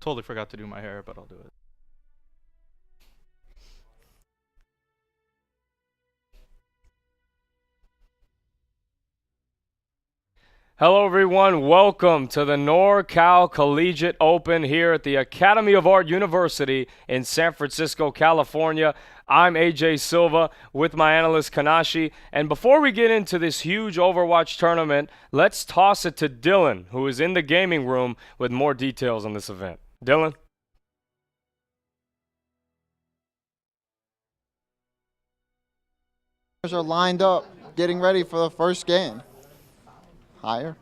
Totally forgot to do my hair, but I'll do it. Hello everyone, welcome to the NorCal Collegiate Open here at the Academy of Art University in San Francisco, California. I'm AJ Silva with my analyst Kanashii, and before we get into this huge Overwatch tournament, let's toss it to Dylan, who is in the gaming room with more details on this event. Dylan? Are lined up, getting ready for the first game. Higher?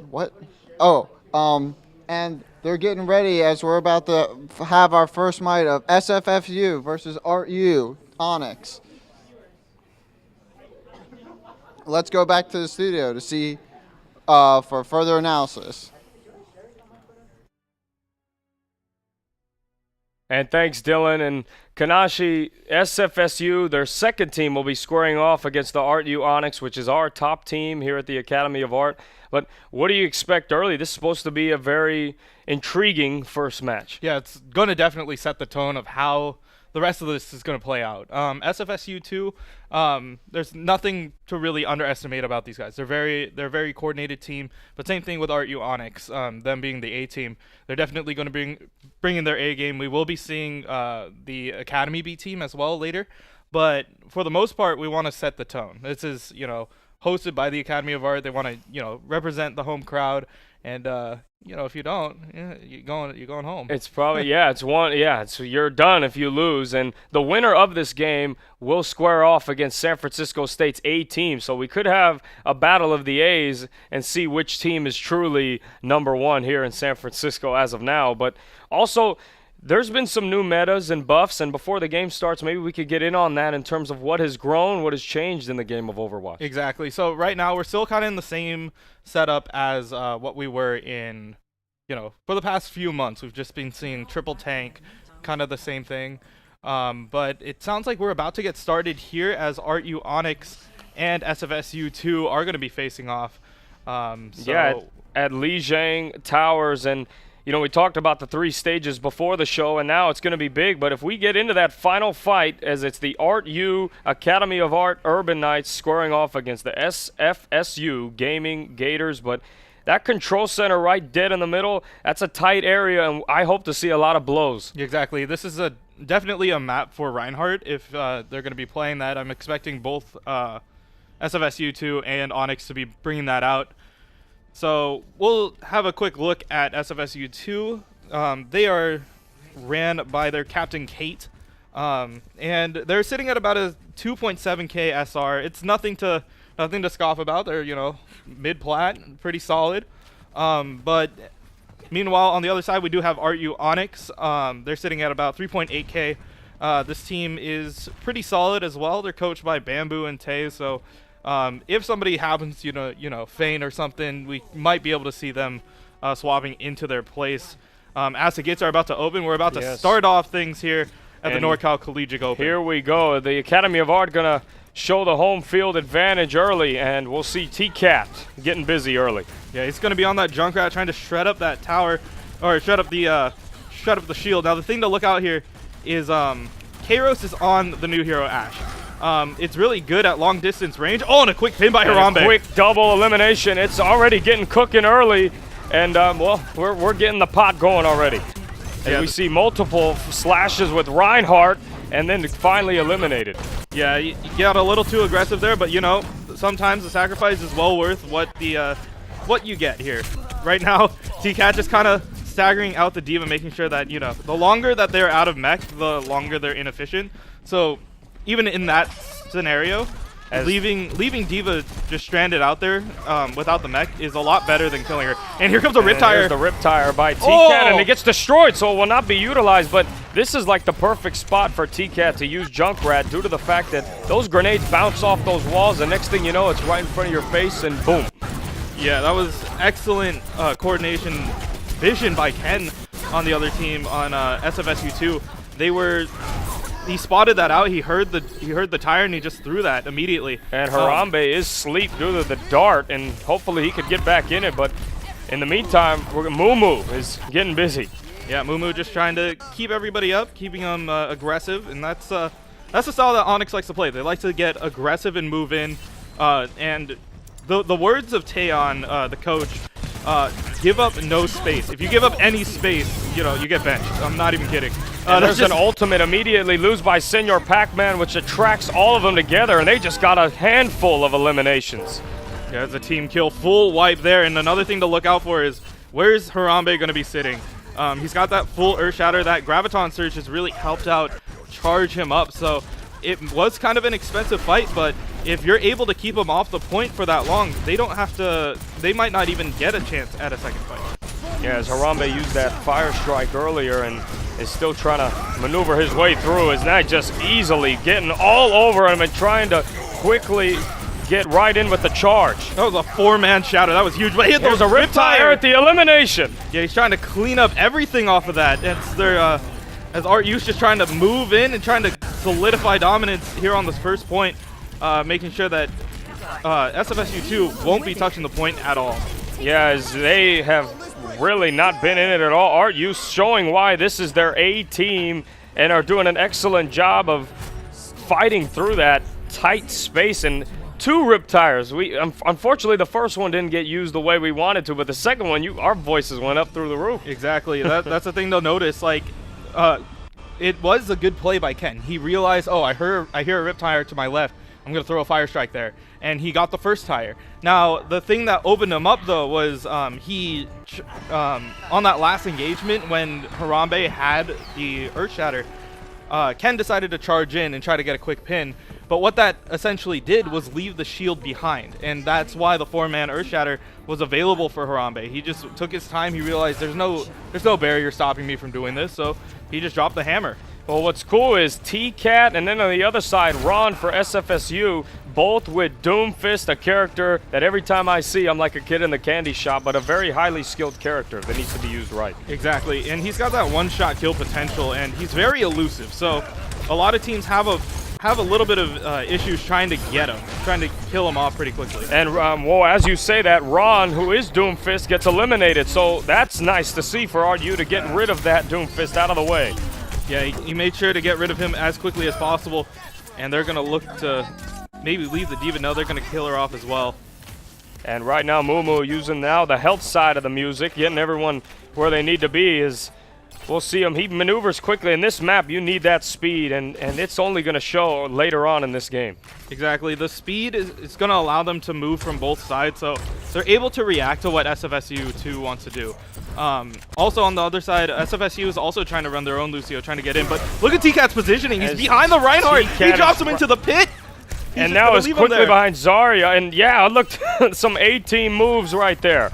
What? Oh, and they're getting ready as we're about to have our first fight of SFSU versus ArtU Onyx. Let's go back to the studio to see for further analysis. And thanks, Dylan. And Kanashii, SFSU, their second team will be squaring off against the ArtU Onyx, which is our top team here at the Academy of Art. But what do you expect early? This is supposed to be a very intriguing first match. Yeah, it's going to definitely set the tone of how the rest of this is going to play out. SFSU 2, there's nothing to really underestimate about these guys. They're a very coordinated team, but same thing with ArtU Onyx, them being the A team. They're definitely going to bring in their A game. We will be seeing the Academy B team as well later, but for the most part, we want to set the tone. This is, hosted by the Academy of Art. They want to, represent the home crowd. And if you don't, you're going home. It's probably you're done if you lose. And the winner of this game will square off against San Francisco State's A team. So we could have a battle of the A's and see which team is truly number one here in San Francisco as of now. But also, there's been some new metas and buffs, and before the game starts, maybe we could get in on that in terms of what has grown, what has changed in the game of Overwatch. Exactly. So right now, we're still kind of in the same setup as what we were in, for the past few months. We've just been seeing triple tank, kind of the same thing. But it sounds like we're about to get started here as ArtU Onyx and SFSU 2 are going to be facing off. Yeah, at Lijiang Towers, and we talked about the 3 stages before the show, and now it's going to be big. But if we get into that final fight, as it's the ArtU Academy of Art Urban Knights squaring off against the SFSU Gaming Gators, but that control center right dead in the middle, that's a tight area, and I hope to see a lot of blows. Exactly. This is definitely a map for Reinhardt if they're going to be playing that. I'm expecting both SFSU 2 and Onyx to be bringing that out. So we'll have a quick look at SFSU 2. They are ran by their captain Kate, and they're sitting at about a 2.7K SR. It's nothing to scoff about. They're mid-plat, pretty solid. But meanwhile, on the other side, we do have ArtU Onyx. They're sitting at about 3.8K. This team is pretty solid as well. They're coached by Bamboo and Tay, so if somebody happens, feign or something, we might be able to see them swapping into their place. As the gates are about to open, we're about to start off things here at the NorCal Collegiate Open. Here we go. The Academy of Art going to show the home field advantage early, and we'll see T-Cat getting busy early. Yeah, he's going to be on that Junkrat trying to shred up that tower, or shred up the shield. Now, the thing to look out here is Kairos is on the new hero Ashe. It's really good at long distance range. Oh, and a quick pin by Harambe. A quick double elimination. It's already getting cooking early, and we're getting the pot going already. And we see multiple slashes with Reinhardt, and then finally eliminated. Yeah, you got a little too aggressive there, but sometimes the sacrifice is well worth what you get here. Right now, T-Cat just kind of staggering out the D.Va, making sure that the longer that they're out of mech, the longer they're inefficient. So even in that scenario, leaving D.Va just stranded out there without the mech is a lot better than killing her. And here comes a Riptire. The Riptire by T-Cat, and it gets destroyed, so it will not be utilized. But this is like the perfect spot for T-Cat to use Junkrat due to the fact that those grenades bounce off those walls, and next thing you know, it's right in front of your face, and boom. Yeah, that was excellent coordination vision by Ken on the other team on SFSU 2. He spotted that out. He heard the tire, and he just threw that immediately. And Harambe is asleep due to the dart, and hopefully he could get back in it. But in the meantime, Mumu is getting busy. Yeah, Mumu just trying to keep everybody up, keeping them aggressive, and that's the style that Onyx likes to play. They like to get aggressive and move in, and the words of Taeyeon, the coach, give up no space. If you give up any space, you know, you get benched. I'm not even kidding. There's an ultimate immediately lose by Senor Pac-Man, which attracts all of them together, and they just got a handful of eliminations. Yeah, it's a team kill, full wipe there, and another thing to look out for is where's Harambe going to be sitting? He's got that full Earth Shatter. That Graviton Surge has really helped out charge him up, so it was kind of an expensive fight, but if you're able to keep him off the point for that long, they might not even get a chance at a second fight. Yeah, as Harambe used that Fire Strike earlier and is still trying to maneuver his way through, is not just easily getting all over him and trying to quickly get right in with the charge. That was a 4-man shadow. That was huge, but he hit those Riptire at the elimination. Yeah, he's trying to clean up everything off of that. It's their, as ArtU's just trying to move in and trying to solidify dominance here on this first point, making sure that SFSU 2 won't be touching the point at all. Yeah, as they have really not been in it at all. ArtU showing why this is their A team and are doing an excellent job of fighting through that tight space. And 2 Riptires. Unfortunately, the first one didn't get used the way we wanted to, but the second one, our voices went up through the roof. Exactly. That's the thing to notice. Like, it was a good play by Ken. He realized, oh, I hear a Riptire to my left. I'm gonna throw a Fire Strike there, and he got the first tire. Now, the thing that opened him up though was on that last engagement when Harambe had the Earth Shatter, Ken decided to charge in and try to get a quick pin. But what that essentially did was leave the shield behind, and that's why the 4-man Earth Shatter was available for Harambe. He just took his time. He realized there's no barrier stopping me from doing this, so he just dropped the hammer. Well, what's cool is T-Cat, and then on the other side, Ron for SFSU, both with Doomfist, a character that every time I see, I'm like a kid in the candy shop, but a very highly skilled character that needs to be used right. Exactly, and he's got that one-shot kill potential, and he's very elusive, so a lot of teams have a little bit of issues trying to get him, trying to kill him off pretty quickly. And, well, as you say that, Ron, who is Doomfist, gets eliminated, so that's nice to see for ArtU to get rid of that Doomfist out of the way. Yeah, he made sure to get rid of him as quickly as possible, and they're going to look to maybe leave the Diva. No, they're going to kill her off as well. And right now, Mumu using now the health side of the music, getting everyone where they need to be is... We'll see him. He maneuvers quickly. In this map, you need that speed, and it's only going to show later on in this game. Exactly. The speed is going to allow them to move from both sides, so they're able to react to what SFSU 2 wants to do. Also, on the other side, SFSU is also trying to run their own Lucio, trying to get in. But look at T-Cat's positioning. He's behind the Reinhardt. He drops him into the pit. And now is quickly behind Zarya. And, yeah, look, some A-team moves right there.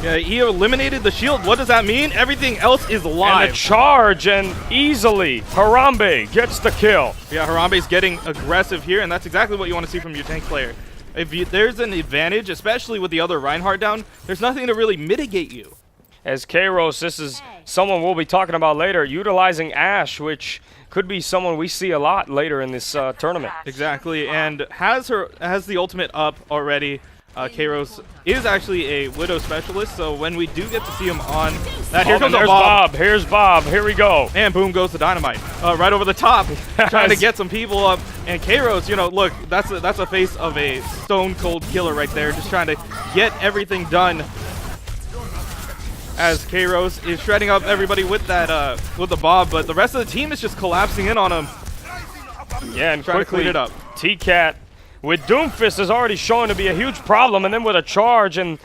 Yeah, he eliminated the shield. What does that mean? Everything else is live. And the charge, and easily Harambe gets the kill. Yeah, Harambe's getting aggressive here, and that's exactly what you want to see from your tank player. If there's an advantage, especially with the other Reinhardt down, there's nothing to really mitigate you. As Kairos, this is someone we'll be talking about later, utilizing Ashe, which could be someone we see a lot later in this tournament. Exactly, and has the ultimate up already. Kairos is actually a Widow specialist, so when we do get to see him on that, here comes Bob. Here's Bob. Here we go. And boom goes the dynamite right over the top, trying to get some people up. And Kairos, you know, look, that's a face of a stone cold killer right there, just trying to get everything done. As Kairos is shredding up everybody with that with the Bob, but the rest of the team is just collapsing in on him. Yeah, and trying to clean it up. T-Cat with Doomfist is already showing to be a huge problem, and then with a charge, and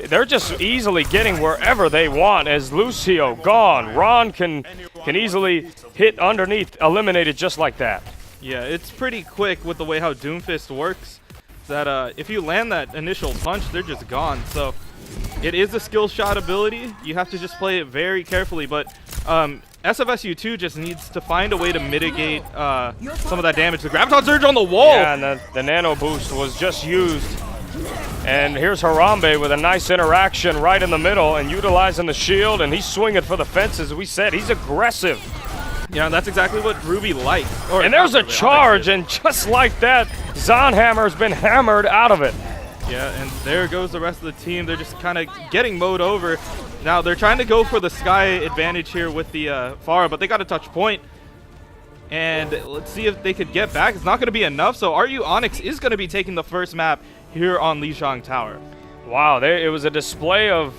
they're just easily getting wherever they want. As Lucio gone, Ron can easily hit underneath, eliminated just like that. Yeah, it's pretty quick with the way how Doomfist works. That if you land that initial punch, they're just gone. So it is a skill shot ability. You have to just play it very carefully, but SFSU 2 just needs to find a way to mitigate some of that damage. The Graviton Surge on the wall! Yeah, and the Nano Boost was just used. And here's Harambe with a nice interaction right in the middle and utilizing the shield, and he's swinging for the fences. We said he's aggressive. Yeah, that's exactly what Ruby likes. And there's a charge, and just like that, Zonhammer's been hammered out of it. Yeah, and there goes the rest of the team. They're just kind of getting mowed over. Now they're trying to go for the sky advantage here with the Pharah, but they got a touch point. And let's see if they could get back. It's not going to be enough, so ArtU Onyx is going to be taking the first map here on Lijiang Tower. Wow, it was a display of,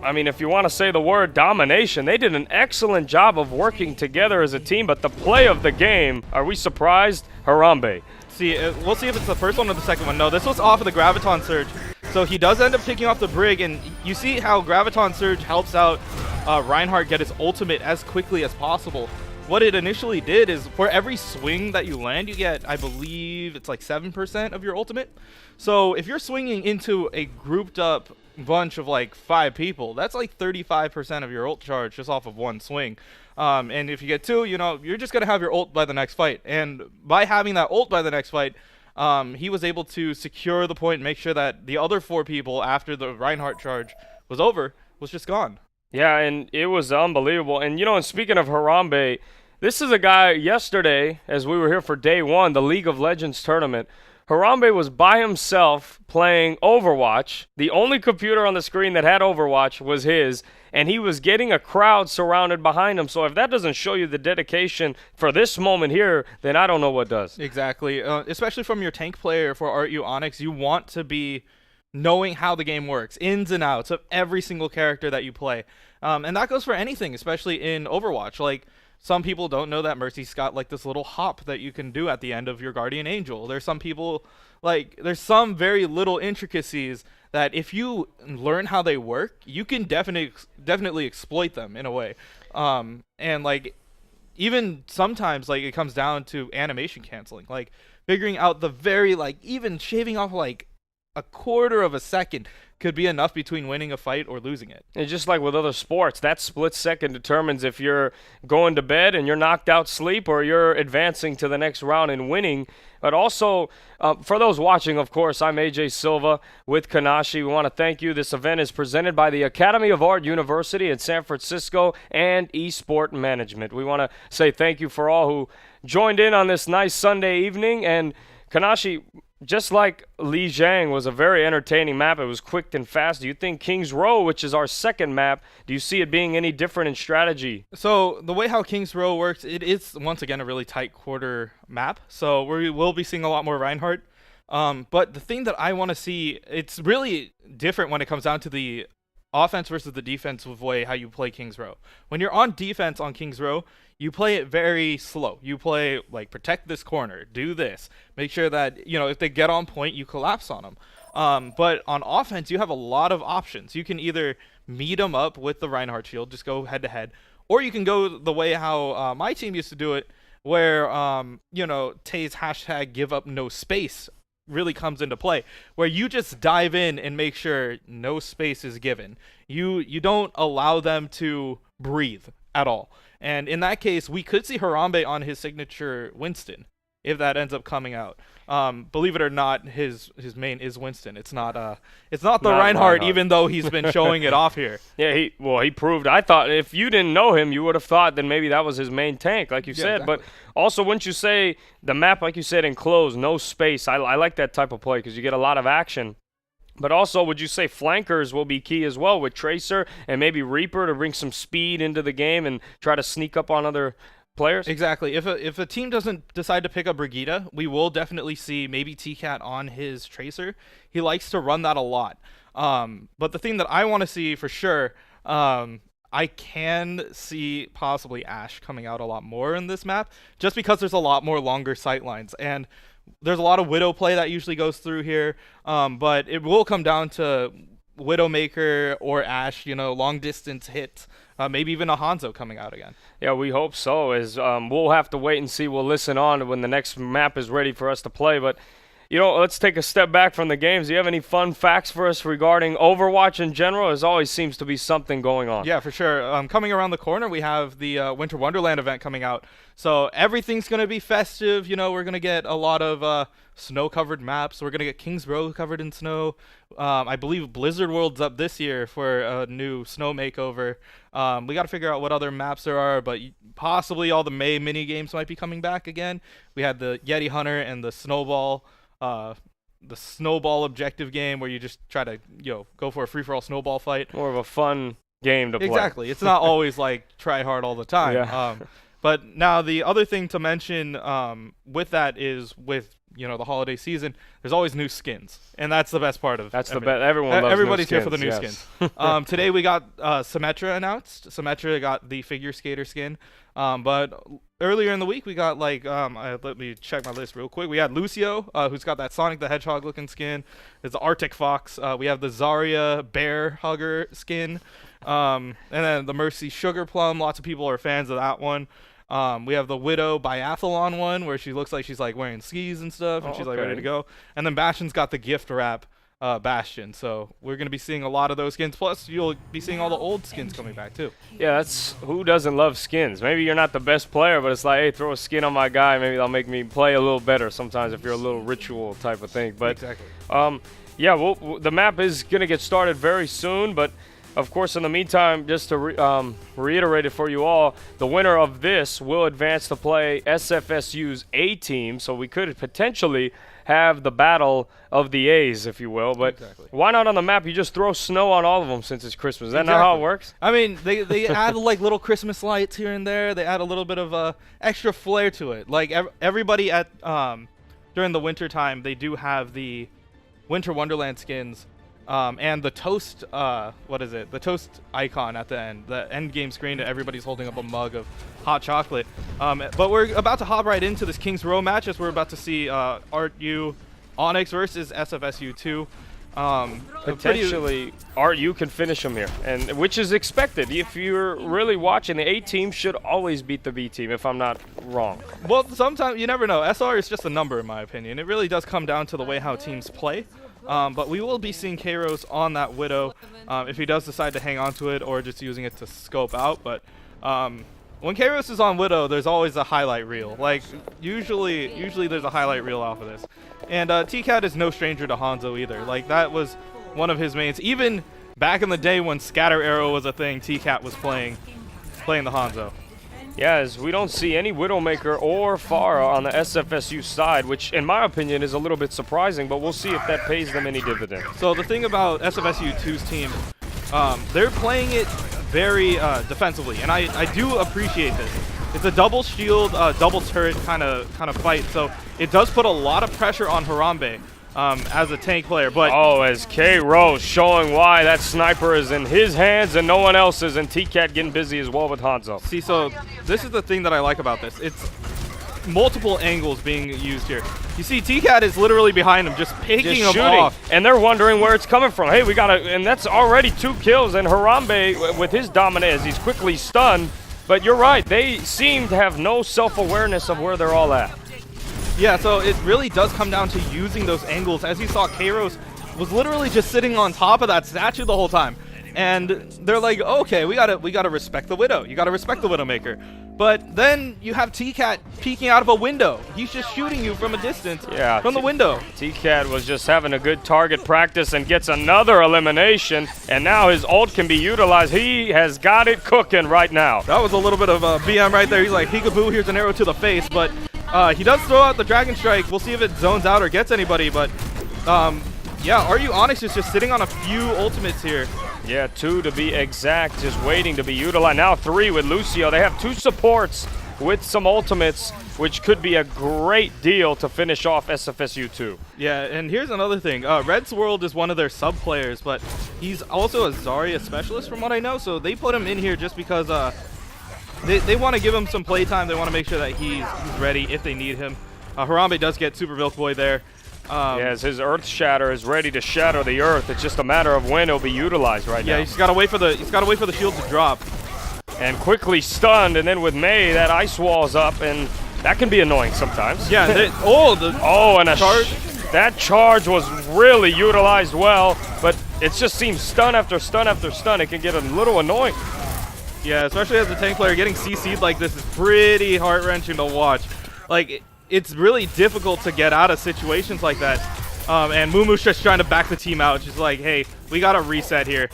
I mean, if you want to say the word domination, they did an excellent job of working together as a team, but the play of the game, are we surprised? Harambe. See, we'll see if it's the first one or the second one. No, this was off of the Graviton Surge. So he does end up taking off the Brig, and you see how Graviton Surge helps out Reinhardt get his ultimate as quickly as possible. What it initially did is for every swing that you land, you get, I believe, it's like 7% of your ultimate. So if you're swinging into a grouped up bunch of like 5 people, that's like 35% of your ult charge just off of one swing. And if you get 2, you know, you're just going to have your ult by the next fight. And by having that ult by the next fight, he was able to secure the point and make sure that the other 4 people after the Reinhardt charge was over was just gone. Yeah, and it was unbelievable. And, you know, and speaking of Harambe, this is a guy yesterday, as we were here for day 1, the League of Legends tournament. Harambe was by himself playing Overwatch. The only computer on the screen that had Overwatch was his, and he was getting a crowd surrounded behind him. So if that doesn't show you the dedication for this moment here, then I don't know what does. Exactly. Especially from your tank player for ArtU Onyx, you want to be knowing how the game works, ins and outs of every single character that you play. And that goes for anything, especially in Overwatch. Like, some people don't know that Mercy's got like this little hop that you can do at the end of your Guardian Angel. There's some people, like, there's some very little intricacies that if you learn how they work, you can definitely exploit them in a way. And like, even sometimes, like, it comes down to animation canceling, like figuring out the very, like, even shaving off like a quarter of a second could be enough between winning a fight or losing it. And just like with other sports, that split second determines if you're going to bed and you're knocked out sleep or you're advancing to the next round and winning. But also, for those watching, of course, I'm AJ Silva with Kanashii. We want to thank you. This event is presented by the Academy of Art University in San Francisco and eSport Management. We want to say thank you for all who joined in on this nice Sunday evening. And Kanashii, just like Lijiang was a very entertaining map, it was quick and fast. Do you think King's Row, which is our second map, do you see it being any different in strategy? So the way how King's Row works, it is once again a really tight quarter map. So we will be seeing a lot more Reinhardt. But the thing that I want to see, it's really different when it comes down to the offense versus the defensive way how you play King's Row. When you're on defense on King's Row, you play it very slow. You play like protect this corner, do this, make sure that, you know, if they get on point, you collapse on them. But on offense, you have a lot of options. You can either meet them up with the Reinhardt shield, just go head to head, or you can go the way how my team used to do it, where you know, Tay's hashtag give up no space really comes into play, where you just dive in and make sure no space is given. You don't allow them to breathe at all. And in that case, we could see Harambe on his signature Winston, if that ends up coming out. Believe it or not, his main is Winston. It's not the Reinhardt, even though he's been showing it off here. Yeah, he proved. I thought if you didn't know him, you would have thought that maybe that was his main tank, like you said. Exactly. But also, wouldn't you say the map, like you said, enclosed, no space? I like that type of play because you get a lot of action. But also, would you say flankers will be key as well with Tracer and maybe Reaper to bring some speed into the game and try to sneak up on other players? Exactly. If a team doesn't decide to pick up Brigitte, we will definitely see maybe T-Cat on his Tracer. He likes to run that a lot. But the thing that I want to see for sure, I can see possibly Ashe coming out a lot more in this map, just because there's a lot more longer sight lines. And there's a lot of Widow play that usually goes through here, but it will come down to Widowmaker or Ashe, you know, long distance hits, maybe even a Hanzo coming out again. Yeah, we hope so. We'll have to wait and see. We'll listen on when the next map is ready for us to play. But, you know, let's take a step back from the games. Do you have any fun facts for us regarding Overwatch in general? There always seems to be something going on. Yeah, for sure. Coming around the corner, we have the Winter Wonderland event coming out. So everything's going to be festive. You know, we're going to get a lot of snow-covered maps. We're going to get King's Row covered in snow. I believe Blizzard World's up this year for a new snow makeover. We got to figure out what other maps there are, but possibly all the May mini games might be coming back again. We had the Yeti Hunter and the Snowball the snowball objective game where you just try to go for a free-for-all snowball fight. More of a fun game to play. Exactly. It's not always like try hard all the time. Yeah. But now the other thing to mention with that is with the holiday season, there's always new skins, and that's the best part of. That's the best. Everyone loves everybody's new here for the new skins, skins. Today we got Symmetra announced. Symmetra got the figure skater skin, but earlier in the week we got let me check my list real quick. We had Lucio, who's got that Sonic the Hedgehog looking skin. There's the Arctic Fox. We have the Zarya Bear Hugger skin, and then the Mercy Sugar Plum. Lots of people are fans of that one. We have the Widow Biathlon one where she looks like she's like wearing skis and stuff, and she's like ready to go. And then Bastion's got the gift wrap Bastion. So we're going to be seeing a lot of those skins. Plus, you'll be seeing all the old skins coming back too. Yeah, that's who doesn't love skins. Maybe you're not the best player, but it's like, hey, throw a skin on my guy. Maybe that'll make me play a little better sometimes if you're a little ritual type of thing. But exactly. Yeah, the map is going to get started very soon, but of course, in the meantime, just to reiterate it for you all, the winner of this will advance to play SFSU's A team, so we could potentially have the battle of the A's, if you will. But why not on the map? You just throw snow on all of them since it's Christmas. Is that not how it works? I mean, they add like little Christmas lights here and there. They add a little bit of extra flair to it. Like everybody at during the winter time, they do have the Winter Wonderland skins. And the toast, the toast icon at the end, the end game screen, everybody's holding up a mug of hot chocolate. But we're about to hop right into this Kings Row match as we're about to see ArtU Onyx versus SFSU 2. Potentially, ArtU can finish them here, and which is expected. If you're really watching, the A team should always beat the B team, if I'm not wrong. Well, sometimes you never know. SR is just a number, in my opinion. It really does come down to the way how teams play. But we will be seeing Kairos on that Widow if he does decide to hang on to it or just using it to scope out. But when Kairos is on Widow, there's always a highlight reel. Like, usually there's a highlight reel off of this. And T-Cat is no stranger to Hanzo either. Like, that was one of his mains. Even back in the day when Scatter Arrow was a thing, T-Cat was playing the Hanzo. Yeah, as we don't see any Widowmaker or Pharah on the SFSU side, which in my opinion is a little bit surprising, but we'll see if that pays them any dividend. So the thing about SFSU 2's team, they're playing it very defensively, and I do appreciate this. It's a double shield, double turret kind of fight, so it does put a lot of pressure on Harambe as a tank player. But as K-Rose showing why that sniper is in his hands and no one else's, and T-Cat getting busy as well with Hanzo. See, so this is the thing that I like about this. It's multiple angles being used here. You see T-Cat is literally behind him, just picking him off. And they're wondering where it's coming from. Hey, we got and that's already 2 kills, and Harambe with his dominance, he's quickly stunned. But you're right, they seem to have no self-awareness of where they're all at. Yeah, so it really does come down to using those angles. As you saw, Kairos was literally just sitting on top of that statue the whole time. And they're like, okay, we gotta respect the Widow. You gotta respect the Widowmaker. But then you have T-Cat peeking out of a window. He's just shooting you from a distance from the window. T-Cat was just having a good target practice and gets another elimination. And now his ult can be utilized. He has got it cooking right now. That was a little bit of a BM right there. He's like, peekaboo, here's an arrow to the face. But he does throw out the Dragon Strike. We'll see if it zones out or gets anybody. But yeah, ArtU Onyx is just sitting on a few ultimates here. Yeah, 2 to be exact, just waiting to be utilized. Now 3 with Lucio. They have 2 supports with some ultimates, which could be a great deal to finish off SFSU 2. Yeah, and here's another thing. Red's World is one of their sub players, but he's also a Zarya specialist from what I know, so they put him in here just because they want to give him some playtime. They want to make sure that he's ready if they need him. Harambe does get Super Milk Boy there. Yes, his Earth Shatter is ready to shatter the Earth. It's just a matter of when it'll be utilized right now. Yeah, he's got to wait for the shield to drop. And quickly stunned, and then with Mei, that ice wall's up, and that can be annoying sometimes. Yeah. That charge was really utilized well, but it just seems stun after stun after stun. It can get a little annoying. Yeah, especially as a tank player, getting CC'd like this is pretty heart-wrenching to watch. Like, it's really difficult to get out of situations like that. And Mumu's just trying to back the team out. Just like, hey, we got to reset here.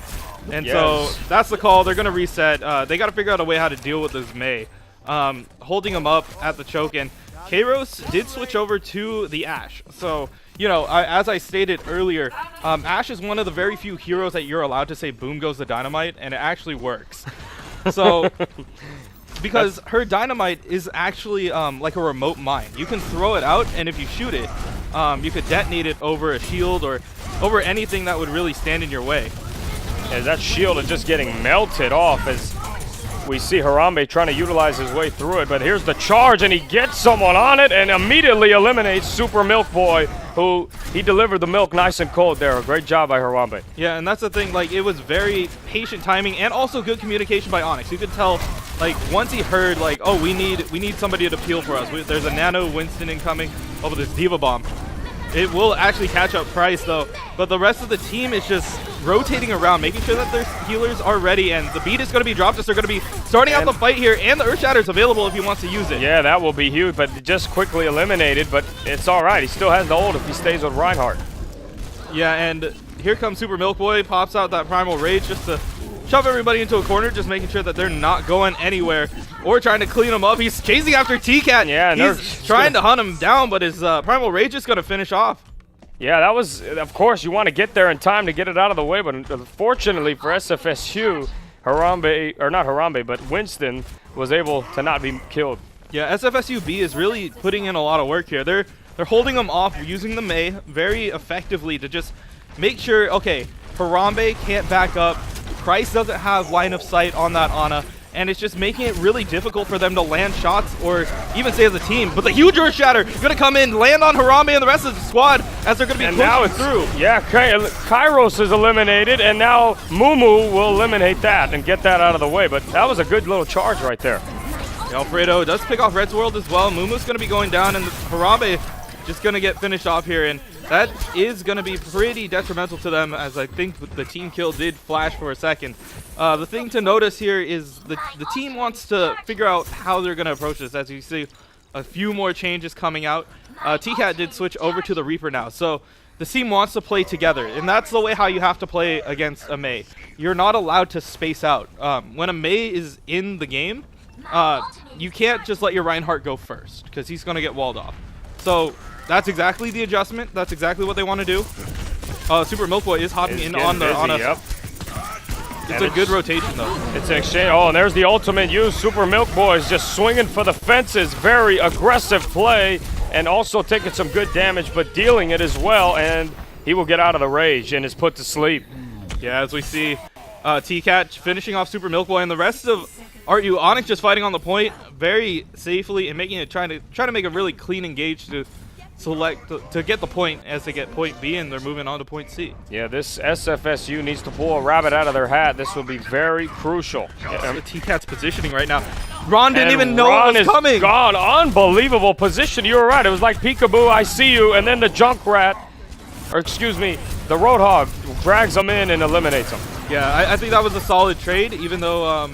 And so that's the call. They're going to reset. They got to figure out a way how to deal with this Mei. Holding him up at the choke. And Kairos did switch over to the Ashe. So you know, as I stated earlier, Ashe is one of the very few heroes that you're allowed to say boom goes the dynamite, and it actually works. So, because her dynamite is actually like a remote mine. You can throw it out, and if you shoot it, you could detonate it over a shield or over anything that would really stand in your way. And that shield is just getting melted off as we see Harambe trying to utilize his way through it, but here's the charge, and he gets someone on it and immediately eliminates Super Milk Boy, who he delivered the milk nice and cold there. Great job by Harambe. Yeah, and that's the thing, like, it was very patient timing and also good communication by Onyx. You could tell, like, once he heard, like, oh, we need somebody to peel for us. There's a Nano Winston incoming over this Diva Bomb. It will actually catch up Price, though, but the rest of the team is just rotating around, making sure that their healers are ready, and the beat is going to be dropped as they're going to be starting out the fight here, and the Earthshatter is available if he wants to use it. Yeah, that will be huge, but just quickly eliminated, but it's all right. He still has the ult if he stays with Reinhardt. Yeah, and here comes Super Milk Boy, pops out that Primal Rage just to shove everybody into a corner, just making sure that they're not going anywhere or trying to clean him up. He's chasing after T-Cat. Yeah, he's trying to hunt him down, but his Primal Rage is going to finish off. Yeah, that was, of course, you want to get there in time to get it out of the way, but unfortunately for SFSU, Harambe, or not Harambe, but Winston was able to not be killed. Yeah, SFSU B is really putting in a lot of work here. They're holding him off, using the Mei very effectively to just make sure, okay, Harambe can't back up, Price doesn't have line of sight on that Ana, and it's just making it really difficult for them to land shots or even stay as a team. But the huge Earthshatter going to come in, land on Harambe and the rest of the squad as they're going to be pushing through. Yeah, Kairos is eliminated, and now Mumu will eliminate that and get that out of the way. But that was a good little charge right there. Alfredo does pick off Red's World as well. Mumu's going to be going down, and Harambe just going to get finished off here. And that is going to be pretty detrimental to them, as I think the team kill did flash for a second. The thing to notice here is the team wants to figure out how they're going to approach this. As you see, a few more changes coming out. T-Cat did switch over to the Reaper now, so the team wants to play together, and that's the way how you have to play against a Mei. You're not allowed to space out. When a Mei is in the game, you can't just let your Reinhardt go first, because he's going to get walled off. So that's exactly the adjustment. That's exactly what they want to do. Super Milk Boy is hopping in on the Yep. It's a good rotation, though. It's an exchange. Oh, and there's the ultimate use. Super Milk Boy is just swinging for the fences. Very aggressive play, and also taking some good damage, but dealing it as well, and he will get out of the rage and is put to sleep. Yeah, as we see T-Cat finishing off Super Milk Boy, and the rest of ArtU Onyx just fighting on the point very safely and making it trying to make a really clean engage to select to get the point as they get point B, and they're moving on to point C. Yeah, this SFSU needs to pull a rabbit out of their hat. This will be very crucial. The T-Cat's positioning right now. Ron didn't even know it was coming. Gone. Unbelievable position. You were right. It was like peekaboo, I see you, and then the Junkrat, or excuse me, the Roadhog drags him in and eliminates him. Yeah, I think that was a solid trade, even though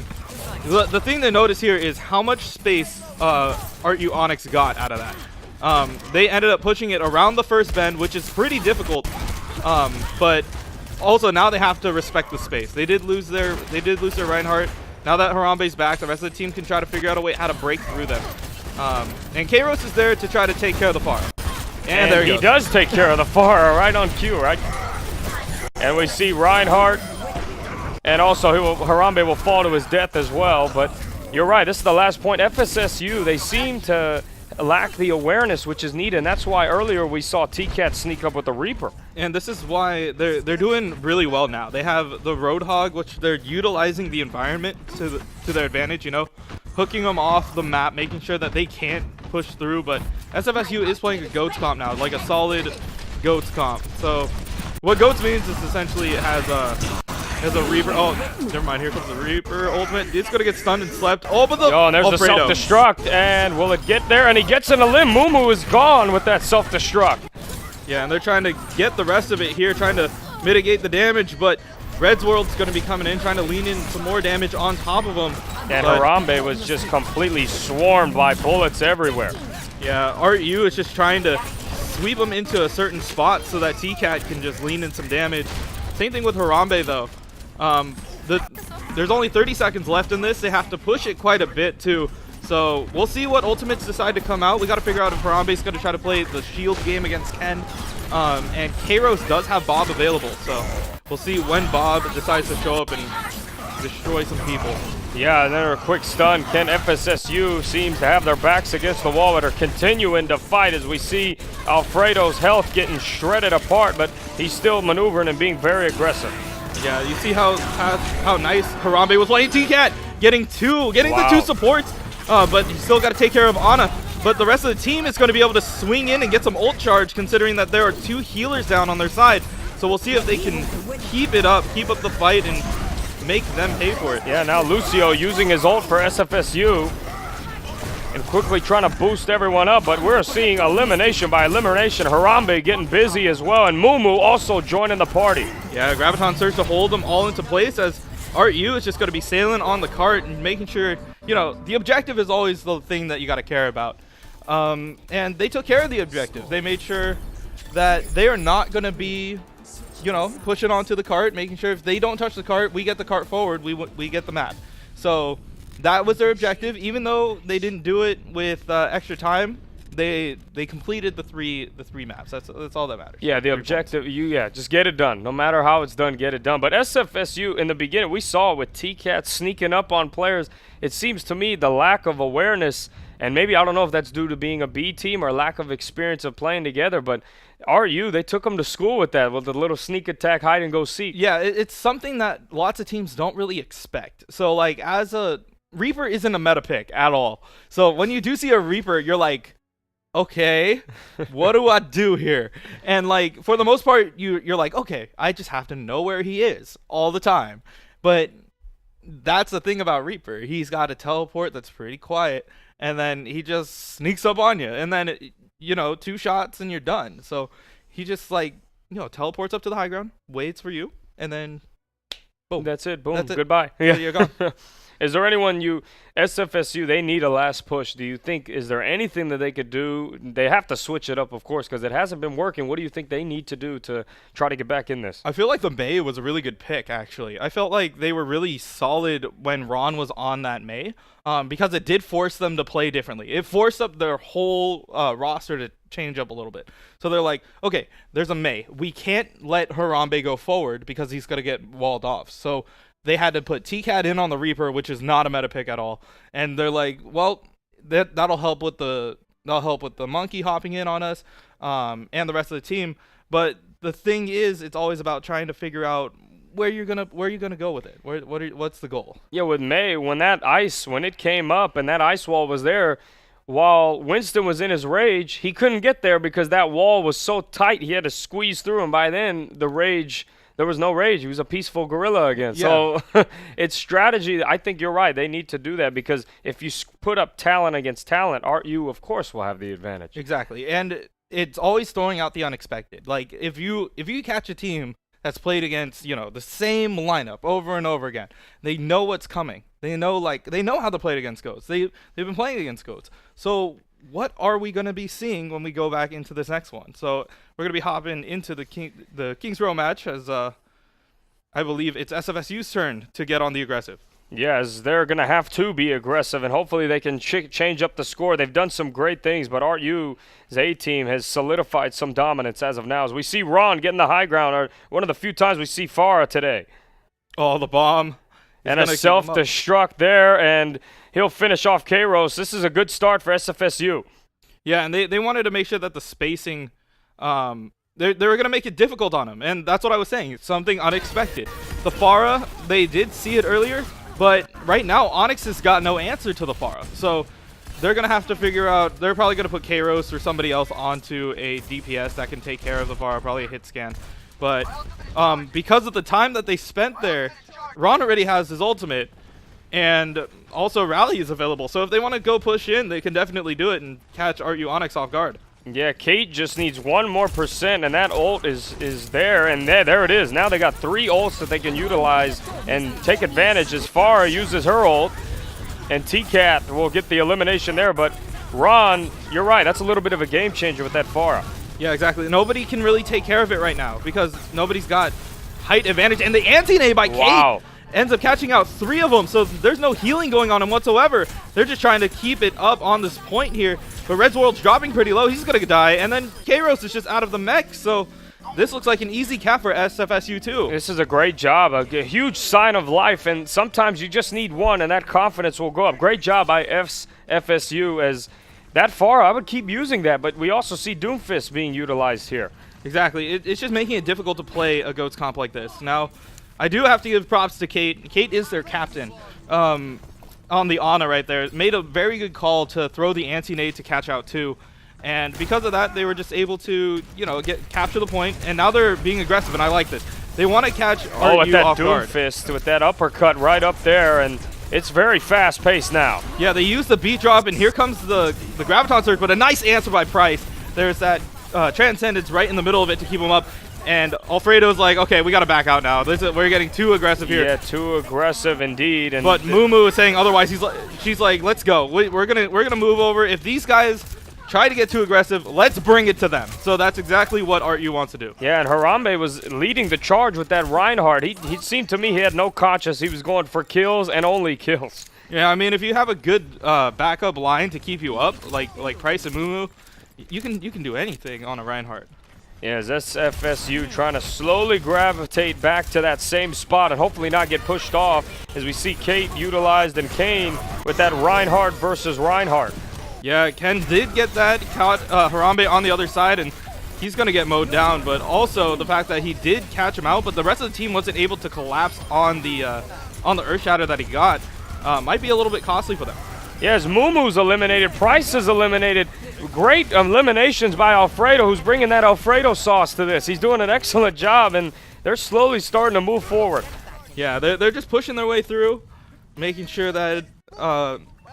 the thing to notice here is how much space ArtU Onyx got out of that. They ended up pushing it around the first bend, which is pretty difficult, but also now they have to respect the space. They did lose their Reinhardt. Now that Harambe's back, the rest of the team can try to figure out a way how to break through them. And Kairos is there to try to take care of the Pharah. And there he does take care of the Pharah right on cue, right? And we see Reinhardt, and also Harambe will fall to his death as well. But you're right, this is the last point. FSSU, they seem to lack the awareness which is needed, and that's why earlier we saw T-Cat sneak up with the Reaper. And this is why they're doing really well now. They have the Roadhog, which they're utilizing the environment to their advantage, you know, hooking them off the map, making sure that they can't push through. But SFSU is playing a GOATS comp now, like a solid GOATS comp. So what GOATS means is essentially it has a Reaper. Oh, never mind. Here comes the Reaper ultimate. It's going to get stunned and slept. Oh, but and there's the self-destruct. And will it get there? And he gets in a limb. Mumu is gone with that self-destruct. Yeah, and they're trying to get the rest of it here, trying to mitigate the damage. But Red's World's going to be coming in, trying to lean in some more damage on top of him. And Harambe was just completely swarmed by bullets everywhere. Yeah, ArtU is just trying to sweep him into a certain spot so that T-Cat can just lean in some damage. Same thing with Harambe, though. There's only 30 seconds left in this. They have to push it quite a bit too. So we'll see what ultimates decide to come out. We got to figure out if Harambe's going to try to play the shield game against Ken, And Kairos does have Bob available, so we'll see when Bob decides to show up and destroy some people. Yeah, and then a quick stun. Can FSSU seems to have their backs against the wall, but are continuing to fight as we see Alfredo's health getting shredded apart, but he's still maneuvering and being very aggressive. Yeah, you see how nice Harambe was playing. T-Cat getting the 2 supports, but you still got to take care of Ana. But the rest of the team is going to be able to swing in and get some ult charge, considering that there are 2 healers down on their side. So we'll see if they can keep up the fight, and make them pay for it. Yeah, now Lucio using his ult for SFSU and quickly trying to boost everyone up, but we're seeing elimination by elimination. Harambe getting busy as well, and Mumu also joining the party. Yeah, Graviton Surge to hold them all into place, as ArtU is just going to be sailing on the cart and making sure, you know, the objective is always the thing that you got to care about. And they took care of the objective. They made sure that they are not going to be, you know, pushing onto the cart, making sure if they don't touch the cart, we get the cart forward, we get the map. So that was their objective. Even though they didn't do it with extra time, they completed the three maps. That's all that matters. Yeah, the objective, just get it done. No matter how it's done, get it done. But SFSU, in the beginning, we saw it with T-Cat sneaking up on players. It seems to me the lack of awareness, and maybe I don't know if that's due to being a B team or lack of experience of playing together, but ArtU, they took them to school with that, with the little sneak attack, hide and go seek. Yeah, it's something that lots of teams don't really expect. So like, as a Reaper isn't a meta pick at all. So when you do see a Reaper, you're like, okay, what do I do here? And like, for the most part, you're like, okay, I just have to know where he is all the time. But that's the thing about Reaper. He's got a teleport that's pretty quiet, and then he just sneaks up on you, and then you know, 2 shots and you're done. So he just, like, you know, teleports up to the high ground, waits for you, and then boom. That's it. Boom. That's it. Goodbye. Yeah, you're gone. Is there anyone SFSU, they need a last push. Do you think, is there anything that they could do? They have to switch it up, of course, because it hasn't been working. What do you think they need to do to try to get back in this? I feel like the Mei was a really good pick, actually. I felt like they were really solid when Ron was on that Mei, because it did force them to play differently. It forced up their whole roster to change up a little bit. So they're like, okay, there's a Mei. We can't let Harambe go forward because he's going to get walled off. So they had to put T-Cat in on the Reaper, which is not a meta pick at all. And they're like, well, that'll help with the monkey hopping in on us, and the rest of the team. But the thing is, it's always about trying to figure out where you're gonna go with it. What's the goal? Yeah, with Mei, when it came up and that ice wall was there, while Winston was in his rage, he couldn't get there because that wall was so tight. He had to squeeze through, and by then the rage. There was no rage. He was a peaceful gorilla again. Yeah. So it's strategy. I think you're right. They need to do that because if you put up talent against talent, ArtU, of course, will have the advantage. Exactly. And it's always throwing out the unexpected. Like, if you catch a team that's played against, you know, the same lineup over and over again, they know what's coming. They know how to play against goats. They've been playing against goats. So what are we going to be seeing when we go back into this next one? So we're going to be hopping into the Kings Row match, as I believe it's SFSU's turn to get on the aggressive. Yes, they're going to have to be aggressive, and hopefully they can change up the score. They've done some great things, but ArtU's A team has solidified some dominance as of now. As we see Ron getting the high ground, or one of the few times we see Farah today. Oh, the bomb. And a self-destruct there, and he'll finish off Kairos. This is a good start for SFSU. Yeah, and they wanted to make sure that the spacing, they were going to make it difficult on him. And that's what I was saying. It's something unexpected. The Farah, they did see it earlier, but right now Onyx has got no answer to the Farah. So they're going to have to figure out, they're probably going to put Kairos or somebody else onto a DPS that can take care of the Farah, probably a hit scan. But because of the time that they spent there, Ron already has his ultimate, and also Rally is available. So if they want to go push in, they can definitely do it and catch ArtU Onyx off guard. Yeah, Kate just needs 1 more %, and that ult is there, and there it is. Now they got 3 ults that they can utilize and take advantage as Farah uses her ult, and T-Cat will get the elimination there. But Ron, you're right, that's a little bit of a game changer with that Farah. Yeah, exactly. Nobody can really take care of it right now because nobody's got height advantage, and the anti-nade by Kate. Wow. ends up catching out 3 of them, so there's no healing going on him whatsoever. They're just trying to keep it up on this point here, but Redsworld's dropping pretty low. He's gonna die, and then Kairos is just out of the mech, so this looks like an easy cap for SFSU too. This is a great job, a huge sign of life, and sometimes you just need one, and that confidence will go up. Great job by SFSU. As that far, I would keep using that, but we also see Doomfist being utilized here. Exactly. It's just making it difficult to play a GOATS comp like this. Now, I do have to give props to Kate. Kate is their captain. On the Ana right there, made a very good call to throw the anti-nade to catch out 2. And because of that, they were just able to, you know, capture the point. And now they're being aggressive, and I like this. They want to catch ArtU with that off guard. Doomfist, with that uppercut right up there, and it's very fast-paced now. Yeah, they use the beat drop, and here comes the Graviton Surge, but a nice answer by Price. There's that Transcendence right in the middle of it to keep him up. And Alfredo's like, okay, we got to back out now. We're getting too aggressive here. Yeah, too aggressive indeed. And but Mumu is saying otherwise. She's like, let's go. We're gonna move over. If these guys try to get too aggressive, let's bring it to them. So that's exactly what ArtU wants to do. Yeah, and Harambe was leading the charge with that Reinhardt. He seemed to me he had no conscience. He was going for kills and only kills. Yeah, I mean, if you have a good backup line to keep you up, like Price and Mumu, you can do anything on a Reinhardt. Yeah, as SFSU trying to slowly gravitate back to that same spot and hopefully not get pushed off, as we see Kate utilized and Kane with that Reinhardt versus Reinhardt. Yeah, Ken did get that, caught Harambe on the other side, and he's going to get mowed down, but also the fact that he did catch him out, but the rest of the team wasn't able to collapse on the Earth Shatter that he got, might be a little bit costly for them. Yes, Mumu's eliminated, Price is eliminated. Great eliminations by Alfredo, who's bringing that Alfredo sauce to this. He's doing an excellent job, and they're slowly starting to move forward. Yeah, they're just pushing their way through, making sure that,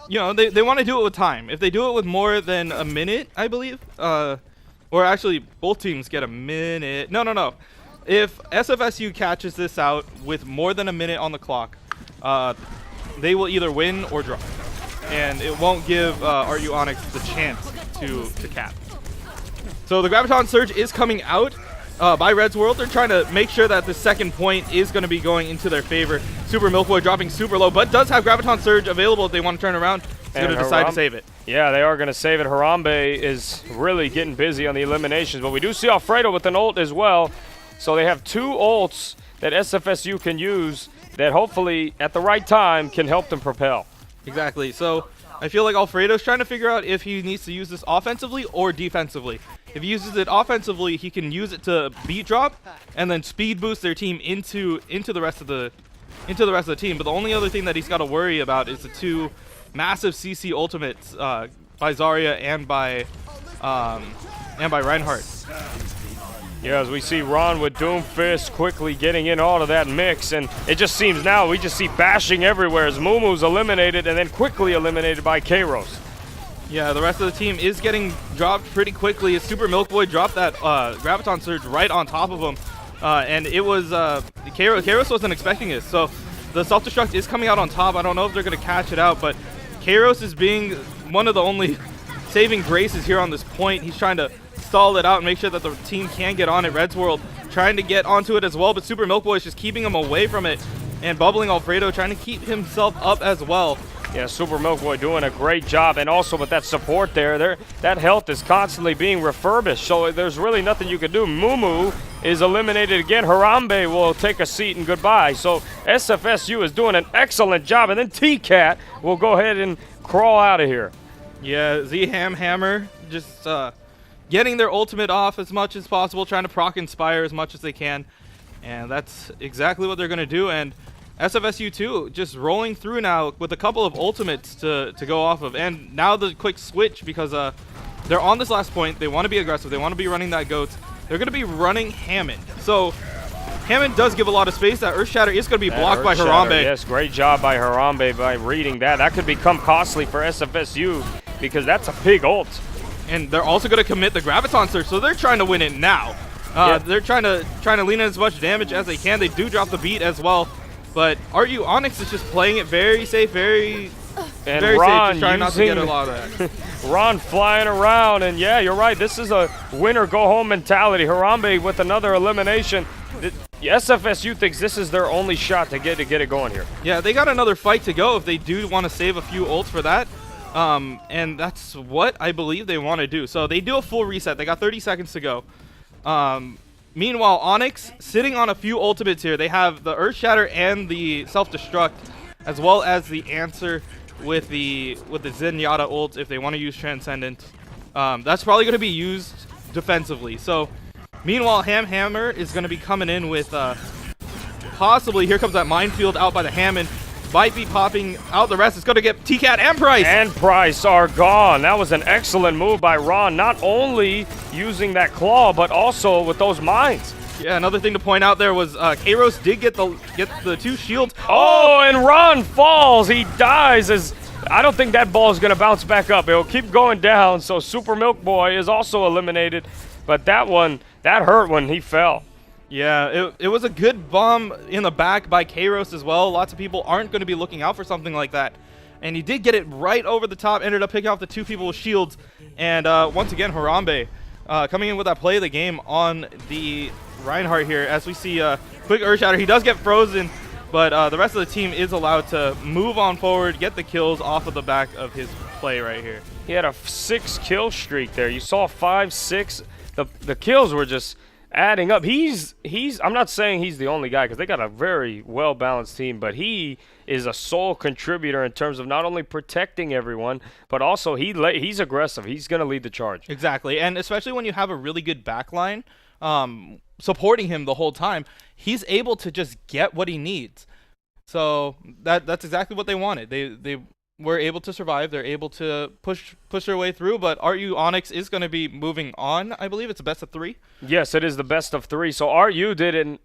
you know, they want to do it with time. If they do it with more than a minute, I believe, or actually both teams get a minute. No. If SFSU catches this out with more than a minute on the clock, they will either win or draw. And it won't give ArtU Onyx the chance to cap. So the Graviton Surge is coming out by Red's World. They're trying to make sure that the second point is going to be going into their favor. Super Milkboy dropping super low, but does have Graviton Surge available if they want to turn around. He's going to decide to save it. Yeah, they are going to save it. Harambe is really getting busy on the eliminations, but we do see Alfredo with an ult as well. So they have 2 ults that SFSU can use that hopefully at the right time can help them propel. Exactly. So I feel like Alfredo's trying to figure out if he needs to use this offensively or defensively. If he uses it offensively, he can use it to beat drop and then speed boost their team into the rest of the team. But the only other thing that he's got to worry about is the 2 massive CC ultimates by Zarya and by Reinhardt. Yeah, as we see Ron with Doomfist quickly getting in all of that mix, and it just seems now we just see bashing everywhere as Mumu's eliminated and then quickly eliminated by Kairos. Yeah, the rest of the team is getting dropped pretty quickly. As Super Milkboy dropped that Graviton Surge right on top of him, and it was Kairos wasn't expecting this, so the self-destruct is coming out on top. I don't know if they're going to catch it out, but Kairos is being one of the only saving graces here on this point. He's trying to stall it out and make sure that the team can get on it. Red's World trying to get onto it as well, but Super Milkboy is just keeping him away from it, and Bubbling Alfredo trying to keep himself up as well. Yeah, Super Milkboy doing a great job, and also with that support there, that health is constantly being refurbished, so there's really nothing you can do. Mumu is eliminated again. Harambe will take a seat and goodbye. So SFSU is doing an excellent job, and then T-Cat will go ahead and crawl out of here. Yeah, Z-Ham Hammer just getting their ultimate off as much as possible, trying to proc Inspire as much as they can, and that's exactly what they're going to do. And SFSU 2 just rolling through now with a couple of ultimates to go off of, and now the quick switch because they're on this last point. They want to be aggressive. They want to be running that GOATS. They're going to be running Hammond. So Hammond does give a lot of space. That Earth Shatter is going to be blocked by Harambe. Yes, great job by Harambe by reading that. That could become costly for SFSU because that's a big ult. And they're also going to commit the Graviton Surge, so they're trying to win it now. They're trying to lean in as much damage as they can. They do drop the beat as well. But ArtU Onyx is just playing it very safe, very safe, just trying not to get a lot of that. Ron flying around, and yeah, you're right. This is a winner-go-home mentality. Harambe with another elimination. SFSU thinks this is their only shot to get it going here. Yeah, they got another fight to go if they do want to save a few ults for that. And that's what I believe they want to do. So they do a full reset. They got 30 seconds to go. Meanwhile, Onyx sitting on a few ultimates here. They have the Earth Shatter and the Self-Destruct, as well as the answer with the Zenyatta ult if they want to use Transcendent. That's probably going to be used defensively. So meanwhile, Hammer is going to be coming in with possibly, here comes that minefield out by the Hammond. Might be popping out the rest. It's going to get T-Cat and Price. And Price are gone. That was an excellent move by Ron, not only using that claw, but also with those mines. Yeah, another thing to point out there was Kairos did get the 2 shields. Oh, and Ron falls. He dies. I don't think that ball is going to bounce back up. It'll keep going down, so Super Milk Boy is also eliminated. But that hurt when he fell. Yeah, it was a good bomb in the back by Kairos as well. Lots of people aren't going to be looking out for something like that. And he did get it right over the top, ended up picking off the 2 people with shields. And once again, Harambe coming in with that play of the game on the Reinhardt here. As we see quick Earth Shatter, he does get frozen, but the rest of the team is allowed to move on forward, get the kills off of the back of his play right here. He had a 6 kill streak there. You saw 5, 6. The kills were just adding up. I'm not saying he's the only guy, because they got a very well-balanced team, but he is a sole contributor in terms of not only protecting everyone, but also he's aggressive. He's going to lead the charge. Exactly, and especially when you have a really good backline supporting him the whole time, he's able to just get what he needs. So that's exactly what they wanted. They were able to survive. They're able to push their way through, but ArtU Onyx is going to be moving on. I believe it's a best of 3. Yes, it is the best of 3. So ArtU did an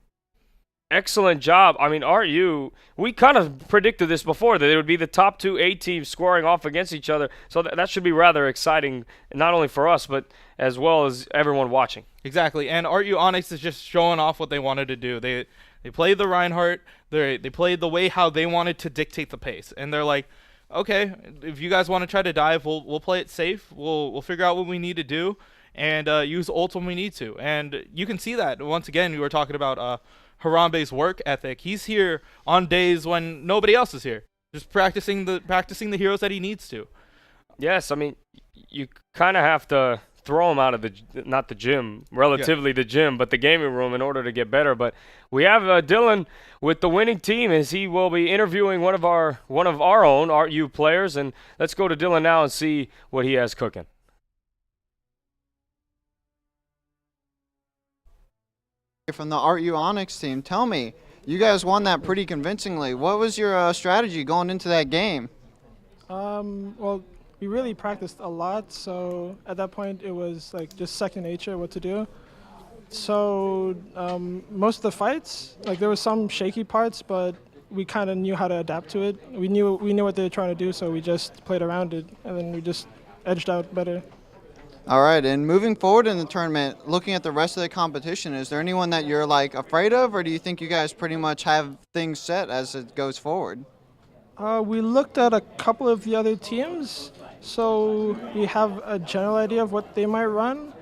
excellent job. I mean, ArtU, we kind of predicted this before, that it would be the top 2 A teams scoring off against each other. So that should be rather exciting, not only for us, but as well as everyone watching. Exactly, and ArtU Onyx is just showing off what they wanted to do. They played the Reinhardt. They played the way how they wanted to dictate the pace, and they're like, okay, if you guys want to try to dive, we'll play it safe. We'll figure out what we need to do and use ult when we need to. And you can see that once again. We were talking about Harambe's work ethic. He's here on days when nobody else is here, just practicing the heroes that he needs to. Yes, I mean, you kind of have to throw him out of the gym, but the gaming room in order to get better. But we have Dylan with the winning team, as he will be interviewing one of our own ArtU players. And let's go to Dylan now and see what he has cooking. From the ArtU Onyx team, tell me, you guys won that pretty convincingly. What was your strategy going into that game? Well, we really practiced a lot, so at that point it was like just second nature what to do. So most of the fights, like there was some shaky parts, but we kind of knew how to adapt to it. We knew what they were trying to do, so we just played around it, and then we just edged out better. All right, and moving forward in the tournament, looking at the rest of the competition, is there anyone that you're like afraid of, or do you think you guys pretty much have things set as it goes forward? We looked at a couple of the other teams, so we have a general idea of what they might run,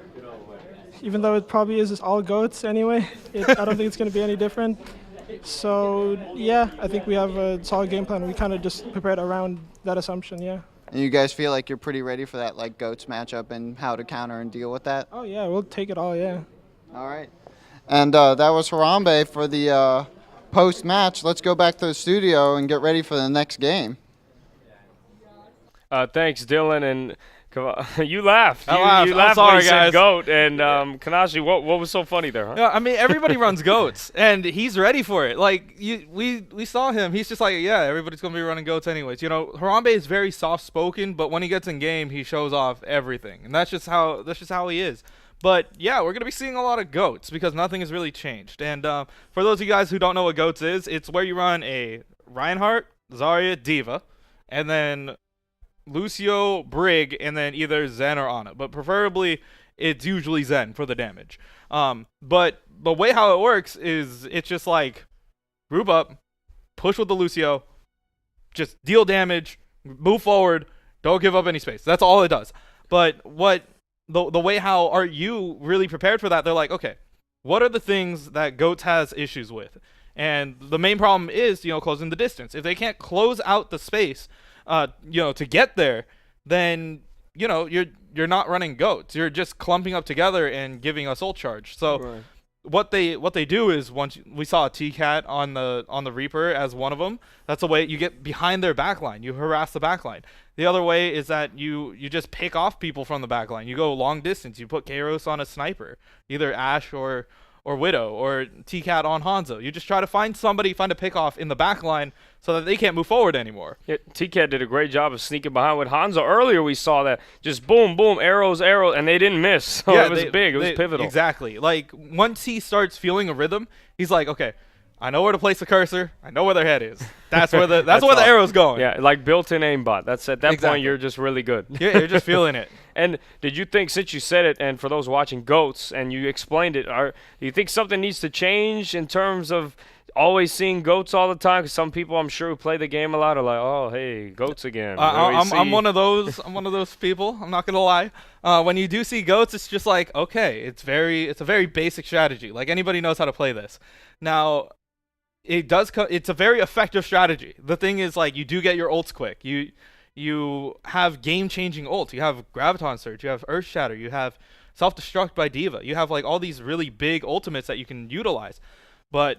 even though it probably is just all goats anyway. I don't think it's going to be any different. So, yeah, I think we have a solid game plan. We kind of just prepared around that assumption, yeah. And you guys feel like you're pretty ready for that like goats matchup and how to counter and deal with that? Oh, yeah, we'll take it all, yeah. All right. And that was Harambe for the post-match. Let's go back to the studio and get ready for the next game. Thanks, Dylan, and you laughed. You laughed sorry, when you guys. said goat, and Kanashii, what was so funny there, huh? Yeah, I mean, everybody runs goats, and he's ready for it. Like we saw him. He's just like, yeah, everybody's gonna be running goats anyways. You know, Harambe is very soft-spoken, but when he gets in game, he shows off everything, and that's just how he is. But yeah, we're gonna be seeing a lot of goats because nothing has really changed. And for those of you guys who don't know what goats is, it's where you run a Reinhardt, Zarya, D.Va, and then Lucio, Brig, and then either Zen or Ana. But preferably, it's usually Zen for the damage. But the way how it works is it's just like group up, push with the Lucio, just deal damage, move forward, don't give up any space. That's all it does. But what the way how ArtU really prepared for that, they're like, okay, what are the things that Goats has issues with? And the main problem is, closing the distance. If they can't close out the space, to get there, then, you're not running Goats. You're just clumping up together and giving us ult charge. So Right. what they do is, once we saw a T-Cat on the Reaper as one of them, that's the way you get behind their backline. You harass the backline. The other way is that you just pick off people from the backline. You go long distance. You put Kairos on a sniper, either Ashe or Widow, or T-Cat on Hanzo. You just try to find a pick off in the backline so that they can't move forward anymore. Yeah, T-Cat did a great job of sneaking behind with Hanzo. Earlier we saw that, just boom, boom, arrows, and they didn't miss. So it was big. It was pivotal. Exactly. Like, once he starts feeling a rhythm, he's like, okay, I know where to place the cursor. I know where their head is. That's where the the arrow's going. Yeah, like built-in aimbot. That's at that point you're just really good. Yeah, you're just feeling it. And did you think, since you said it, and for those watching Goats, and you explained it, do you think something needs to change in terms of always seeing Goats all the time? Because some people, I'm sure, who play the game a lot are like, oh, hey, Goats again. I'm one of those. I'm one of those people. I'm not gonna lie. When you do see Goats, it's just like, okay, it's a very basic strategy. Like, anybody knows how to play this. Now, it's a very effective strategy. The thing is, like, you do get your ults quick. You have game-changing ults. You have Graviton Surge. You have Earth Shatter. You have Self-Destruct by D.Va. You have, like, all these really big ultimates that you can utilize. But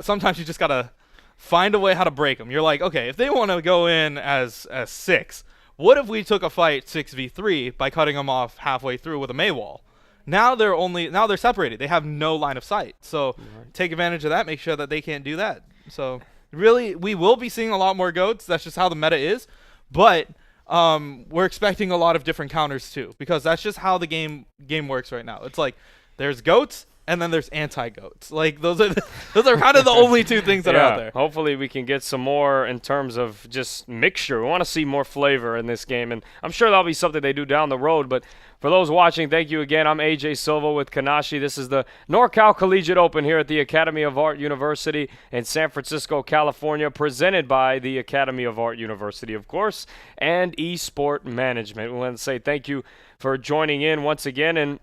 sometimes you just gotta find a way how to break them. You're like, okay, if they want to go in as 6, what if we took a fight 6v3 by cutting them off halfway through with a Mei wall? Now they're separated. They have no line of sight. So take advantage of that. Make sure that they can't do that. So really, we will be seeing a lot more Goats. That's just how the meta is. But we're expecting a lot of different counters too, because that's just how the game works right now. It's like there's Goats and then there's anti-Goats. Like, those are kind of the only two things that are out there. Hopefully we can get some more in terms of just mixture. We want to see more flavor in this game, and I'm sure that'll be something they do down the road. But for those watching, thank you again. I'm AJ Silva with Kanashii. This is the NorCal Collegiate Open here at the Academy of Art University in San Francisco, California, presented by the Academy of Art University, of course, and eSport Management. We want to say thank you for joining in once again, and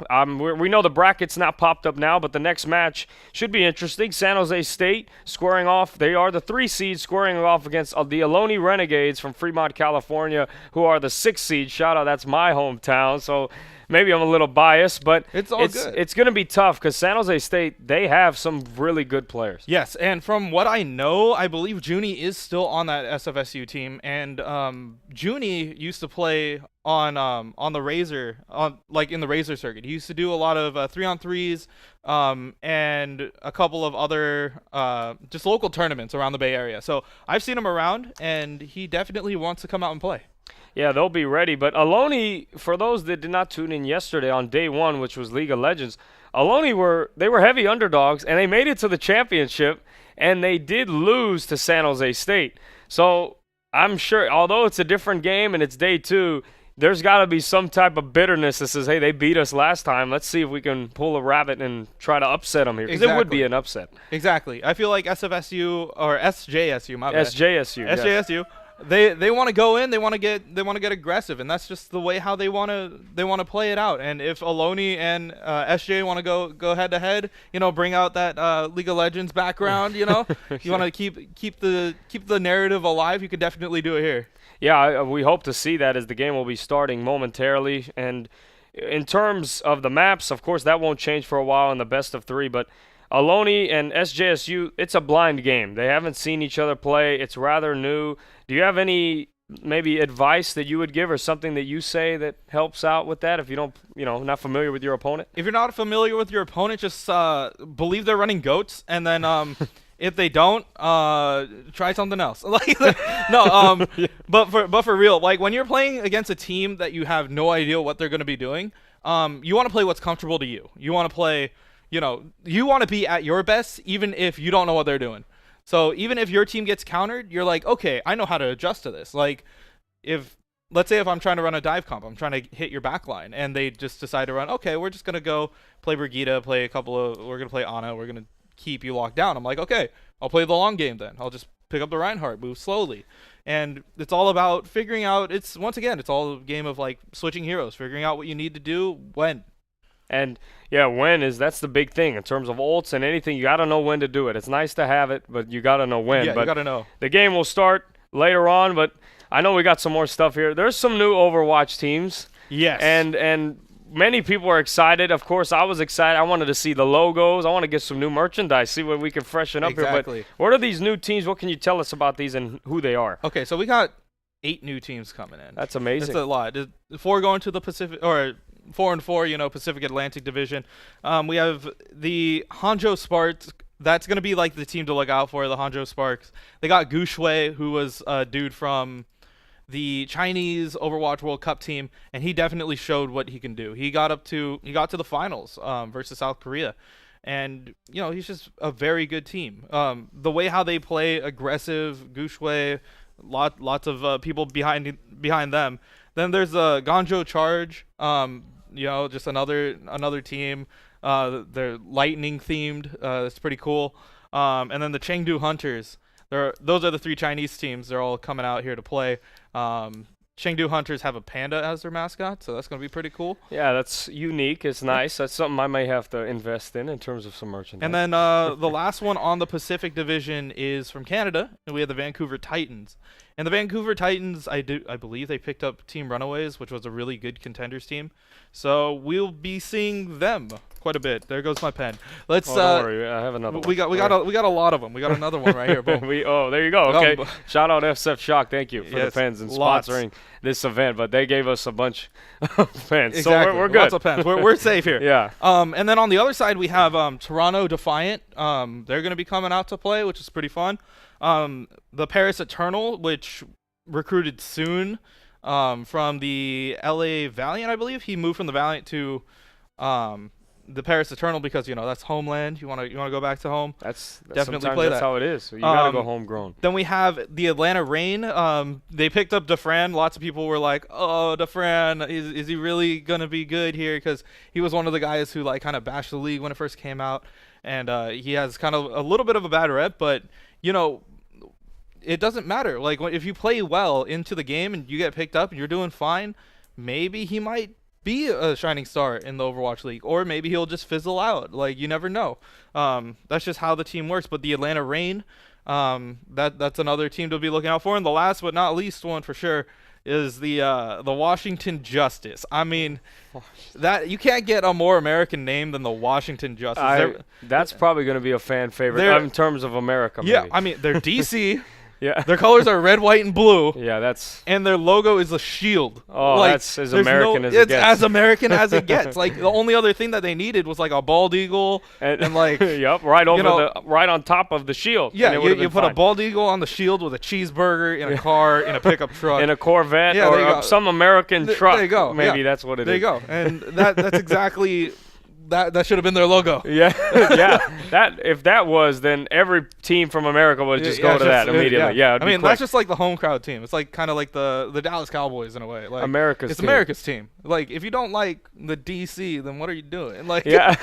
we know the bracket's not popped up now, but the next match should be interesting. San Jose State squaring off. They are the 3 seed, squaring off against the Ohlone Renegades from Fremont, California, who are the 6 seed. Shout out, that's my hometown. So maybe I'm a little biased, but it's good. It's going to be tough because San Jose State, they have some really good players. Yes, and from what I know, I believe Junie is still on that SFSU team, and Junie used to play on the Razor, in the Razor circuit. He used to do a lot of 3-on-3s and a couple of other just local tournaments around the Bay Area. So I've seen him around, and he definitely wants to come out and play. Yeah, they'll be ready. But Ohlone, for those that did not tune in yesterday on day 1, which was League of Legends, Ohlone were heavy underdogs, and they made it to the championship, and they did lose to San Jose State. So I'm sure, although it's a different game and it's day 2, there's got to be some type of bitterness that says, hey, they beat us last time. Let's see if we can pull a rabbit and try to upset them here. Because it would be an upset. Exactly. I feel like SFSU, or SJSU, my bad. SJSU. SJSU. Yes. They want to go in. They want to get aggressive, and that's just the way how they want to play it out. And if Ohlone and SJ want to go head to head, bring out that League of Legends background, you want to keep the narrative alive, you could definitely do it here. Yeah, we hope to see that as the game will be starting momentarily. And in terms of the maps, of course, that won't change for a while in the best of 3, but Ohlone and SJSU, it's a blind game. They haven't seen each other play. It's rather new. Do you have any maybe advice that you would give, or something that you say that helps out with that if you don't, not familiar with your opponent? If you're not familiar with your opponent, just believe they're running Goats, and then if they don't, try something else. But for real, like, when you're playing against a team that you have no idea what they're going to be doing, you want to play what's comfortable to you. You want to play, you want to be at your best, even if you don't know what they're doing. So even if your team gets countered, you're like, okay, I know how to adjust to this. Like, let's say if I'm trying to run a dive comp, I'm trying to hit your backline, and they just decide to run, okay, we're just going to go play Brigitte, we're going to play Ana, we're going to keep you locked down. I'm like, okay, I'll play the long game then. I'll just pick up the Reinhardt, move slowly. And it's all about figuring out, it's all a game of, like, switching heroes, figuring out what you need to do when. And yeah, that's the big thing in terms of ults and anything. You got to know when to do it. It's nice to have it, but you got to know when. Yeah, but you got to know. The game will start later on, but I know we got some more stuff here. There's some new Overwatch teams. Yes. And many people are excited. Of course, I was excited. I wanted to see the logos. I want to get some new merchandise, see what we can freshen up here. But what are these new teams? What can you tell us about these and who they are? Okay, so we got 8 new teams coming in. That's amazing. That's a lot. 4 going to the Pacific, or 4 and 4, Pacific Atlantic Division. We have the Hangzhou Sparks. That's going to be like the team to look out for, the Hangzhou Sparks. They got Gu Shui, who was a dude from the Chinese Overwatch World Cup team, and he definitely showed what he can do. He got to the finals versus South Korea, and he's just a very good team. The way how they play, aggressive, Gu Shui, lots of people behind them. Then there's the Guangzhou Charge, just another team. They're lightning themed. It's pretty cool. And then the Chengdu Hunters. Those are the 3 Chinese teams. They're all coming out here to play. Chengdu Hunters have a panda as their mascot, so that's going to be pretty cool. Yeah, that's unique. It's nice. That's something I may have to invest in terms of some merchandise. And then the last one on the Pacific Division is from Canada, and we have the Vancouver Titans. And the Vancouver Titans, I believe they picked up Team Runaways, which was a really good contenders team. So we'll be seeing them quite a bit. There goes my pen. Let's. Don't worry, I have another one. We got a lot of them. We got another one right here. Boom. There you go. Okay. Shout out FSF Shock. Thank you for the pens and sponsoring this event. But they gave us a bunch of pens, exactly. So we're good. Lots of pens. We're safe here. Yeah. And then on the other side we have Toronto Defiant. They're going to be coming out to play, which is pretty fun. The Paris Eternal, which recruited soon from the LA Valiant, I believe. He moved from the Valiant to the Paris Eternal because that's homeland. You want to go back to home. That's definitely play that's that. how it is. So you gotta go homegrown. Then we have the Atlanta Reign. They picked up Defran. Lots of people were like, "Oh, Defran, is he really gonna be good here?" Because he was one of the guys who kind of bashed the league when it first came out, and he has kind of a little bit of a bad rep. But it doesn't matter. If you play well into the game and you get picked up and you're doing fine, maybe he might be a shining star in the Overwatch League, or maybe he'll just fizzle out. You never know. That's just how the team works. But the Atlanta Reign, that's another team to be looking out for. And the last but not least one for sure is the Washington Justice. I mean, that you can't get a more American name than the Washington Justice. That's probably going to be a fan favorite in terms of America. Yeah, maybe. I mean, they're DC. Yeah. Their colors are red, white, and blue. Yeah, and their logo is a shield. Oh, that's as American as it gets. It's as American as it gets. The only other thing that they needed was a bald eagle and yep, right on top of the shield. Yeah, you put a bald eagle on the shield with a cheeseburger in a car in a pickup truck in a Corvette or some American truck. There you go. Maybe that's what it is. There you go. And that's exactly. That should have been their logo. Yeah, yeah. If that was, then every team from America would just go to that immediately. Yeah, I mean, that's just the home crowd team. It's kind of like the Dallas Cowboys in a way. America's team. If you don't like the DC, then what are you doing? Yeah,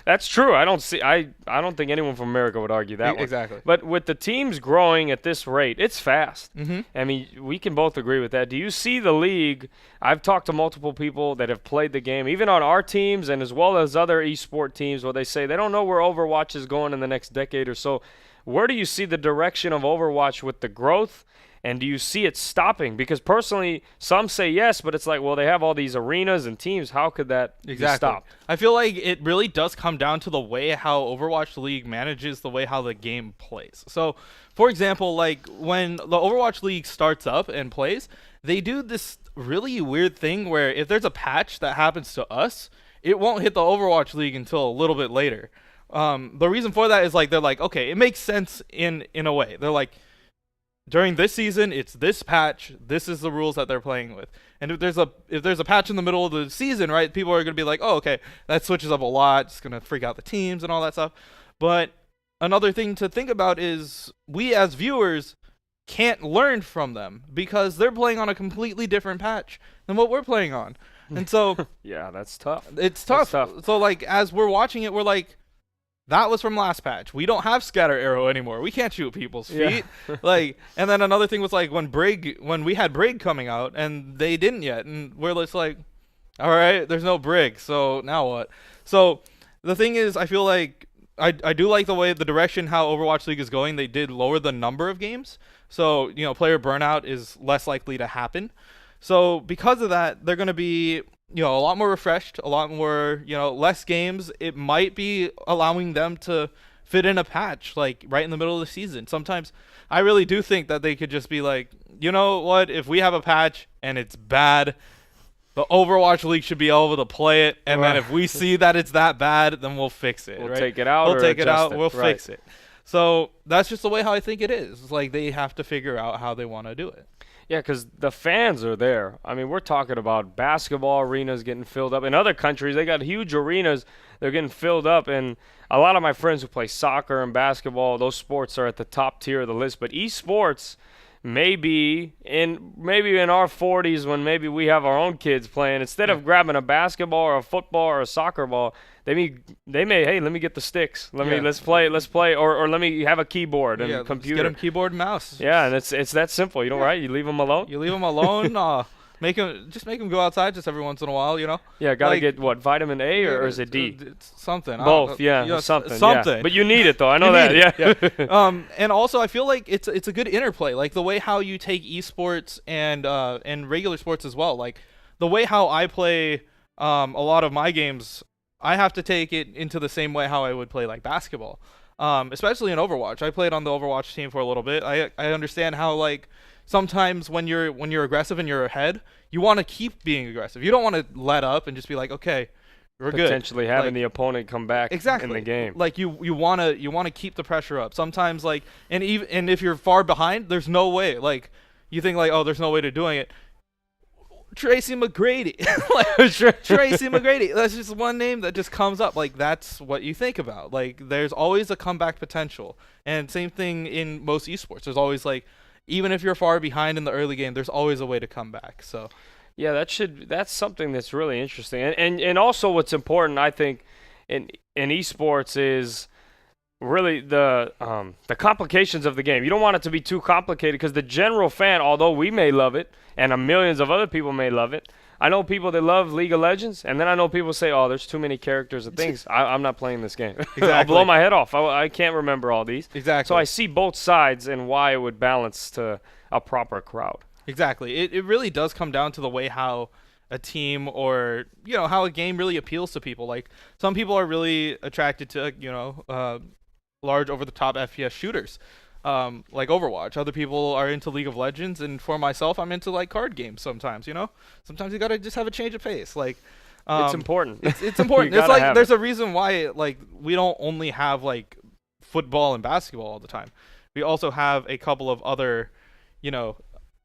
that's true. I don't think anyone from America would argue that one. Exactly. But with the teams growing at this rate, it's fast. Mm-hmm. I mean, we can both agree with that. Do you see the league? I've talked to multiple people that have played the game, even on our teams and as well as other esport teams, where they say they don't know where Overwatch is going in the next decade or so. Where do you see the direction of Overwatch with the growth? And do you see it stopping? Because personally, some say yes, but it's they have all these arenas and teams. How could that be stopped? I feel like it really does come down to the way how Overwatch League manages the way how the game plays. So, for example, when the Overwatch League starts up and plays, they do this really weird thing where if there's a patch that happens to us, it won't hit the Overwatch League until a little bit later. The reason for that is they're okay, it makes sense in a way. They're during this season, it's this patch. This is the rules that they're playing with. And if there's a patch in the middle of the season, right, people are going to be oh, okay, that switches up a lot. It's going to freak out the teams and all that stuff. But another thing to think about is we as viewers can't learn from them because they're playing on a completely different patch than what we're playing on. And so yeah, that's tough. It's tough. So as we're watching it, we're that was from last patch. We don't have scatter arrow anymore. We can't shoot people's feet. Yeah. And then another thing was when we had Brig coming out and they didn't yet, and we're just All right, there's no brick. So now what? So the thing is, I feel like I do like the direction how Overwatch League is going. They did lower the number of games, so player burnout is less likely to happen. So because of that, they're going to be a lot more refreshed, a lot more less games. It might be allowing them to fit in a patch like right in the middle of the season. Sometimes I really do think that they could just be like, you know what, if we have a patch and it's bad, the Overwatch League should be able to play it, and then if we see that it's that bad, then we'll fix it. We'll take it out. We'll take it out. We'll right. fix it. So that's just the way how I think it is. It's like they have to figure out how they want to do it. Yeah, because the fans are there. I mean, we're talking about basketball arenas getting filled up. In other countries, they got huge arenas. They're getting filled up. And a lot of my friends who play soccer and basketball, those sports are at the top tier of the list. But esports, maybe in our 40s when maybe we have our own kids playing, instead of grabbing a basketball or a football or a soccer ball, they may hey, let me get the sticks, let's play or let me have a keyboard and computer. Get them keyboard and mouse. Yeah, and it's that simple, right? You leave them alone. Make them go outside just every once in a while, Yeah, gotta get what, vitamin A or is it D? It's something. Both, something. Yeah. But you need it though. I know that. Yeah. And also I feel like it's a good interplay, like the way how you take esports and regular sports as well. Like the way how I play a lot of my games, I have to take it into the same way how I would play like basketball. Especially in Overwatch. I played on the Overwatch team for a little bit. I understand how like sometimes when you're aggressive and you're ahead, you want to keep being aggressive. You don't want to let up and just be like, okay, we're good. Potentially having the opponent come back in the game. Like you want to keep the pressure up. Sometimes like and if you're far behind, there's no way. Like you think like, oh, there's no way to doing it. Tracy McGrady. Tracy McGrady. That's just one name that just comes up. Like that's what you think about. Like there's always a comeback potential. And same thing in most esports. There's always like, even if you're far behind in the early game, there's always a way to come back. So yeah, that's something that's really interesting. And also what's important, I think, in esports is really the complications of the game. You don't want it to be too complicated because the general fan, although we may love it and millions of other people may love it, I know people that love League of Legends, and then I know people say, oh, there's too many characters and things. I'm not playing this game. Exactly. I'll blow my head off. I can't remember all these. Exactly. So I see both sides and why it would balance to a proper crowd. Exactly. It really does come down to the way how a team or, how a game really appeals to people. Like some people are really attracted to, large over-the-top FPS shooters, like Overwatch. Other people are into League of Legends, and for myself, I'm into like card games sometimes. Sometimes you gotta just have a change of pace. Like it's important. It's important. It's like there's a reason why like we don't only have like football and basketball all the time. We also have a couple of other,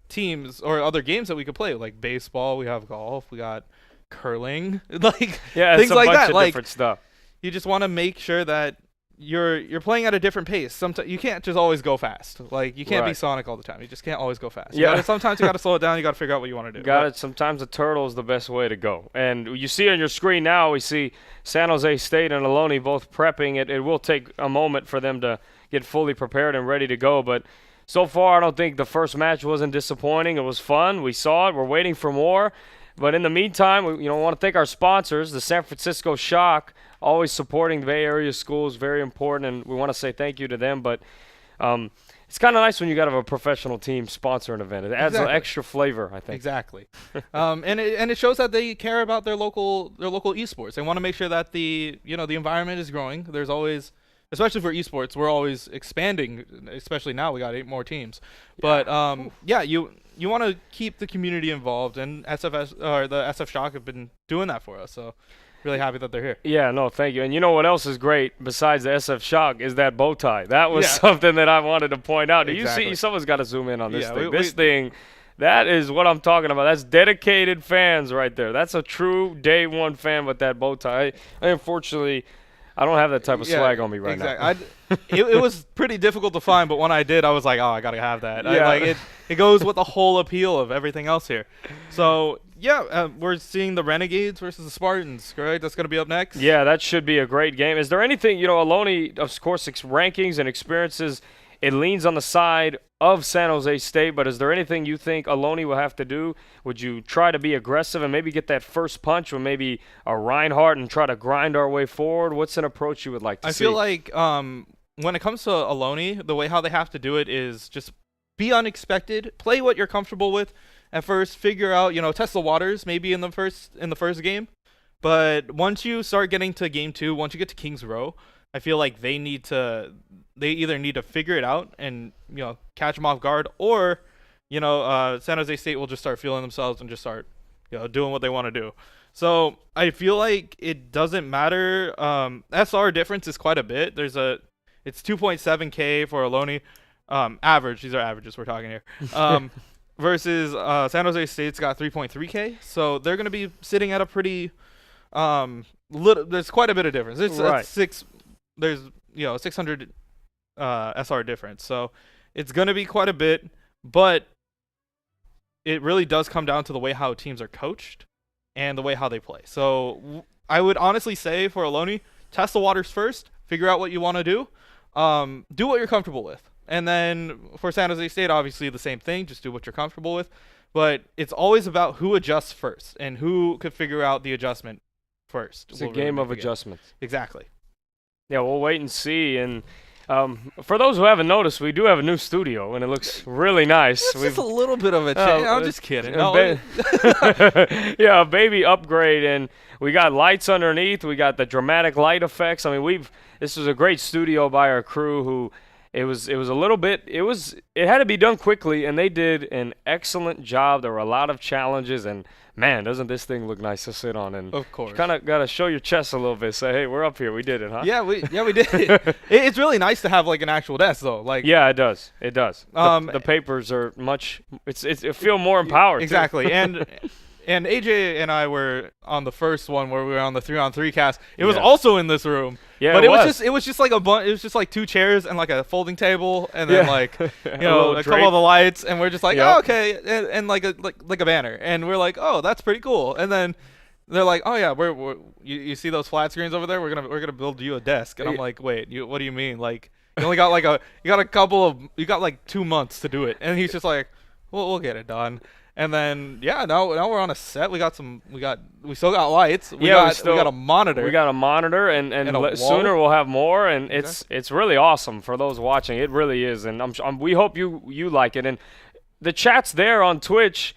teams or other games that we could play, like baseball. We have golf. We got curling. Like things like that. Like different stuff. You just want to make sure that you're playing at a different pace. Sometimes you can't just always go fast. Like you can't be Sonic all the time. You just can't always go fast. Sometimes you got to slow it down. You got to figure out what you want to do. Sometimes a turtle is the best way to go. And you see on your screen now, we see San Jose State and Ohlone both prepping. It will take a moment for them to get fully prepared and ready to go. But so far, I don't think the first match wasn't disappointing. It was fun. We saw it. We're waiting for more. But in the meantime, we want to thank our sponsors, the San Francisco Shock, always supporting the Bay Area schools, very important, and we want to say thank you to them. But it's kind of nice when you got a professional team sponsor an event. It adds an extra flavor, I think. Exactly. And it shows that they care about their local esports. They want to make sure that the environment is growing. There's always, especially for esports, we're always expanding. Especially now, we got 8 more teams. But you want to keep the community involved, and SFS or the SF Shock have been doing that for us. So really happy that they're here. Yeah, no, thank you. And you know what else is great besides the SF Shock is that bow tie. That was something that I wanted to point out. Exactly. You see, someone's got to zoom in on this thing. This thing, that is what I'm talking about. That's dedicated fans right there. That's a true day one fan with that bow tie. Unfortunately, I don't have that type of swag on me right now. It was pretty difficult to find, but when I did, I was like, oh, I got to have that. It goes with the whole appeal of everything else here. So, we're seeing the Renegades versus the Spartans, right? That's going to be up next. Yeah, that should be a great game. Is there anything, Ohlone, of course, rankings and experiences, it leans on the side of San Jose State, but is there anything you think Ohlone will have to do? Would you try to be aggressive and maybe get that first punch with maybe a Reinhardt and try to grind our way forward? What's an approach you would like to see? I feel like when it comes to Ohlone, the way how they have to do it is just be unexpected, play what you're comfortable with at first, figure out, test the waters maybe in the first game. But once you start getting to game 2, once you get to King's Row, I feel like they either need to figure it out and catch them off guard, or San Jose State will just start feeling themselves and just start doing what they want to do. So I feel like it doesn't matter. SR difference is quite a bit. It's 2.7K for Ohlone, average. These are averages we're talking here. Versus San Jose State's got 3.3K. So they're going to be sitting at a pretty there's quite a bit of difference. There's 600 SR difference. So it's going to be quite a bit, but it really does come down to the way how teams are coached and the way how they play. So I would honestly say for Ohlone, test the waters first, figure out what you want to do what you're comfortable with. And then for San Jose State, obviously the same thing, just do what you're comfortable with. But it's always about who adjusts first and who could figure out the adjustment first. It's a game of adjustments. Exactly. Yeah, we'll wait and see. And for those who haven't noticed, we do have a new studio, and it looks really nice. It's just a little bit of a change. I'm just kidding. Yeah, a baby upgrade, and we got lights underneath. We got the dramatic light effects. I mean, this was a great studio by our crew who. It had to be done quickly, and they did an excellent job. There were a lot of challenges, and man, doesn't this thing look nice to sit on? And of course, you kind of got to show your chest a little bit. Say, hey, we're up here. We did it, huh? Yeah, we did. It's really nice to have like an actual desk, though. Like, yeah, it does. It does. The papers are much. It feel more empowered. Exactly, and AJ and I were on the first one where we were on the 3-on-3 cast. It was also in this room. Yeah, but it was just like it was just like 2 chairs and like a folding table and then like a couple of the lights, and we're just like, oh, okay, and like a banner, and we're like, oh, that's pretty cool. And then they're like, oh yeah, you see those flat screens over there? We're gonna build you a desk. And I'm like, wait, what do you mean? Like you only got you got like 2 months to do it. And he's just like, well, we'll get it done. And then now we're on a set. We still got lights. We got a monitor. We got a monitor, and sooner we'll have more. And it's really awesome for those watching. It really is, and we hope you like it. And the chat's there on Twitch.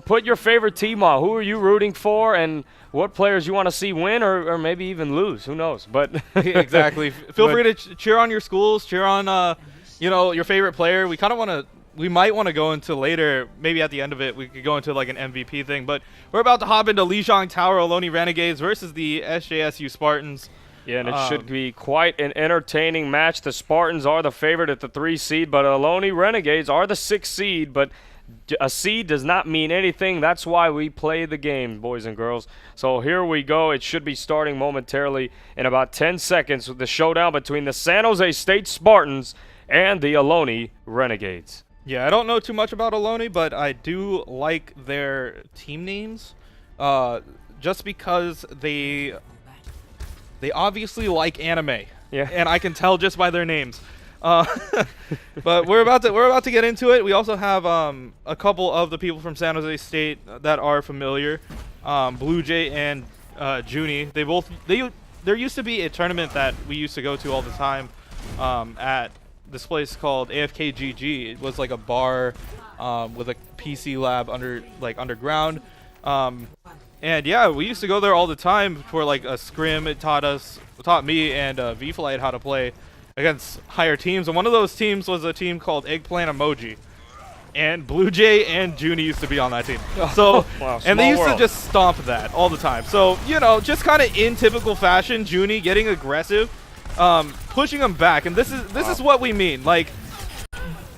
Put your favorite team on. Who are you rooting for, and what players you want to see win or maybe even lose? Who knows? But exactly. Feel free to cheer on your schools. Cheer on your favorite player. We might want to go into later, maybe at the end of it, we could go into like an MVP thing. But we're about to hop into Lijiang Tower Ohlone Renegades versus the SJSU Spartans. Yeah, and it should be quite an entertaining match. The Spartans are the favorite at the 3 seed, but Ohlone Renegades are the 6 seed. But a seed does not mean anything. That's why we play the game, boys and girls. So here we go. It should be starting momentarily in about 10 seconds with the showdown between the San Jose State Spartans and the Ohlone Renegades. Yeah, I don't know too much about Ohlone, but I do like their team names, just because they obviously like anime. Yeah, and I can tell just by their names. But we're about to get into it. We also have a couple of the people from San Jose State that are familiar, Blue Jay and Junie. There used to be a tournament that we used to go to all the time at this place called AFKGG. It was like a bar with a PC lab underground. And yeah, we used to go there all the time for like a scrim. It taught me and VFlight how to play against higher teams. And one of those teams was a team called Eggplant Emoji. And Blue Jay and Junie used to be on that team. So, wow, and they used to just stomp that all the time. So, just kind of in typical fashion, Junie getting aggressive, pushing them back. And this is what we mean. Like,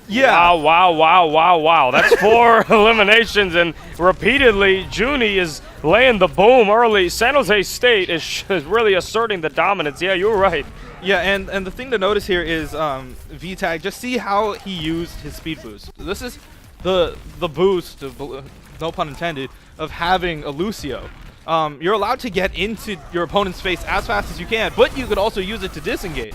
yeah. Wow. That's 4 eliminations, and repeatedly, Junie is laying the boom early. San Jose State is really asserting the dominance. Yeah, you're right. Yeah, and the thing to notice here is VTag. Just see how he used his speed boost. This is the boost, no pun intended, of having a Lucio. You're allowed to get into your opponent's face as fast as you can, but you could also use it to disengage.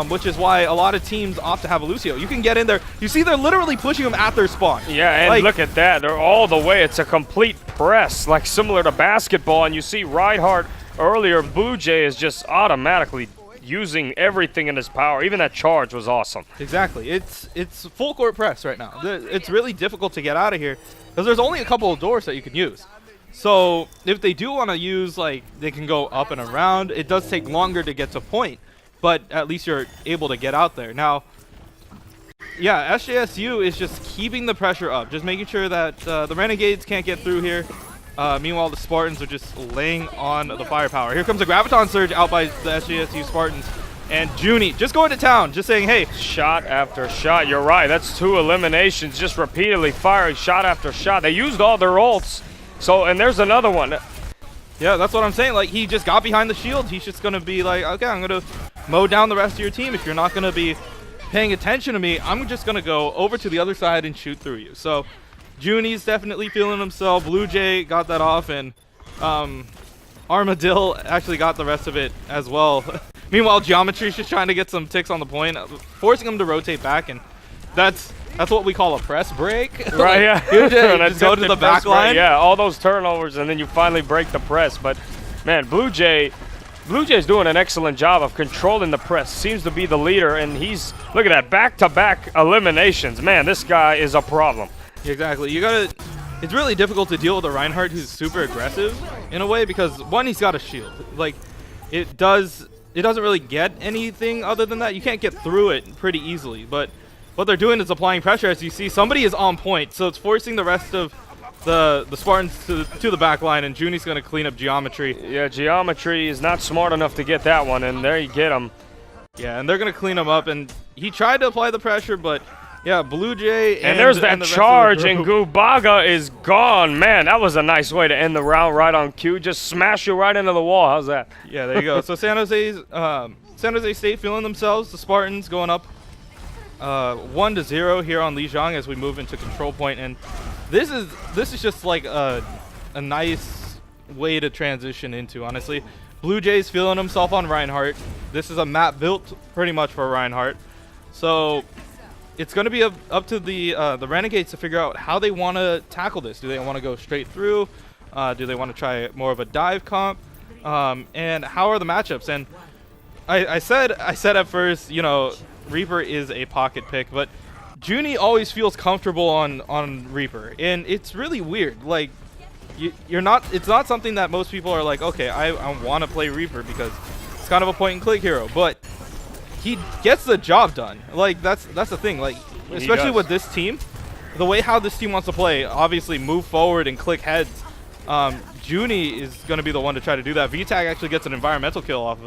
which is why a lot of teams opt to have a Lucio. You can get in there. You see they're literally pushing him at their spawn. Yeah, and like, look at that. They're all the way. It's a complete press, like similar to basketball. And you see Reinhardt earlier, Blue Jay is just automatically using everything in his power. Even that charge was awesome. Exactly. It's full court press right now. It's really difficult to get out of here because there's only a couple of doors that you can use. So if they do want to use, like, they can go up and around. It does take longer to get to point, but at least you're able to get out there. Now, yeah, SJSU is just keeping the pressure up, just making sure that the Renegades can't get through here. Meanwhile, the Spartans are just laying on the firepower. Here comes a Graviton Surge out by the SJSU Spartans. And Junie just going to town, just saying, hey. Shot after shot. You're right. That's 2 eliminations, just repeatedly firing shot after shot. They used all their ults. So, and there's another one. Yeah, that's what I'm saying. Like, he just got behind the shield. He's just going to be like, okay, I'm going to mow down the rest of your team. If you're not going to be paying attention to me, I'm just going to go over to the other side and shoot through you. So, Junie's definitely feeling himself. Blue Jay got that off, and Armadillo actually got the rest of it as well. Meanwhile, Geometry's just trying to get some ticks on the point, forcing him to rotate back, and that's what we call a press break. Right, yeah. Just go to the back line. Yeah, all those turnovers, and then you finally break the press. But, man, Blue Jay's doing an excellent job of controlling the press. Seems to be the leader, and he's, look at that, back-to-back eliminations. Man, this guy is a problem. Exactly. It's really difficult to deal with a Reinhardt who's super aggressive in a way because, one, he's got a shield. Like, it doesn't really get anything other than that. You can't get through it pretty easily, but what they're doing is applying pressure. As you see, somebody is on point, so it's forcing the rest of the Spartans to the back line, and Junie's going to clean up Geometry. Yeah, Geometry is not smart enough to get that one, and there you get him. Yeah, and they're going to clean him up, and he tried to apply the pressure, but yeah, Blue Jay and there's that charge, and Gubaga is gone. Man, that was a nice way to end the round right on cue. Just smash you right into the wall. How's that? Yeah, there you go. So San Jose State feeling themselves. The Spartans going up 1-0 here on Lijiang as we move into control point, and this is just like a nice way to transition into, honestly. Blue Jay's feeling himself on Reinhardt. This is a map built pretty much for Reinhardt, so it's going to be up to the Renegades to figure out how they want to tackle this. Do they want to go straight through? Do they want to try more of a dive comp? And how are the matchups? And I said at first, you know, Reaper is a pocket pick, but Junie always feels comfortable on Reaper, and it's really weird. Like, it's not something that most people are like, okay, I want to play Reaper because it's kind of a point and click hero, but he gets the job done. Like, that's the thing. Like, especially with this team, the way how this team wants to play, obviously move forward and click heads. Junie is going to be the one to try to do that. VTag actually gets an environmental kill off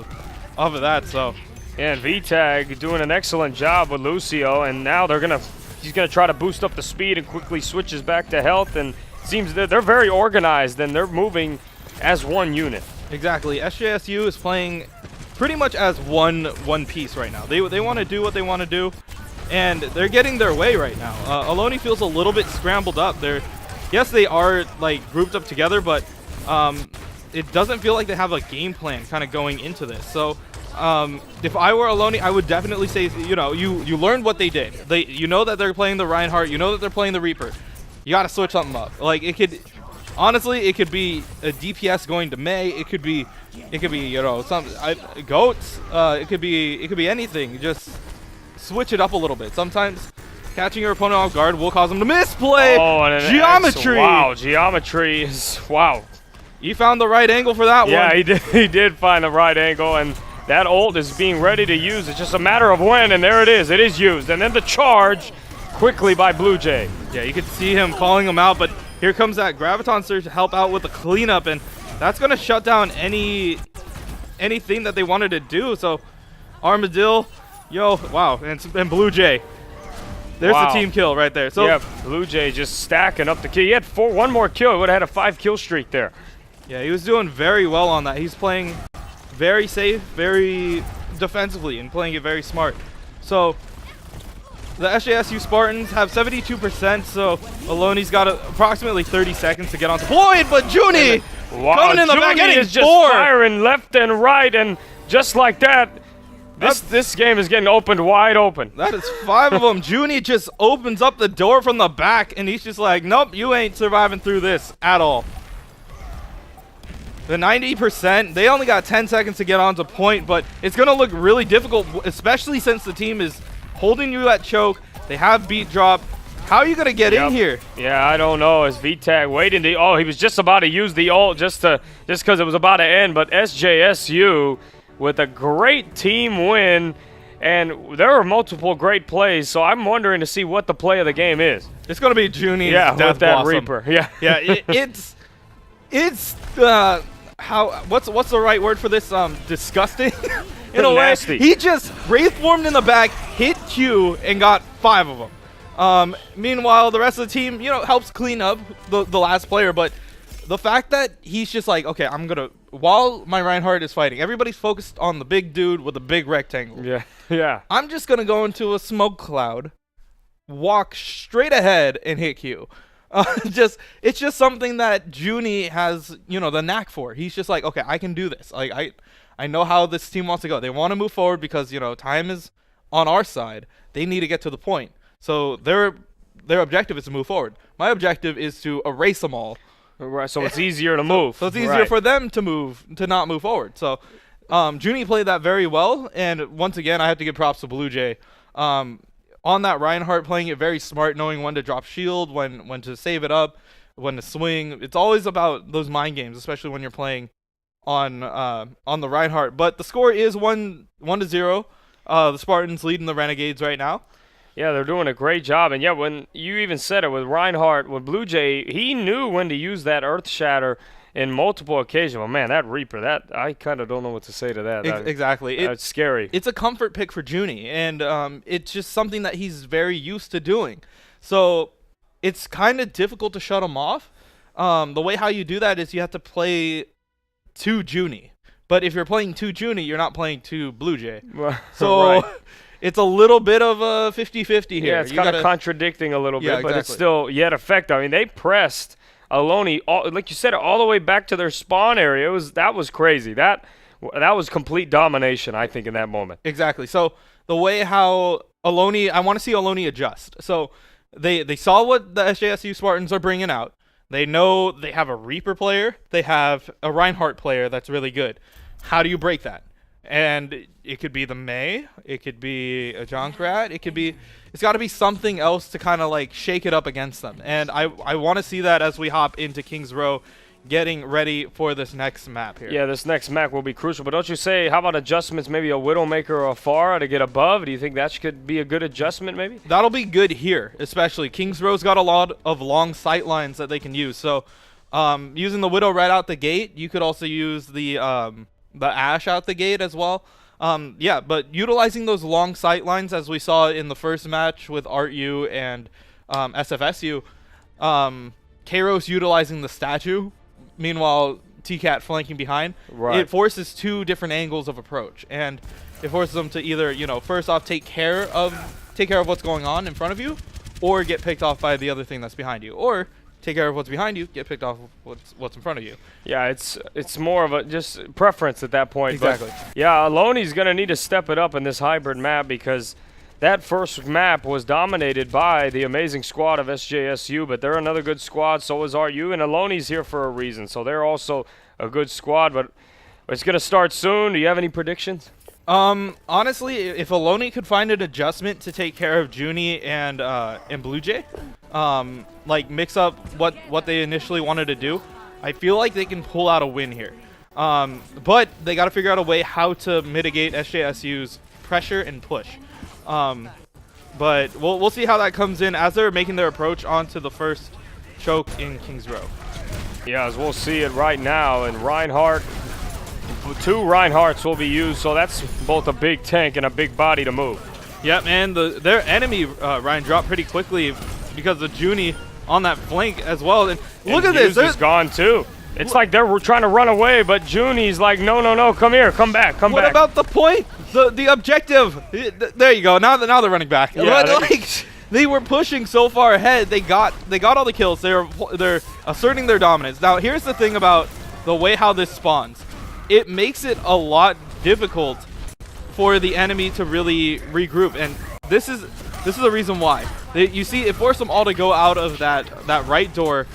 of that. So, yeah, and VTag doing an excellent job with Lucio, and now he's gonna try to boost up the speed and quickly switches back to health. And it seems they're very organized and they're moving as one unit. Exactly. SJSU is playing pretty much as one piece right now. They want to do what they want to do, and they're getting their way right now. Ohlone feels a little bit scrambled up. Yes, they are like grouped up together, but it doesn't feel like they have a game plan kind of going into this. So if I were Ohlone, I would definitely say, you know, you learned what they did. You know that they're playing the Reinhardt. You know that they're playing the Reaper. You got to switch something up. Like, honestly, it could be a DPS going to Mei. It could be you know, goats. It could be anything. Just switch it up a little bit. Sometimes catching your opponent off guard will cause them to misplay. Oh, and Geometry. Wow, Geometry is wow. He found the right angle for that one. Yeah, he did. He did find the right angle, and that ult is being ready to use. It's just a matter of when, and there it is. It is used, and then the charge quickly by Blue Jay. Yeah, you could see him calling him out, but here comes that Graviton Surge to help out with the cleanup, and that's going to shut down anything that they wanted to do. So Armadillo, wow, and Blue Jay. There's the team kill right there. So yeah, Blue Jay just stacking up the kill. He had one more kill. He would have had a 5-kill streak there. Yeah, he was doing very well on that. He's playing very safe, very defensively, and playing it very smart. So the SJSU Spartans have 72%, so Ohlone's got approximately 30 seconds to get onto point, but Junie coming in the back, getting is just firing left and right, and just like that, This game is getting opened wide open. That is 5 of them. Junie just opens up the door from the back, and he's just like, nope, you ain't surviving through this at all. The 90%, they only got 10 seconds to get onto point, but it's going to look really difficult, especially since the team is holding you at choke. They have beat drop. How are you going to get in here? Yeah, I don't know. Is VTag waiting to... Oh, he was just about to use the ult just because it was about to end. But SJSU with a great team win. And there are multiple great plays, so I'm wondering to see what the play of the game is. It's going to be Junie's Death with that Blossom. Reaper. Yeah. Yeah, it's what's the right word for this? Disgusting in a way. Nasty. He just wraith formed in the back, hit Q, and got 5 of them. Meanwhile, the rest of the team, helps clean up the last player, but the fact that he's just like, okay, while my Reinhardt is fighting, everybody's focused on the big dude with the big rectangle. Yeah. I'm just going to go into a smoke cloud, walk straight ahead, and hit Q. It's just something that Junie has, the knack for. He's just like, okay, I can do this. Like, I know how this team wants to go. They want to move forward because, time is on our side. They need to get to the point. So their objective is to move forward. My objective is to erase them all. Right, so it's easier to move. So it's easier for them to not move forward. So Junie played that very well, and once again, I have to give props to Blue Jay. On that Reinhardt, playing it very smart, knowing when to drop shield, when to save it up, when to swing. It's always about those mind games, especially when you're playing on the Reinhardt. But the score is 1-0. The Spartans leading the Renegades right now. Yeah, they're doing a great job. And yeah, when you even said it with Reinhardt, with Blue Jay, he knew when to use that Earth Shatter in multiple occasions. Well, man, that Reaper, I kind of don't know what to say to that. Exactly. It's scary. It's a comfort pick for Junie, and it's just something that he's very used to doing. So it's kind of difficult to shut him off. The way how you do that is you have to play 2 Junie. But if you're playing 2 Junie, you're not playing 2 Blue Jay. So... Right. It's a little bit of a 50-50 here. Yeah, it's kind of contradicting a little bit, but it's still yet effective. I mean, they pressed Ohlone, like you said, all the way back to their spawn area. That was crazy. That was complete domination, I think, in that moment. Exactly. So the way how Ohlone, I want to see Ohlone adjust. So they saw what the SJSU Spartans are bringing out. They know they have a Reaper player. They have a Reinhardt player that's really good. How do you break that? And it could be the Mei, it could be a Junkrat, it's got to be something else to kind of like shake it up against them. And I want to see that as we hop into King's Row, getting ready for this next map here. Yeah, this next map will be crucial. But don't you say, how about adjustments, maybe a Widowmaker or a Pharah to get above? Do you think that could be a good adjustment maybe? That'll be good here, especially. King's Row's got a lot of long sight lines that they can use. So using the Widow right out the gate, you could also use the Ashe out the gate as well. Yeah, but utilizing those long sight lines as we saw in the first match with ArtU and SFSU, Kairos utilizing the statue, meanwhile TCAT flanking behind. Right. It forces 2 different angles of approach, and it forces them to either, first off take care of what's going on in front of you, or get picked off by the other thing that's behind you, or take care of what's behind you, get picked off what's in front of you. Yeah, it's more of a just preference at that point. Exactly. But yeah, Ohlone's going to need to step it up in this hybrid map because that first map was dominated by the amazing squad of SJSU, but they're another good squad, so is ArtU, and Ohlone's here for a reason. So they're also a good squad, but it's going to start soon. Do you have any predictions? Honestly, if Ohlone could find an adjustment to take care of Junie and Blue Jay, like mix up what they initially wanted to do, I feel like they can pull out a win here. But they got to figure out a way how to mitigate SJSU's pressure and push. But we'll see how that comes in as they're making their approach onto the first choke in King's Row. Yeah, as we'll see it right now, and Reinhardt, 2 Reinhardts will be used, so that's both a big tank and a big body to move. Yep, and their enemy Ryan dropped pretty quickly because of Junie on that flank as well. And look at this, is gone too. It's like they're trying to run away, but Junie's like, no, come here, come back. What about the point? The objective? There you go. Now they're running back. Yeah, but they were pushing so far ahead. They got all the kills. They're asserting their dominance. Now here's the thing about the way how this spawns. It makes it a lot difficult for the enemy to really regroup, and this is the reason why. You see, it forced them all to go out of that right door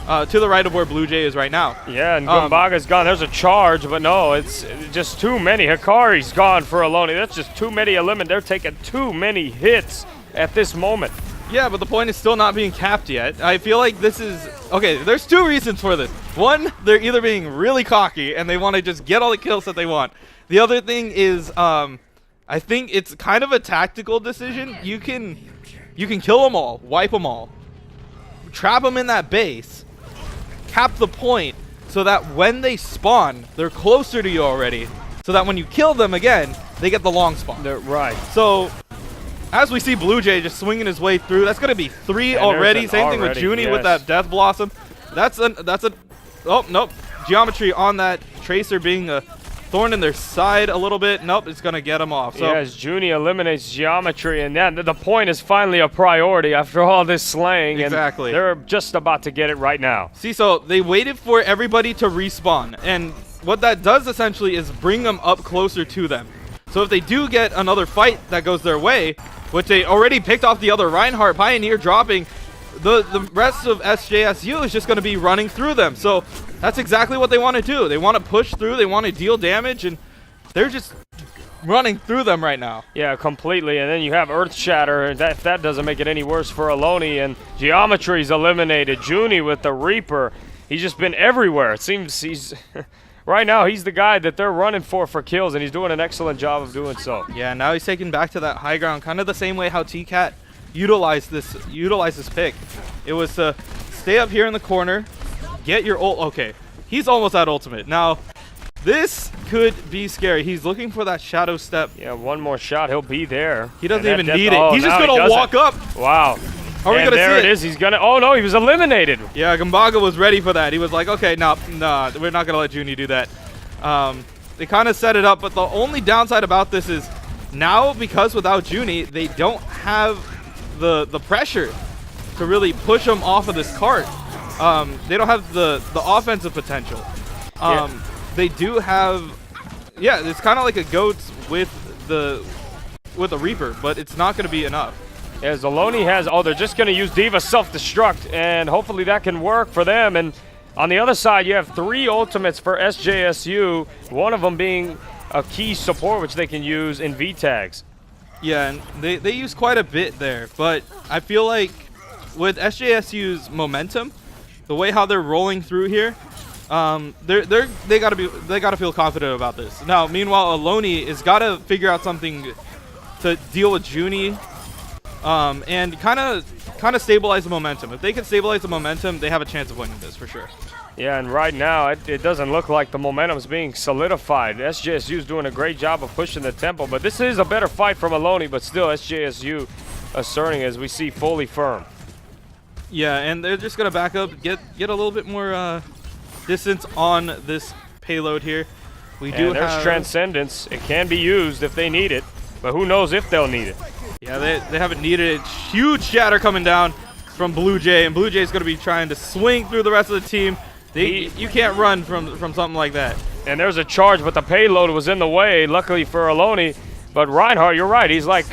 to the right of where Blue Jay is right now. Yeah, and Gumbaga's gone. There's a charge, but no, it's just too many. Hikari's gone for Ohlone. That's just too many eliminated. They're taking too many hits at this moment. Yeah, but the point is still not being capped yet. I feel like this is... Okay, there's two reasons for this. One, they're either being really cocky and they want to just get all the kills that they want. The other thing is, I think it's kind of a tactical decision. You can kill them all, wipe them all, trap them in that base, cap the point so that when they spawn, they're closer to you already, so that when you kill them again, they get the long spawn. Right. So... as we see Blue Jay just swinging his way through, that's going to be 3 already. Same thing with Junie with that Death Blossom. That's a oh, nope. Geometry on that Tracer being a thorn in their side a little bit. Nope, it's going to get him off. So yes, Junie eliminates Geometry, and then the point is finally a priority after all this slaying. Exactly. And they're just about to get it right now. See, so they waited for everybody to respawn, and what that does essentially is bring them up closer to them. So if they do get another fight that goes their way, which they already picked off the other Reinhardt, Pioneer dropping, the rest of SJSU is just going to be running through them. So that's exactly what they want to do. They want to push through, they want to deal damage, and they're just running through them right now. Yeah, completely. And then you have Earth Shatter. That doesn't make it any worse for Ohlone. And Geometry's eliminated. Junie with the Reaper. He's just been everywhere. It seems he's... right now, he's the guy that they're running for kills, and he's doing an excellent job of doing so. Yeah, now he's taken back to that high ground, kind of the same way how T-Cat utilized this pick. It was to stay up here in the corner, get your ult. Okay, he's almost at ultimate. Now, this could be scary. He's looking for that shadow step. Yeah, one more shot, he'll be there. He doesn't even need it. He's just going to walk up. Wow. Are we going to see it? There it is. He's going to... oh, no, he was eliminated. Yeah, Gumbaga was ready for that. He was like, okay, no, we're not going to let Junie do that. They kind of set it up, but the only downside about this is now, because without Junie, they don't have the pressure to really push them off of this cart. They don't have the offensive potential. They do have... yeah, it's kind of like a GOATS with the Reaper, but it's not going to be enough. As Ohlone has, they're just going to use Diva Self-Destruct, and hopefully that can work for them. And on the other side, you have 3 ultimates for SJSU, one of them being a key support, which they can use in V-Tags. Yeah, and they use quite a bit there, but I feel like with SJSU's momentum, the way how they're rolling through here, they gotta feel confident about this. Now, meanwhile, Ohlone has got to figure out something to deal with Junie. And kind of stabilize the momentum. If they can stabilize the momentum, they have a chance of winning this for sure. Yeah, and right now, it doesn't look like the momentum's being solidified. SJSU's doing a great job of pushing the tempo, but this is a better fight from Ohlone, but still SJSU asserting as we see fully firm. Yeah, and they're just going to back up, get a little bit more distance on this payload here. There's Transcendence. It can be used if they need it, but who knows if they'll need it. Yeah, they haven't needed it. Huge shatter coming down from Blue Jay, and Blue Jay's going to be trying to swing through the rest of the team. You can't run from something like that. And there's a charge, but the payload was in the way, luckily for Ohlone. But Reinhardt, you're right. He's like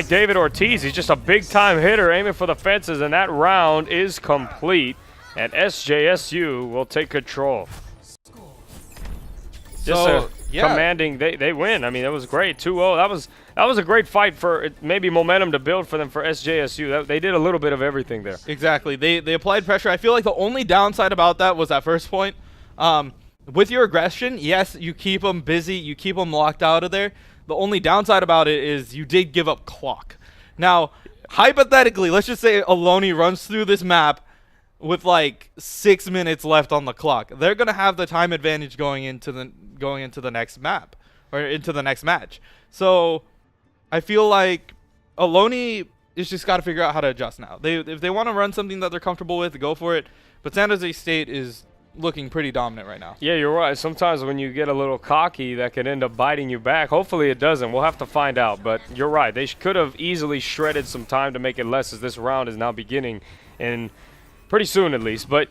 David Ortiz. He's just a big-time hitter aiming for the fences, and that round is complete. And SJSU will take control. Commanding, they win. I mean, it was great, 2-0. That was a great fight for maybe momentum to build for them for SJSU. They did a little bit of everything there. Exactly. They applied pressure. I feel like the only downside about that was that first point. With your aggression, yes, you keep them busy, you keep them locked out of there. The only downside about it is you did give up clock. Now, hypothetically, let's just say Ohlone runs through this map with like 6 minutes left on the clock. They're gonna have the time advantage going into the next map or into the next match. So I feel like Ohlone is just got to figure out how to adjust now. If they want to run something that they're comfortable with, go for it. But San Jose State is looking pretty dominant right now. Yeah, you're right. Sometimes when you get a little cocky, that can end up biting you back. Hopefully it doesn't. We'll have to find out. But you're right. They could have easily shredded some time to make it less, as this round is now beginning, and pretty soon at least. But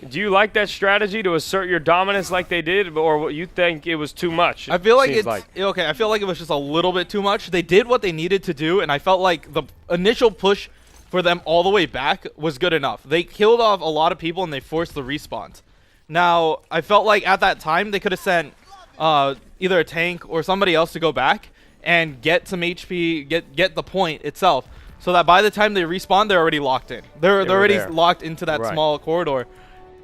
Do you like that strategy to assert your dominance like they did, or you think it was too much? I feel like okay. I feel like it was just a little bit too much. They did what they needed to do, and I felt like the initial push for them all the way back was good enough. They killed off a lot of people, and they forced the respawns. Now, I felt like at that time they could have sent either a tank or somebody else to go back and get some HP, get the point itself, so that by the time they respawn, they're already locked in. They're already locked into that small corridor,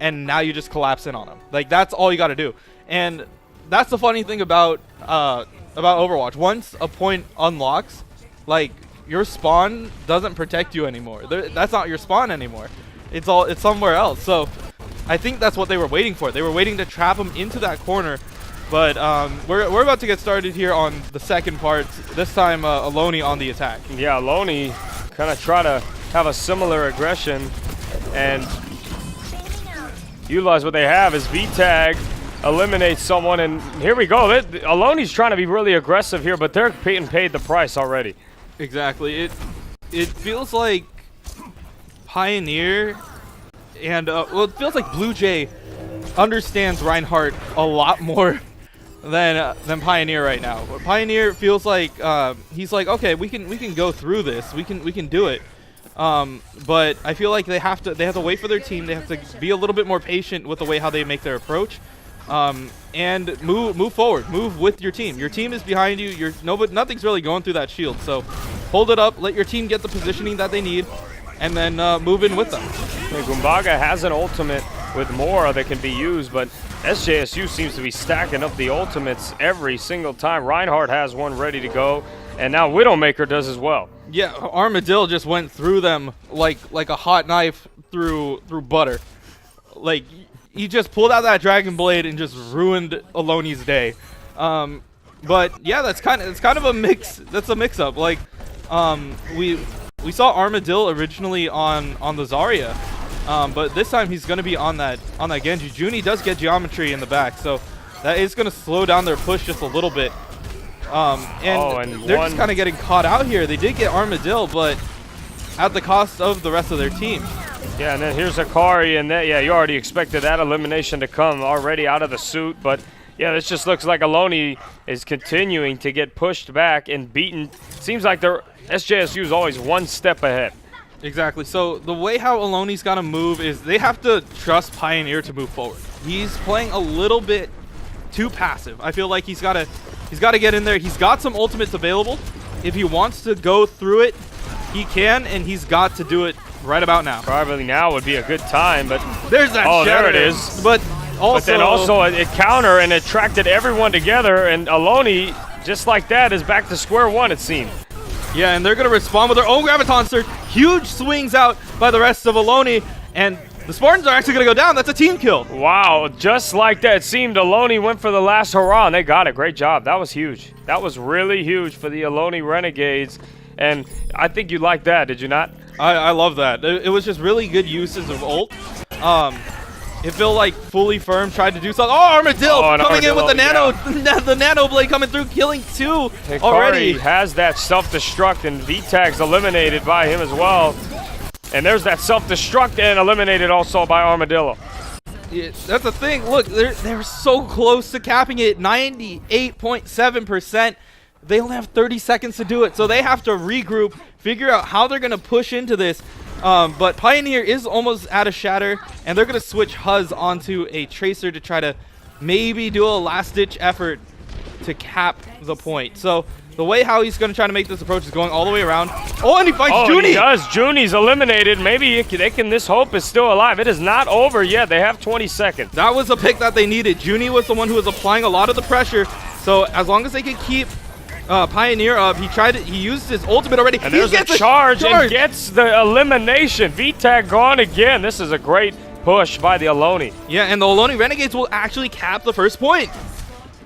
and now you just collapse in on them. Like, that's all you got to do. And that's the funny thing about Overwatch. Once a point unlocks, like, your spawn doesn't protect you anymore. That's not your spawn anymore. It's somewhere else. So I think that's what they were waiting for. They were waiting to trap them into that corner. But we're about to get started here on the second part. This time, Ohlone on the attack. Yeah, Ohlone kind of try to have a similar aggression and utilize what they have as V-Tag eliminates someone. And here we go. Alone's trying to be really aggressive here, but they're getting paid the price already. Exactly. It feels like Pioneer and well, it feels like Blue Jay understands Reinhardt a lot more than Pioneer right now. Pioneer feels like he's like, okay, we can go through this. We can do it. But I feel like they have to wait for their team. They have to be a little bit more patient with the way how they make their approach. And move forward. Move with your team. Your team is behind you. Nothing's really going through that shield. So hold it up. Let your team get the positioning that they need, and then move in with them. Yeah, Gumbaga has an ultimate with more that can be used, but SJSU seems to be stacking up the ultimates every single time. Reinhardt has one ready to go, and now Widowmaker does as well. Yeah, Armadillo just went through them like a hot knife through butter. Like, he just pulled out that Dragon Blade and just ruined Alone's day. But yeah, it's kind of a mix. That's a mix-up. Like, we saw Armadillo originally on the Zarya, but this time he's gonna be on that Genji. Junie does get geometry in the back, so that is gonna slow down their push just a little bit. And they're just kind of getting caught out here. They did get Armadillo, but at the cost of the rest of their team. Yeah, and then here's Akari, and that, yeah, you already expected that elimination to come already out of the suit, but yeah, this just looks like Ohlone is continuing to get pushed back and beaten. Seems like their SJSU is always one step ahead. Exactly. So the way how Alone's got to move is they have to trust Pioneer to move forward. He's playing a little bit too passive. I feel like he's got to get in there. He's got some ultimates available. If he wants to go through it, he can, and he's got to do it right about now. Probably now would be a good time, but there's that. Oh, shatter. there it is. But then also it counter and attracted everyone together, and Ohlone, just like that, is back to square one, it seemed. Yeah, and they're going to respond with their own Graviton Surge. Huge swings out by the rest of Ohlone, and the Spartans are actually going to go down. That's a team kill. Wow, just like that. It seemed Ohlone went for the last hurrah, and they got it. Great job. That was huge. That was really huge for the Ohlone Renegades, and I think you liked that, did you not? I love that. It was just really good uses of ult. It felt like Fully Firm tried to do something. Oh, Armadillo coming in with the nano blade coming through, killing two already. Has that self-destruct, and V-Tag's eliminated by him as well. And there's that self-destruct and eliminated also by Armadillo. Yeah, that's the thing. Look, they're so close to capping it. 98.7%. They only have 30 seconds to do it, so they have to regroup, figure out how they're going to push into this. But Pioneer is almost out of Shatter, and they're going to switch Huz onto a Tracer to try to maybe do a last-ditch effort to cap the point. So the way how he's going to try to make this approach is going all the way around. Oh, and he finds Junie! He does. Junie's eliminated. Maybe this hope is still alive. It is not over yet. They have 20 seconds. That was a pick that they needed. Junie was the one who was applying a lot of the pressure. So as long as they can keep Pioneer up, he used his ultimate already. And there's a charge and gets the elimination. V-Tag gone again. This is a great push by the Ohlone. Yeah, and the Ohlone Renegades will actually cap the first point.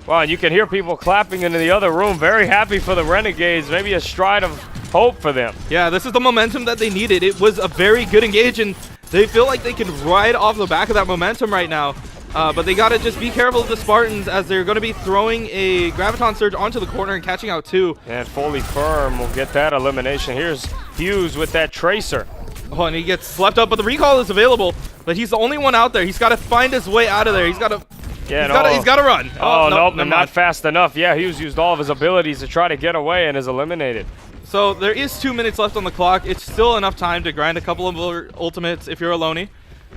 Wow, and you can hear people clapping in the other room. Very happy for the Renegades. Maybe a stride of hope for them. Yeah, this is the momentum that they needed. It was a very good engage, and they feel like they can ride off the back of that momentum right now. But they got to just be careful of the Spartans, as they're going to be throwing a Graviton Surge onto the corner and catching out two. And Fully Firm will get that elimination. Here's Hughes with that Tracer. Oh, and he gets slept up, but the recall is available. but he's the only one out there. He's got to find his way out of there. He's got to. Yeah, He's got to run. Oh, nope, nope, not fast enough. Yeah, he's used all of his abilities to try to get away and is eliminated. So there is 2 minutes left on the clock. It's still enough time to grind a couple of ultimates if you're Ohlone.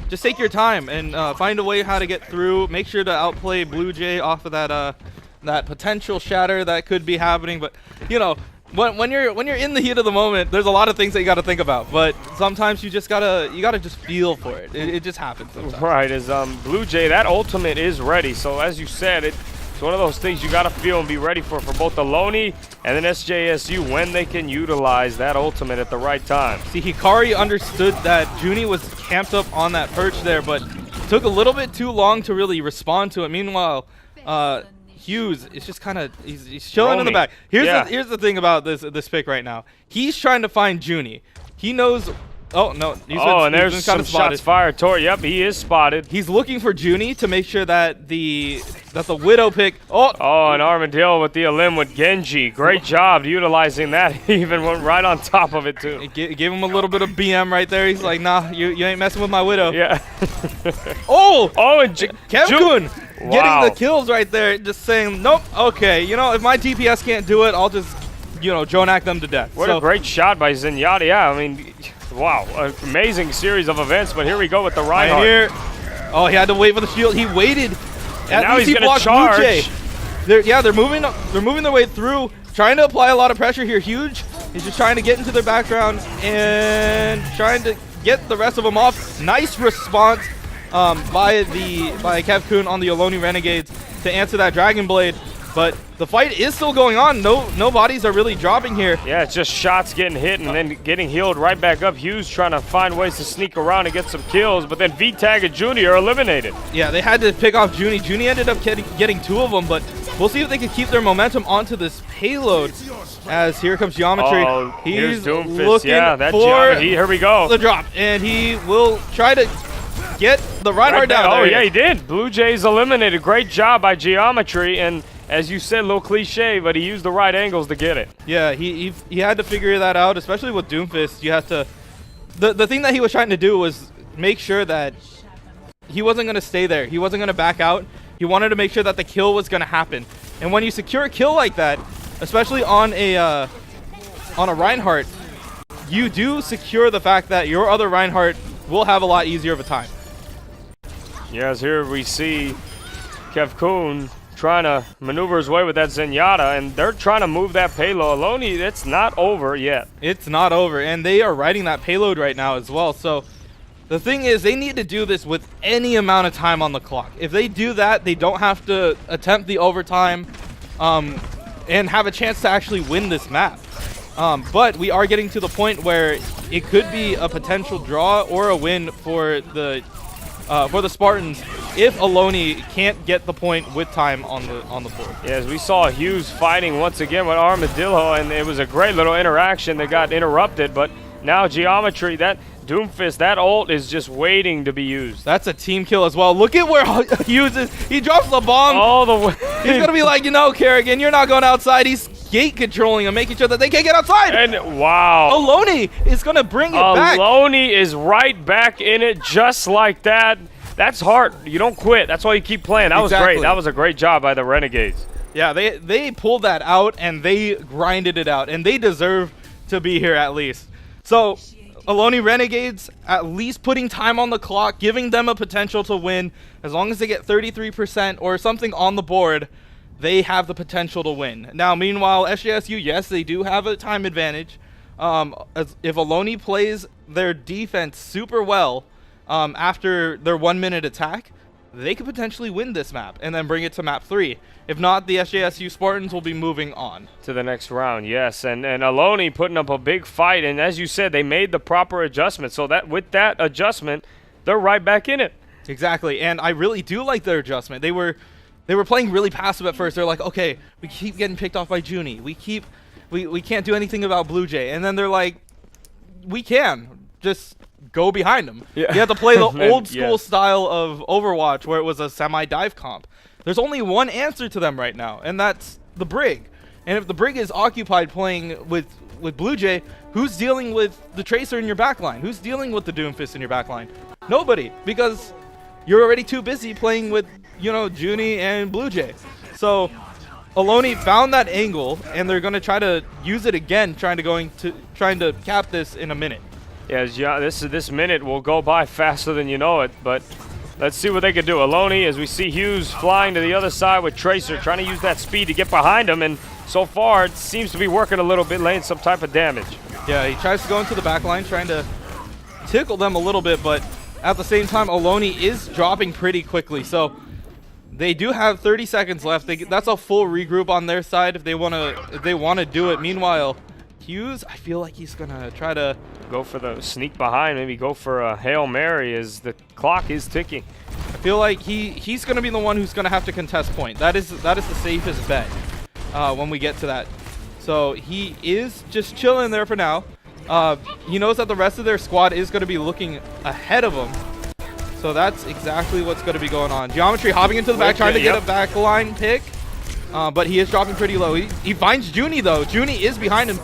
Just take your time and find a way how to get through. Make sure to outplay Blue Jay off of that that potential shatter that could be happening. But you know, when you're in the heat of the moment, there's a lot of things that you got to think about. But sometimes you gotta just feel for it. It just happens sometimes. Right, as Blue Jay, that ultimate is ready. So as you said, it's one of those things you got to feel and be ready for both Ohlone and then SJSU when they can utilize that ultimate at the right time. See, Hikari understood that Junie was camped up on that perch there, but took a little bit too long to really respond to it. Meanwhile, Hughes is just kind of he's chilling in the back. Here's the thing about this pick right now. He's trying to find Junie. He knows. Oh no! And there's some shots fired toward. Yep, he is spotted. He's looking for Junie to make sure that the Widow pick. Oh, and Armadillo with the elim with Genji. Great job utilizing that. He even went right on top of it too. It gave him a little bit of BM right there. He's like, nah, you ain't messing with my Widow. Yeah. And Kevkun Wow. getting the kills right there. Just saying, nope. Okay, you know, if my DPS can't do it, I'll just, you know, Jonak them to death. What a great shot by Zenyatta. Yeah, I mean. Wow, an amazing series of events, but here we go with the Reinhardt. Oh, he had to wait for the shield. He waited. And now he's going to charge. They're moving their way through, trying to apply a lot of pressure here. Huge. He's just trying to get into their background and trying to get the rest of them off. Nice response by Kevkun on the Ohlone Renegades to answer that Dragon Blade. But the fight is still going on. No bodies are really dropping here. Yeah, it's just shots getting hit and then getting healed right back up. Hughes trying to find ways to sneak around and get some kills, but then V-Tag and Junie are eliminated. Yeah, they had to pick off Junie. Junie ended up getting 2 of them, but we'll see if they can keep their momentum onto this payload. As here comes Geometry. Oh, he's Doomfist. looking for here we go. The drop, and he will try to get the Reinhardt down. Oh, yeah, he did. Blue Jays eliminated. Great job by Geometry, and as you said, a little cliche, but he used the right angles to get it. Yeah, he had to figure that out, especially with Doomfist. You have to. The thing that he was trying to do was make sure that he wasn't going to stay there. He wasn't going to back out. He wanted to make sure that the kill was going to happen. And when you secure a kill like that, especially on a Reinhardt, you do secure the fact that your other Reinhardt will have a lot easier of a time. Yes, here we see Kevkun trying to maneuver his way with that Zenyatta, and they're trying to move that payload. Ohlone, it's not over yet. It's not over, and they are riding that payload right now as well. So the thing is, they need to do this with any amount of time on the clock. If they do that, they don't have to attempt the overtime and have a chance to actually win this map. But we are getting to the point where it could be a potential draw or a win for the Spartans if Ohlone can't get the point with time on the board. Yes, we saw Hughes fighting once again with Armadillo, and it was a great little interaction that got interrupted, but now Geometry, that Doomfist, that ult is just waiting to be used. That's a team kill as well. Look at where Hughes is. He drops the bomb. All the way. He's going to be like, you know, Kerrigan, you're not going outside. He's gate controlling and making sure that they can't get outside. And wow. Ohlone is going to bring it back. Ohlone is right back in it just like that. That's hard. You don't quit. That's why you keep playing. That was great. That was a great job by the Renegades. Yeah, they pulled that out and they grinded it out, and they deserve to be here at least. So Ohlone Renegades at least putting time on the clock, giving them a potential to win. As long as they get 33% or something on the board, they have the potential to win. Now, meanwhile, SJSU, yes, they do have a time advantage. If Ohlone plays their defense super well, after their 1 minute attack, they could potentially win this map and then bring it to map 3. If not, the SJSU Spartans will be moving on to the next round. Yes, and Ohlone putting up a big fight, and as you said, they made the proper adjustment, so that with that adjustment, they're right back in it. Exactly, and I really do like their adjustment. They were playing really passive at first. They're like, okay, we keep getting picked off by Junie. We can't do anything about Blue Jay, and then they're like, we can just go behind them. Yeah. You have to play the old school style of Overwatch where it was a semi-dive comp. There's only one answer to them right now, and that's the Brig. And if the Brig is occupied playing with Blue Jay, who's dealing with the Tracer in your backline? Who's dealing with the Doomfist in your backline? Nobody, because you're already too busy playing with, you know, Junie and Blue Jay. So Ohlone found that angle, and they're going to try to use it again, trying to cap this in a minute. Yeah, this minute will go by faster than you know it, but let's see what they can do. Ohlone, as we see Hughes flying to the other side with Tracer, trying to use that speed to get behind him, and so far it seems to be working a little bit, laying some type of damage. Yeah, he tries to go into the back line, trying to tickle them a little bit, but at the same time, Ohlone is dropping pretty quickly, so they do have 30 seconds left. That's a full regroup on their side if they want to do it. Meanwhile, Hughes, I feel like he's gonna try to go for the sneak behind, maybe go for a Hail Mary as the clock is ticking. I feel like he's gonna be the one who's gonna have to contest point. That is the safest bet when we get to that. So he is just chilling there for now. He knows that the rest of their squad is gonna be looking ahead of him. So that's exactly what's gonna be going on. Geometry hopping into the back, trying to get a back line pick. But he is dropping pretty low. He finds Junie though. Junie is behind him.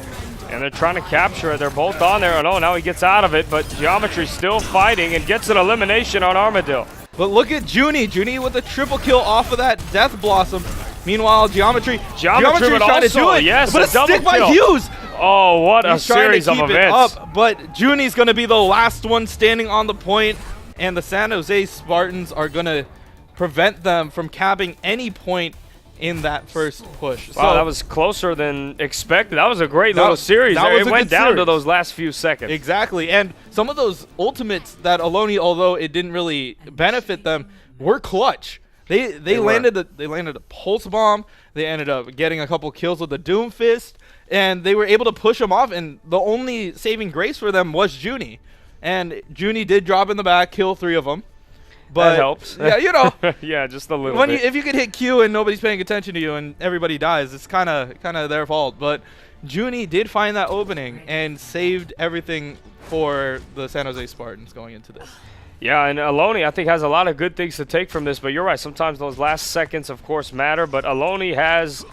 And they're trying to capture it. They're both on there. Oh, now he gets out of it, but Geometry still fighting and gets an elimination on Armadillo. But look at Junie. Junie with a triple kill off of that Death Blossom. Meanwhile, Geometry trying to do it. Yes, but a stick by Hughes. Oh, what a series of events. But Junie's going to be the last one standing on the point, and the San Jose Spartans are going to prevent them from capping any point in that first push. Wow, so that was closer than expected. That was a great little series. It went down to those last few seconds. Exactly, and some of those ultimates that Ohlone, although it didn't really benefit them, were clutch. They landed a pulse bomb. They ended up getting a couple kills with the Doom Fist, and they were able to push them off. And the only saving grace for them was Junie, and Junie did drop in the back, kill 3 of them. But that helps. Yeah, you know. Yeah, just a little bit. If you could hit Q and nobody's paying attention to you and everybody dies, it's kind of their fault. But Junie did find that opening and saved everything for the San Jose Spartans going into this. Yeah, and Ohlone, I think, has a lot of good things to take from this. But you're right. Sometimes those last seconds, of course, matter. But Ohlone has,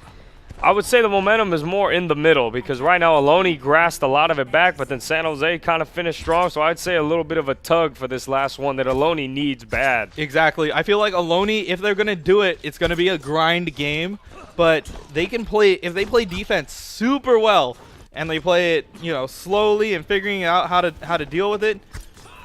I would say the momentum is more in the middle, because right now Ohlone grasped a lot of it back, but then San Jose kind of finished strong. So I'd say a little bit of a tug for this last one that Ohlone needs bad. Exactly. I feel like Ohlone, if they're going to do it, it's going to be a grind game. But they can play, if they play defense super well and they play it, you know, slowly and figuring out how to deal with it,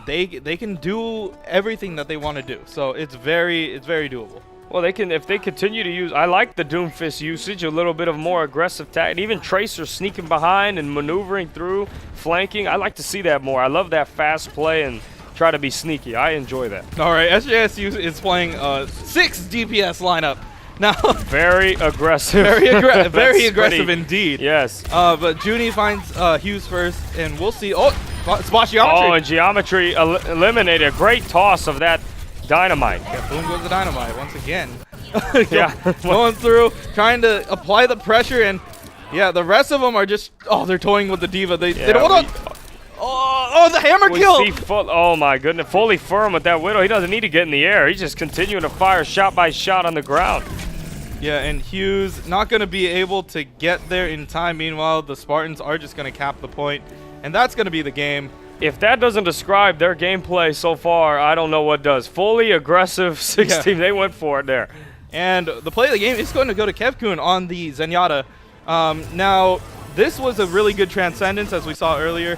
they can do everything that they want to do. So it's very doable. Well, they can, if they continue to use, I like the Doomfist usage, a little bit of more aggressive tactic, even Tracer sneaking behind and maneuvering through, flanking. I like to see that more. I love that fast play and try to be sneaky. I enjoy that. All right, SJSU is playing 6 DPS lineup. Now, very aggressive. very aggressive indeed. Yes. But Junie finds Hughes first, and we'll see. Oh, spot Geometry. Oh, and Geometry eliminated a great toss of that dynamite. Yeah, boom goes the dynamite once again. Yeah. Going through, trying to apply the pressure, and yeah, the rest of them are just, they're toying with the Diva. They don't want to. Oh, the hammer kill! Oh my goodness, fully firm with that Widow. He doesn't need to get in the air. He's just continuing to fire shot by shot on the ground. Yeah, and Hughes not going to be able to get there in time. Meanwhile, the Spartans are just going to cap the point, and that's going to be the game. If that doesn't describe their gameplay so far, I don't know what does. Fully aggressive 6 team. They went for it there. And the play of the game is going to go to Kevkun on the Zenyatta. Now, this was a really good transcendence, as we saw earlier.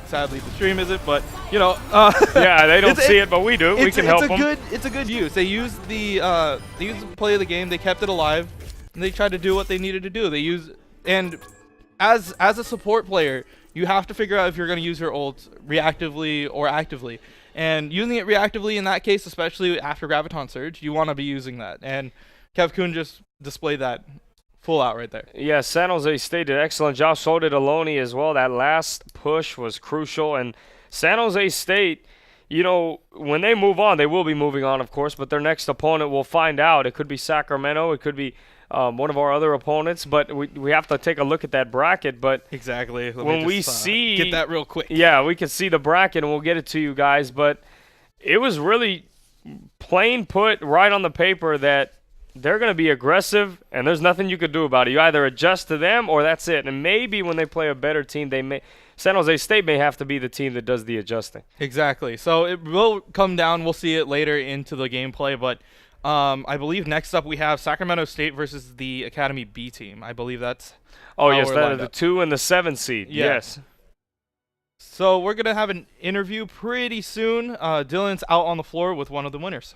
Sadly, the stream isn't, but you know. Yeah, they don't see it, but we do. We can help them. It's a good use. They used the play of the game. They kept it alive, and they tried to do what they needed to do. And as a support player, you have to figure out if you're going to use your ult reactively or actively. And using it reactively in that case, especially after Graviton Surge, you want to be using that. And Kevkun just displayed that full out right there. Yeah, San Jose State did an excellent job. So did Ohlone as well. That last push was crucial. And San Jose State, you know, when they move on, they will be moving on, of course, but their next opponent, we'll find out. It could be Sacramento. It could be one of our other opponents, but we have to take a look at that bracket. But exactly, when we see, get that real quick. Yeah, we can see the bracket, and we'll get it to you guys. But it was really plain put right on the paper that they're going to be aggressive, and there's nothing you could do about it. You either adjust to them, or that's it. And maybe when they play a better team, they may San Jose State may have to be the team that does the adjusting. Exactly. So it will come down. We'll see it later into the gameplay, but I believe next up we have Sacramento State versus the Academy B team. I believe that's Oh, how yes, we're that are lined the up. 2 and the 7 seed. Yeah. Yes. So we're going to have an interview pretty soon. Dylan's out on the floor with one of the winners.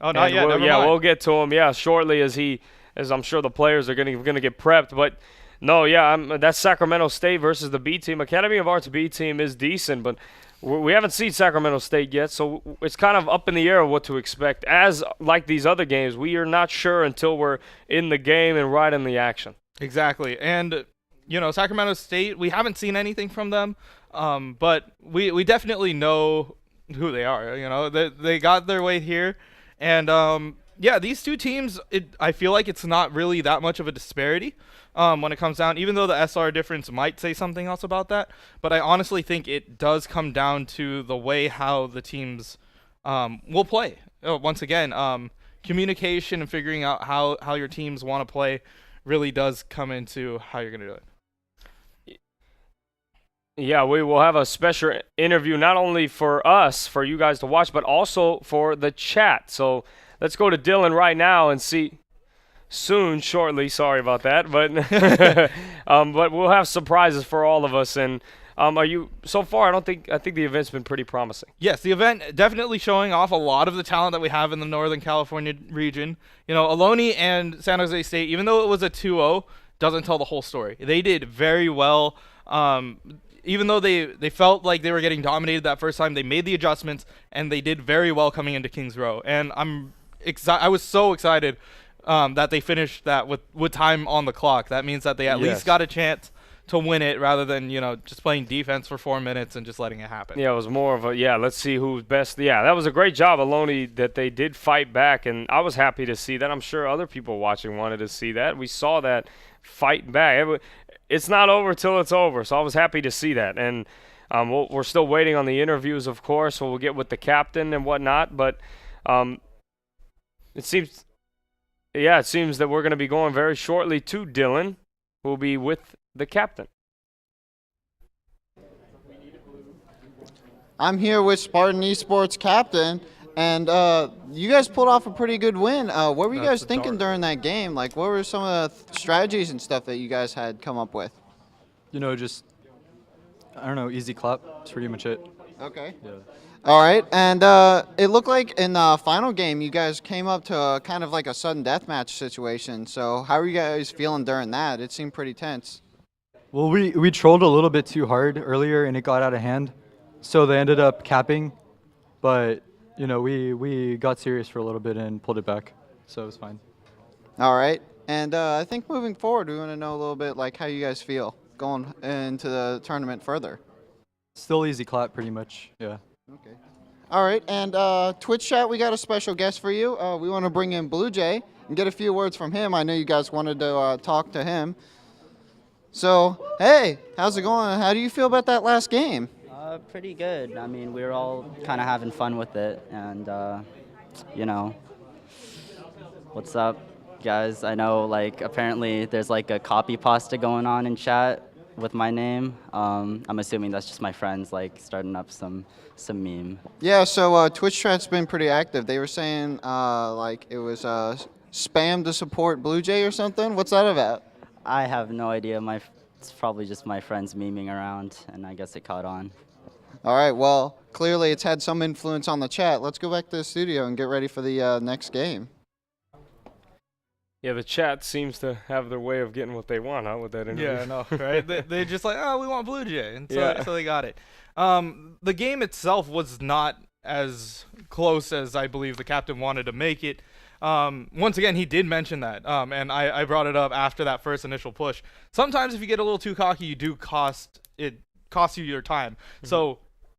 Oh, not And yet. Never mind. we'll get to him. Yeah, shortly as I'm sure the players are going to get prepped. But no, yeah, that's Sacramento State versus the B team. Academy of Arts B team is decent, but we haven't seen Sacramento State yet, so it's kind of up in the air of what to expect. As like these other games, we are not sure until we're in the game and right in the action. Exactly. And, Sacramento State, we haven't seen anything from them, but we definitely know who they are. They got their way here. And, these two teams, I feel like it's not really that much of a disparity when it comes down, even though the SR difference might say something else about that. But I honestly think it does come down to the way how the teams will play. Once again, communication and figuring out how your teams want to play really does come into how you're going to do it. Yeah, we will have a special interview not only for us, for you guys to watch, but also for the chat. So let's go to Dylan right now and see shortly. Sorry about that, but but we'll have surprises for all of us. And are you so far? I think the event's been pretty promising. Yes, the event definitely showing off a lot of the talent that we have in the Northern California region. Ohlone and San Jose State, even though it was a 2-0, doesn't tell the whole story. They did very well. Even though they felt like they were getting dominated that first time, they made the adjustments, and they did very well coming into Kings Row. And I was so excited that they finished that with time on the clock. That means that they at least got a chance to win it rather than, just playing defense for 4 minutes and just letting it happen. Yeah, it was more of a, let's see who's best. Yeah, that was a great job, Ohlone, that they did fight back, and I was happy to see that. I'm sure other people watching wanted to see that. We saw that fight back. It's not over till it's over, so I was happy to see that. And we're still waiting on the interviews, of course, so we'll get with the captain and whatnot. But it seems that we're going to be going very shortly to Dylan, who will be with the captain. I'm here with Spartan Esports captain, and you guys pulled off a pretty good win. What were you guys thinking during that game? Like, what were some of the strategies and stuff that you guys had come up with? Just, I don't know, easy clap. That's pretty much it. Okay. Yeah. All right, and it looked like in the final game you guys came up to kind of like a sudden deathmatch situation. So how were you guys feeling during that? It seemed pretty tense. Well, we trolled a little bit too hard earlier, and it got out of hand. So they ended up capping, but we got serious for a little bit and pulled it back, so it was fine. All right, and I think moving forward, we want to know a little bit like how you guys feel going into the tournament further. Still easy clap, pretty much. Yeah. Okay. All right, and Twitch chat, we got a special guest for you. We want to bring in Blue Jay and get a few words from him. I know you guys wanted to talk to him. So, hey, how's it going? How do you feel about that last game? Pretty good. I mean, we were all kind of having fun with it, and what's up, guys? I know, like, apparently there's like a copy pasta going on in chat with my name. I'm assuming that's just my friends, like, starting up some meme. Yeah, so Twitch chat's been pretty active. They were saying like it was spam to support Blue Jay or something. What's that about? I have no idea. It's probably just my friends memeing around, and I guess it caught on. All right, well, clearly it's had some influence on the chat. Let's go back to the studio and get ready for the next game. Yeah, the chat seems to have their way of getting what they want, huh, with that interview. Yeah, I know, right? They just like, we want Blue Jay, and so they got it. The game itself was not as close as I believe the captain wanted to make it. Once again, he did mention that, and I brought it up after that first initial push. Sometimes if you get a little too cocky, costs you your time. Mm-hmm. So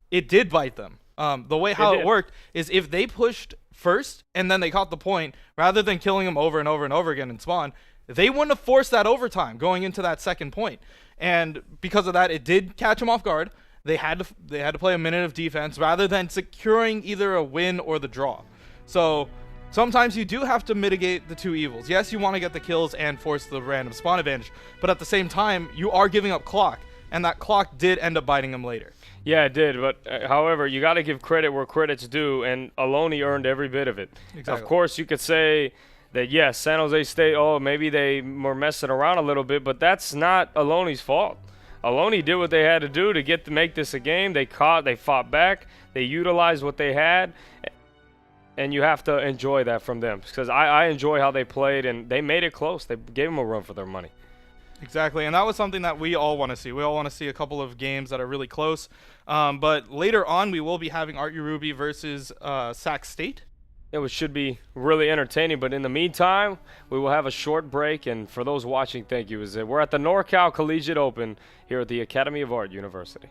it did bite them. The way how it worked is if they pushed first and then they caught the point, rather than killing them over and over and over again in spawn, they wouldn't have forced that overtime going into that second point. And because of that, it did catch them off guard. They had to play a minute of defense rather than securing either a win or the draw. So sometimes you do have to mitigate the two evils. Yes, you want to get the kills and force the random spawn advantage, but at the same time, you are giving up clock. and that clock did end up biting him later. Yeah, it did. But however, you got to give credit where credit's due, and Ohlone earned every bit of it. Exactly. Of course, you could say that, yes, San Jose State, maybe they were messing around a little bit, but that's not Ohlone's fault. Ohlone did what they had to do to make this a game. They fought back, they utilized what they had, and you have to enjoy that from them. Because I enjoy how they played, and they made it close. They gave them a run for their money. Exactly, and that was something that we all want to see. We all want to see a couple of games that are really close. But later on, we will be having ArtU Ruby versus Sac State. Which should be really entertaining. But in the meantime, we will have a short break. And for those watching, thank you. We're at the NorCal Collegiate Open here at the Academy of Art University.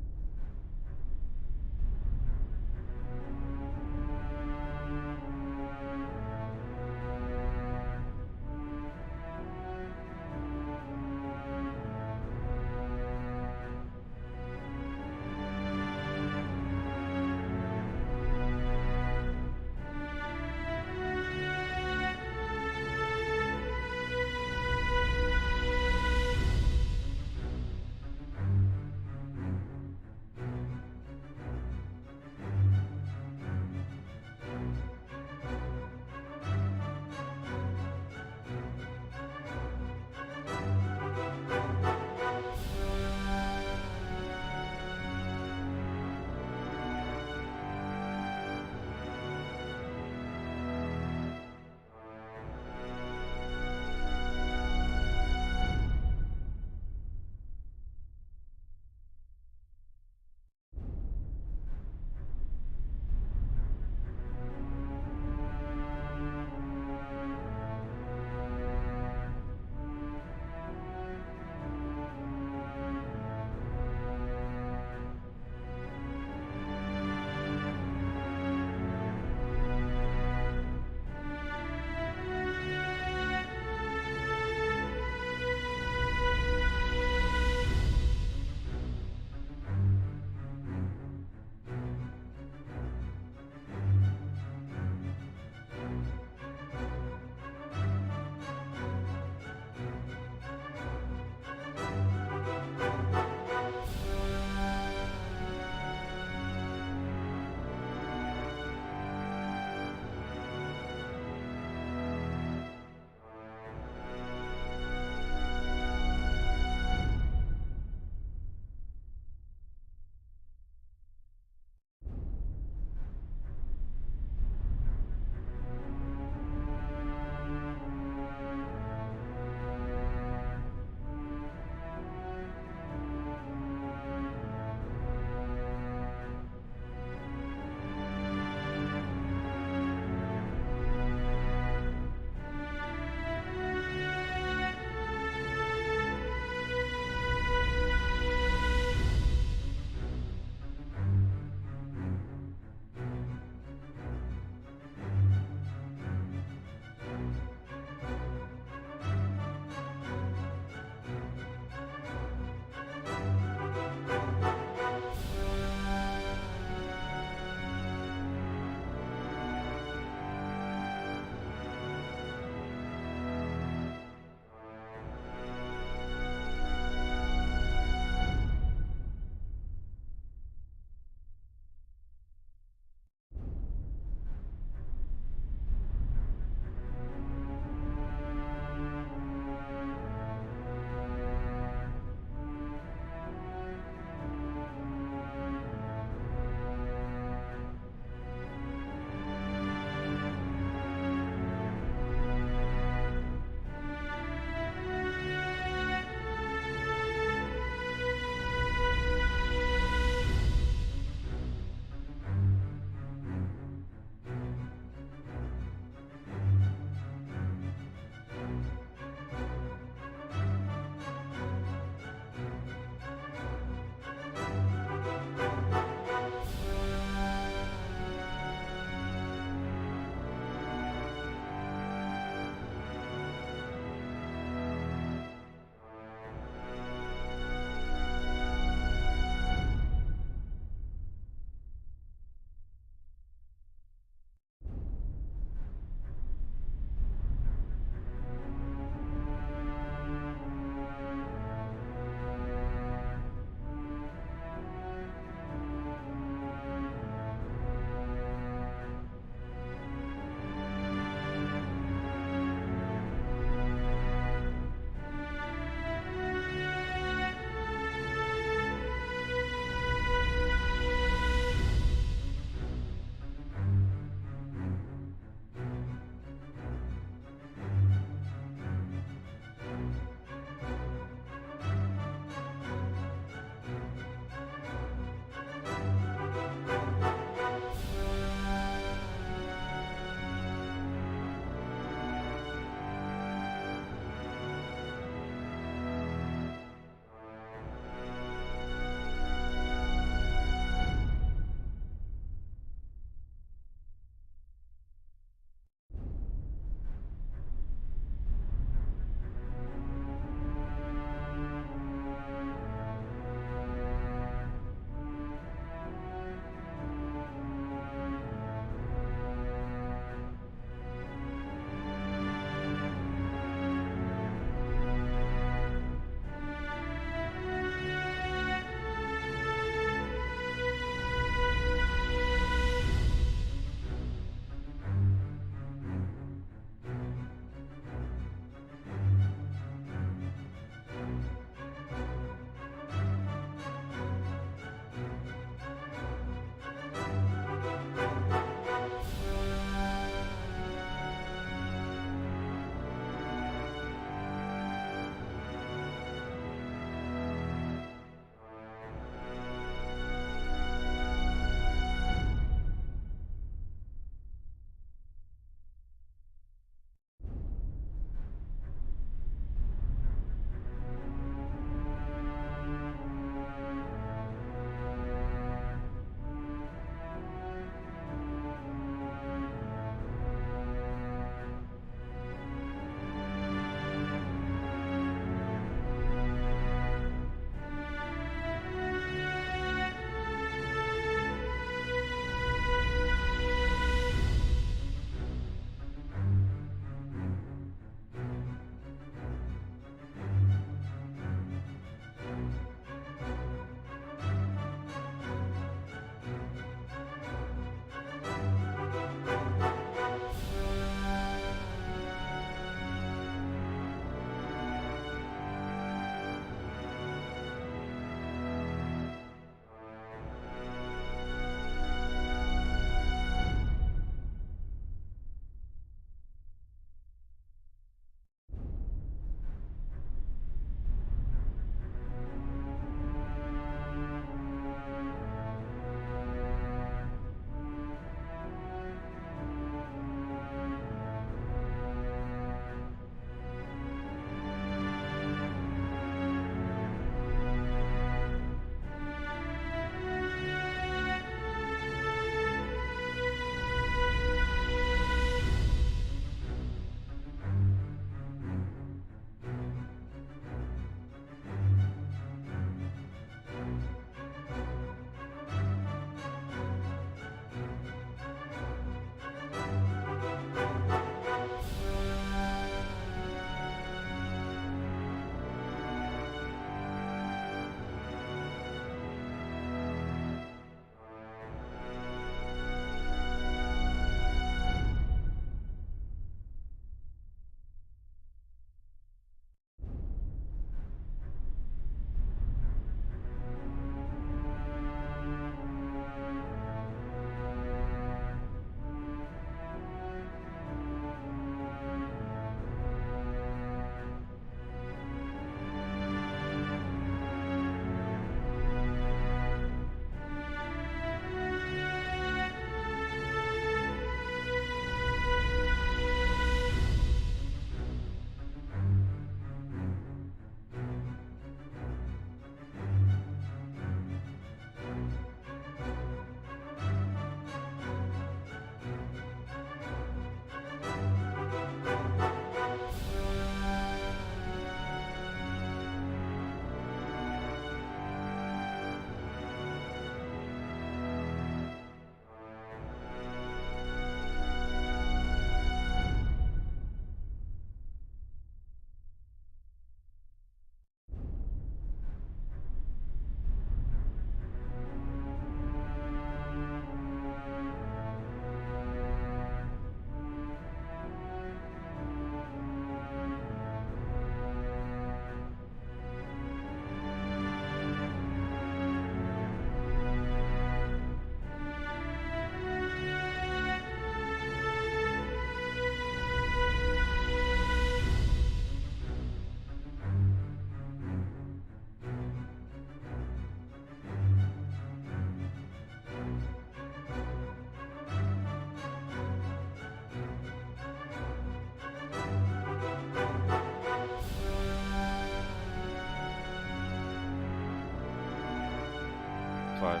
5.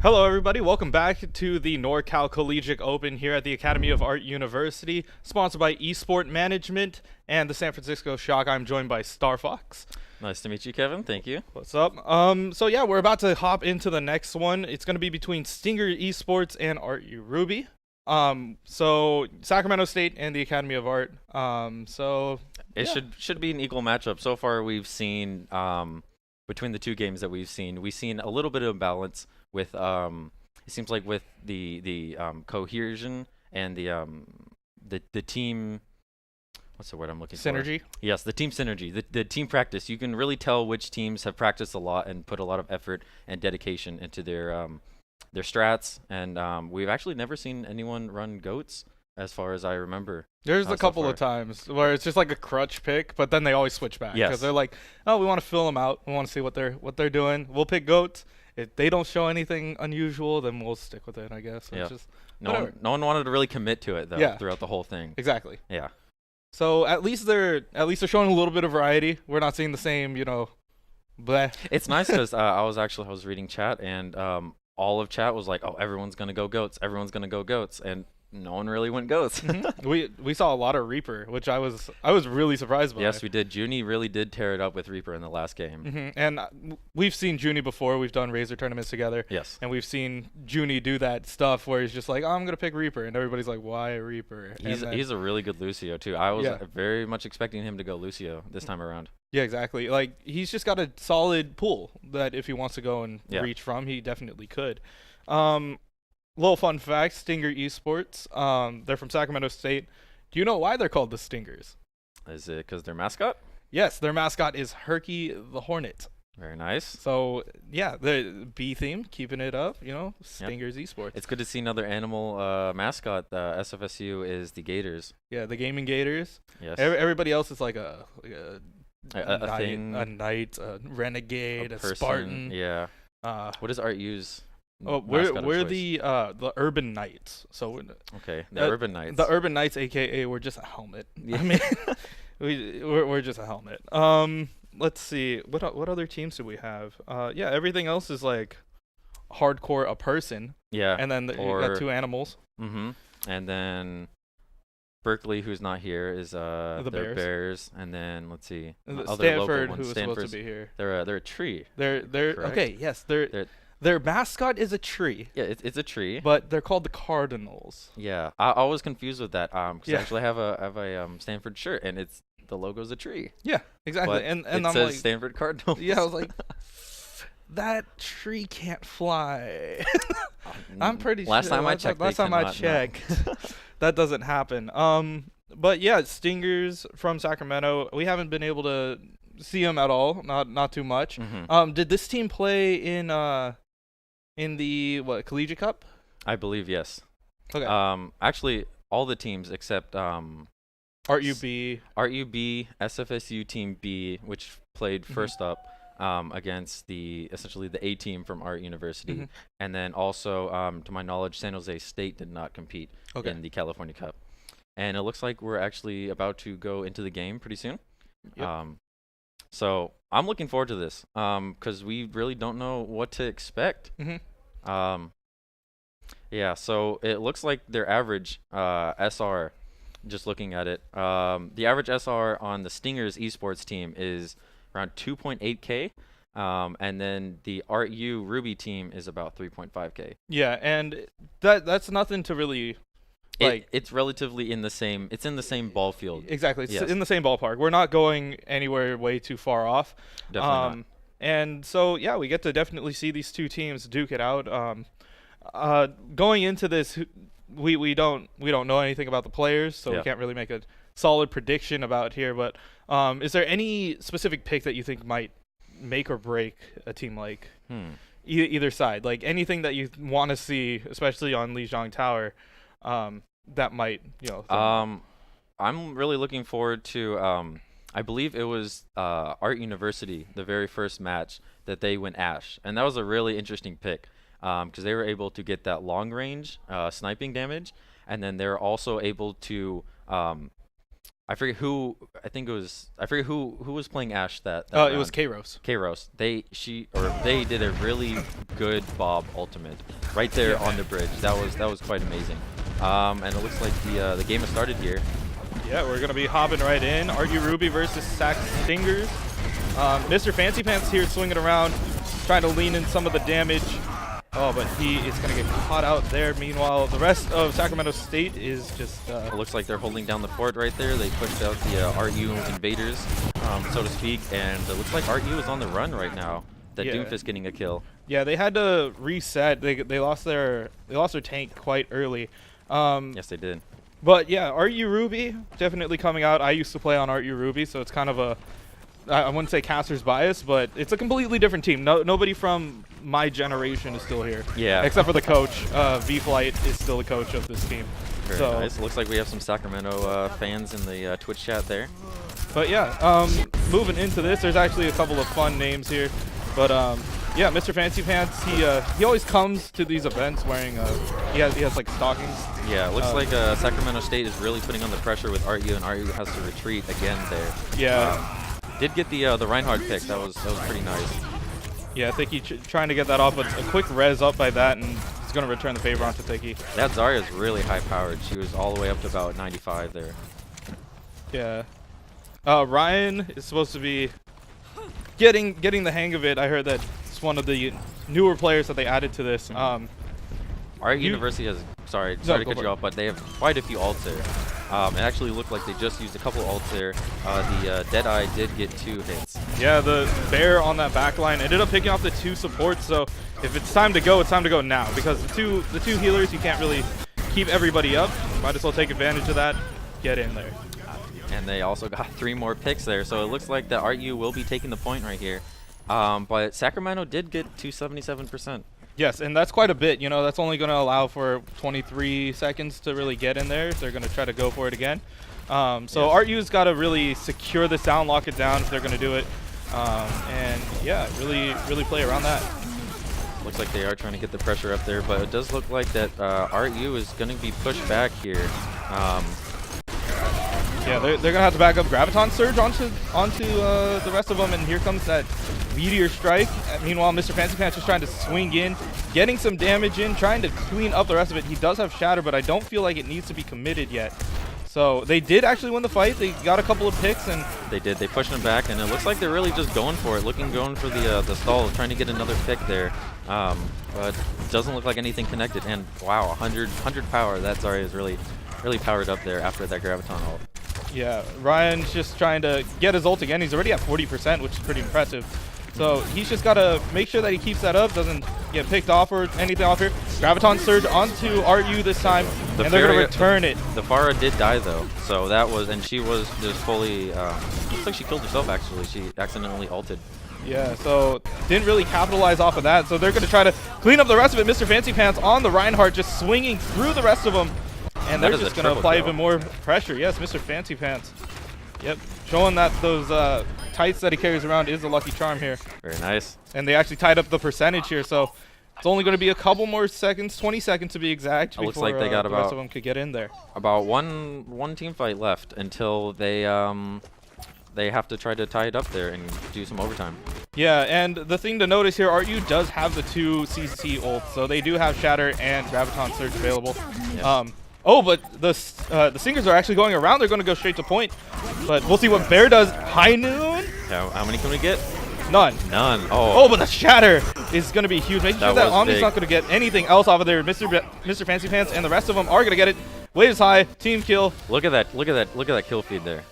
Hello, everybody. Welcome back to the NorCal Collegiate Open here at the Academy of Art University, sponsored by Esport Management and the San Francisco Shock. I'm joined by Star Fox. Nice to meet you, Kevin. Thank you. What's up? So yeah, we're about to hop into the next one. It's going to be between Stinger Esports and ArtU Ruby. So Sacramento State and the Academy of Art. It should be an equal matchup. So far, we've seen between the two games that we've seen a little bit of balance with it seems like with the cohesion and the team. What's the word I'm looking for? Synergy? Yes, the team synergy, the team practice. You can really tell which teams have practiced a lot and put a lot of effort and dedication into their strats. And we've actually never seen anyone run goats, as far as I remember. There's a so couple far. of times where it's just like a crutch pick, but then they always switch back. Yes. Because they're like, oh, we want to fill them out. We want to see what they're doing. We'll pick goats. If they don't show anything unusual, then we'll stick with it, I guess. Yeah. It's just No one wanted to really commit to it, though, Yeah. throughout the whole thing. exactly. Yeah. So at least they're showing a little bit of variety. We're not seeing the same, bleh. It's nice because I was reading chat, and all of chat was like, oh, everyone's going to go goats. Everyone's going to go goats. And no one really went goats. We saw a lot of Reaper, which I was really surprised by. Yes, we did. Junie really did tear it up with Reaper in the last game. And we've seen Junie before. We've done Razor tournaments together. Yes. And we've seen Junie do that stuff where he's just like, oh, I'm going to pick Reaper. And everybody's like, why Reaper? He's a really good Lucio, too. I was Yeah. very much expecting him to go Lucio this time around. Yeah, exactly. Like, he's just got a solid pool that if he wants to go and Yeah. reach from, he definitely could. Little fun fact, Stinger Esports, they're from Sacramento State. Do you know why they're called the Stingers? Is it because their mascot? Yes, their mascot is Herky the Hornet. Very nice. So, yeah, the B theme, keeping it up, Stingers Esports. It's good to see another animal mascot. SFSU is the Gators. Yeah, the Gaming Gators. Yes. Everybody else is like a thing, knight, a renegade, a person, Spartan. Yeah. What does ArtU's mascot of We're choice? the Urban Knights. So Okay, the Urban Knights. the Urban Knights, aka we're just a helmet. Yeah. I mean, we're just a helmet. Let's see what other teams do we have? Yeah, everything else is like hardcore a person, Yeah. and then you got two animals. Mm-hmm. And then Berkeley, who's not here, is The they're Bears. Bears. And then let's see, The other local Stanford, ones. who was supposed Stanford's- to be here. They're a tree. They're correct? okay. Yes, They're- their mascot is a tree, Yeah, it's a tree. but they're called the Cardinals. Yeah, I was confused with that. Because Yeah. I actually have a Stanford shirt, and the logo's a tree. Yeah, exactly. But and it I'm says like, Stanford Cardinals. yeah, I was like, that tree can't fly. I'm pretty sure. Last time I checked, Last they time I cannot, no. checked, that doesn't happen. But yeah, Stingers from Sacramento. We haven't been able to see them at all. Not too much. Mhm. Did this team play in the Collegiate Cup? I believe yes. Okay. Actually, all the teams except ArtUB. ArtUB, SFSU Team B, which played Mm-hmm. first up against essentially the A team from Art University, Mhm. and then also, to my knowledge, San Jose State did not compete Okay. in the California Cup, and it looks like we're actually about to go into the game pretty soon. Yep. So I'm looking forward to this because we really don't know what to expect. Mhm. Yeah, so it looks like their average SR, just looking at it, the average SR on the Stingers esports team is around 2.8K, and then the ArtU Ruby team is about 3.5K. Yeah, and that's nothing to really like. It's relatively in the same ball field. Exactly, it's Yes. in the same ballpark. We're not going anywhere way too far off. Definitely not. And so yeah, we get to definitely see these two teams duke it out. Going into this, we don't know anything about the players, so Yeah. we can't really make a solid prediction about here. But is there any specific pick that you think might make or break a team like either side? Like anything that you want to see, especially on Lijiang Tower, that might I'm really looking forward to. I believe it was Art University, the very first match that they went Ash, and that was a really interesting pick because they were able to get that long range sniping damage, and then they're also able to I forget who. I think it was. I forget who was playing Ash that. It was K-Rose. K-Rose. They did a really good Bob ultimate right there on the bridge. That was quite amazing. And it looks like the game has started here. Yeah, we're gonna be hopping right in. ArtU Ruby versus Sac Stingers. Mr. Fancy Pants here swinging around, trying to lean in some of the damage. Oh, but he is going to get caught out there. Meanwhile, the rest of Sacramento State is just... It looks like they're holding down the fort right there. They pushed out the ArtU invaders, so to speak, and it looks like ArtU is on the run right now. The Doomfist getting a kill. Yeah, they had to reset. They lost their tank quite early. Yes, they did. But yeah, ArtU Ruby definitely coming out. I used to play on ArtU Ruby, so it's kind of a... I wouldn't say caster's bias, but it's a completely different team. Nobody from my generation is still here. Yeah. Except for the coach. VFlight is still the coach of this team. Very nice. Looks like we have some Sacramento fans in the Twitch chat there. But yeah, moving into this, there's actually a couple of fun names here. But yeah, Mr. Fancy Pants, he always comes to these events wearing he has like stockings. Yeah, it looks like Sacramento State is really putting on the pressure with ArtU, and ArtU has to retreat again there. Yeah. Did get the Reinhardt pick. That was pretty nice. Yeah, I think he's trying to get that off, but a quick res up by that, and he's going to return the favor onto Tiki. That Zarya is really high powered. She was all the way up to about 95 there. Yeah. Ryan is supposed to be getting the hang of it. I heard that it's one of the newer players that they added to this. Our university has, sorry to cut you off, but they have quite a few ults there. It actually looked like they just used a couple ults there. The Deadeye did get 2 hits. Yeah, the Bear on that back line ended up picking off the 2 supports, so if it's time to go, it's time to go now, because the two healers, you can't really keep everybody up. Might as well take advantage of that, get in there. And they also got 3 more picks there, so it looks like the ArtU will be taking the point right here. But Sacramento did get 277%. Yes, and that's quite a bit. You know, that's only going to allow for 23 seconds to really get in there. They're going to try to go for it again. So ArtU's got to really secure this down, lock it down if they're going to do it. And yeah, really play around that. Looks like they are trying to get the pressure up there, but it does look like that ArtU is going to be pushed back here. Yeah, they're going to have to back up Graviton Surge onto the rest of them, and here comes that Meteor Strike. Meanwhile, Mr. Fancy Pants just trying to swing in, getting some damage in, trying to clean up the rest of it. He does have Shatter, but I don't feel like it needs to be committed yet. So they did actually win the fight. They got a couple of picks, and they did. They pushed him back, and it looks like they're really just going for it, going for the stall, trying to get another pick there. But it doesn't look like anything connected. And wow, 100 power. That Zarya is really powered up there after that Graviton ult. Yeah, Ryan's just trying to get his ult again. He's already at 40%, which is pretty impressive. So he's just got to make sure that he keeps that up, doesn't get picked off or anything off here. Graviton Surge onto ArtU this time, and they're going to return it. The Pharah did die, though. So that was, and she was just fully, looks like she killed herself, actually. She accidentally ulted. Yeah, so didn't really capitalize off of that. So they're going to try to clean up the rest of it. Mr. Fancy Pants on the Reinhardt, just swinging through the rest of them. And they're just going to apply even more pressure. Yes, Mr. Fancy Pants. Yep, showing that those tights that he carries around is a lucky charm here. Very nice. And they actually tied up the percentage here, so it's only going to be a couple more seconds, 20 seconds to be exact, it looks like they got the rest of them could get in there. About one team fight left until they have to try to tie it up there and do some overtime. Yeah, and the thing to notice here, ArtU does have the 2 CC ults, so they do have Shatter and Graviton Surge available. Yes. Oh, but the Stingers are actually going around. They're going to go straight to point. But we'll see what Bear does. High noon? How many can we get? None. None. Oh, but the Shatter is going to be huge. Making sure that Omni's not going to get anything else off of there. Mr. Fancy Pants and the rest of them are going to get it. Wave is high. Team kill. Look at that. Look at that kill feed there.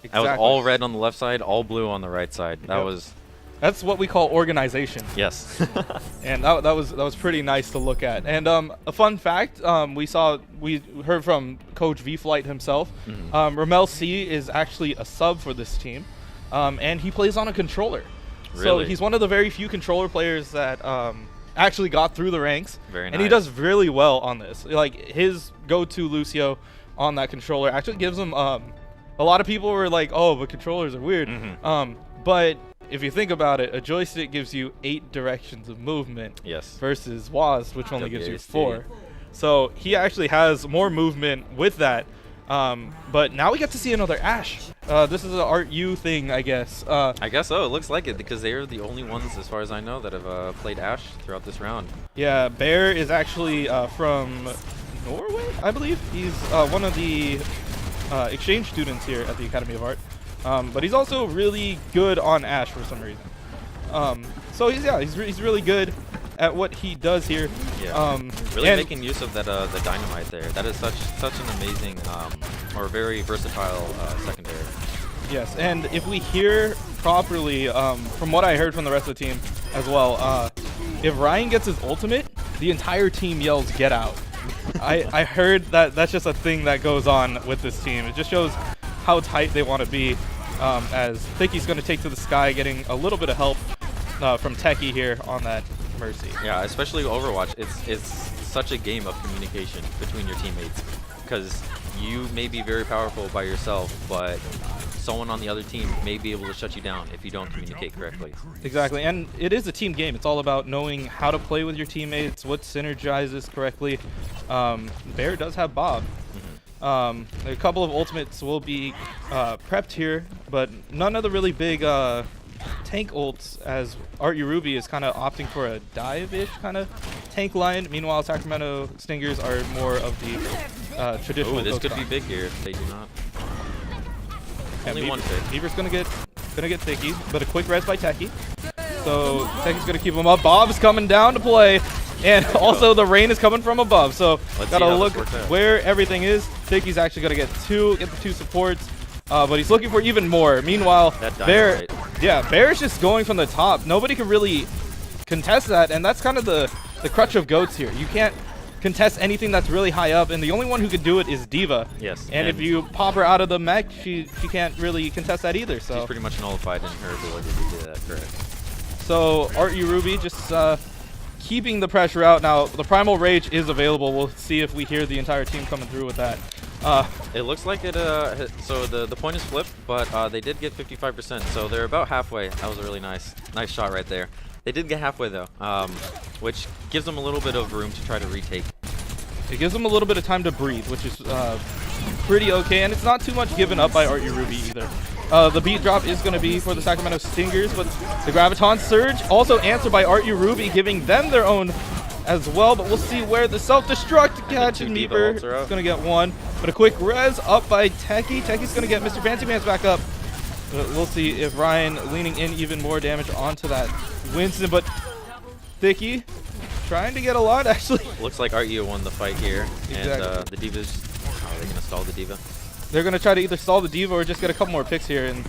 Exactly. That was all red on the left side, all blue on the right side. That was... That's what we call organization. Yes. And that was pretty nice to look at. And a fun fact, we heard from Coach VFlight himself. Ramel C is actually a sub for this team, and he plays on a controller. Really? So he's one of the very few controller players that actually got through the ranks. Very nice. And he does really well on this. Like his go-to Lucio on that controller actually gives him. A lot of people were like, "Oh, but controllers are weird." But if you think about it, a joystick gives you 8 directions of movement. Yes. Versus WASD, which only gives you 4. So he actually has more movement with that But now we get to see another Ash. This is an ArtU thing, I guess. I guess so. It looks like it because they are the only ones, as far as I know, that have played Ash throughout this round. Yeah, Bear is actually from Norway, I believe. He's one of the exchange students here at the Academy of Art. But he's also really good on Ash for some reason. So he's really good at what he does here. Yeah. Really making use of that the dynamite there. That is such an amazing or very versatile secondary. Yes, and if we hear properly, from what I heard from the rest of the team as well, if Ryan gets his ultimate, the entire team yells "Get out!" I heard that's just a thing that goes on with this team. It just shows how tight they want to be. As Thicky's going to take to the sky, getting a little bit of help from Techie here on that Mercy. Yeah, especially Overwatch. It's such a game of communication between your teammates because you may be very powerful by yourself, but someone on the other team may be able to shut you down if you don't communicate correctly. Exactly, and it is a team game. It's all about knowing how to play with your teammates, what synergizes correctly. Bear does have Bob. A couple of ultimates will be prepped here, but none of the really big tank ults, as ArtU Ruby is kind of opting for a dive-ish kind of tank line. Meanwhile, Sacramento Stingers are more of the traditional. Oh, this could be Ghost big here if they do not. And Only one pick. Beaver's gonna get Thicky, but a quick res by Techie. So Techie's gonna keep him up. Bob's coming down to play, and also the rain is coming from above. So gotta look where everything is. Thickie's actually gonna get the two supports, but he's looking for even more. Meanwhile, Bear's just going from the top. Nobody can really contest that, and that's kind of the crutch of goats here. You can't contest anything that's really high up, and the only one who can do it is D.Va. Yes. And if you pop her out of the mech, she can't really contest that either. So she's pretty much nullified in her ability to do that, correct. So ArtU Ruby just keeping the pressure out. Now the Primal Rage is available. We'll see if we hear the entire team coming through with that. It looks like it, so the point is flipped, but they did get 55%, so they're about halfway. That was a really nice shot right there. They did get halfway though, which gives them a little bit of room to try to retake. It gives them a little bit of time to breathe, which is pretty okay, and it's not too much given up by ArtU Ruby either. The beat drop is going to be for the Sacramento Stingers, but the Graviton Surge also answered by ArtU Ruby, giving them their own as well, but we'll see where the self-destruct catch and Meeper is going to get one. But a quick res up by Techie. Techie's going to get Mr. Fancy Pants back up. But we'll see if Ryan leaning in even more damage onto that Winston, but Thicky trying to get a lot, actually. Looks like ArtU won the fight here, exactly. And the D.Va's, are they going to stall the D.Va? They're going to try to either stall the D.Va or just get a couple more picks here, and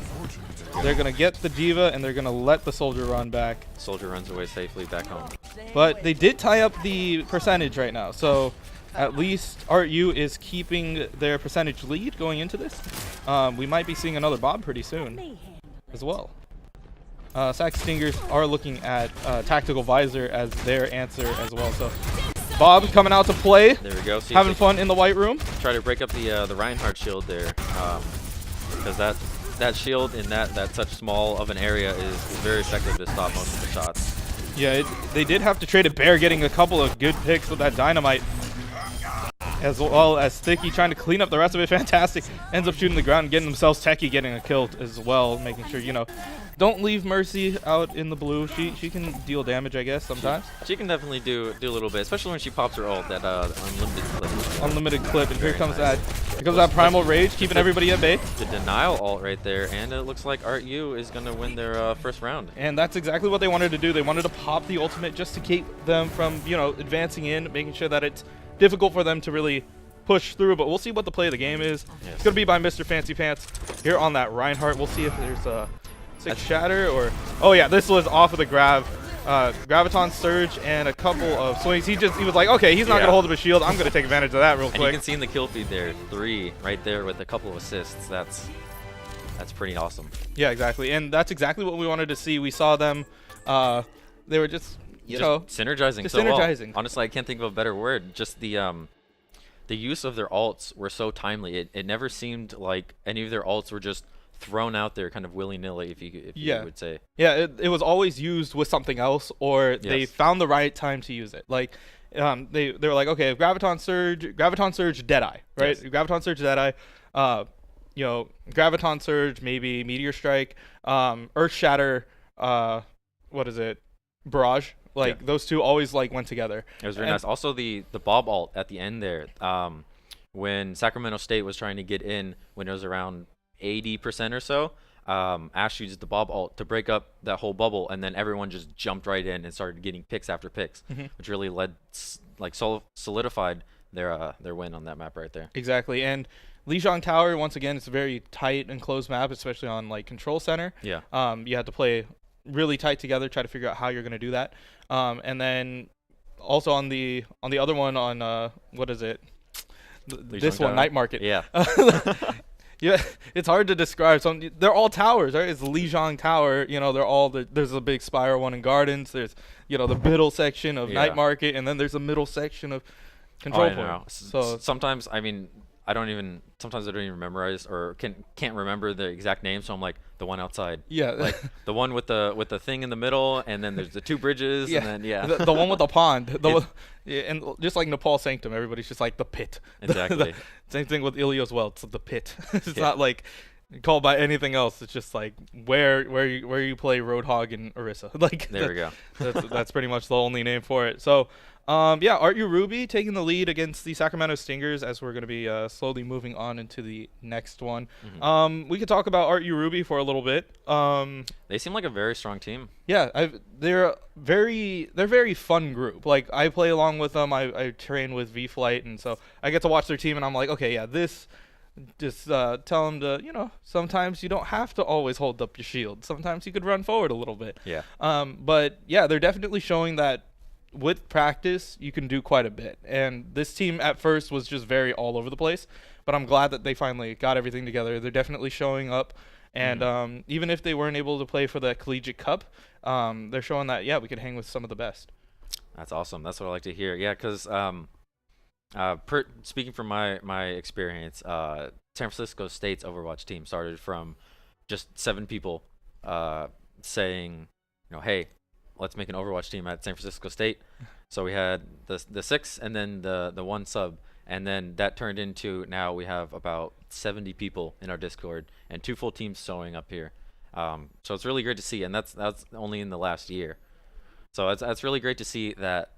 they're going to get the D.Va, and they're going to let the Soldier run back. Soldier runs away safely back home. But they did tie up the percentage right now, so at least ArtU is keeping their percentage lead going into this. We might be seeing another Bob pretty soon as well. Sac Stingers are looking at Tactical Visor as their answer as well. So Bob coming out to play. There we go. Having fun in the white room. Try to break up the Reinhardt shield there, because that shield in that such small of an area is very effective to stop most of the shots. Yeah, they did have to trade a Bear, getting a couple of good picks with that dynamite, as well as Thicky trying to clean up the rest of it. Fantastic. Ends up shooting the ground and getting themselves. Techie getting a kill as well, making sure, you know, don't leave Mercy out in the blue. She can deal damage, I guess, sometimes. She can definitely do a little bit, especially when she pops her ult, that unlimited clip. Unlimited clip, and here comes that Primal Rage, keeping everybody at bay. The denial ult right there, and it looks like ArtU is going to win their first round. And that's exactly what they wanted to do. They wanted to pop the ultimate just to keep them from, you know, advancing in, making sure that it's difficult for them to really push through. But we'll see what the play of the game is. Yes. It's going to be by Mr. Fancy Pants here on that Reinhardt. We'll see if there's a shatter or... Oh, yeah, this was off of the Graviton Surge and a couple of swings. He was like, okay, he's not going to hold up a shield. I'm going to take advantage of that real quick. And you can see in the kill feed there, 3 right there with a couple of assists. That's pretty awesome. Yeah, exactly. And that's exactly what we wanted to see. We saw them, they were just, you know, synergizing so well. Honestly, I can't think of a better word. Just the use of their ults were so timely. It never seemed like any of their ults were just thrown out there kind of willy-nilly, if you would say. Yeah, it was always used with something else, or they found the right time to use it. Like, they were like, okay, Graviton Surge, Deadeye, right? Yes. Graviton Surge, Deadeye. You know, Graviton Surge, maybe Meteor Strike, Earth Shatter. What is it? Barrage. Like those two always like went together. It was very nice. Also, the Bob ult at the end there. When Sacramento State was trying to get in, when it was around 80% or so, Ash used the Bob ult to break up that whole bubble, and then everyone just jumped right in and started getting picks after picks, which really solidified their win on that map right there. Exactly. And Lijiang Tower, once again, it's a very tight and closed map, especially on like Control Center. Yeah. You have to play really tight together, try to figure out how you're going to do that. And then also on the other one, on what is it? This one, Night Market. Yeah. Yeah, it's hard to describe. They're all towers, right? It's Lijiang Tower. You know, they're all there's a big Spire one in Gardens. There's, you know, the middle section of Night Market, and then there's a middle section of Control Point. So sometimes, I mean, sometimes I don't even memorize or can't remember the exact name, so I'm like the one outside. Yeah. Like the one with the thing in the middle, and then there's the two bridges, and then the one with the pond. And just like Nepal Sanctum, everybody's just like the pit. Exactly. Same thing with Ilios well, it's the pit. It's not like called by anything else. It's just like where you play Roadhog and Orisa. Like there we go. That's pretty much the only name for it. So yeah, ArtU Ruby taking the lead against the Sacramento Stingers, as we're going to be slowly moving on into the next one. We could talk about ArtU Ruby for a little bit. They seem like a very strong team. Yeah, they're very fun group. Like, I play along with them. I train with VFlight, and so I get to watch their team, and I'm like, okay, yeah, this. Just tell them to, you know, sometimes you don't have to always hold up your shield. Sometimes you could run forward a little bit. Yeah. But yeah, they're definitely showing that with practice, you can do quite a bit. And this team at first was just very all over the place, but I'm glad that they finally got everything together. They're definitely showing up. And even if they weren't able to play for the Collegiate Cup, they're showing that, yeah, we could hang with some of the best. That's awesome. That's what I like to hear. Yeah, because speaking from my experience, San Francisco State's Overwatch team started from just 7 people saying, you know, hey, let's make an Overwatch team at San Francisco State. So we had the 6 and then the 1 sub, and then that turned into, now we have about 70 people in our Discord and 2 full teams showing up here. So it's really great to see, and that's only in the last year. So it's really great to see that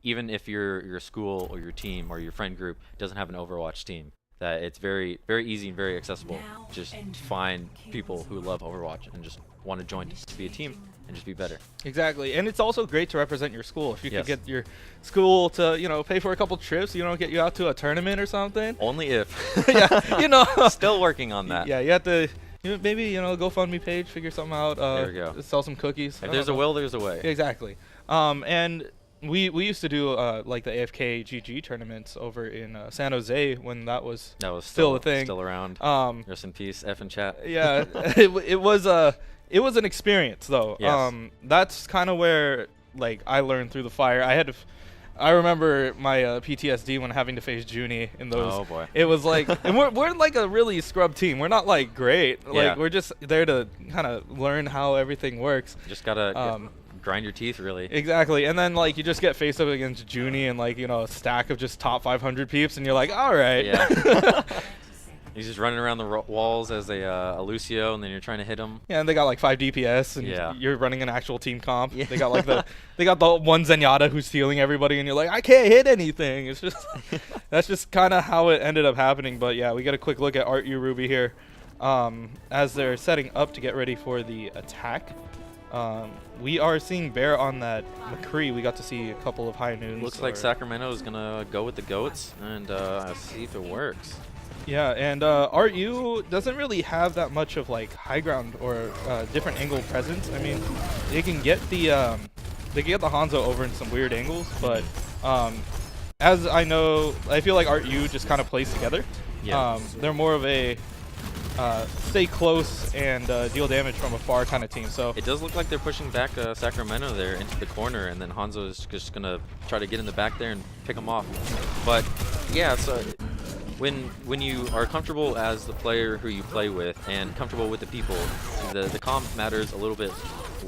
even if your school or your team or your friend group doesn't have an Overwatch team, that it's very, very easy and very accessible. Just find people who love Overwatch and just want to join to be a team and just be better. Exactly. And it's also great to represent your school. If you could get your school to, you know, pay for a couple trips, you know, get you out to a tournament or something. Only if. Yeah, you know. Still working on that. Yeah, you have to, you know, maybe, you know, GoFundMe page, figure something out. There we go. Sell some cookies. If there's a will, there's a way. Exactly. And we used to do like the AFK GG tournaments over in San Jose when that was still a thing. Still around. Rest in peace, F in chat. Yeah, it was an experience though. Yes. That's kind of where like I learned through the fire. I remember my PTSD when having to face Junie in those. Oh boy. It was like, and we're like a really scrub team. We're not like great. Like we're just there to kind of learn how everything works. Just gotta grind your teeth, really. Exactly. And then like you just get faced up against Junie and like, you know, a stack of just top 500 peeps, and you're like, all right. Yeah. He's just running around the walls as a Lucio, and then you're trying to hit him. Yeah, and they got like 5 DPS, and you're running an actual team comp. Yeah. They got like the one Zenyatta who's stealing everybody, and you're like, I can't hit anything. It's just that's just kind of how it ended up happening. But yeah, we got a quick look at ArtU Ruby here, as they're setting up to get ready for the attack. We are seeing Bear on that McCree. We got to see a couple of high noons. Looks like Sacramento is gonna go with the goats and see if it works. Yeah, and ArtU doesn't really have that much of like high ground or different angle presence. I mean, they can get the Hanzo over in some weird angles, but as I know, I feel like ArtU just kind of plays together. Yeah. They're more of a stay close and deal damage from afar kind of team. So it does look like they're pushing back Sacramento there into the corner, and then Hanzo is just gonna try to get in the back there and pick them off. But yeah, so when you are comfortable as the player who you play with and comfortable with the people, the comp matters a little bit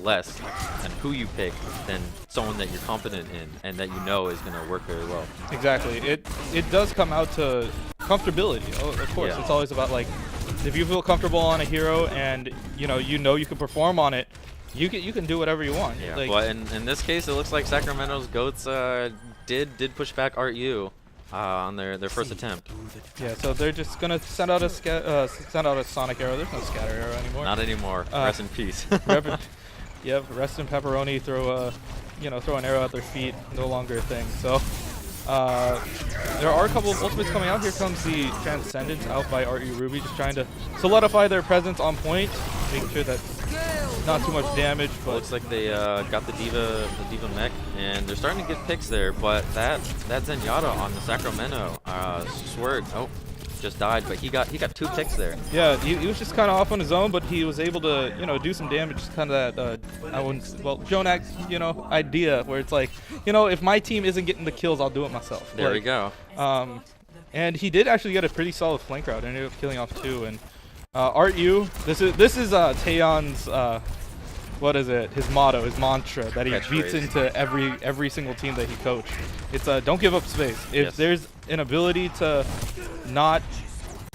less on who you pick than someone that you're confident in and that you know is going to work very well. Exactly. It does come out to comfortability. Of course, Yeah. it's always about like if you feel comfortable on a hero and you know you can perform on it, you can do whatever you want. Yeah. Like, Well, in this case, it looks like Sacramento's Goats did push back ArtU on their first attempt. yeah. So they're just gonna send out a Sonic arrow. There's no scatter arrow anymore. Not anymore. Rest in peace. Yep. Rest in pepperoni. Throw an arrow at their feet. No longer a thing. So. There are a couple of ultimates coming out. Here comes the Transcendence out by ArtU Ruby, just trying to solidify their presence on point, making sure that not too much damage. But Looks like they got the Diva mech, and they're starting to get picks there. But that Zenyatta on the Sacramento swerved. Oh, just died. But he got 2 picks there. yeah, he was just kind of off on his own, but he was able to do some damage. Kind of that Jonax idea where it's like if my team isn't getting the kills, I'll do it myself. There we go. And he did actually get a pretty solid flank route. Ended up killing off 2. And ArtU, this is Taeyeon's his motto, his mantra that he beats Catchphrase. into every single team that he coached. It's don't give up space. If Yes. there's an ability to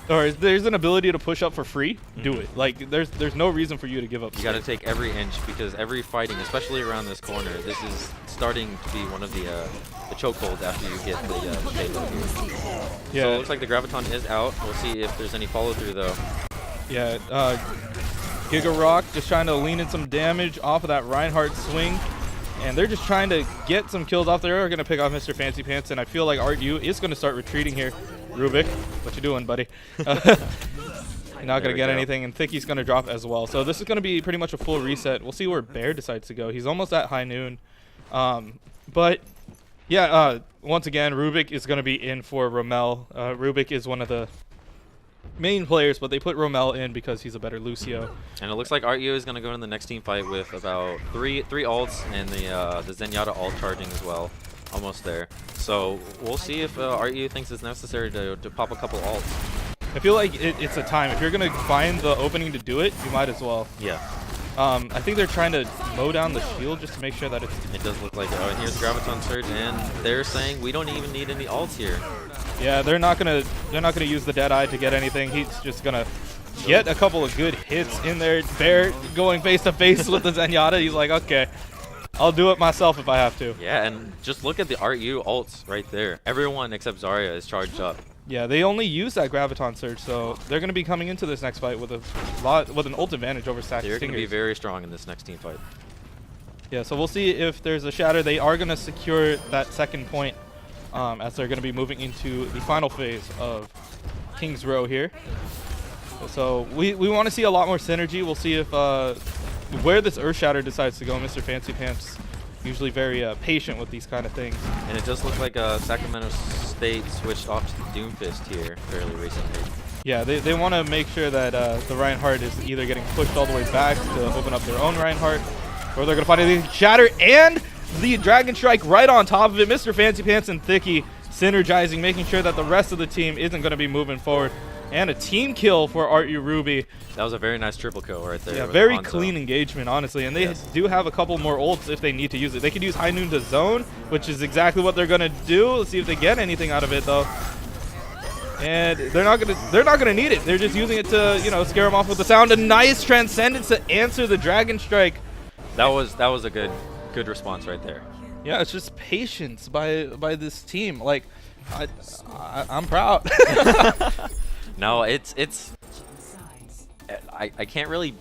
if there's an ability to push up for free, do it. Like there's no reason for you to give up. You got to space. take every inch because every fighting, especially around this corner, this is starting to be one of the chokeholds after you get the payload here. Yeah. So it looks like the Graviton is out. We'll see if there's any follow through though. Yeah, Giga Rock just trying to lean in some damage off of that Reinhardt swing. And they're just trying to get some kills off. They're going to pick off Mr. Fancy Pants, and I feel like ArtU is going to start retreating here. Rubik, what you doing, buddy? You're not going to get anything, and Thicky's going to drop as well. So this is going to be pretty much a full reset. We'll see where Bear decides to go. He's almost at high noon. But, yeah, once again, Rubik is going to be in for Rommel. Rubik is one of the main players, but they put Rommel in because he's a better Lucio. And it looks like ArtU is going to go into the next team fight with about three ults and the Zenyatta ult charging as well. Almost there. So we'll see if ArtU thinks it's necessary to pop a couple ults. I feel like it's a time. If you're going to find the opening to do it, you might as well. Yeah. I think they're trying to mow down the shield just to make sure that it's... It does look like it. Oh, and here's Graviton Surge, and they're saying we don't even need any ults here. Yeah, they're not gonna use the Deadeye to get anything. He's just gonna get a couple of good hits in there. Bear going face to face with the Zenyatta. He's like, okay, I'll do it myself if I have to. Yeah, and just look at the ArtU ults right there. Everyone except Zarya is charged up. Yeah, they only use that Graviton Surge, so they're gonna be coming into this next fight with an ult advantage over Sacramento They're Stingers. going to be very strong in this next team fight. Yeah, so we'll see if there's a shatter. They are gonna secure that second point. As they're going to be moving into the final phase of King's Row here. So we want to see a lot more synergy. We'll see if where this Earth Shatter decides to go. Mr. Fancy Pants usually very patient with these kind of things. And it does look like Sacramento State switched off to the Doomfist here fairly recently. Yeah, they want to make sure that the Reinhardt is either getting pushed all the way back to open up their own Reinhardt, or they're going to find a Shatter and the Dragon Strike right on top of it. Mr. Fancy Pants and Thicky synergizing, making sure that the rest of the team isn't going to be moving forward. And a team kill for ArtU Ruby. That was a very nice triple kill right there. Yeah, with very Hanzo. clean engagement, honestly. And they do have a couple more ults if they need to use it. They could use High Noon to zone, which is exactly what they're going to do. Let's see if they get anything out of it, though. And they're not gonna need it. They're just using it to, scare them off with the sound. A nice Transcendence to answer the Dragon Strike. That was a good response right there. Yeah, it's just patience by this team. Like, I'm proud. No, I can't really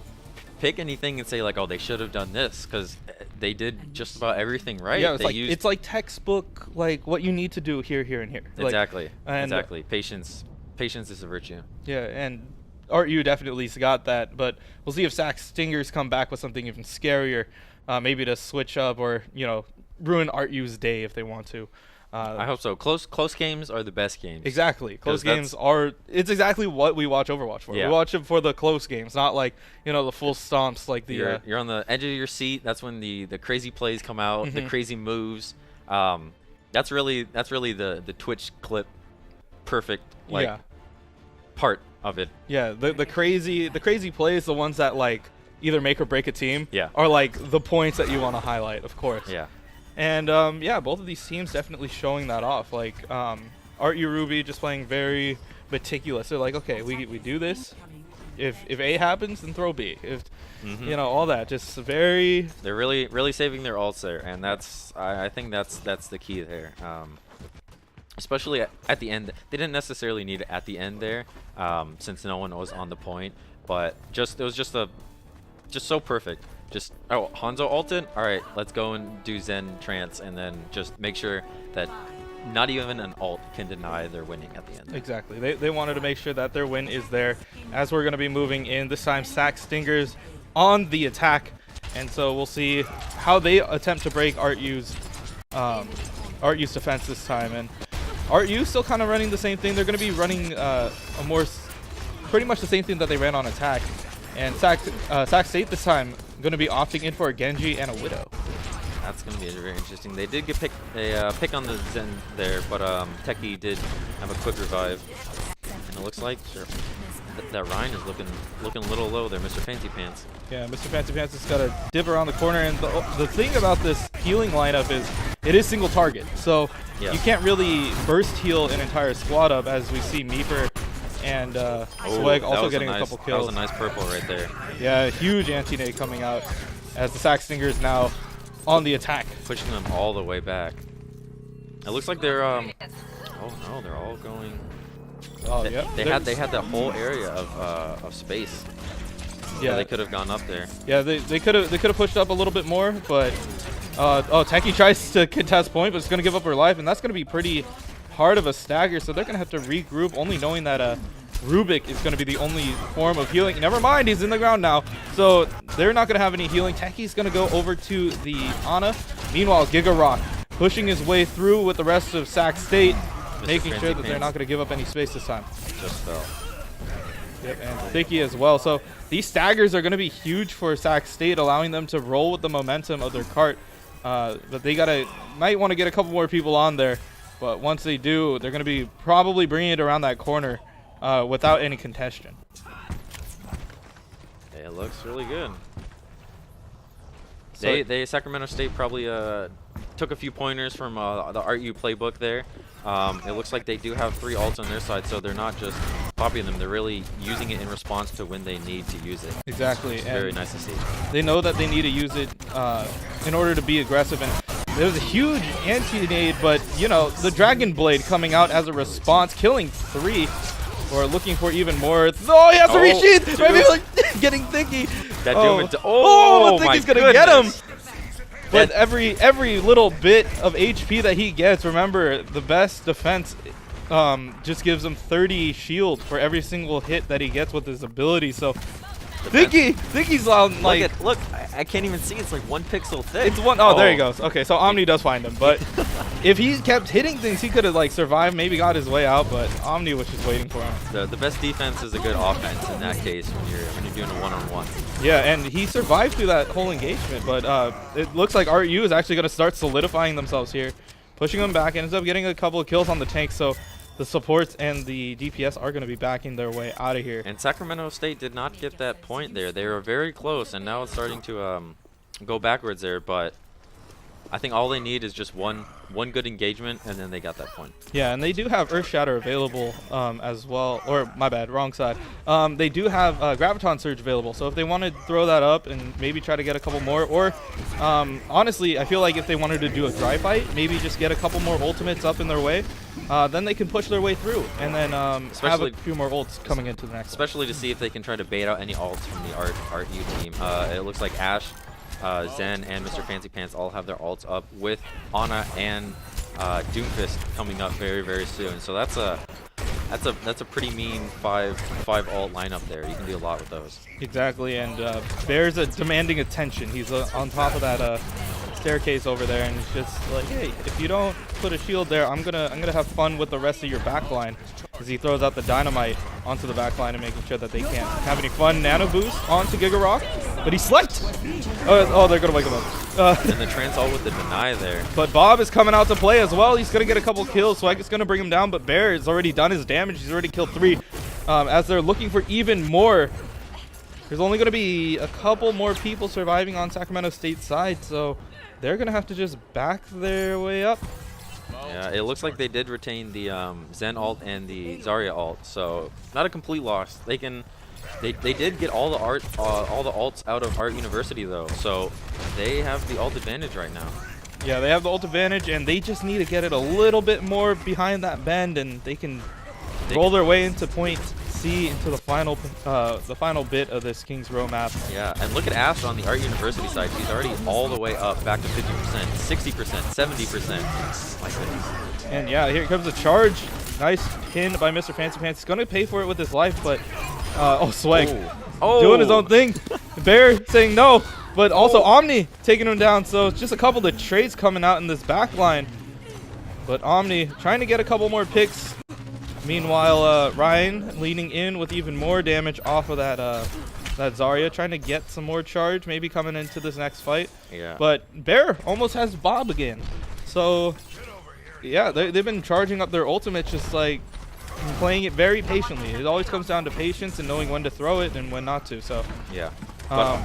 pick anything and say like, oh, they should have done this, because they did just about everything right. Yeah, They it's like textbook, like what you need to do here, here, and here. exactly. and- Exactly. Patience is a virtue. Yeah, and ArtU definitely's got that, but we'll see if Sac Stingers come back with something even scarier, maybe to switch up or ruin ArtU's day if they want to. I hope so. Close games are the best games. Exactly. Close 'Cause games it's exactly what we watch Overwatch for. Yeah. We watch it for the close games, not like, the full stomps like the You're on the edge of your seat. That's when the crazy plays come out, the crazy moves. That's really the Twitch clip perfect yeah. part of it. Yeah, the crazy plays, the ones that like either make or break a team Yeah. are like the points that you want to highlight, of course. Yeah. And yeah, both of these teams definitely showing that off. Like ArtU Ruby just playing very meticulous. They're like, okay, we do this. If A happens, then throw B. If you know, all that, just very. They're really saving their ults there, and that's I think that's the key there. Especially at the end, they didn't necessarily need it at the end there, since no one was on the point. But it was just so perfect. Just Hanzo ulted. All right, let's go and do Zen trance, and then just make sure that not even an ult can deny their winning at the end. Exactly. They wanted to make sure that their win is there. As we're going to be moving in, this time Sac Stingers on the attack. And so we'll see how they attempt to break ArtU's defense this time. And ArtU still kind of running the same thing. They're going to be running pretty much the same thing that they ran on attack. And Sac State this time going to be opting in for a Genji and a Widow. That's going to be very interesting. They did get pick on the Zen there, but Techie did have a quick revive. And it looks like that Ryan is looking a little low there, Mr. Fancy Pants. Yeah, Mr. Fancy Pants has got to dip around the corner. And the thing about this healing lineup is it is single target. So you can't really burst heal an entire squad up, as we see Meeper and Swag also getting a couple kills. That was a nice purple right there. Yeah, huge anti-nade coming out as the Sac Stingers now on the attack. Pushing them all the way back. It looks like they're oh no, they're all going. Oh yeah. They had that whole area of space. Yeah, they could have gone up there. Yeah, they could have pushed up a little bit more, but Techie tries to contest point, but it's gonna give up her life, and that's gonna be pretty hard of a stagger. So they're gonna have to regroup, only knowing that Rubik is going to be the only form of healing. Never mind, he's in the ground now. So they're not going to have any healing. Techie's going to go over to the Ana. Meanwhile, Giga Rock pushing his way through with the rest of Sac State, making sure that they're not going to give up any space this time. Just fell. Yep, and Thicky as well. So these staggers are going to be huge for Sac State, allowing them to roll with the momentum of their cart. But they might want to get a couple more people on there. But once they do, they're going to be probably bringing it around that corner. Without any contention. It looks really good. So Sacramento State probably took a few pointers from the ArtU playbook there. It looks like they do have 3 ults on their side, so they're not just copying them. They're really using it in response to when they need to use it. Exactly. It's very nice to see. They know that they need to use it in order to be aggressive. And there's a huge anti-nade, but, you know, the Dragon Blade coming out as a response, killing 3. Or looking for even more. Oh, he has to resheath! Maybe like getting Thicky. That Thicky's gonna get him! But every little bit of HP that he gets, remember, the best defense just gives him 30 shield for every single hit that he gets with his ability. So Thicky's on like look, I can't even see. It's like 1 pixel thick. It's one. Oh, there he goes. Okay, so Omni does find him, but if he kept hitting things, he could have like survived, maybe got his way out. But Omni was just waiting for him. The best defense is a good offense in that case when you're doing a one-on-one. Yeah, and he survived through that whole engagement. But it looks like ArtU is actually going to start solidifying themselves here, pushing them back. Ends up getting a couple of kills on the tank. So the supports and the DPS are going to be backing their way out of here. And Sacramento State did not get that point there. They were very close, and now it's starting to go backwards there. But I think all they need is just one good engagement, and then they got that point. Yeah, and they do have Earth Shatter available as well. Or, my bad, wrong side. They do have Graviton Surge available. So if they want to throw that up and maybe try to get a couple more, or honestly, I feel like if they wanted to do a dry fight, maybe just get a couple more ultimates up in their way, then they can push their way through, and then have a few more ults coming into the next especially to see if they can try to bait out any ults from the ArtU team. It looks like Ash, Zen, and Mr. Fancy Pants all have their ults up, with Ana and Doomfist coming up very, very soon. So that's a pretty mean 5 ult lineup there. You can do a lot with those. Exactly, and Bear's demanding attention. He's on top of that staircase over there, and it's just like, hey, if you don't put a shield there, I'm gonna have fun with the rest of your backline. As he throws out the dynamite onto the backline and making sure that they can't have any fun. Nano boost onto Giga Rock, but he slept. Oh, they're gonna wake him up. And the trans ult with the deny there. But Bob is coming out to play as well. He's gonna get a couple kills. Swag is gonna bring him down, but Bear has already done his damage. He's already killed 3. As they're looking for even more there's only going to be a couple more people surviving on Sacramento State's side, so they're going to have to just back their way up. Yeah, it looks like they did retain the Zen ult and the Zarya ult, so not a complete loss. They did get all the ults out of Art University though, so they have the ult advantage right now. Yeah, they have the ult advantage, and they just need to get it a little bit more behind that bend, and they can roll their way into point C into the final bit of this King's Row map. Yeah, and look at Ash on the Art University side. She's already all the way up, back to 50%, 60%, 70%. My goodness. And yeah, here comes a charge. Nice pin by Mr. Fancy Pants. He's going to pay for it with his life, but Swag doing his own thing. Bear saying no, but also Omni taking him down. So it's just a couple of trades coming out in this back line. But Omni trying to get a couple more picks. Meanwhile, Ryan leaning in with even more damage off of that Zarya, trying to get some more charge, maybe coming into this next fight. Yeah. But Bear almost has Bob again. So, yeah, they've been charging up their ultimates, just like playing it very patiently. It always comes down to patience and knowing when to throw it and when not to. So yeah. But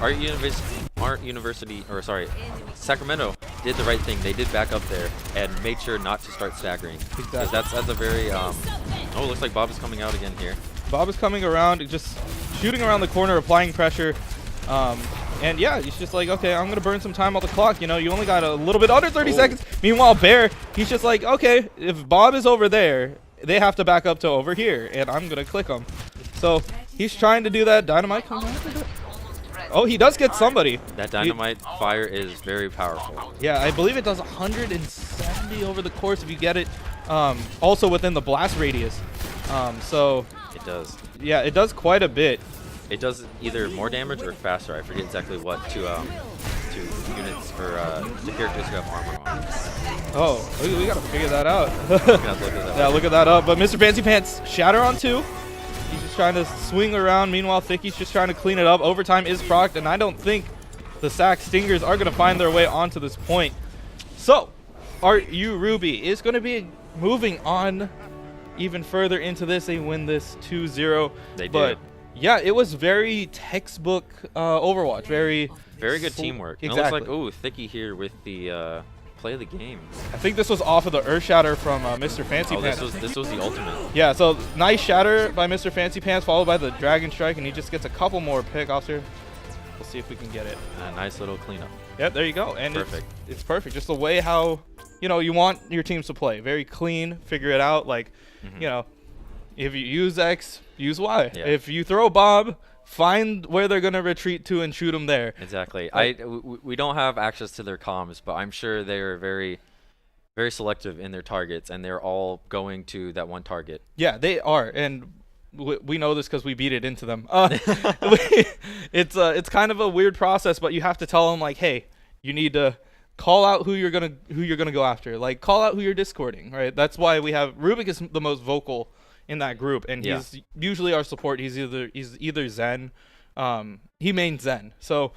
Sacramento did the right thing. They did back up there and made sure not to start staggering. Exactly. That's a very oh, it looks like Bob is coming out again here. Bob is coming around, just shooting around the corner, applying pressure. And yeah, he's just like, okay, I'm gonna burn some time on the clock. You know, you only got a little bit under 30 seconds. Meanwhile, Bear, he's just like, okay, if Bob is over there, they have to back up to over here, and I'm gonna click him. So he's trying to do that. Dynamite comes out. Oh, he does get somebody. That dynamite fire is very powerful. Yeah, I believe it does 170 over the course if you get it. Also within the blast radius. So it does. Yeah, it does quite a bit. It does either more damage or faster. I forget exactly what to units for the characters who have armor on. Oh, we gotta figure that out. Yeah, look at that up. But Mr. Fancy Pants, shatter on 2. He's just trying to swing around. Meanwhile, Thicky's just trying to clean it up. Overtime is procced, and I don't think the Sac Stingers are going to find their way onto this point. So, ArtU Ruby is going to be moving on even further into this. They win this 2-0. They do. But yeah, it was very textbook Overwatch. Very good teamwork. Exactly. And it looks like, ooh, Thicky here with the play of the game. I think this was off of the Earth Shatter from Mr. Fancy Pants. This was the ultimate. Yeah, so nice shatter by Mr. Fancy Pants, followed by the Dragon Strike, and he just gets a couple more pickoffs here. We'll see if we can get it. A nice little cleanup. Yeah, there you go. And perfect. It's perfect. Just the way how, you know, you want your teams to play. Very clean, figure it out. Like, you know, if you use X, use Y. Yeah. If you throw Bob, find where they're going to retreat to and shoot them there. Exactly. We don't have access to their comms, but I'm sure they're very, very selective in their targets, and they're all going to that one target. Yeah, they are. And we know this because we beat it into them. It's kind of a weird process, but you have to tell them, like, hey, you need to call out who you're gonna go after. Like, call out who you're discording, right? That's why we have Rubik is the most vocal in that group, and he's usually our support. He's either Zen, he mains Zen. So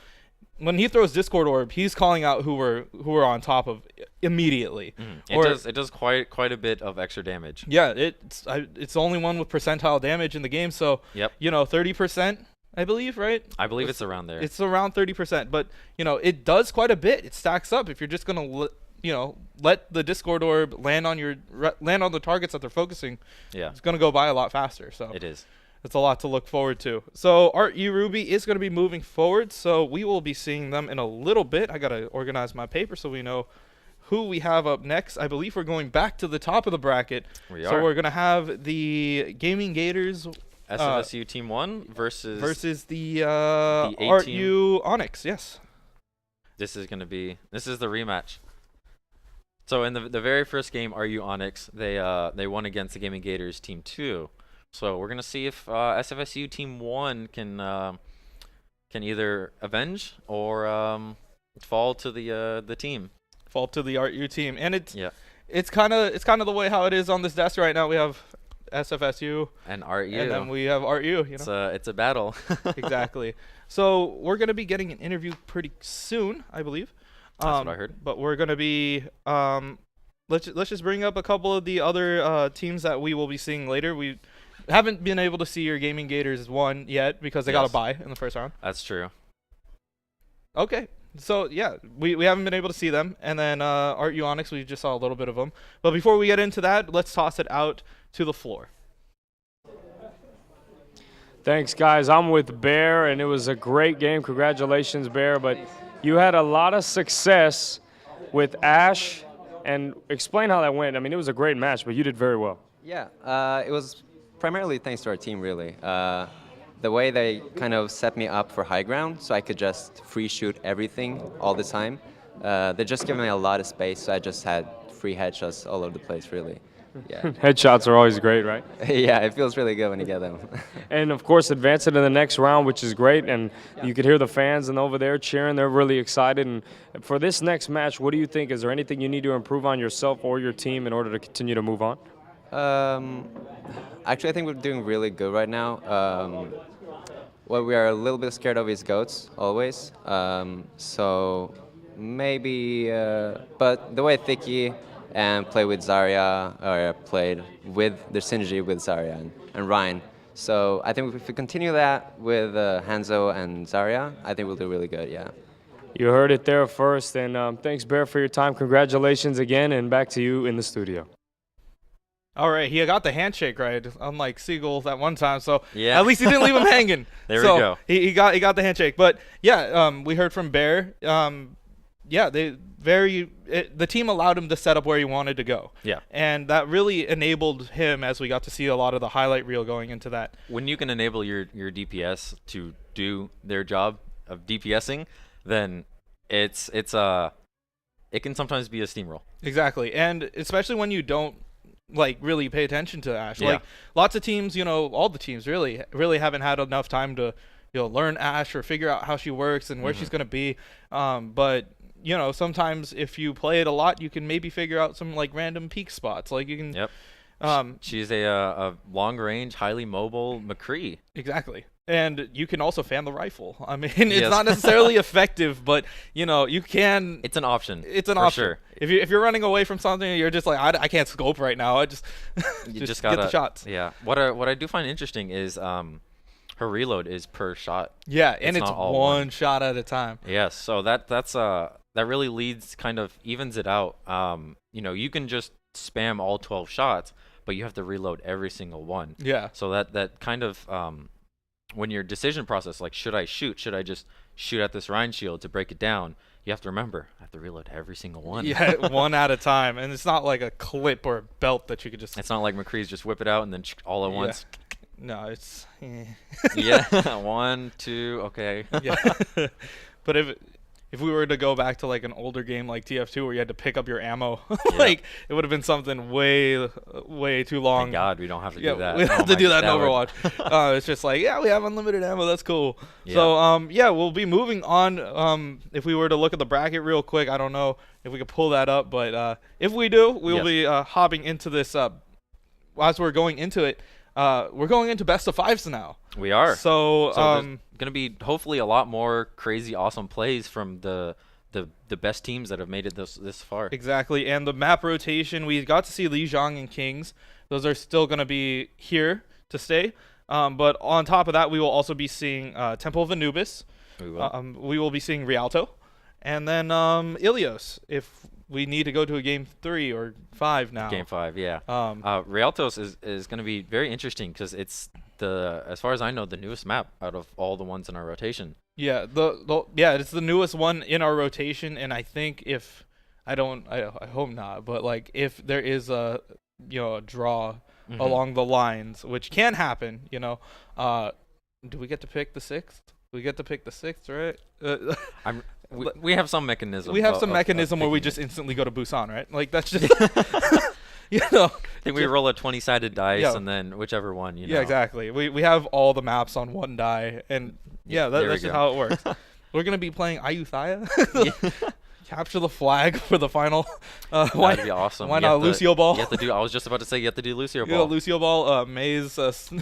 when he throws Discord Orb, he's calling out who we're on top of immediately. It does quite a bit of extra damage. Yeah, it's the only one with percentile damage in the game. So you know, 30%, I believe, right? I believe it's around there. It's around 30%, but you know, it does quite a bit. It stacks up if you're just gonna let the Discord Orb land on the targets that they're focusing. Yeah, it's gonna go by a lot faster. So it is. It's a lot to look forward to. So ArtU Ruby is going to be moving forward, so we will be seeing them in a little bit. I got to organize my paper so we know who we have up next. I believe we're going back to the top of the bracket. So we're going to have the Gaming Gators SFSU Team1 versus the ArtU Onyx. Yes. This is the rematch. So in the very first game, ArtU Onyx, they won against the Gaming Gators Team2. So we're gonna see if SFSU Team1 can either avenge or fall to the team. Fall to the ArtU team, and it's kind of the way how it is on this desk right now. We have SFSU and ArtU, and then we have ArtU. You know, it's a battle. Exactly. So we're gonna be getting an interview pretty soon, I believe. That's what I heard. But we're gonna be let's just bring up a couple of the other teams that we will be seeing later. haven't been able to see your Gaming Gators 1 yet because they got a bye in the first round. That's true. Okay. So, yeah, we haven't been able to see them. And then ArtU Onyx, we just saw a little bit of them. But before we get into that, let's toss it out to the floor. Thanks, guys. I'm with Bear, and it was a great game. Congratulations, Bear. But you had a lot of success with Ash, and explain how that went. I mean, it was a great match, but you did very well. Yeah, it was primarily thanks to our team, really. The way they kind of set me up for high ground, so I could just free shoot everything all the time. They just gave me a lot of space, so I just had free headshots all over the place, really. Yeah. Headshots are always great, right? Yeah, it feels really good when you get them. And of course, advancing to the next round, which is great. And you could hear the fans and over there cheering. They're really excited. And for this next match, what do you think? Is there anything you need to improve on yourself or your team in order to continue to move on? Actually, I think we're doing really good right now. What we are a little bit scared of is goats, always. So maybe, but the way Thicky and play with Zarya, or played with the synergy with Zarya and Ryan. So I think if we continue that with Hanzo and Zarya, I think we'll do really good, yeah. You heard it there first, and thanks, Bear, for your time. Congratulations again, and back to you in the studio. All right, he got the handshake right, unlike Seagull that one time. So yeah. At least he didn't leave him hanging. There we go. He got the handshake. But yeah, we heard from Bear. Yeah, the team allowed him to set up where he wanted to go. Yeah. And that really enabled him, as we got to see a lot of the highlight reel going into that. When you can enable your DPS to do their job of DPSing, then it can sometimes be a steamroll. Exactly, and especially when you don't really pay attention to Ashe. Yeah. Like lots of teams, all the teams really haven't had enough time to learn Ashe or figure out how she works and where she's gonna be. But sometimes if you play it a lot, you can maybe figure out some random peak spots. Like you can. Yep. She's a long range, highly mobile McCree. Exactly. And you can also fan the rifle. I mean, it's not necessarily effective, but you can. It's an option. It's an for option. Sure. If you're running away from something, you're just like, I can't scope right now. I just you just gotta get the shots. Yeah. What I do find interesting is her reload is per shot. Yeah, and it's one shot at a time. Yes. So that really evens it out. You can just spam all 12 shots, but you have to reload every single one. Yeah. So that kind of when your decision process, like should I just shoot at this Rhine shield to break it down, you have to remember I have to reload every single one. Yeah, one at a time, and it's not like a clip or a belt that you could just. It's not like McCree's just whip it out and then all at once. No, it's. Yeah, 1, 2, okay. Yeah, but if we were to go back to an older game like TF2 where you had to pick up your ammo, it would have been something way too long. Thank God we don't have to do that. We have to do that in Overwatch. It's just we have unlimited ammo. That's cool. Yeah. So we'll be moving on. If we were to look at the bracket real quick, I don't know if we could pull that up, but if we do, we'll be hopping into this. As we're going into it, we're going into best of fives now. We are. So there's gonna be hopefully a lot more crazy, awesome plays from the best teams that have made it this far. Exactly, and the map rotation, we got to see Lijiang and Kings. Those are still gonna be here to stay. But on top of that, we will also be seeing Temple of Anubis. We will. We will be seeing Rialto, and then Ilios if we need to go to a game 3 or 5 now. Game 5, yeah. Rialtos is going to be very interesting because it's as far as I know, the newest map out of all the ones in our rotation. Yeah, it's the newest one in our rotation, and I think I hope not, but if there is a draw along the lines, which can happen, do we get to pick the 6th? We get to pick the 6th, right? We have some mechanism. We have some mechanism where we just instantly go to Busan, right? That's just, I think we roll a 20-sided dice and then whichever one, Yeah, exactly. We have all the maps on one die, and that's just how it works. We're gonna be playing Ayutthaya. Capture the flag for the final. That'd be awesome. Why not Lucio Ball? You have to do. I was just about to say you have to do Lucio Ball. Lucio Ball, Maze,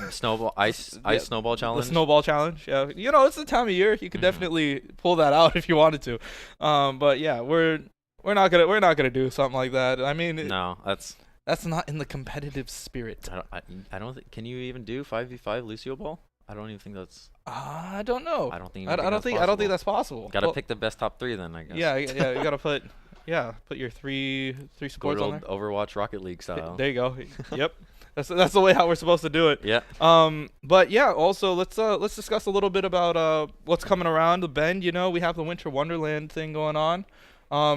snowball, ice snowball challenge. The snowball challenge. Yeah, it's the time of year you could definitely pull that out if you wanted to. But yeah, we're not gonna do something like that. I mean, no, That's not in the competitive spirit. I don't think. Can you even do 5v5 Lucio Ball? I don't even think that's. I don't know. I don't think. I don't think that's possible. Gotta pick the best top 3 then, I guess. Yeah. You gotta put your three supports on there. Overwatch Rocket League style. There you go. Yep. That's the way how we're supposed to do it. Yeah. But yeah, also let's discuss a little bit about what's coming around the bend. You know, we have the Winter Wonderland thing going on.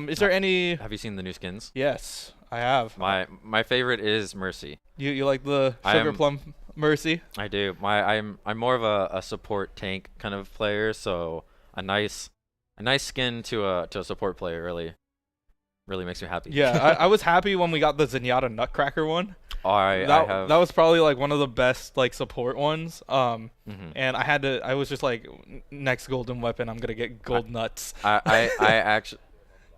Is there any? Have you seen the new skins? Yes, I have. My favorite is Mercy. You like the Sugar Plum Mercy? I do. I'm more of a support tank kind of player, so a nice skin to a support player really makes me happy. Yeah, I was happy when we got the Zenyatta Nutcracker one. That was probably like one of the best like support ones. Mm-hmm. And I was just like, next golden weapon, I'm gonna get gold nuts. I actually.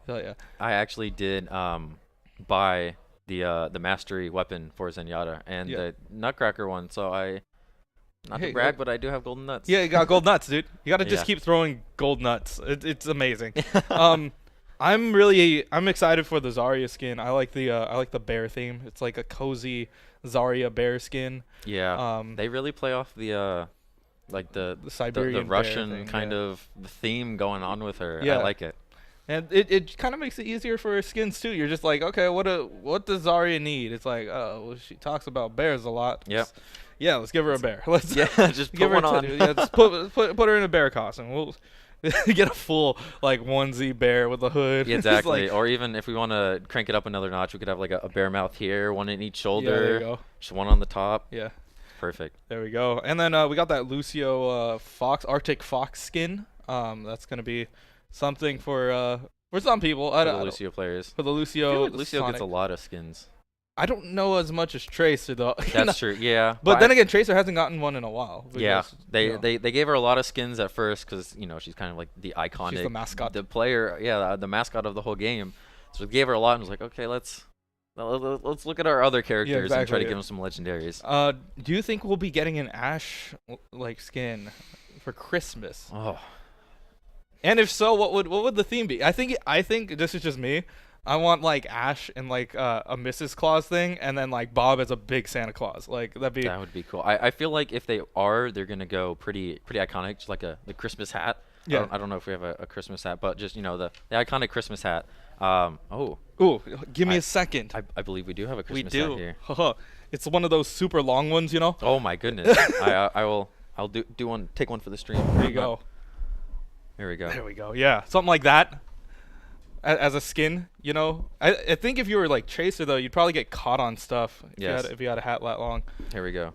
Oh, yeah. I actually did buy the mastery weapon for Zenyatta and the Nutcracker one, so not to brag, but I do have golden nuts. Yeah, you got gold nuts, dude. You gotta just Yeah. keep throwing gold nuts. It's amazing. I'm excited for the Zarya skin. I like the bear theme. It's like a cozy Zarya bear skin. Yeah. They really play off the Siberian the Russian bear thing, kind yeah. of theme going on with her. Yeah. I like it. And it kind of makes it easier for her skins too. You're just like, okay, what does Zarya need? It's like, oh, well, she talks about bears a lot. Yep. Yeah, let's give her a bear. Let's Just give put her one on. Yeah, just put her in a bear costume. We'll get a full like onesie bear with a hood. Yeah, Just, exactly. like, or even if we want to crank it up another notch, we could have like a bear mouth here, one in each shoulder, there you go. just one on the top. Yeah. Perfect. There we go. And then we got that Lucio Arctic Fox skin. That's gonna be something for some people. For the Lucio players. For the I Lucio. feel like Lucio Sonic. gets a lot of skins. I don't know as much as Tracer though. That's true. Yeah. But then again, Tracer hasn't gotten one in a while. Yeah, because, they gave her a lot of skins at first because she's kind of like the iconic. She's the mascot. The player, the mascot of the whole game. So we gave her a lot and was like, okay, let's look at our other characters and try to give them some legendaries. Do you think we'll be getting an Ash like skin for Christmas? Oh, and if so, what would the theme be? I think this is just me. I want like Ash and like a Mrs. Claus thing, and then like Bob as a big Santa Claus. Like that would be cool. I feel like if they're gonna go pretty iconic, just like the Christmas hat. Yeah. I don't know if we have a Christmas hat, but just the iconic Christmas hat. Ooh, give me a second. I believe we do have a Christmas we do. hat here. It's one of those super long ones, you know. Oh my goodness. I'll do one. Take one for the stream. There you go. There we go. There we go. Yeah, something like that. As a skin, you know. I think if you were like Tracer though, you'd probably get caught on stuff. If you had a hat that long. Here we go.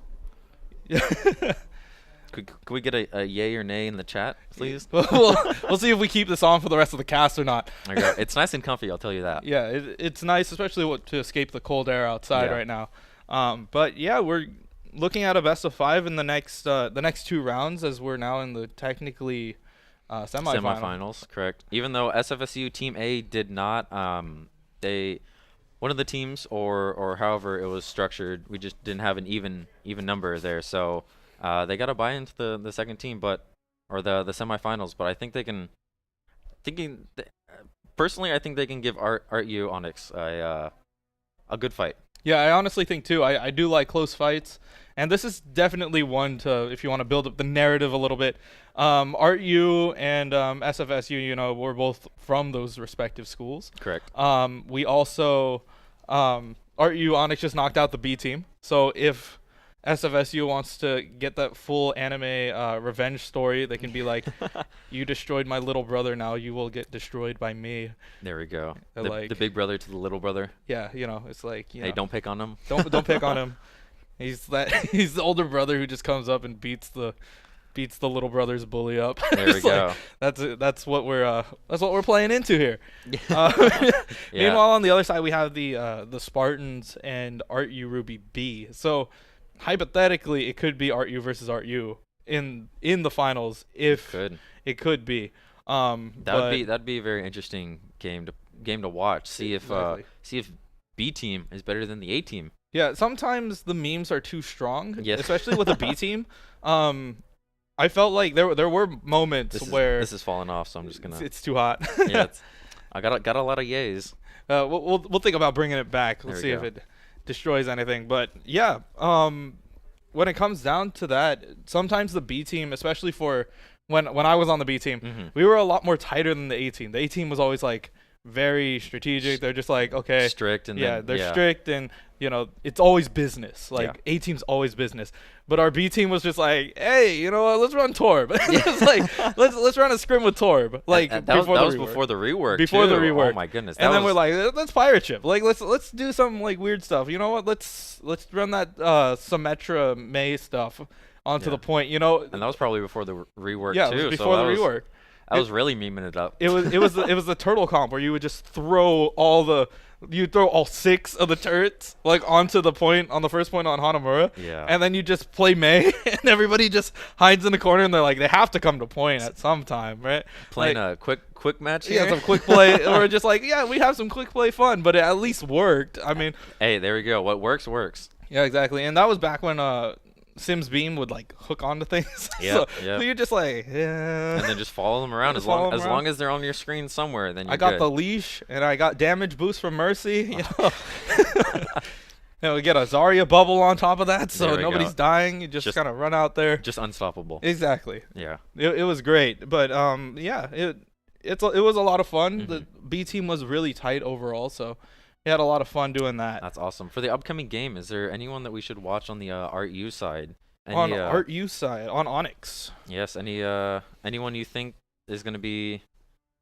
Could we get a yay or nay in the chat, please? we'll see if we keep this on for the rest of the cast or not. There you go. It's nice and comfy, I'll tell you that. Yeah, it's nice, especially to escape the cold air outside right now. But yeah, we're looking at a best of 5 in the next 2 rounds, as we're now in the technically semifinals, correct. Even though SFSU Team A did not, one of the teams or however it was structured, we just didn't have an even number there. So they got to buy into the second team, the semifinals. But I think they can. Personally, I think they can give ArtU Onyx a good fight. Yeah, I honestly think too. I do like close fights, and this is definitely one to, if you want to build up the narrative a little bit. ArtU and SFSU, we're both from those respective schools. Correct. We also ArtU Onyx just knocked out the B team. So if SFSU wants to get that full anime revenge story, they can be like, you destroyed my little brother, now you will get destroyed by me. There we go. The big brother to the little brother. Yeah, it's like, hey, don't pick on him. Don't pick on him. He's the older brother who just comes up and beats the little brother's bully up. There we go. That's what we're playing into here. Yeah. Meanwhile, on the other side, we have the Spartans and ArtU Ruby B. So hypothetically, it could be ArtU versus ArtU in the finals if it could be. That'd be a very interesting game to watch. See if B team is better than the A team. Yeah, sometimes the memes are too strong, yes. especially with a B team. I felt like there were moments where this is falling off, so I'm just gonna. It's too hot. Yeah, I got a lot of yays. We'll think about bringing it back. Let's see if it destroys anything. But yeah, when it comes down to that, sometimes the B team, especially for when I was on the B team, we were a lot more tighter than the A team. The A team was always like very strategic. They're just like, okay, strict, and yeah, then, they're strict, and you know, it's always business. Like A team's always business. But our B team was just like, hey, you know what? Let's run Torb. It's like let's run a scrim with Torb. Like that was before the rework. Before too. the rework. Oh my goodness. And then we're like, let's pirate ship. Like let's do some like weird stuff. You know what? Let's run that Symmetra May stuff onto the point. You know. And that was probably before the rework yeah, too. it was before the rework. I was really memeing it up. It was the turtle comp where you would just throw all 6 of the turrets like onto the point on the first point on Hanamura. Yeah. And then you just play May and everybody just hides in the corner and they're like they have to come to point at some time, right? Playing like, a quick match here. Yeah, some quick play or just like we have some quick play fun, but it at least worked. I mean, hey, there we go. What works works. Yeah, exactly. And that was back when Sim's beam would like hook onto things. Yeah, so you're just like, yeah. And then just follow them around as long as they're on your screen somewhere. Then you're I got good. the leash and I got damage boost from Mercy. You know, we get a Zarya bubble on top of that, so nobody's dying. You just kind of run out there. Just unstoppable. Exactly. Yeah. It was great, but yeah, it was a lot of fun. The B team was really tight overall, so. We had a lot of fun doing that. That's awesome. For the upcoming game, is there anyone that we should watch on the ArtU side? On ArtU side, on Onyx. Yes. Anyone you think is going to be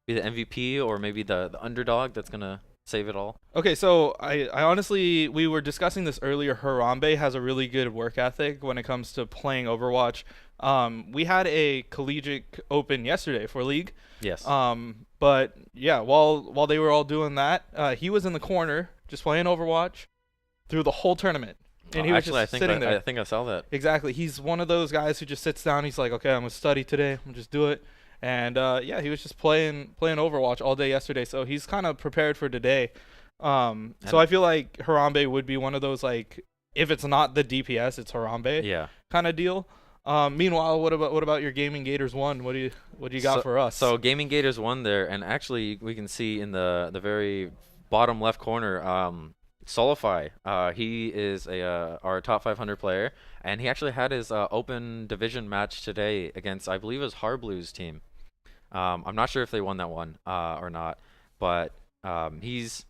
the MVP or maybe the underdog that's going to save it all? Okay, so I honestly, we were discussing this earlier. Harambe has a really good work ethic when it comes to playing Overwatch. We had a collegiate open yesterday for League. Yes. But yeah, while they were all doing that, he was in the corner just playing Overwatch through the whole tournament. And he was just sitting there. I think I saw that. Exactly. He's one of those guys who just sits down. He's like, okay, I'm gonna study today. I'm gonna just do it. And yeah, he was just playing Overwatch all day yesterday. So he's kind of prepared for today. So I feel like Harambe would be one of those, like, if it's not the DPS, it's Harambe kind of deal. Meanwhile, what about your Gaming Gators 1? What do you got for us? So Gaming Gators 1 there, and actually we can see in the very bottom left corner, Solify. He is our top 500 player, and he actually had his open division match today against, I believe, it was Harblue's team. I'm not sure if they won that one or not, but he's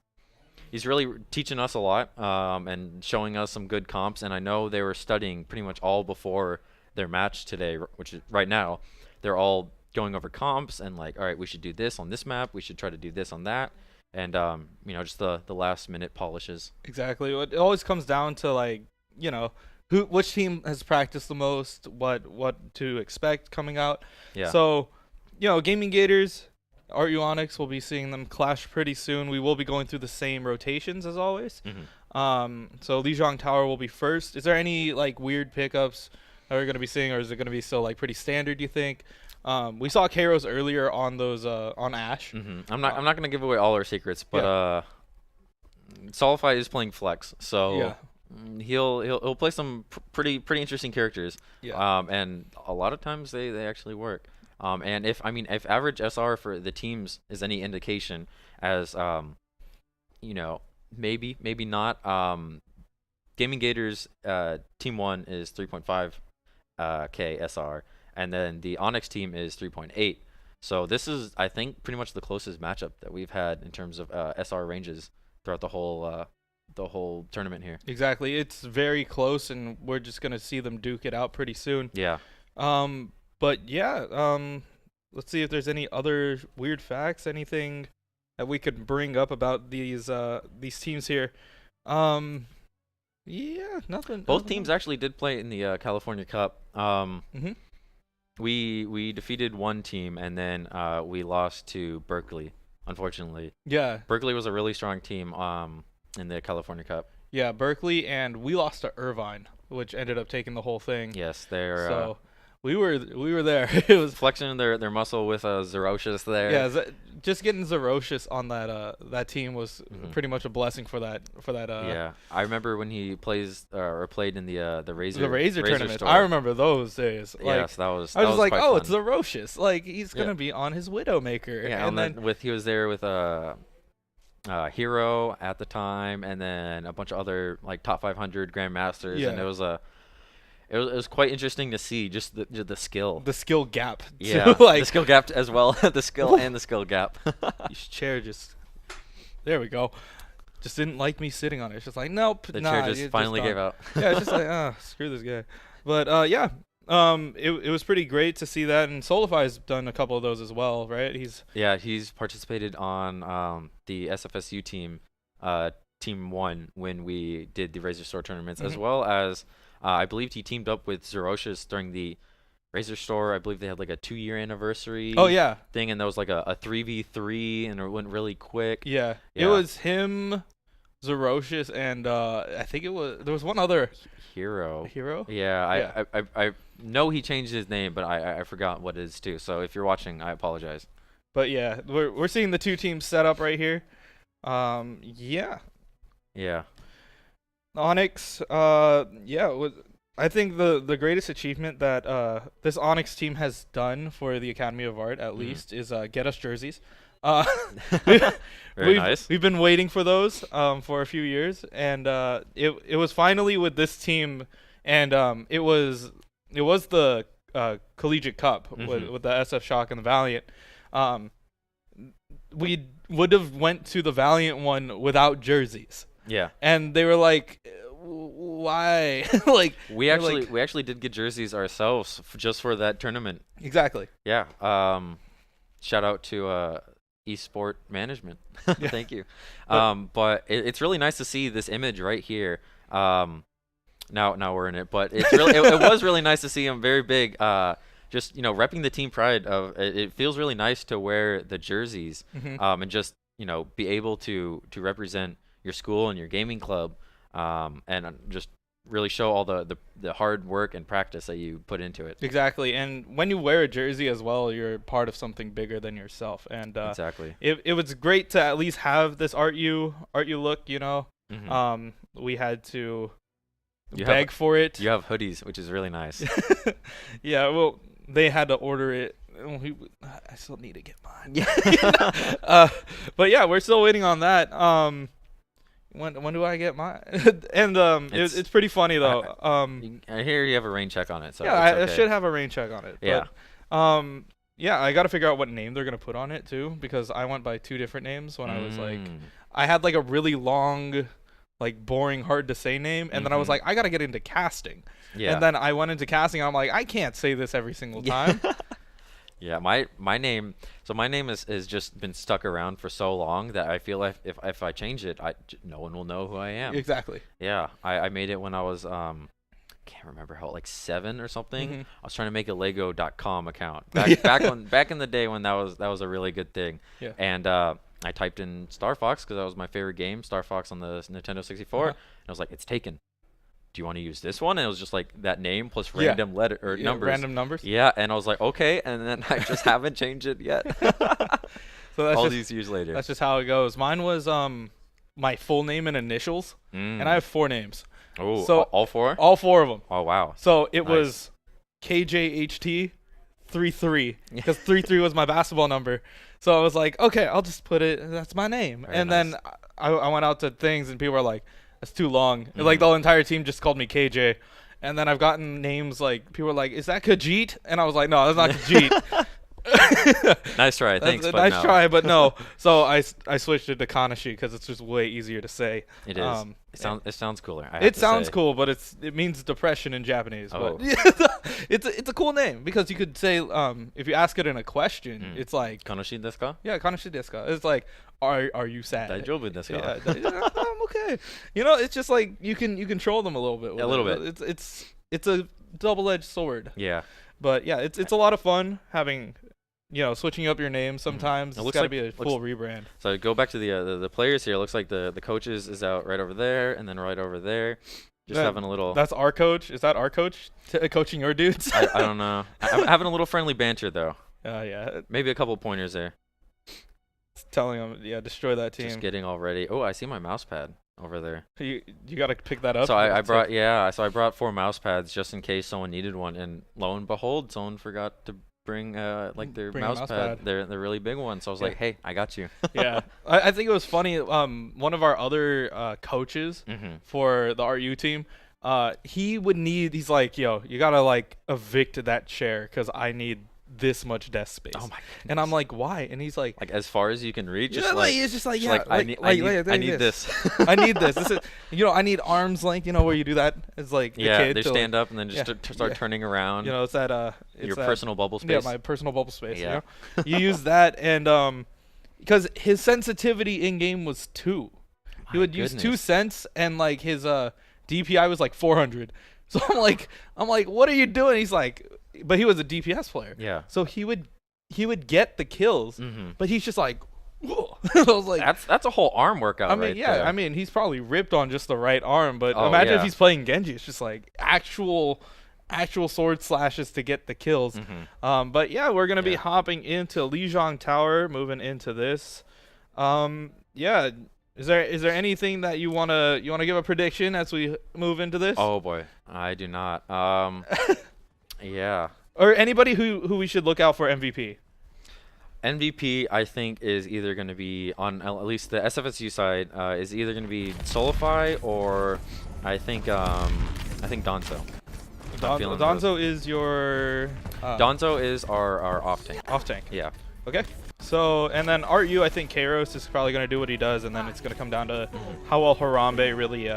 really teaching us a lot and showing us some good comps. And I know they were studying pretty much all before their match today, which is right now. They're all going over comps and like, all right, we should do this on this map. We should try to do this on that. And, just the last minute polishes. Exactly. It always comes down to, like, which team has practiced the most, what to expect coming out. Yeah. So, Gaming Gators, ArtU Onyx, we'll be seeing them clash pretty soon. We will be going through the same rotations as always. So Lijiang Tower will be first. Is there any, like, weird pickups that we're going to be seeing, or is it going to be still, like, pretty standard, you think? We saw Kairos earlier on those on Ash. I'm not going to give away all our secrets, but Solify is playing Flex, so he'll play some pretty interesting characters. And a lot of times they actually work. And if average SR for the teams is any indication, as maybe not. Gaming Gators Team 1 is 3.5 K SR. And then the Onyx team is 3.8. So this is, I think, pretty much the closest matchup that we've had in terms of SR ranges throughout the whole tournament here. Exactly. It's very close, and we're just going to see them duke it out pretty soon. Yeah. But yeah, let's see if there's any other weird facts, anything that we could bring up about these teams here. Yeah, nothing. Both teams actually did play in the California Cup. We defeated one team, and then we lost to Berkeley, unfortunately. Yeah. Berkeley was a really strong team in the California Cup. Yeah, Berkeley, and we lost to Irvine, which ended up taking the whole thing. Yes, they're so we were there. It was flexing their muscle with Zerocious there. Yeah, just getting Zerocious on that team was pretty much a blessing for that. Yeah, I remember when he played in the Razor tournament. store. I remember those days. Yes, that was. I was like, fun. It's Zerocious. Like, he's gonna be on his Widowmaker. Yeah, and then he was there with Hero at the time, and then a bunch of other like top 500 grandmasters, and Yeah. it was quite interesting to see just the skill. The skill gap. Yeah, Like, the skill gap as well. The skill and the skill gap. His chair just. There we go. Just didn't like me sitting on it. It's just like, nope. The nah, chair you're just finally gave done. out. Yeah, it's just like, screw this guy. But yeah, it was pretty great to see that, and Solify's done a couple of those as well, right? He's participated on the SFSU Team1 when we did the Razor Store tournaments, as well as I believe he teamed up with Zerocious during the Razor Store. I believe they had like a 2-year anniversary. Oh yeah, thing, and that was like a 3v3, and it went really quick. yeah. It was him, Zerocious, and I think there was one other Hero. Yeah. I know he changed his name, but I forgot what it is too. So if you're watching, I apologize. But yeah, we're seeing the 2 teams set up right here. Yeah. Yeah. Onyx, I think the greatest achievement that this Onyx team has done for the Academy of Art, at least, is get us jerseys. Very nice. We've been waiting for those for a few years, and it was finally with this team, and it was the Collegiate Cup with the SF Shock and the Valiant. We would have went to the Valiant one without jerseys. Yeah. And they were like, why? Like we actually did get jerseys ourselves just for that tournament. Exactly. Yeah. Shout out to eSport management. Thank you. But it's really nice to see this image right here. Now we're in it, but it's really it was really nice to see him very big. Just repping the team pride of it feels really nice to wear the jerseys, and just be able to represent your school and your gaming club, and just really show all the hard work and practice that you put into it. Exactly. And when you wear a jersey as well, you're part of something bigger than yourself. And exactly. It was great to at least have this ArtU look, we had to beg for it. You have hoodies, which is really nice. Yeah, well, they had to order it. I still need to get mine. But yeah, we're still waiting on that. When do I get mine? And it's pretty funny though. I hear you have a rain check on it, so yeah, it's I okay. should have a rain check on it. Yeah. But, yeah, I got to figure out what name they're gonna put on it too, because I went by 2 different names when I was like, I had like a really long, like boring, hard to say name, and then I was like, I gotta get into casting. Yeah. And then I went into casting, and I'm like, I can't say this every single time. Yeah, my name. So my name has just been stuck around for so long that I feel like if I change it, no one will know who I am. Exactly. Yeah, I made it when I was can't remember how, like 7 or something. I was trying to make a Lego.com account back in the day when that was a really good thing. Yeah. And I typed in Star Fox because that was my favorite game, Star Fox on the Nintendo 64. And I was like, it's taken. Do you want to use this one? And it was just like that name plus random letter or numbers. Random numbers. Yeah, and I was like, okay, and then I just haven't changed it yet. So that's all these years later. That's just how it goes. Mine was my full name and initials, and I have 4 names. Oh, so all 4? All 4 of them. Oh wow. So it was KJHT 33 because 33 was my basketball number. So I was like, okay, I'll just put it. That's my name. Very and nice. then I went out to things, and people were like, that's too long. Like the whole entire team just called me KJ. And then I've gotten names like, people were like, is that Khajiit? And I was like, no, that's not Khajiit. Nice try. Thanks, but nice no. try, but no. So I switched it to Kanashii because it's just way easier to say. It is. It sounds cooler. It sounds cool, but it means depression in Japanese. Oh. But it's a cool name because you could say if you ask it in a question, it's like Kanashii desu ka? Yeah, Kanashii desu ka. It's like, are you sad? Daijoubu desu ka? Yeah, I'm okay. It's just like you can control them a little bit. With a little bit. It's a double-edged sword. Yeah. But yeah, it's a lot of fun having. Switching up your name sometimes. It's got to be a full rebrand. So go back to the players here. It looks like the coaches is out right over there, and then right over there. Just having a little. That's our coach. Is that our coach coaching your dudes? I don't know. I'm having a little friendly banter though. Yeah. Maybe a couple pointers there. Telling them, destroy that team. Just getting all ready. Oh, I see my mouse pad over there. You got to pick that up. So I brought 4 mouse pads just in case someone needed one, and lo and behold, someone forgot to bring like their Bring a mouse mouse pad, pad. their really big one. So I was Yeah. like, hey, I got you. Yeah, I think it was funny. One of our other coaches for the ArtU team, he would need. He's like, yo, you gotta like evict that chair because I need this much desk space. Oh my And I'm like, why? And he's like, Like as far as you can reach. yeah, Just like it's just like, just yeah, like, I need this. I need this. This is, I need arms length. Where you do that as like a Yeah, kid they to, stand like, up and then just yeah, start turning around. it's that it's your that, personal bubble space. Yeah, my personal bubble space. Yeah. You use that, and because his sensitivity in game was 2. He My would use 2 goodness. cents, and like his DPI was like 400. So I'm like, what are you doing? He's like, but he was a DPS player. Yeah. So he would get the kills, but he's just like, whoa. I was like, That's a whole arm workout. I mean, right yeah, there. I mean, he's probably ripped on just the right arm, but Oh, imagine if yeah. he's playing Genji. It's just like actual sword slashes to get the kills. But yeah, we're gonna be Yeah. hopping into Lijiang Tower, moving into this. Yeah, is there anything that you wanna give a prediction as we move into this? Oh boy, I do not. Yeah. Or anybody who we should look out for MVP? MVP, I think, is either going to be on at least the SFSU side. Is either going to be Solify or I think Donzo. I'm feeling both. Donzo is your Donzo is our off tank. off tank. Yeah. Okay. So, and then ArtU, I think Kairos is probably going to do what he does, and then it's going to come down to how well Harambe really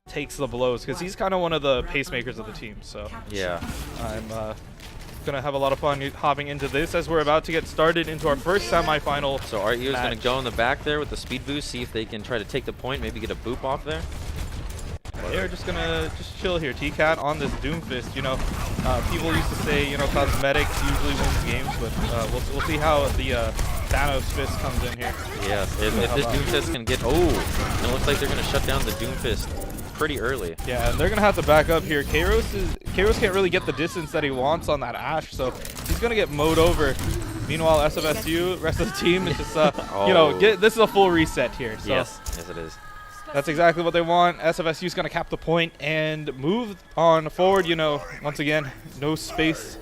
takes the blows, because he's kind of one of the pacemakers of the team. So Yeah. I'm going to have a lot of fun hopping into this as we're about to get started into our first semifinal. So ArtU is going match. to go in the back there with the speed boost, see if they can try to take the point, maybe get a boop off there. They're just gonna chill here. T-Cat on this Doomfist. People used to say, cosmetics usually wins games, but we'll see how the Thanos fist comes in here. Yes. If this Doomfist can get, it looks like they're going to shut down the Doomfist pretty early. Yeah, and they're gonna have to back up here. Kairos can't really get the distance that he wants on that Ashe, so he's gonna get mowed over. Meanwhile, SFSU, rest of the team is just this is a full reset here. So Yes, it is. that's exactly what they want. SFSU is gonna cap the point and move on forward. Once again, no space.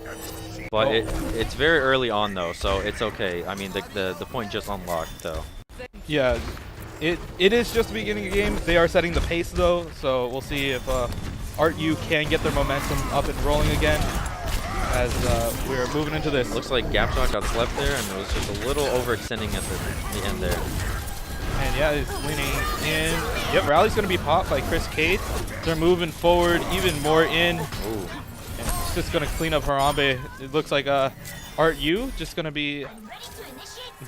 But it's very early on though, so it's okay. I mean, the point just unlocked though. Yeah, it is just the beginning of the game. They are setting the pace though, so we'll see if ArtU can get their momentum up and rolling again as we're moving into this. Looks like Gapshot got slept there and it was just a little overextending at the end there. And yeah, he's leaning in. Yep, rally's going to be popped by Chris Cade. They're moving forward even more in. Ooh. And it's just going to clean up Harambe. It looks like ArtU just going to be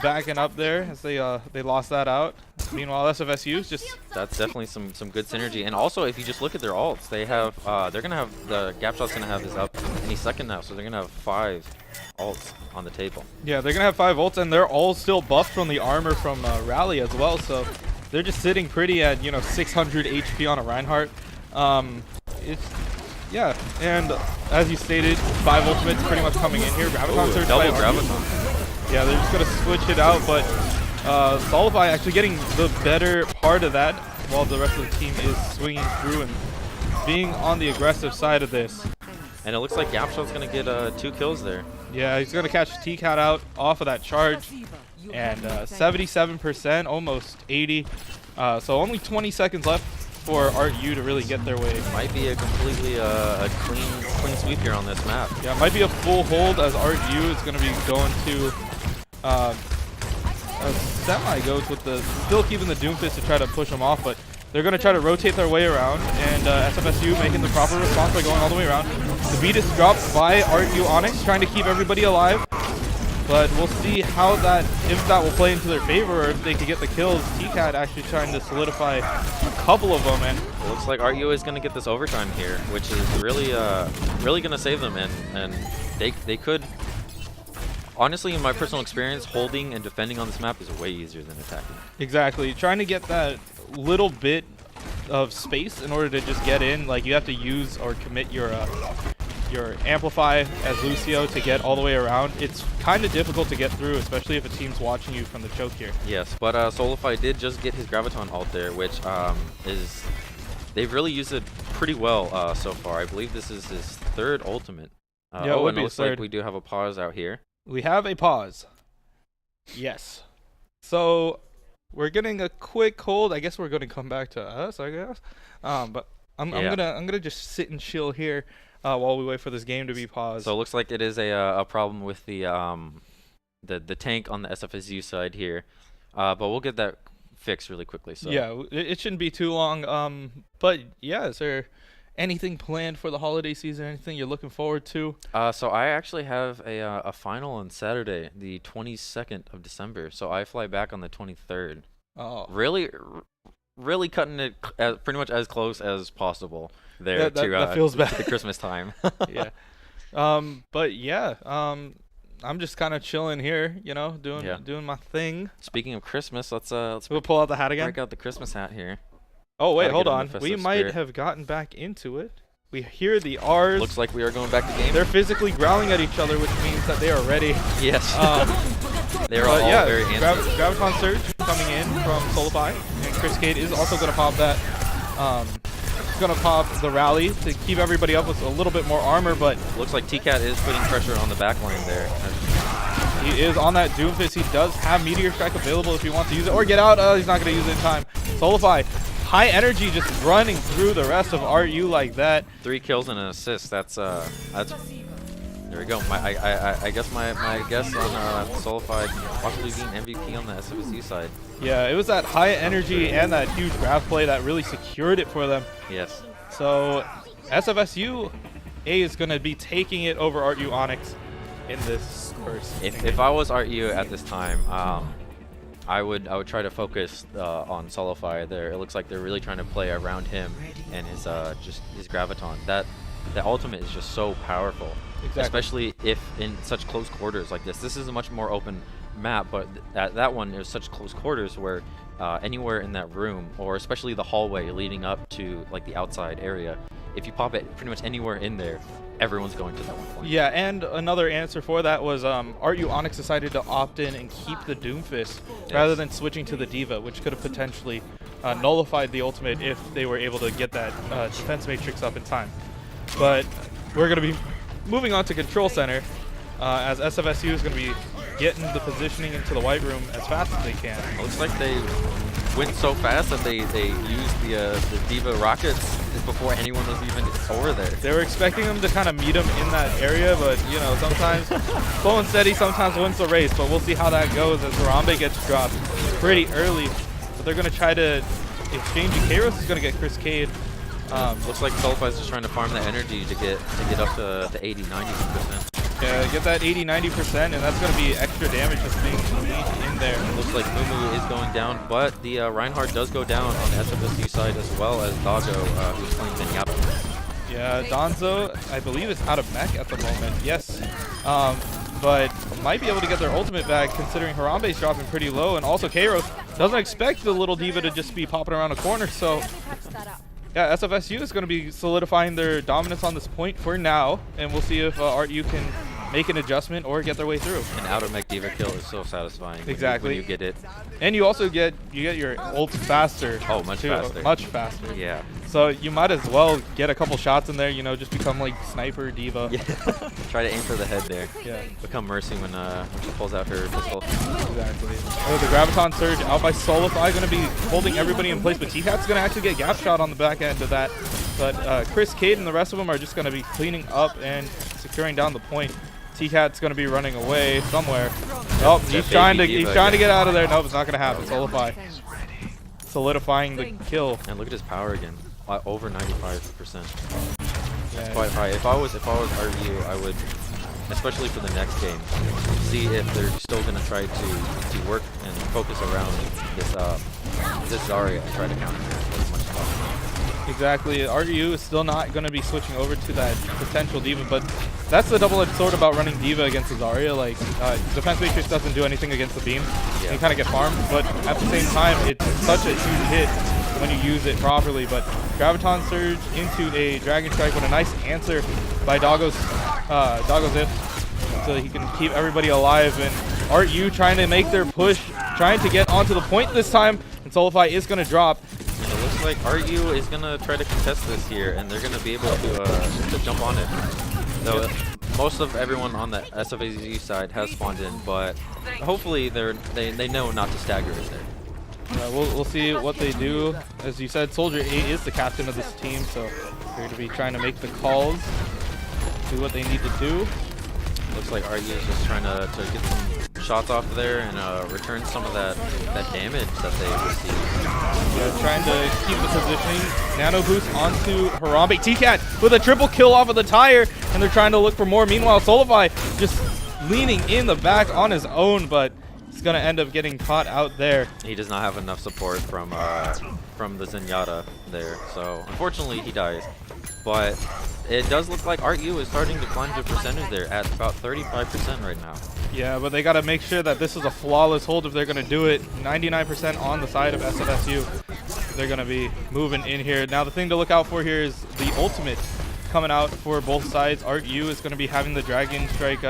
backing up there as they lost that out. Meanwhile, SFSU just... That's definitely some good synergy. And also, if you just look at their ults, they have they're gonna have the Gapshot's gonna have this up any second now, so they're gonna have 5 ults on the table. Yeah, they're going to have 5 ults, and they're all still buffed from the armor from Rally as well, so they're just sitting pretty at, 600 HP on a Reinhardt. Yeah, and as you stated, 5 ultimates pretty much coming in here. Graviton search by Double ArtU. Graviton. Yeah, they're just going to switch it out, but Solify actually getting the better part of that while the rest of the team is swinging through and being on the aggressive side of this. And it looks like Gapshot's gonna get 2 kills there. Yeah, he's going to catch T-Cat out off of that charge. And 77%, almost 80. So only 20 seconds left for ArtU to really get their way. Might be a completely a clean sweep here on this map. Yeah, it might be a full hold as ArtU is going to be going to semi goes with the still keeping the Doomfist to try to push them off, but they're going to try to rotate their way around, and SFSU making the proper response by going all the way around. The beat is dropped by ArtU Onyx, trying to keep everybody alive. But we'll see how if that will play into their favor, or if they could get the kills. T-Cat actually trying to solidify a couple of them, and It looks like ArtU is gonna get this overtime here, which is really gonna save them, and they could. Honestly, in my personal experience, holding and defending on this map is way easier than attacking. exactly trying to get that little bit of space in order to just get in. Like, you have to use or commit your amplify as Lucio to get all the way around. It's kind of difficult to get through, especially if a team's watching you from the choke here. Yes, but Solify did just get his Graviton ult there, which they've really used it pretty well so far. I believe this is his 3rd ultimate. Yeah, it oh, would and be it a looks like third. we do have a pause out here. We have a pause. Yes. So we're getting a quick hold. I guess we're going to come back to us, I guess. But I'm gonna just sit and chill here while we wait for this game to be paused. So it looks like it is a problem with the tank on the SFSU side here, but we'll get that fixed really quickly. So yeah, it shouldn't be too long. But yeah, is there anything planned for the holiday season? Anything you're looking forward to? So I actually have a final on Saturday, the 22nd of December. So I fly back on the 23rd. Oh, Really cutting it pretty much as close as possible there Yeah, that feels bad. the Christmas time. yeah. But yeah, I'm just kind of chilling here, you know, doing my thing. Speaking of Christmas, let's We'll pull out the hat again. break out the Christmas hat here. Oh wait, Gotta hold get in the on. festive We might spirit. have gotten back into it. We hear the R's. Looks like we are going back to game. They're physically growling at each other, which means that they are ready. Yes. They're But all yeah, very antsy. Graviton Surge coming in from Solify, and Chris Cade is also going to pop that. He's going to pop the rally to keep everybody up with a little bit more armor, but Looks like T-Cat is putting pressure on the back line there. he is on that Doomfist. He does have Meteor Strike available if he wants to use it, or get out. He's not going to use it in time. Solify, high energy, just running through the rest of ArtU like that. 3 kills and an assist. That's there we go. I guess my guess on Solify possibly being MVP on the SFSU side. Yeah, it was that high energy and that huge grab play that really secured it for them. Yes. So SFSU is going to be taking it over ArtU Onyx in this first. If I was ArtU at this time, I would try to focus on Solify there. It looks like they're really trying to play around him and his graviton. That ultimate is just so powerful, Exactly. especially if in such close quarters like this. This is a much more open map, but that one is such close quarters where anywhere in that room, or especially the hallway leading up to like the outside area, if you pop it pretty much anywhere in there, everyone's going to that one point. Yeah, and another answer for that was ArtU Onyx decided to opt in and keep the Doomfist rather than switching to the Diva, which could have potentially nullified the ultimate if they were able to get that defense matrix up in time. But we're going to be moving on to Control Center as SFSU is going to be getting the positioning into the white room as fast as they can. It looks like they went so fast that they used the Diva rockets before anyone was even over there. They were expecting them to kind of meet them in that area, but you know, sometimes slow and steady sometimes wins the race. But we'll see how that goes as Harambe gets dropped pretty early. But they're going to try to exchange. Kairos is going to get Chris Cade. Looks like Solify is just trying to farm the energy to get up to the 80-90%. Yeah, get that 80-90%, and that's going to be extra damage just being unleashed in there. Looks like Mumu is going down, but the Reinhardt does go down on the SFSU side as well as Dago, who's playing Minneapolis. Yeah, Donzo, I believe, is out of mech at the moment. Yes, but might be able to get their ultimate back considering Harambe's dropping pretty low, and also Kairos doesn't expect the little Diva to just be popping around a corner, so yeah, SFSU is going to be solidifying their dominance on this point for now, and we'll see if ArtU can make an adjustment or get their way through. An outer mech Diva kill is so satisfying. Exactly. When you get it. And you also get your ult faster. Oh, much too, faster. Much faster. Yeah. So you might as well get a couple shots in there, you know, just become like Sniper Diva. Yeah. Try to aim for the head there. Yeah. Become Mercy when she pulls out her pistol. Exactly. Oh, the Graviton Surge out by Solify, going to be holding everybody in place, but T-Cat's going to actually get gap shot on the back end of that. But Chris Cade and the rest of them are just going to be cleaning up and securing down the point. T-Cat's going to be running away somewhere. Oh, he's trying to get out of there. Nope, it's not going to happen. Solify solidifying the kill. And look at his power again. Over 95%. Yeah. That's quite high. If I was ArtU, I would, especially for the next game, see if they're still going to try to work and focus around this Zarya and try to counter her as much as possible. Exactly. ArtU is still not going to be switching over to that potential Diva, but that's the double-edged sword about running Diva against Zarya. Like, Defense Matrix doesn't do anything against the beam. Yeah. You kind of get farmed, but at the same time, it's such a huge hit when you use it properly. But Graviton Surge into a Dragon Strike with a nice answer by Dago's If, so he can keep everybody alive. And ArtU trying to make their push, trying to get onto the point this time, and Solify is going to drop. It looks like ArtU is going to try to contest this here, and they're going to be able to jump on it. So most of everyone on the SFSU side has spawned in, but hopefully they know not to stagger it there. We'll see what they do. As you said, Soldier 8 is the captain of this team, so they're going to be trying to make the calls, do what they need to do. Looks like ArtU is just trying to get some shots off of there and return some of that damage that they received. Yeah, trying to keep the positioning. Nano boost onto Harambe. T-Cat with a triple kill off of the tire, and they're trying to look for more. Meanwhile, Solify just leaning in the back on his own, but he's going to end up getting caught out there. He does not have enough support from the Zenyatta there, so unfortunately he dies. But it does look like ArtU is starting to climb the percentage there at about 35% right now. Yeah, but they got to make sure that this is a flawless hold if they're going to do it. 99% on the side of SFSU. They're going to be moving in here. Now the thing to look out for here is the ultimate coming out for both sides. ArtU is going to be having the Dragon Strike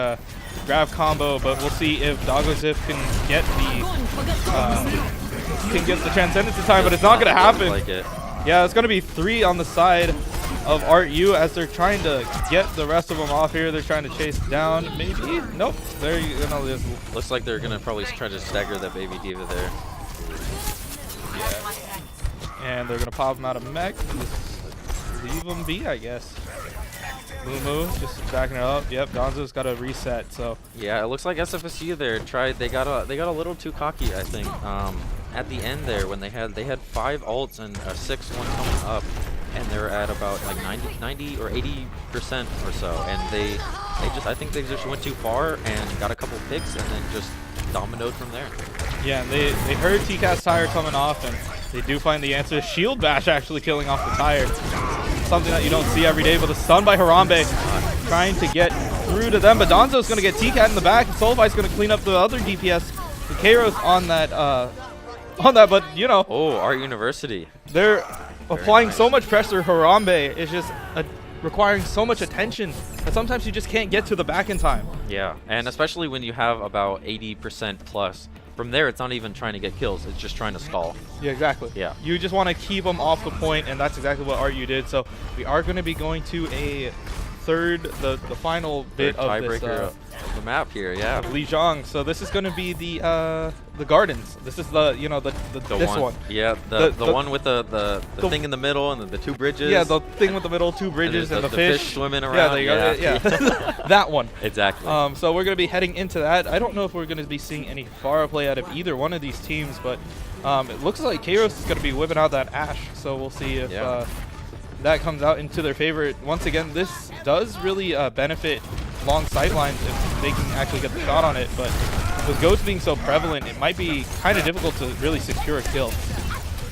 grab combo, but we'll see if Dogozif can get the Transcendence in time, but it's not going to happen. Like it. Yeah, it's going to be 3 on the side of ArtU as they're trying to get the rest of them off here. They're trying to chase down. Maybe? Nope. They're going to looks like they're going to probably try to stagger that Baby Diva there. Yeah. And they're going to pop him out of mech. Just leave him be, I guess. Mumu just backing it up. Yep, Gonzo's got to reset. So yeah, it looks like SFSU there tried. They got a little too cocky, I think. At the end there, when they had 5 ults and a 6th one coming up, and they're at about like 90 or 80% or so, and I think they just went too far and got a couple picks and then just dominoed from there. Yeah, and they heard T-Cat's tire coming off, and they do find the answer. Shield bash actually killing off the tire. Something that you don't see every day, but the stun by Harambe trying to get through to them. But Donzo's going to get T-Cat in the back, and Solvai's going to clean up the other DPS. The Kairos on that, but you know. Oh, Art University. They're applying so much pressure. Harambe is just requiring so much attention that sometimes you just can't get to the back in time. Yeah, and especially when you have about 80% plus. From there, it's not even trying to get kills. It's just trying to stall. Yeah, exactly. Yeah. You just want to keep them off the point, and that's exactly what ArtU did. So we are going to be going to a the final bit of tiebreaker this, of the map here. Yeah. Lijiang. So this is going to be the gardens. This is the this one. Yeah, the one with the thing in the middle and the 2 bridges. Yeah, the thing with the middle 2 bridges and the fish swimming around. Yeah, there you go. Yeah. That one. Exactly. So we're going to be heading into that. I don't know if we're going to be seeing any far play out of either one of these teams, but it looks like Kairos is going to be whipping out that Ashe. So we'll see if that comes out into their favor. Once again, this does really benefit long sightlines if they can actually get the shot on it, but with Goats being so prevalent, it might be kind of difficult to really secure a kill.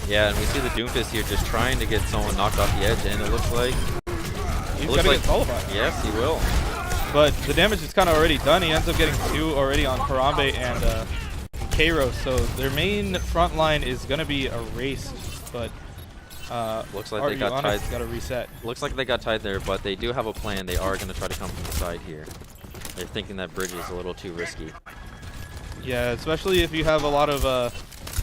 Yeah, and we see the Doomfist here just trying to get someone knocked off the edge, and it looks like he's going to get Solify. Yes, he will. But the damage is kind of already done. He ends up getting 2 already on Harambe and Kairos, so their main front line is going to be erased, but looks like they got tied. Got to reset. Looks like they got tied there, but they do have a plan. They are going to try to come from the side here. They're thinking that bridge is a little too risky. Yeah, especially if you have a lot of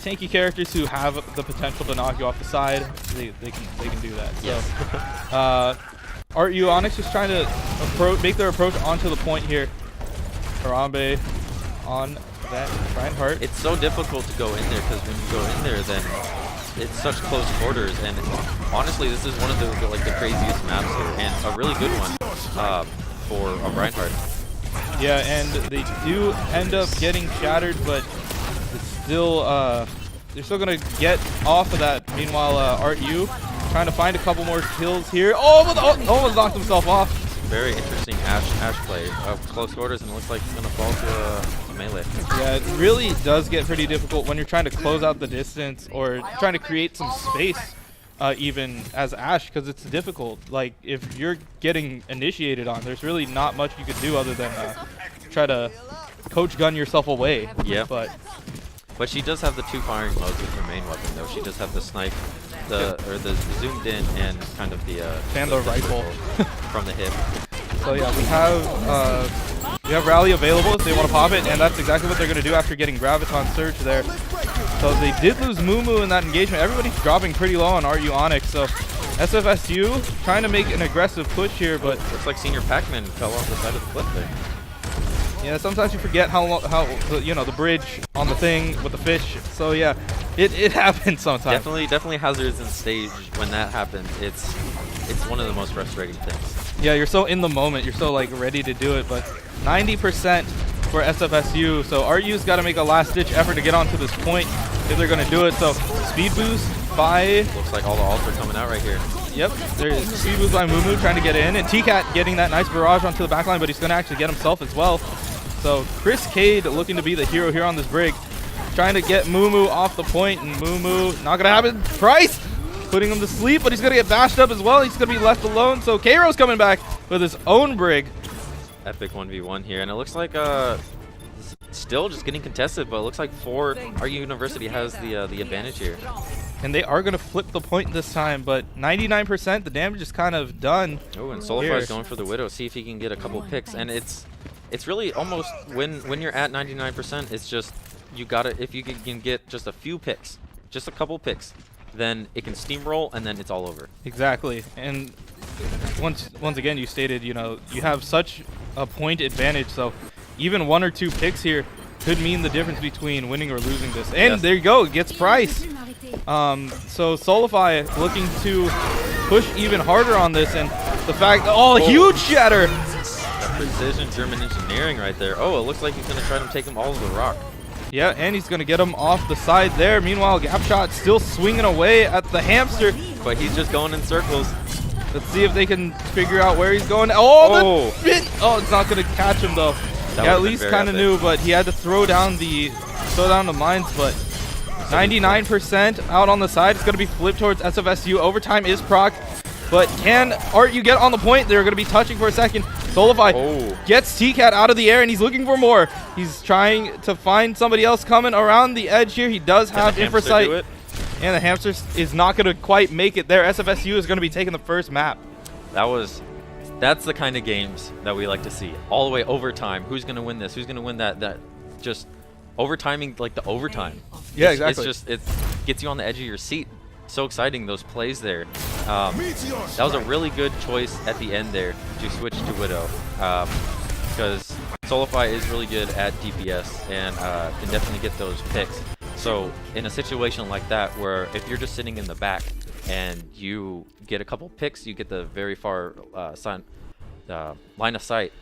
tanky characters who have the potential to knock you off the side. They can do that. So, yes. ArtU Onyx is trying to make their approach onto the point here. Harambe on that Reinhardt. It's so difficult to go in there because when you go in there, then it's such close quarters, and honestly, this is one of the craziest maps here, and a really good one for a Reinhardt. Yeah, and they do end up getting shattered, but it's still they're still gonna get off of that. Meanwhile, ArtU trying to find a couple more kills here. Oh, almost knocked himself off. Very interesting Ashe play of close quarters, and it looks like it's gonna fall to a melee. Yeah, it really does get pretty difficult when you're trying to close out the distance or trying to create some space, even as Ashe, because it's difficult. Like, if you're getting initiated on, there's really not much you could do other than try to coach gun yourself away. Yeah. But she does have the 2 firing modes with her main weapon, though. She does have the snipe, the zoomed in, and kind of the rifle from the hip. So yeah, we have Rally available if they want to pop it, and that's exactly what they're going to do after getting Graviton Surge there. So they did lose Mumu in that engagement. Everybody's dropping pretty low on ArtU Onyx, so SFSU trying to make an aggressive push here, but looks like Senior Pac-Man fell off the side of the cliff there. yeah, sometimes you forget how you know, the bridge on the thing with the fish. So yeah, it happens sometimes. Definitely hazards in stage when that happens. It's one of the most frustrating things. Yeah, you're so in the moment, you're so like ready to do it, but 90% for SFSU. So ArtU's got to make a last-ditch effort to get onto this point if they're going to do it. So speed boost by... Looks like all the ults are coming out right here. Yep, there's speed boost by Mumu trying to get in, and TCat getting that nice barrage onto the backline, but he's going to actually get himself as well. So Chris Cade looking to be the hero here on this brig, trying to get Mumu off the point, and Mumu not going to happen. Price putting him to sleep, but he's going to get bashed up as well. He's going to be left alone. So Kairo's coming back with his own brig. Epic 1v1 here, and it looks like still just getting contested, but it looks like ArtU University has the advantage here. And they are going to flip the point this time, but 99%, the damage is kind of done. Oh, and Solify is going for the Widow, see if he can get a couple picks. And it's really almost, when you're at 99%, it's just, you gotta, if you can get just a few picks, just a couple picks, then it can steamroll, and then it's all over. Exactly. And once again, you stated, you know, you have such a point advantage, so even 1 or 2 picks here could mean the difference between winning or losing this. And yes, there you go, it gets Price. So Solify looking to push even harder on this, and the fact, huge shatter. That precision German engineering right there. Oh, it looks like he's going to try to take him all to the rock. Yeah, and he's going to get him off the side there. Meanwhile, Gap Shot still swinging away at the hamster. But he's just going in circles. Let's see if they can figure out where he's going. It's not going to catch him though. Yeah, at least kind of knew, but he had to throw down the mines. But 99% out on the side. It's going to be flipped towards SFSU. Overtime is proc. But can ArtU get on the point? They're going to be touching for a second. Solify gets TCat out of the air, and he's looking for more. He's trying to find somebody else coming around the edge here. He does have Infrasight. And the hamster is not going to quite make it there. SFSU is going to be taking the first map. That's the kind of games that we like to see. All the way overtime. Who's going to win this? Who's going to win that? Just overtiming like the overtime. Yeah, exactly. It gets you on the edge of your seat. So exciting, those plays there. That was a really good choice at the end there to switch to Widow. Because Solify is really good at DPS and can definitely get those picks. So in a situation like that, where if you're just sitting in the back and you get a couple picks, you get the very far line of sight,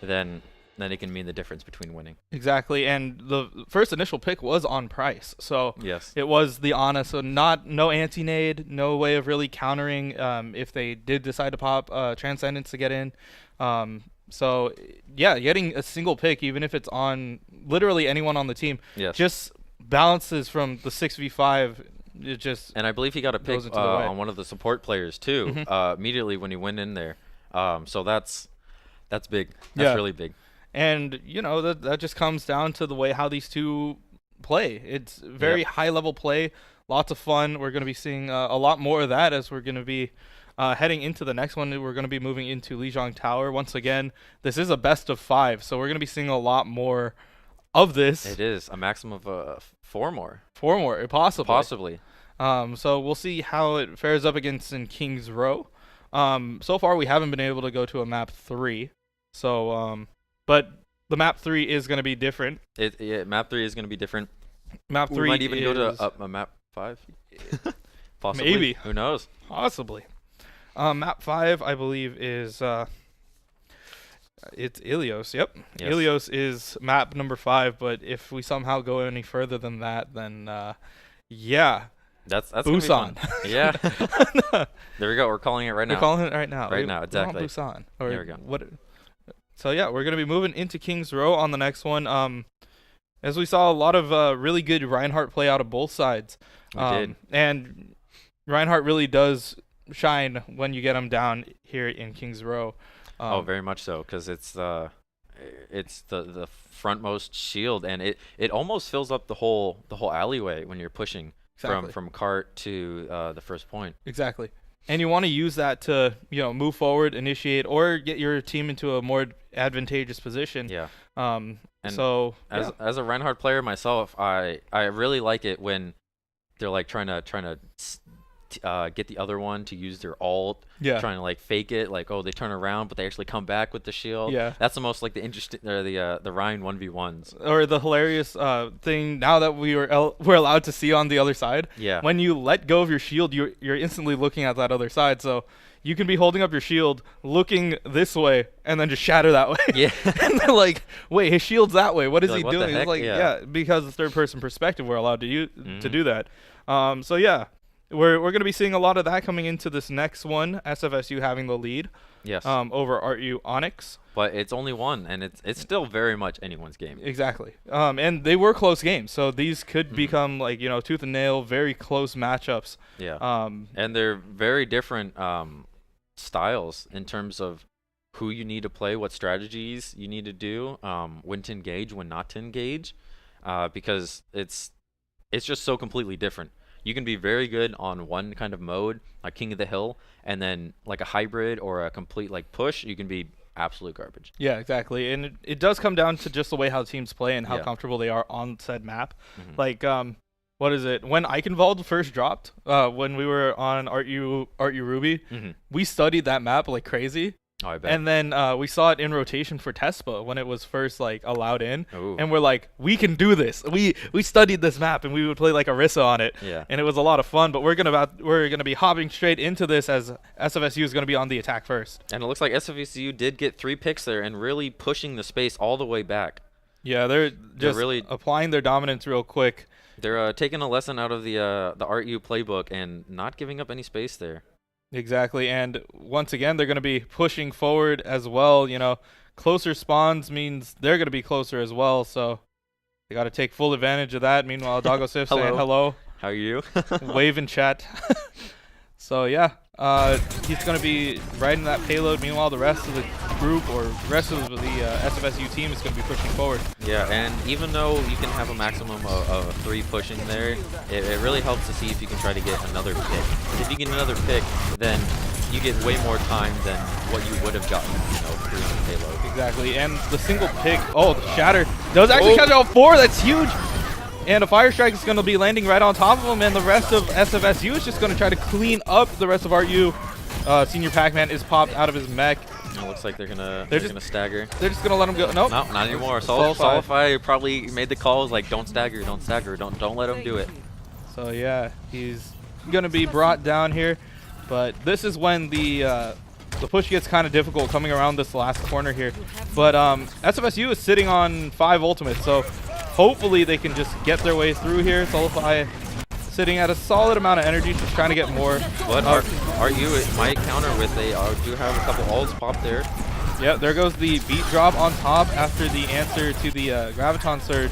then it can mean the difference between winning. Exactly, and the first initial pick was on Price, so yes, it was the Ana, so no anti-nade, no way of really countering if they did decide to pop Transcendence to get in. So yeah, getting a single pick, even if it's on literally anyone on the team, just balances from the 6v5. It just, and I believe he got a pick on one of the support players too, immediately when he went in there. So that's big. That's really big. And you know, that just comes down to the way how these two play. It's very high level play, lots of fun. We're going to be seeing a lot more of that as we're going to be heading into the next one. We're going to be moving into Lijiang Tower once again. This is a best of 5, so we're going to be seeing a lot more of this. It is a maximum of 4 more. 4 more, possibly. Possibly. So we'll see how it fares up against in King's Row. So far we haven't been able to go to a map 3. So but the map 3 is going to be different. Map 3 is going to be different. Map 3 we might even go to a map 5. Possibly. Maybe. Who knows? Possibly. Map 5, I believe, is it's Ilios. Yep. Yes. Ilios is map number 5. But if we somehow go any further than that, then yeah. That's Busan. Yeah. There we go. We're calling it right now. We're calling it right now. Right now, exactly. Busan. There we go. So yeah, we're gonna be moving into King's Row on the next one. As we saw a lot of really good Reinhardt play out of both sides. We did. And Reinhardt really does shine when you get him down here in King's Row. Very much so, because it's the frontmost shield, and it almost fills up the whole alleyway when you're pushing from cart to the first point. Exactly. And you want to use that to, move forward, initiate, or get your team into a more advantageous position. Yeah. As a Reinhardt player myself, I really like it when they're like trying to get the other one to use their ult, trying to like fake it, like, oh, they turn around but they actually come back with the shield. Yeah, that's the most like the interesting, or the Ryan 1v1s, or the hilarious thing now that we're allowed to see on the other side. Yeah, when you let go of your shield, you're instantly looking at that other side, so you can be holding up your shield, looking this way, and then just shatter that way. Yeah. And they're like, wait, his shield's that way. What is he what the doing? heck? It's like, yeah, because it's third-person perspective, we're allowed to to do that. So yeah, we're going to be seeing a lot of that coming into this next one. SFSU having the lead. Yes. Over ArtU Onyx. But it's only one, and it's still very much anyone's game. Exactly. And they were close games, so these could become like, you know, tooth and nail, very close matchups. Yeah. And they're very different styles in terms of who you need to play, what strategies you need to do, when to engage, when not to engage, because it's just so completely different. You can be very good on one kind of mode, like King of the Hill, and then like a hybrid or a complete like push, you can be absolute garbage. Yeah, exactly. And it does come down to just the way how teams play and how comfortable they are on said map. Like, what is it? When Eichenwald first dropped, when we were on ArtU Ruby, we studied that map like crazy. Oh, I bet. And then we saw it in rotation for Tespa when it was first like allowed in. Ooh. And we're like, we can do this. We studied this map and we would play like Orisa on it. Yeah. And it was a lot of fun. But we're gonna be hopping straight into this as SFSU is gonna be on the attack first. And it looks like SFSU did get 3 picks there and really pushing the space all the way back. Yeah, they're just really applying their dominance real quick. They're taking a lesson out of the ArtU playbook and not giving up any space there. Exactly, and once again, they're going to be pushing forward as well. You know, closer spawns means they're going to be closer as well, so they got to take full advantage of that. Meanwhile, Doggo Sif saying hello. How are you? Wave in chat. So, yeah, he's going to be riding that payload. Meanwhile, the rest of the group or rest of the SFSU team is going to be pushing forward. Yeah, and even though you can have a maximum of 3 pushing there, it really helps to see if you can try to get another pick. If you get another pick, then you get way more time than what you would have gotten, you know, through the payload. Exactly, and the single pick, oh, the shatter does actually catch out 4. That's huge. And a Fire Strike is going to be landing right on top of him, and the rest of SFSU is just going to try to clean up the rest of ArtU. Senior Pac-Man is popped out of his mech. It looks like they're gonna stagger. They're just gonna let him go. Nope. No, not anymore. Solify probably made the calls like, don't stagger, don't let him do it. So yeah, he's gonna be brought down here, but this is when the push gets kind of difficult coming around this last corner here. But SFSU is sitting on 5 ultimates, so hopefully they can just get their way through here. Solify sitting at a solid amount of energy, just trying to get more. But ArtU might counter with do have a couple ults pop there. Yeah, there goes the beat drop on top after the answer to the Graviton Surge.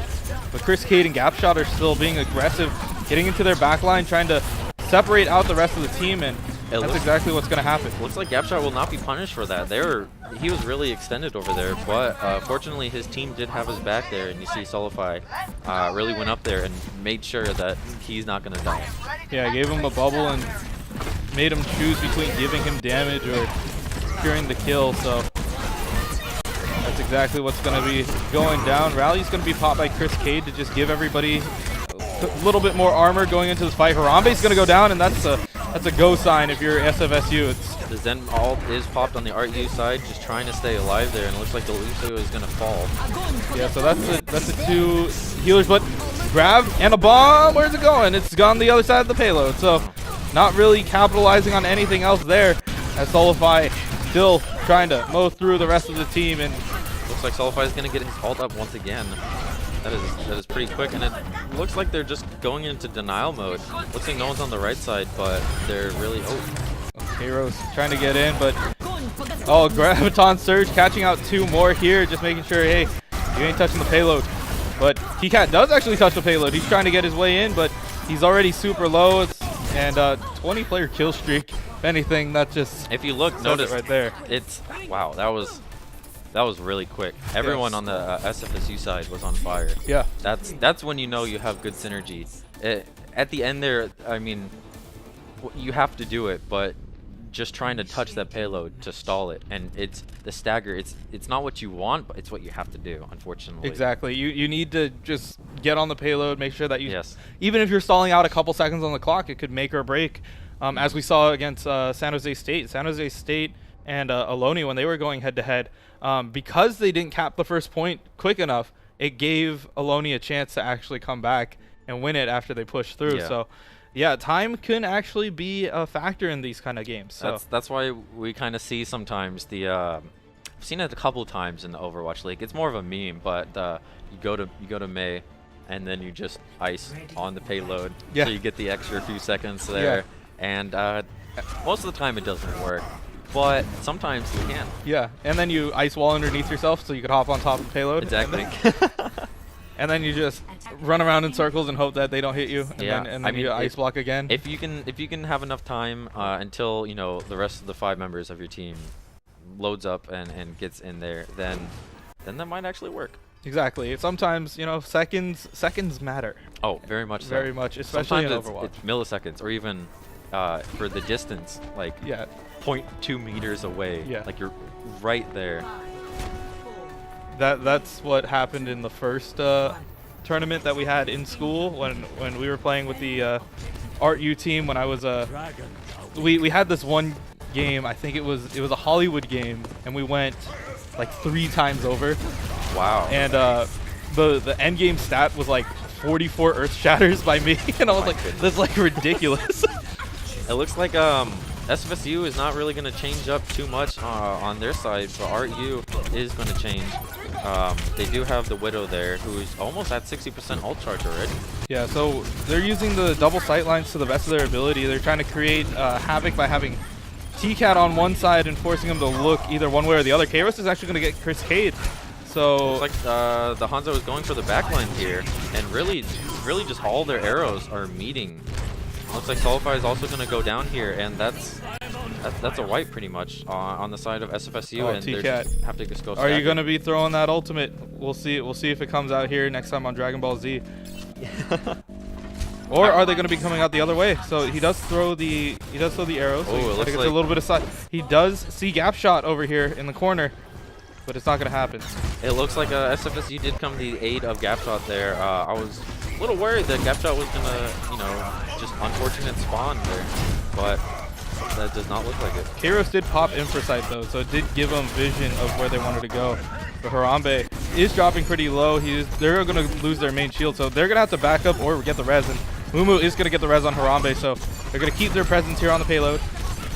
But Chris Cade and Gapshot are still being aggressive, getting into their backline, trying to separate out the rest of the team, and that's exactly what's going to happen. Looks like Gapshot will not be punished for that. He was really extended over there, but fortunately his team did have his back there, and you see Solify really went up there and made sure that he's not going to die. Yeah, gave him a bubble and made him choose between giving him damage or securing the kill, so that's exactly what's going to be going down. Rally's going to be popped by Chris Cade to just give everybody a little bit more armor going into this fight. Harambe's going to go down, and that's a go sign if you're SFSU. The Zen ult is popped on the ArtU side, just trying to stay alive there, and it looks like the Lucio is going to fall. Yeah, so that's the 2 healers, but grab and a bomb. Where's it going? It's gone the other side of the payload, so not really capitalizing on anything else there, as Solify still trying to mow through the rest of the team. And looks like Solify is going to get his ult up once again. That is pretty quick, and it looks like they're just going into denial mode. Looks like no one's on the right side, but they're really... Heroes trying to get in, but... Oh, Graviton Surge catching out 2 more here, just making sure, hey, you ain't touching the payload. But T-Cat does actually touch the payload. He's trying to get his way in, but he's already super low. And 20-player kill streak. If anything, that just... If you look, notice right there. It's... Wow, that was really quick. Everyone on the SFSU side was on fire. Yeah. That's when you know you have good synergy. At the end there, I mean, you have to do it, but just trying to touch that payload to stall it, and it's the stagger. It's not what you want, but it's what you have to do, unfortunately. Exactly. You need to just get on the payload, make sure that you... Yes. Even if you're stalling out a couple seconds on the clock, it could make or break as we saw against San Jose State. San Jose State and Ohlone, when they were going head-to-head, because they didn't cap the first point quick enough, it gave Ohlone a chance to actually come back and win it after they pushed through. Yeah. So, yeah, time can actually be a factor in these kind of games. So That's why we kind of see sometimes the I've seen it a couple times in the Overwatch League. It's more of a meme, but you go to May, and then you just ice on the payload, Yeah. so you get the extra few seconds there. And most of the time it doesn't work, but sometimes it can. yeah, and then you ice wall underneath yourself so you could hop on top of the payload. Exactly. And then you just run around in circles and hope that they don't hit you. And Yeah, then, I mean, you ice block again. If you can have enough time until the rest of the 5 members of your team loads up and gets in there, then that might actually work. Exactly. Sometimes seconds matter. Oh, very much so. Very much, especially Sometimes in Overwatch. it's milliseconds, or even for the distance, like Yeah. 0.2 meters away. Yeah. Like you're right there. That's what happened in the first tournament that we had in school when we were playing with the ArtU team. When I was we had this one game. I think it was a Hollywood game, and we went like 3 times over. Wow. And the end game stat was like 44 Earth Shatters by me, and I was like, that's like ridiculous. It looks like SFSU is not really going to change up too much on their side, but ArtU is going to change. They do have the Widow there, who's almost at 60% ult charge already. Yeah, so they're using the double sight lines to the best of their ability. They're trying to create havoc by having T-Cat on one side and forcing him to look either one way or the other. Kairos is actually going to get Chris Cade. So looks like the Hanzo is going for the backline here, and really just all their arrows are meeting. Looks like Solify is also going to go down here, and that's a wipe pretty much on the side of SFSU, and they just have to just go. Are you stack going to it. be throwing that ultimate? We'll see. We'll see if it comes out here next time on Dragon Ball Z. Or are they going to be coming out the other way? So he does throw the arrows. So Oh, it he's looks gonna get like a little bit of side. He does see gap shot over here in the corner, but it's not going to happen. It looks like SFSU did come to the aid of Gapshot there. I was a little worried that Gapshot was going to, just unfortunate spawn there, but that does not look like it. Kairos did pop Infrasight though, so it did give them vision of where they wanted to go. But Harambe is dropping pretty low. They're going to lose their main shield, so they're going to have to back up or get the res. And Mumu is going to get the res on Harambe, so they're going to keep their presence here on the payload.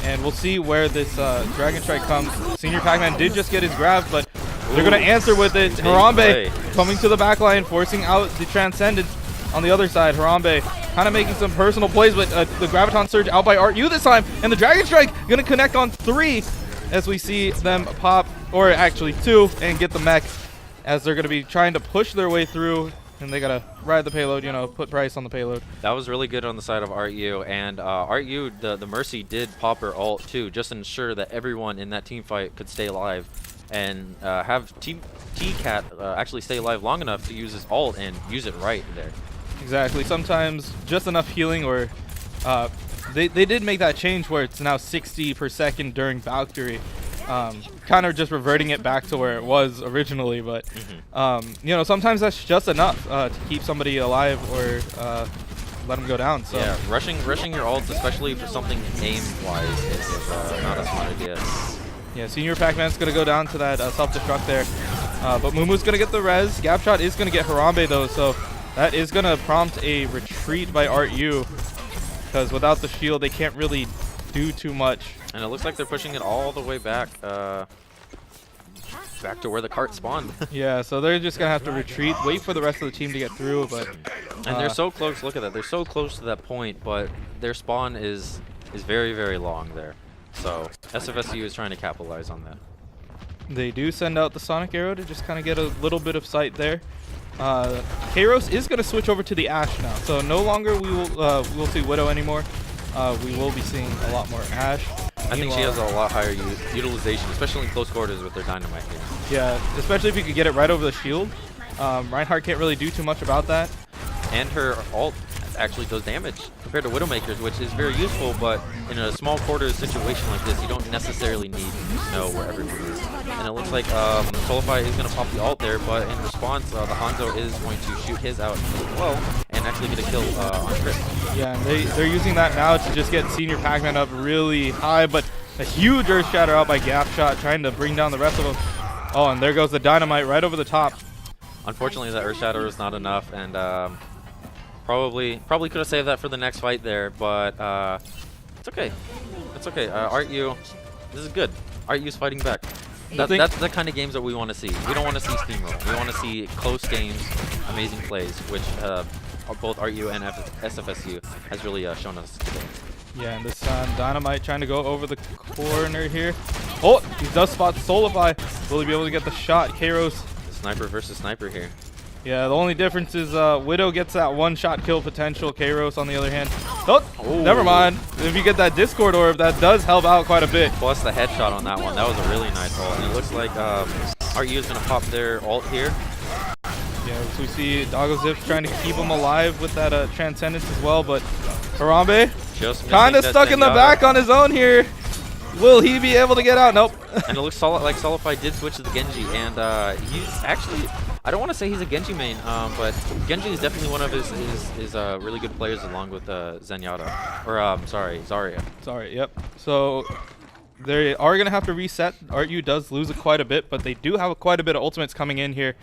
And we'll see where this Dragon Strike comes. Senior Pac-Man did just get his grab, but they're going to answer with it. Harambe coming to the back line, forcing out the Transcendence on the other side. Harambe kind of making some personal plays, but the Graviton Surge out by ArtU this time. And the Dragon Strike going to connect on 3 as we see them pop, or actually 2, and get the mech as they're going to be trying to push their way through. And they got to ride the payload, put price on the payload. That was really good on the side of ArtU, and ArtU, the Mercy did pop her ult too, just to ensure that everyone in that team fight could stay alive, and have T-Cat actually stay alive long enough to use his ult and use it right there. Exactly. Sometimes just enough healing, or they did make that change where it's now 60 per second during Valkyrie. Kind of just reverting it back to where it was originally, but sometimes that's just enough to keep somebody alive or let them go down. So yeah, rushing your ults, especially for something aim-wise, is not a smart idea. Yeah, Senior Pac-Man's going to go down to that self-destruct there, but Mumu's going to get the res. Gapshot is going to get Harambe though, so that is going to prompt a retreat by ArtU, because without the shield they can't really do too much. And it looks like they're pushing it all the way back to where the cart spawned. Yeah, so they're just going to have to retreat, wait for the rest of the team to get through. But and they're so close, look at that. They're so close to that point, but their spawn is very, very long there. So SFSU is trying to capitalize on that. They do send out the Sonic Arrow to just kind of get a little bit of sight there. Kairos is going to switch over to the Ashe now. So no longer we'll see Widow anymore. We will be seeing a lot more Ashe. I think she has a lot higher utilization, especially in close quarters with their dynamite here. Yeah, especially if you could get it right over the shield. Reinhardt can't really do too much about that. And her ult actually does damage compared to Widowmakers, which is very useful, but in a small quarters situation like this, you don't necessarily need to know where everyone is. And it looks like Solify is going to pop the ult there, but in response, the Hanzo is going to shoot his out as well. And and actually get a kill on Chris. Yeah, and they're using that now to just get Senior Pac-Man up really high, but a huge Earth Shatter out by Gap Shot, trying to bring down the rest of them. Oh, and there goes the Dynamite right over the top. Unfortunately, that Earth Shatter was not enough, and probably could have saved that for the next fight there, but it's okay. It's okay. ArtU, this is good. ArtU's fighting back. That's the kind of games that we want to see. We don't want to see steamroll. We want to see close games, amazing plays, which both ArtU and SFSU has really shown us today. Yeah, and this time Dynamite trying to go over the corner here. Oh, he does spot Solify. Will he be able to get the shot? Kairos. Sniper versus sniper here. Yeah, the only difference is Widow gets that one-shot kill potential. Kairos, on the other hand. Oh, never mind. If you get that Discord Orb, that does help out quite a bit. Plus the headshot on that one. That was a really nice ult. And it looks like ArtU is going to pop their ult here. Yeah, so we see Doggo Zip trying to keep him alive with that Transcendence as well, but Harambe kind of stuck in the back on his own here. Will he be able to get out? Nope. And it looks like Solify did switch to the Genji, and he's actually, I don't want to say he's a Genji main, but Genji is definitely one of his really good players along with Zenyatta, or sorry, Zarya. Sorry, yep. So they are going to have to reset. ArtU does lose it quite a bit, but they do have quite a bit of ultimates coming in here.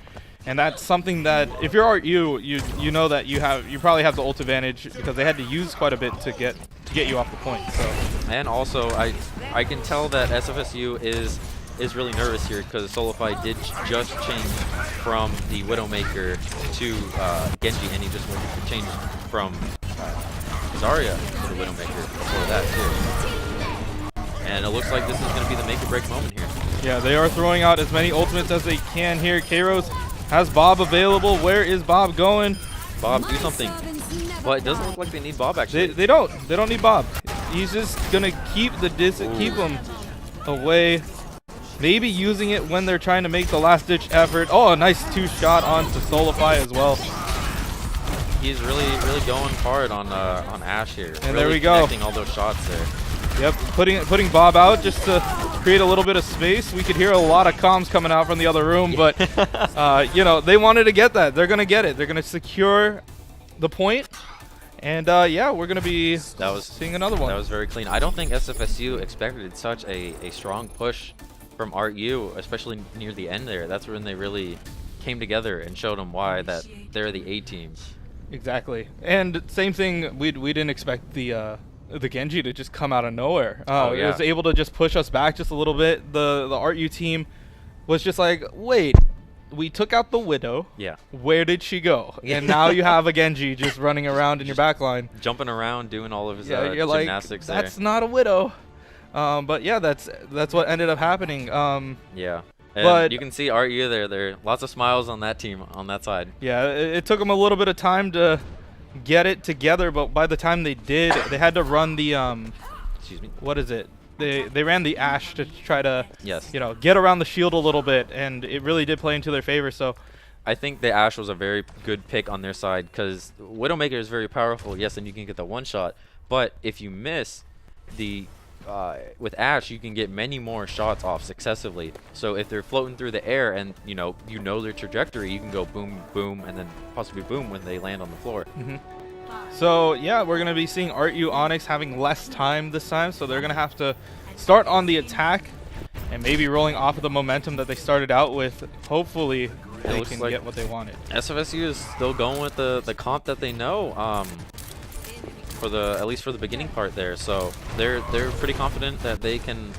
And that's something that, if you're ArtU, you know that you probably have the ult advantage, because they had to use quite a bit to get you off the point. So. And also, I can tell that SFSU is really nervous here, because Solify did just change from the Widowmaker to Genji, and he just changed from Zarya to the Widowmaker before that too. And it looks like this is going to be the make or break moment here. Yeah, they are throwing out as many ultimates as they can here. Kairos has Bob available. Where is Bob going? Bob, do something. Well, it doesn't look like they need Bob actually. They don't need Bob. He's just gonna keep keep him away. Maybe using it when they're trying to make the last ditch effort. Oh, a nice 2-shot onto Solify as well. He's really going hard on Ash here. And there we go. Connecting all those shots there. Yep, putting Bob out just to create a little bit of space. We could hear a lot of comms coming out from the other room, but you know, they wanted to get that. They're gonna get it. They're gonna secure the point, and yeah, we're gonna be seeing another one. That was very clean. I don't think SFSU expected such a strong push from ArtU, especially near the end there. That's when they really came together and showed them why that they're the A team. Exactly, and same thing. We didn't expect the Genji to just come out of nowhere. It was able to just push us back just a little bit. The ArtU team was just like, wait, we took out the Widow. Yeah. Where did she go? And now you have a Genji just running around in your back line. Jumping around, doing all of his you're gymnastics like, that's not a Widow. But yeah, that's what ended up happening. Yeah. And but you can see ArtU there. There are lots of smiles on that team, on that side. Yeah, it took them a little bit of time to get it together, but by the time they did, they had to run the excuse me, what is it, they ran the Ash to try to yes, you know, get around the shield a little bit, and it really did play into their favor. So I think the Ash was a very good pick on their side, because Widowmaker is very powerful, yes, and you can get the one shot, but if you miss the with Ash, you can get many more shots off successively. So if they're floating through the air and you know their trajectory, you can go boom, boom, and then possibly boom when they land on the floor. So yeah, we're gonna be seeing ArtU Onyx having less time this time, so they're gonna have to start on the attack and maybe rolling off of the momentum that they started out with. Hopefully they can get what they wanted. SFSU is still going with the comp that they know. At least for the beginning part there, so they're pretty confident that they can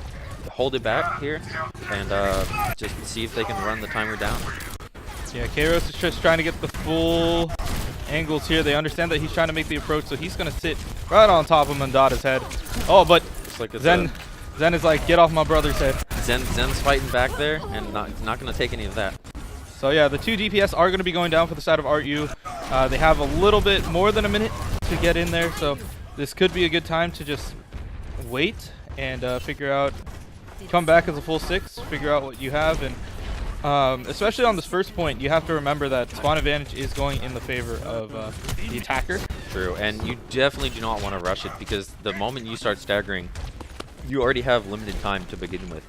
hold it back here and just see if they can run the timer down. Yeah, Kairos is just trying to get the full angles here. They understand that he's trying to make the approach, so he's gonna sit right on top of Mandata's head. Oh, but Zen is like, get off my brother's head. Zen's fighting back there and not gonna take any of that. So yeah, the 2 DPS are gonna be going down for the side of ArtU. They have a little bit more than a minute to get in there, so this could be a good time to just wait and figure out, come back as a full 6, figure out what you have, and especially on this first point, you have to remember that spawn advantage is going in the favor of the attacker. True, and you definitely do not want to rush it, because the moment you start staggering, you already have limited time to begin with.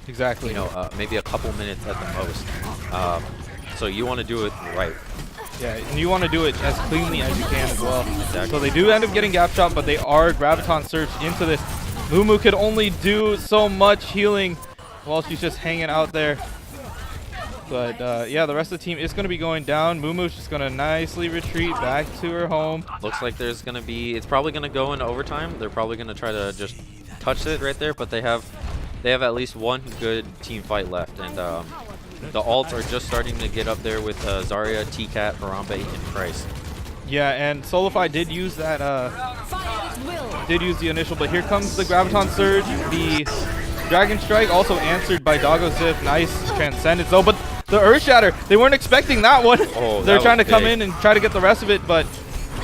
Exactly. You know, maybe a couple minutes at the most. So you want to do it right. Yeah, and you want to do it as cleanly as you can as well. Exactly. So they do end up getting gap shot, but they are graviton surged into this. Mumu could only do so much healing while she's just hanging out there. But yeah, the rest of the team is going to be going down. Mumu's just going to nicely retreat back to her home. Looks like there's going to be, it's probably going to go into overtime. They're probably going to try to just touch it right there, but they have at least one good team fight left. And the alts are just starting to get up there with Zarya, T-Cat, Harambe, and Price. Yeah, and Solify did use that, did use the initial, but here comes the Graviton Surge. The Dragon Strike also answered by Doggo Zip. Nice Transcendence though, but the Earth Shatter, they weren't expecting that one. Oh, They're trying to big. come in and try to get the rest of it, but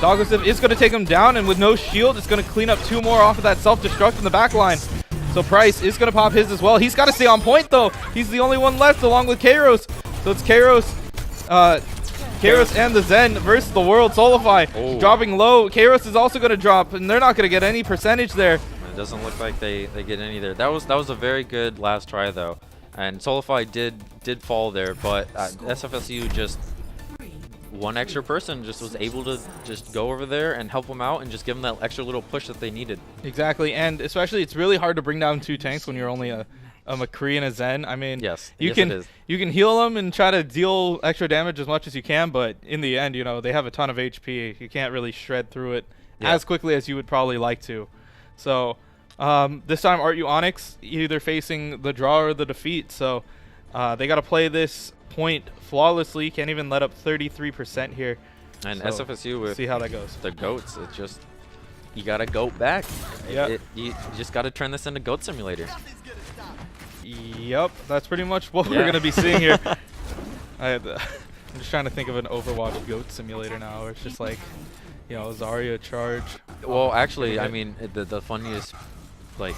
Doggo Zip is going to take him down, and with no shield, it's going to clean up 2 more off of that self-destruct in the back line. So Price is going to pop his as well. He's got to stay on point though. He's the only one left along with Kairos. So it's Kairos and the Zen versus the World Solify. Oh. Dropping low. Kairos is also going to drop, and they're not going to get any percentage there. It doesn't look like they get any there. That was a very good last try though, and Solify did fall there, but SFSU just one extra person just was able to just go over there and help them out and just give them that extra little push that they needed. Exactly, and especially it's really hard to bring down 2 tanks when you're only a McCree and a Zen. I mean, Yes, you yes, can it is. you can heal them and try to deal extra damage as much as you can, but in the end, you know, they have a ton of HP. You can't really shred through it as quickly as you would probably like to. So this time ArtU Onyx either facing the draw or the defeat. So they got to play this point flawlessly. Can't even let up 33% here. And So, SFSU with see how that goes. the goats, it just you gotta goat back. Yep. You just gotta turn this into Goat Simulator. Yep, that's pretty much what we're Yeah. going to be seeing here. I'm just trying to think of an Overwatch goat simulator now, where it's just like, you know, Zarya charge. Well, actually, I mean, the funniest like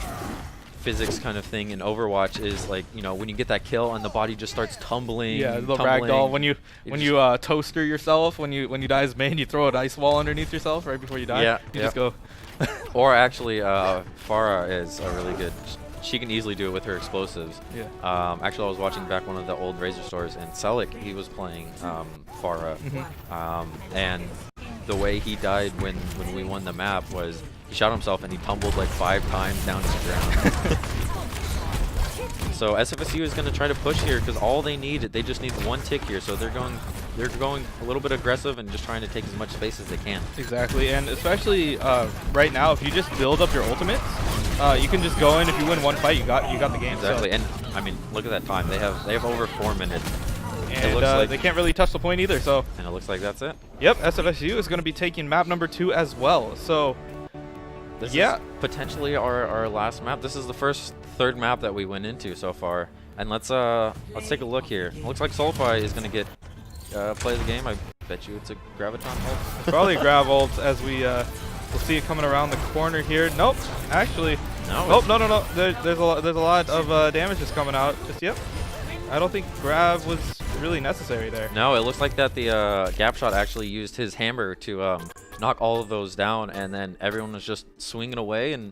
physics kind of thing in Overwatch is like, you know, when you get that kill and the body just starts tumbling. Yeah, the tumbling, ragdoll. When it you just- toaster yourself, when you die as main, you throw an ice wall underneath yourself right before you die. Yeah, You yeah. just go. Or actually, Farah is a really good. She can easily do it with her explosives. Yeah. Actually, I was watching back one of the old Razor stores, and Selic, he was playing Farah, and the way he died when we won the map was he shot himself and he tumbled like 5 times down to the ground. So SFSU is going to try to push here because all they need, they just need 1 tick here. So they're going a little bit aggressive and just trying to take as much space as they can. Exactly, and especially right now, if you just build up your ultimates, you can just go in. If you win 1 fight, you got the game. Exactly, So. and I mean, look at that time. They have over 4 minutes. And looks like- they can't really touch the point either. So. And it looks like that's it. Yep, SFSU is going to be taking map number 2 as well. So. This Yeah. is potentially our last map. This is the third map that we went into so far. And let's take a look here. It looks like Solify is gonna get play the game. I bet you it's a Graviton ult. Probably grab ult as we'll see it coming around the corner here. Nope, actually. No. Nope, no. There's a lot of damage just coming out. Just yep. I don't think grab was really necessary there. No, it looks like that the Gap Shot actually used his hammer to knock all of those down, and then everyone was just swinging away, and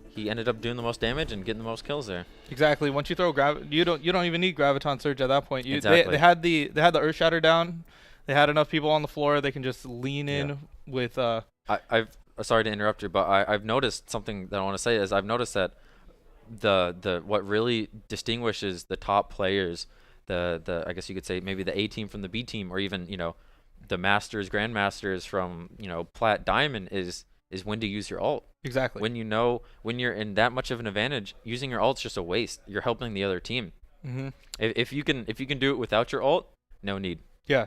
he ended up doing the most damage and getting the most kills there. Exactly. Once you throw you don't even need graviton surge at that point. Exactly. They had the Earth Shatter down. They had enough people on the floor. They can just lean in with. I've sorry to interrupt you, but I've noticed something that I want to say is I've noticed that the what really distinguishes the top players, the I guess you could say maybe the A team from the B team, or even, you know, the masters, grandmasters from, you know, plat, diamond is when to use your ult. Exactly. When you're in that much of an advantage, using your ult's just a waste. You're helping the other team. Mm-hmm. If you can do it without your ult, no need. Yeah,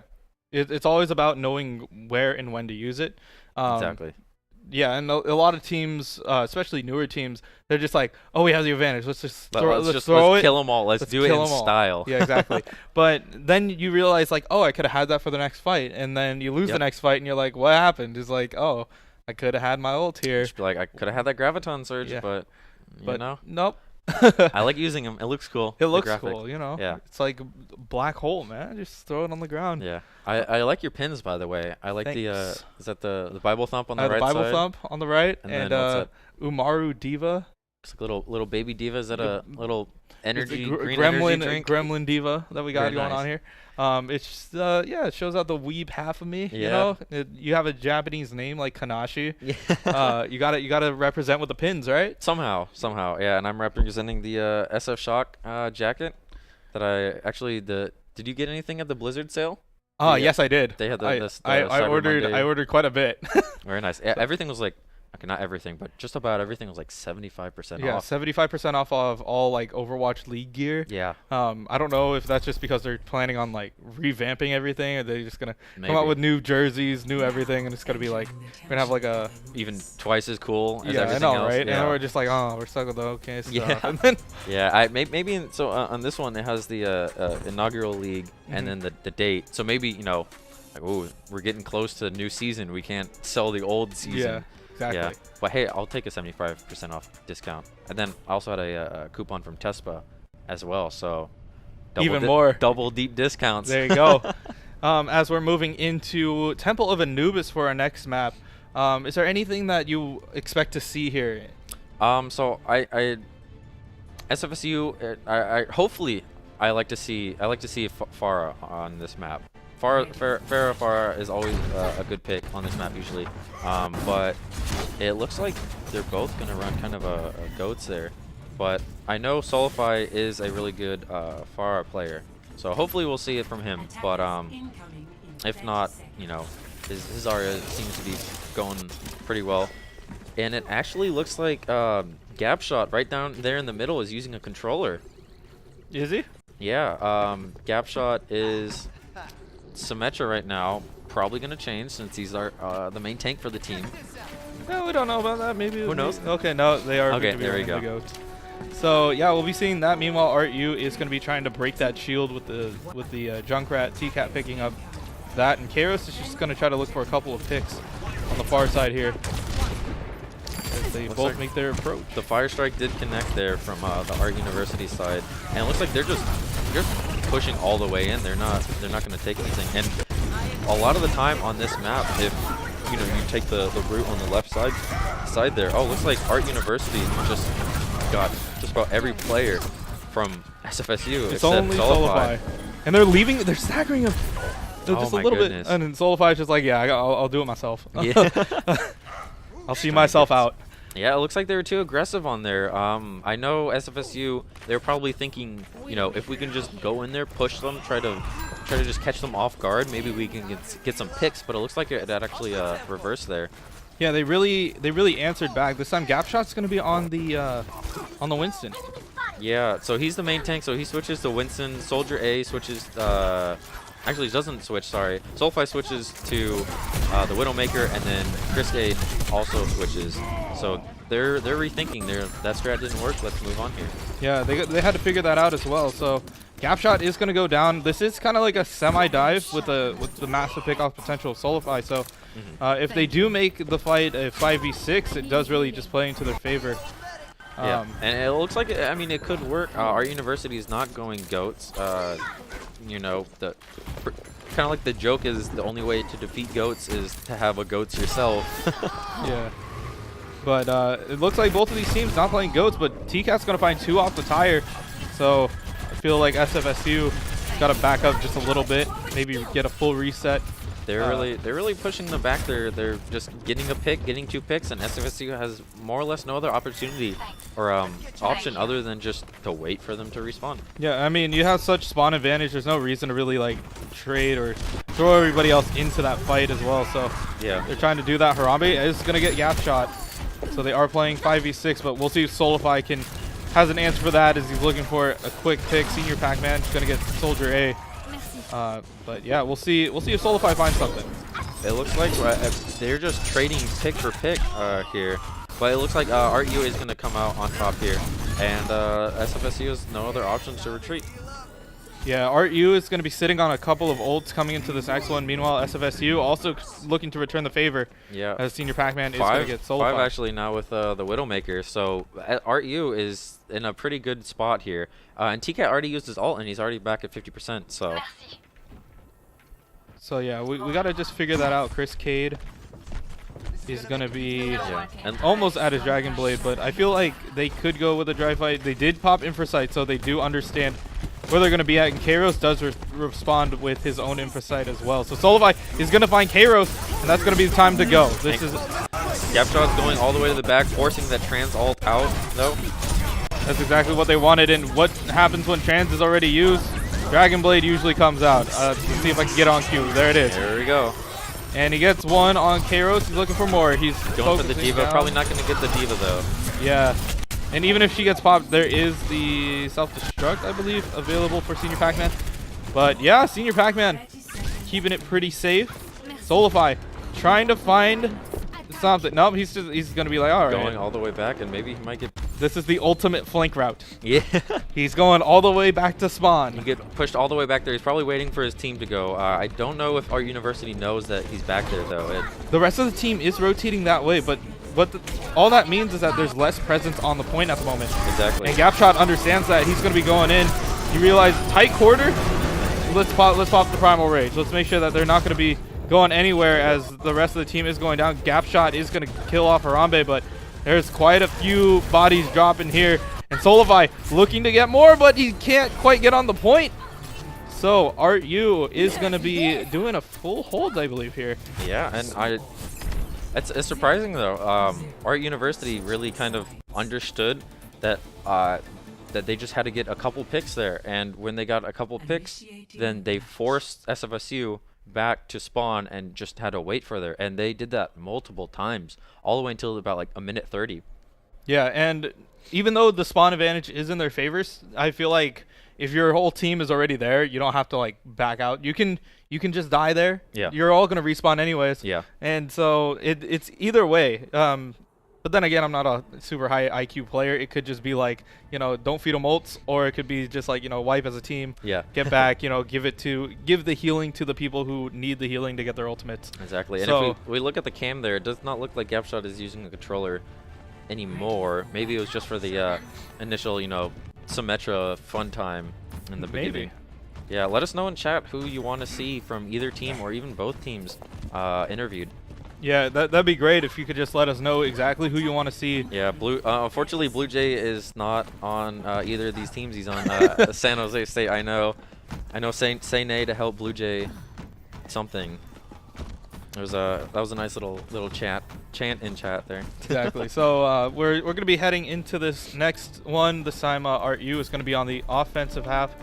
it's always about knowing where and when to use it. Exactly. Yeah, and a lot of teams, especially newer teams, they're just like, "Oh, we have the advantage. Let's just throw it. Kill them all. Let's do it kill in 'em all." style. Yeah, exactly. But then you realize, like, oh, I could have had that for the next fight, and then you lose the next fight, and you're like, what happened? It's like, oh, I could have had my ult here. Just be like, I could have had that graviton surge, but you know, nope. I like using them. It looks cool. It the looks graphic. cool, you know. Yeah. It's like black hole, man. Just throw it on the ground. Yeah. I like your pins, by the way. I like the Thanks. is that the Bible thump on the The right Bible side? thump on the right, And and then what's Umaru Diva. It's like little baby diva. Is that a little energy green gremlin energy drink? gremlin diva that we got Very going nice. on here. It's just, yeah, it shows out the weeb half of me. You Yeah. know, you have a Japanese name like Kanashii. Yeah. You gotta represent with the pins, right? Somehow, yeah. And I'm representing the SF Shock jacket that I actually Did you get anything at the Blizzard sale? Oh, Yeah. yes, I did. They had the I Cyber ordered Monday. quite a bit. Very nice. Yeah, everything was like, okay, not everything, but just about everything was like 75% Yeah, off. 75% off of all like Overwatch League gear. Yeah. I don't know if that's just because they're planning on like revamping everything, or they're just gonna come out Maybe. with new jerseys, new everything, and it's gonna be like we're gonna have like a Even twice as cool as yeah, I everything know, else. right? Yeah. And we're just like, oh, we're stuck with the okay stuff. Yeah. And then Yeah, maybe on this one it has the inaugural league and Mhm. then the date. So maybe, you know, like, ooh, we're getting close to new season. We can't sell the old season. yeah, exactly. Yeah. But hey, I'll take a 75% off discount. And then I also had a coupon from Tespa as well. So Even more. double deep discounts. There you go. As we're moving into Temple of Anubis for our next map, is there anything that you expect to see here? So I SFSU, I hopefully I like to see Farah on this map. Farah is always a good pick on this map usually, but it looks like they're both gonna run kind of a goats there. But I know Solify is a really good Farah player, so hopefully we'll see it from him. But if not, you know, his Zarya seems to be going pretty well, and it actually looks like Gap Shot right down there in the middle is using a controller. Is he? Yeah, Gap Shot is Symmetra right now. Probably gonna change since he's the main tank for the team. No, we don't know about that. Maybe. Who knows? Okay, no, they are. Okay, going to be there we running go. the goats. So yeah, we'll be seeing that. Meanwhile, ArtU is going to be trying to break that shield with the Junkrat, T-Cat picking up that, and Kairos is just going to try to look for a couple of picks on the far side here. As they Looks both like make their approach. The Fire Strike did connect there from the Art University side, and it looks like they're just pushing all the way in. They're not going to take anything. And a lot of the time on this map, if you know you take the route on the left side there, oh, looks like Art University just got just about every player from SFSU It's except only Solify. Solify. And they're leaving, they're staggering him. Oh Just a my little goodness. bit. And then Solify's just like, yeah, I'll do it myself. Yeah. I'll see myself out. Yeah, it looks like they were too aggressive on there. I know SFSU, they're probably thinking, you know, if we can just go in there, push them, try to just catch them off guard, maybe we can get some picks. But it looks like it actually reversed there. Yeah, they really answered back. This time Gap Shot's going to be on the Winston. Yeah, so he's the main tank, so he switches to Winston. Soldier A switches, actually he doesn't switch, sorry. Solify switches to the Widowmaker, and then Chriscade also switches. So they're rethinking. That strat didn't work, let's move on here. Yeah, they had to figure that out as well. So Gap Shot is going to go down. This is kind of like a semi-dive with the massive pick-off potential of Solify. So if they do make the fight a 5v6, it does really just play into their favor. Yeah, and it looks like, I mean, it could work. Our university is not going goats. You know, kind of like the joke is the only way to defeat goats is to have a goats yourself. Yeah. But it looks like both of these teams not playing goats, but T-Cat's going to find 2 off the tire. So I feel like SFSU got to back up just a little bit, maybe get a full reset. They're really pushing them back. They're just getting a pick, getting 2 picks, and SFSU has more or less no other opportunity or option other than just to wait for them to respawn. Yeah, I mean, you have such spawn advantage. There's no reason to really like trade or throw everybody else into that fight as well. So yeah, they're trying to do that. Harambe is going to get Gap Shot. So they are playing 5v6, but we'll see if Solify has an answer for that as he's looking for a quick pick. Senior Pac-Man is going to get Soldier A. But yeah, we'll see if Solify finds something. It looks like they're just trading pick for pick here. But it looks like ArtU is going to come out on top here. And SFSU has no other options to retreat. Yeah, ArtU is going to be sitting on a couple of ults coming into this next one. Meanwhile, SFSU also looking to return the favor. Yeah. As Senior Pac-Man is going to get Solify. 5 actually now with the Widowmaker. So ArtU is in a pretty good spot here. And TCat already used his ult, and he's already back at 50%. So yeah, we got to just figure that out. Chris Cade Is going to be And almost at his Dragon Blade, but I feel like they could go with a dry fight. They did pop Infrasight, so they do understand where they're going to be at, and Kairos does respond with his own Infrasight as well. So Solivai is going to find Kairos, and that's going to be the time to go. This is Gapshot's going all the way to the back, forcing that trans ult out, though. That's exactly what they wanted, and what happens when trans is already used? Dragon Blade usually comes out. Let's see if I can get on cue. There it is. There we go. And he gets one on Kairos. He's looking for more. He's Going for the focusing D.Va. down. Probably not going to get the D.Va, though. Yeah. And even if she gets popped, there is the self-destruct, I believe, available for Senior Pac-Man. But yeah, Senior Pac-Man keeping it pretty safe. Solify trying to find something. Nope, he's going to be like, all right. Going all the way back, and maybe he might get... This is the ultimate flank route. Yeah. He's going all the way back to spawn. He get pushed all the way back there. He's probably waiting for his team to go. I don't know if our university knows that he's back there, though. The rest of the team is rotating that way, but all that means is that there's less presence on the point at the moment. Exactly. And Gapshot understands that. He's going to be going in. He realized tight quarter. Let's pop the Primal Rage. Let's make sure that they're not going to be going anywhere as the rest of the team is going down. Gapshot is going to kill off Harambe, but there's quite a few bodies dropping here. And Solivai looking to get more, but he can't quite get on the point. So ArtU is going to be doing a full hold, I believe, here. Yeah, and it's surprising, though. Art University really kind of understood that that they just had to get a couple picks there. And when they got a couple picks, then they forced SFSU back to spawn and just had to wait for there. And they did that multiple times, all the way until about like a minute 30. Yeah, and even though the spawn advantage is in their favors, I feel like if your whole team is already there, you don't have to like back out. You can just die there. Yeah. You're all gonna respawn anyways. Yeah. And so it's either way. But then again, I'm not a super high IQ player. It could just be like, don't feed them ults, or it could be just like, wipe as a team. Yeah. Get back, give the healing to the people who need the healing to get their ultimates. Exactly. And So, if we look at the cam there, it does not look like Gapshot is using a controller anymore. Maybe it was just for the initial, Symmetra fun time in the beginning. maybe. Yeah, let us know in chat who you want to see from either team or even both teams interviewed. Yeah, that'd be great if you could just let us know exactly who you want to see. Yeah, unfortunately, Blue Jay is not on either of these teams. He's on San Jose State. I know say nay to help Blue Jay something. That was a nice little chant in chat there. Exactly. So we're going to be heading into this next one. This time ArtU is going to be on the offensive half.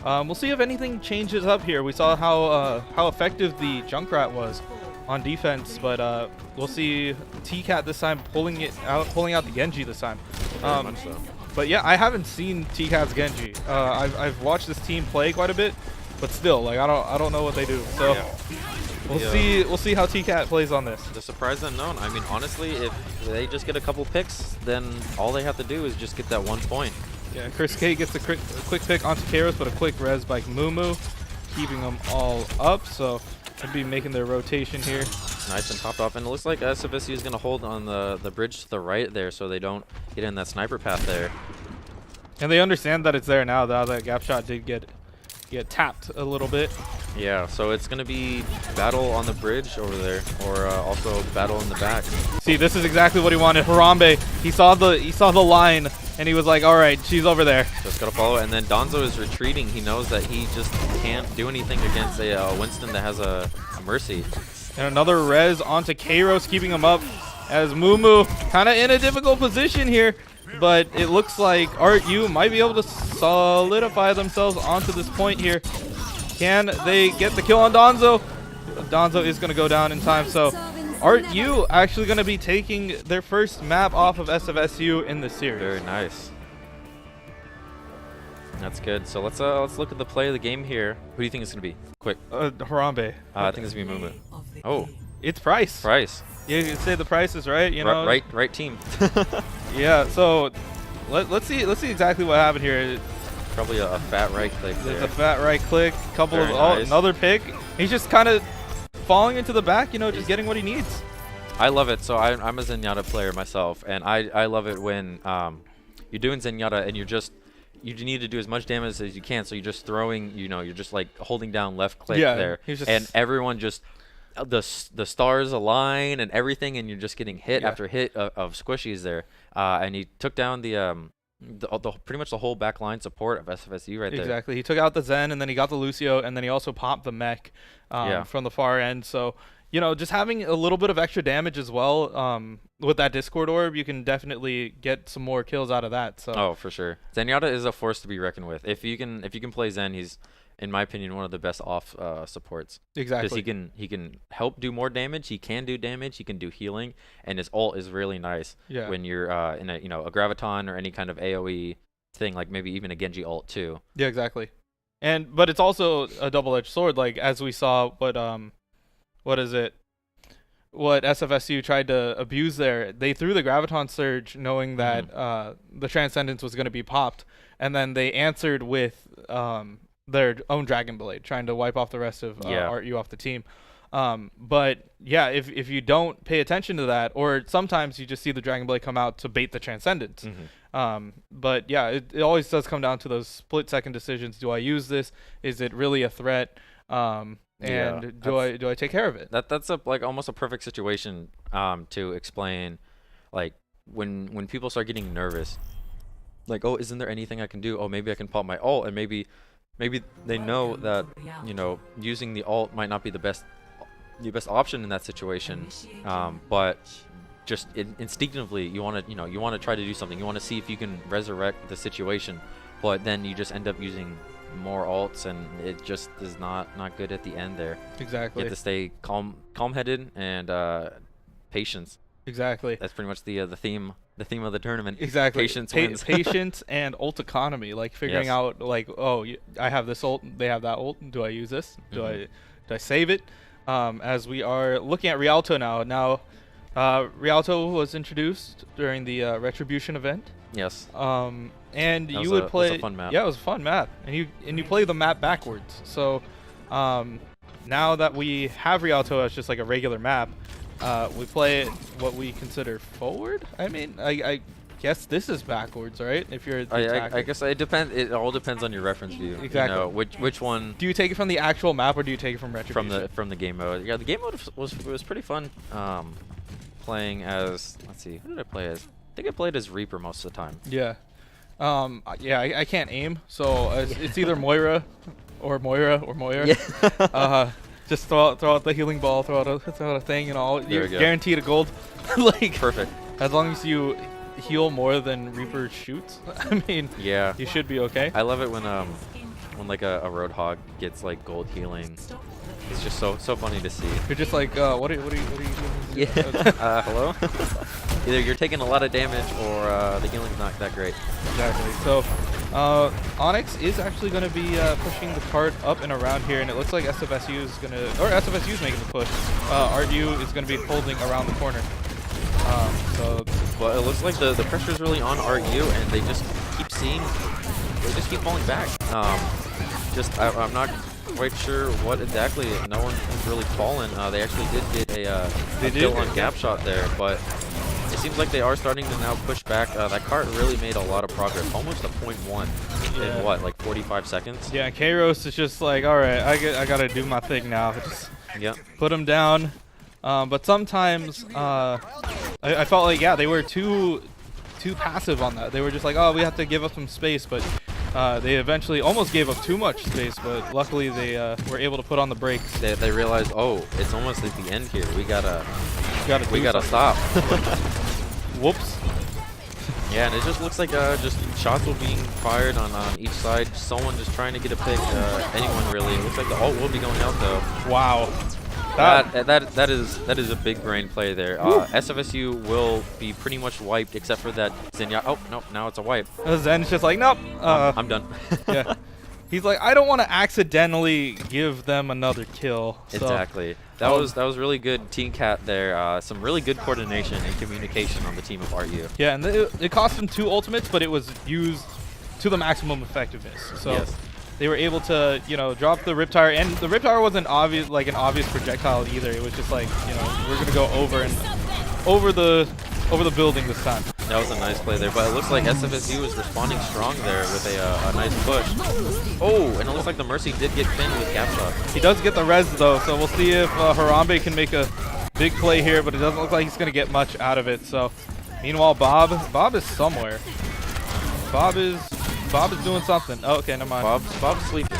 We'll see if anything changes up here. We saw how effective the Junkrat was on defense, but we'll see TCAT this time pulling out the Genji this time. Very much so. But yeah, I haven't seen TCAT's Genji. I've watched this team play quite a bit, but still, like I don't know what they do. So Yeah. we'll see how TCAT plays on this. The surprise unknown. I mean, honestly, if they just get a couple picks, then all they have to do is just get that 1 point. Yeah, Chris K gets a quick pick onto Kairos, but a quick res by Mumu, keeping them all up. So they'll be making their rotation here. Nice and popped off. And it looks like SFSU is going to hold on the bridge to the right there so they don't get in that sniper path there. And they understand that it's there now that Gapshot did get tapped a little bit. Yeah, so it's going to be battle on the bridge over there, or also battle in the back. See, this is exactly what he wanted. Harambe, he saw the line, and he was like, all right, she's over there. Just got to follow. And then Donzo is retreating. He knows that he just can't do anything against a Winston that has a Mercy. And another res onto Kairos, keeping him up as Mumu kind of in a difficult position here. But it looks like ArtU might be able to solidify themselves onto this point here. Can they get the kill on Donzo? Donzo is going to go down in time. So ArtU actually going to be taking their first map off of SFSU in the series. Very nice. That's good. So let's look at the play of the game here. Who do you think it's going to be? Quick. Harambe. I think it's going to be Mumu. Oh, It's Price. Price. You can say the price is right, you know. Right team. Yeah. So let's see exactly what happened here. Probably a fat right click There's there. a fat right click, couple Very of nice. another pick. He's just kind of falling into the back, just getting what he needs. I love it. So I'm a Zenyatta player myself, and I love it when you're doing Zenyatta and you need to do as much damage as you can. So you're just throwing, you're just like holding down left click Yeah, there, he's just and everyone just the stars align and everything, and you're just getting hit after hit of squishies there. And he took down the pretty much the whole back line support of SFSU right there. Exactly. He took out the Zen, and then he got the Lucio, and then he also popped the mech from the far end. So, you know, just having a little bit of extra damage as well with that Discord orb, you can definitely get some more kills out of that. So. Oh, for sure. Zenyatta is a force to be reckoned with. If you can play Zen, he's, in my opinion, one of the best off supports. Exactly. Because he can help do more damage. He can do damage. He can do healing, and his ult is really nice. Yeah. When you're in a a graviton or any kind of AOE thing, like maybe even a Genji ult too. Yeah, exactly. But it's also a double-edged sword, like as we saw what SFSU tried to abuse there. They threw the graviton surge knowing that the Transcendence was going to be popped, and then they answered with their own Dragon Blade, trying to wipe off the rest of ArtU off the team. But yeah, if you don't pay attention to that, or sometimes you just see the Dragon Blade come out to bait the Transcendence. But yeah, it always does come down to those split-second decisions. Do I use this? Is it really a threat? And do I take care of it? That's like almost a perfect situation to explain, like when people start getting nervous, like, oh, isn't there anything I can do? Oh, maybe I can pop my ult, and maybe they know that using the ult might not be the best option in that situation, but just instinctively you want to try to do something. You want to see if you can resurrect the situation, but then you just end up using more ults, and it just is not good at the end there. Exactly. You have to stay calm-headed and patience. Exactly. That's pretty much the theme of the tournament. Exactly. Patience wins. Patience and ult economy, like figuring out like, oh, I have this ult, they have that ult. Do I use this? Do I save it? As we are looking at Rialto now. Now, Rialto was introduced during the Retribution event. Yes. And you would play. It was a fun map. Yeah, it was a fun map, and you play the map backwards. So, now that we have Rialto as just like a regular map, we play it what we consider forward. I mean, I guess this is backwards, right? If you're I guess it depends. It all depends on your reference view. Exactly. Which one? Do you take it from the actual map, or do you take it from Retribution? From the game mode. Yeah, the game mode was pretty fun. Playing as, let's see, who did I play as? I think I played as Reaper most of the time. Yeah. Yeah, I can't aim, so it's either Moira or Moira. Yeah. Just throw out the healing ball, throw out a thing, and all. You're guaranteed a gold. Like, perfect. As long as you heal more than Reaper shoots, I mean, yeah, you should be okay. I love it when like a Roadhog gets like gold healing. It's just so funny to see. You're just like, what are you doing? Yeah. Hello? Either you're taking a lot of damage, or the healing's not that great. Exactly. So, Onyx is actually going to be pushing the cart up and around here, and it looks like SFSU is going to, or SFSU is making the push. ArtU is going to be holding around the corner. Well, it looks like the pressure is really on ArtU, and they just keep falling back. I'm not quite sure what exactly. No one has really fallen. They actually did get a kill on gap shot there, but it seems like they are starting to now push back. That cart really made a lot of progress, almost a 0.1 in what, like 45 seconds? Yeah, Kairos is just like, all right, I gotta do my thing now. Just put him down. But sometimes I felt like, yeah, they were too passive on that. They were just like, oh, we have to give up some space, but they eventually almost gave up too much space, but luckily they were able to put on the brakes. They realized, oh, it's almost at the end here. We gotta stop. Whoops. Yeah, and it just looks like just shots were being fired on each side. Someone just trying to get a pick. Anyone really. It looks like the ult will be going out though. Wow. That is a big brain play there. SFSU will be pretty much wiped except for that Zenyatta. Oh nope, now it's a wipe. Zen's just like, nope. I'm done. Yeah. He's like, I don't want to accidentally give them another kill. So, exactly. That was really good team cat there. Some really good coordination and communication on the team of ArtU. Yeah, and it cost them 2 ultimates, but it was used to the maximum effectiveness. So yes. They were able to, drop the Riptire, and the Riptire wasn't obvious, like an obvious projectile either. It was just like, we're gonna go over the building this time. That was a nice play there, but it looks like SFSU is responding strong there with a nice push. Oh, and it looks like the Mercy did get pinned with gap shot. He does get the res though, so we'll see if Harambe can make a big play here, but it doesn't look like he's going to get much out of it. So, meanwhile, Bob is somewhere. Bob is doing something. Oh, okay, never mind. Bob's sleeping.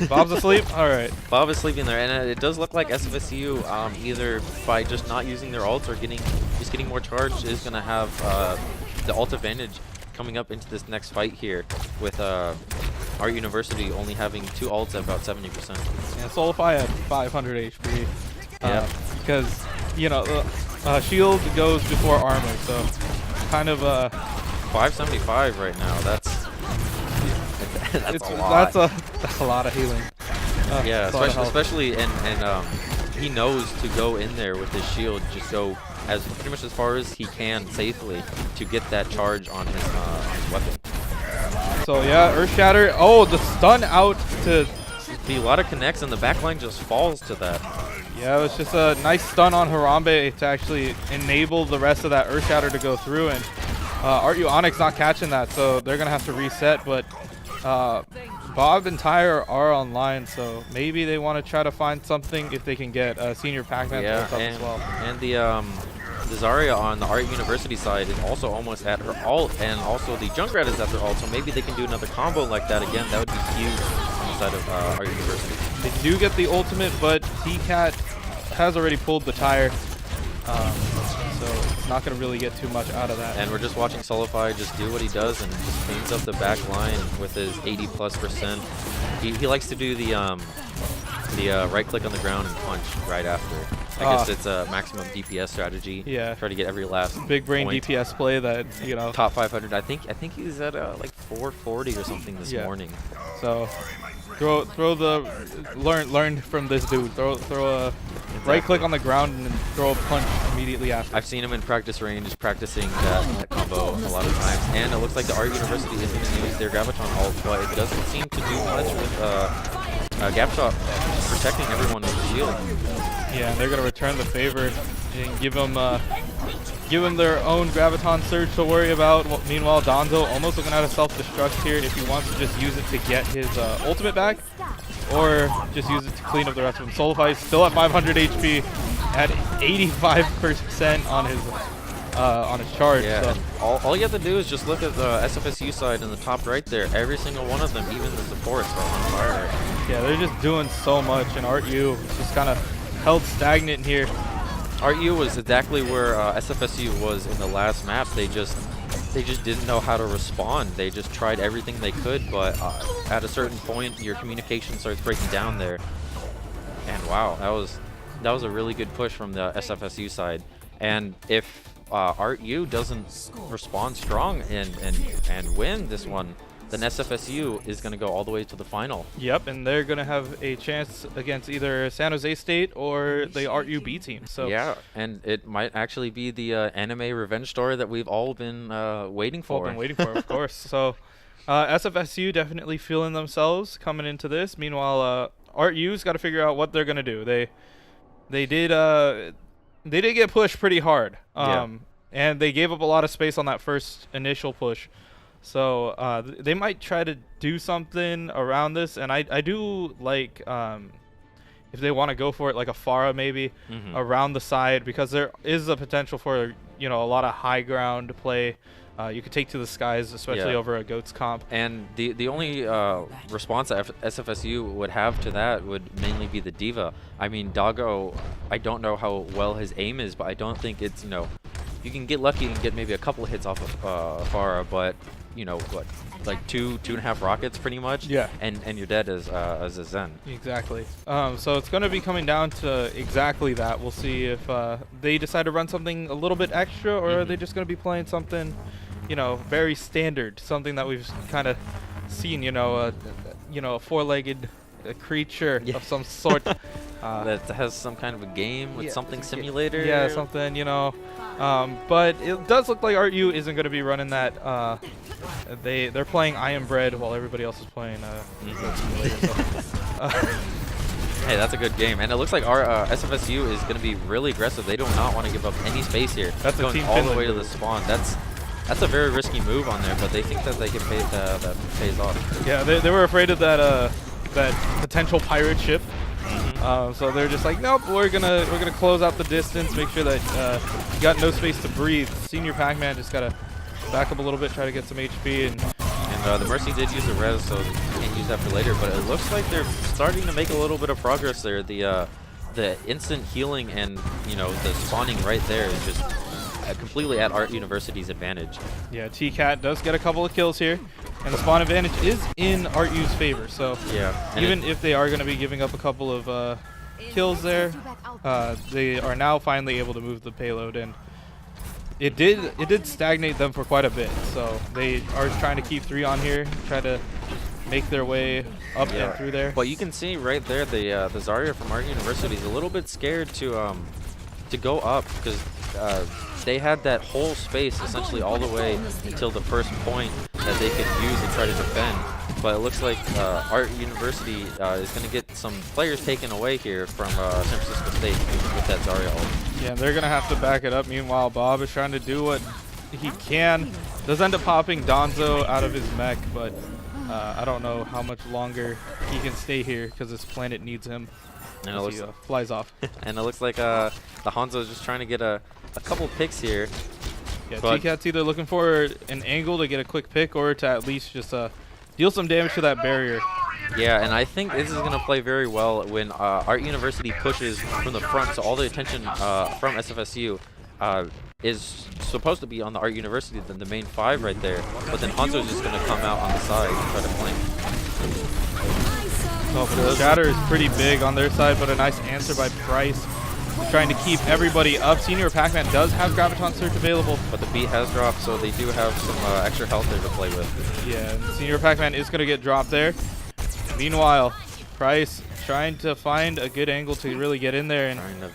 Bob's asleep? All right. Bob is sleeping there, and it does look like SFSU, either by just not using their ults or just getting more charge, is going to have the ult advantage coming up into this next fight here with Art University only having 2 ults at about 70%. Yeah, Solify at 500 HP. Yeah. Because, you know, shield goes before armor, so kind of 575 right now. That's a lot. That's a lot of healing. Yeah, it's a lot of health. especially and he knows to go in there with his shield, just go pretty much as far as he can safely to get that charge on his weapon. So yeah, Earth Shatter. Oh, the stun out to. Be a lot of connects, and the backline just falls to that. Yeah, it was just a nice stun on Harambe to actually enable the rest of that Earth Shatter to go through, and ArtU Onyx not catching that, so they're gonna have to reset. But Bob and Tyre are online, so maybe they want to try to find something if they can get Senior Pac-Man up as well. And the Zarya on the Art University side is also almost at her ult, and also the Junkrat is at their ult, so maybe they can do another combo like that again. That would be huge on the side of Art University. They do get the ultimate, but T-Cat has already pulled the tire, so it's not going to really get too much out of that. And we're just watching Solify just do what he does and just cleans up the back line with his 80+%. He likes to do the right click on the ground and punch right after. I guess it's a maximum DPS strategy. Yeah. Try to get every last big brain point. DPS play that, you know. Top 500. I think he's at like 440 or something this morning. So learn from this dude. Throw a right click on the ground and then throw a punch immediately after. I've seen him in practice range practicing that combo a lot of times, and it looks like the Art University is going to use their Graviton ult, but it doesn't seem to do much with gap shot protecting everyone with the shield. Yeah, and they're going to return the favor and give them their own Graviton surge to worry about. Meanwhile, Donzo almost looking at a self-destruct here if he wants to just use it to get his ultimate back, or just use it to clean up the rest of them. Solify is still at 500 HP at 85% on his charge. Yeah, so. all you have to do is just look at the SFSU side in the top right there. Every single one of them, even the supports, are on fire. Yeah, they're just doing so much, and ArtU is just kind of held stagnant here. ArtU was exactly where SFSU was in the last map. They just didn't know how to respond. They just tried everything they could, but at a certain point, your communication starts breaking down there. And wow, that was a really good push from the SFSU side. And if ArtU doesn't respond strong and win this one, then SFSU is going to go all the way to the final. Yep, and they're going to have a chance against either San Jose State or the ArtU B team. So yeah, and it might actually be the anime revenge story that we've all been waiting for. Of course. So SFSU definitely feeling themselves coming into this. Meanwhile, ArtU's got to figure out what they're going to do. They did get pushed pretty hard. And they gave up a lot of space on that first initial push. So they might try to do something around this, and I do like if they want to go for it, like a Pharah maybe around the side, because there is a potential for, you know, a lot of high ground play. You could take to the skies, especially over a Goats comp. And the only response that SFSU would have to that would mainly be the D.Va. I mean, Doggo, I don't know how well his aim is, but I don't think it's, you know, you can get lucky and get maybe a couple of hits off of Pharah, but you know, what, like two and a half rockets pretty much. Yeah. And you're dead as a Zen. Exactly. So it's going to be coming down to exactly that. We'll see if they decide to run something a little bit extra, or are they just going to be playing something, you know, very standard, something that we've kind of seen, you know, a four-legged creature of some sort. That has some kind of a game with something simulator. Yeah, something, you know. But it does look like ArtU isn't going to be running that. They're playing I Am Bread while everybody else is playing simulator. So. Hey, that's a good game, and it looks like our SFSU is going to be really aggressive. They do not want to give up any space here. That's going all the way to the spawn. That's a very risky move on there, but they think that they can pay that pays off. Yeah, they were afraid of that that potential pirate ship. So they're just like, nope, we're gonna close out the distance, make sure that you got no space to breathe. Senior Pac-Man just gotta back up a little bit, try to get some HP, and the Mercy did use the res, so you can't use that for later. But it looks like they're starting to make a little bit of progress there. The instant healing and the spawning right there is just completely at Art University's advantage. Yeah, T-Cat does get a couple of kills here, and the spawn advantage is in ArtU's favor. So yeah, even if they are going to be giving up a couple of kills there, they are now finally able to move the payload, and it did stagnate them for quite a bit. So they are trying to keep 3 on here, try to make their way up and through there. But you can see right there the Zarya from Art University is a little bit scared to go up, because they had that whole space essentially all the way until the first point that they could use and try to defend. But it looks like Art University is going to get some players taken away here from San Francisco State with that Zarya ult. Yeah, they're going to have to back it up. Meanwhile, Bob is trying to do what he can. Does end up popping Donzo out of his mech, but I don't know how much longer he can stay here because this planet needs him. And it looks he flies off. And it looks like the Hanzo is just trying to get a couple picks here. Yeah, T-Cat's either looking for an angle to get a quick pick or to at least just deal some damage to that barrier. Yeah, and I think this is going to play very well when Art University pushes from the front, so all the attention from SFSU is supposed to be on the Art University, the main 5 right there. But then Hanzo is just going to come out on the side and try to flank. Oh, but the shatter is pretty big on their side, but a nice answer by Price. Trying to keep everybody up. Senior Pac-Man does have Graviton Surge available, but the beat has dropped, so they do have some extra health there to play with. Yeah, and Senior Pac-Man is going to get dropped there. Meanwhile, Price trying to find a good angle to really get in there. And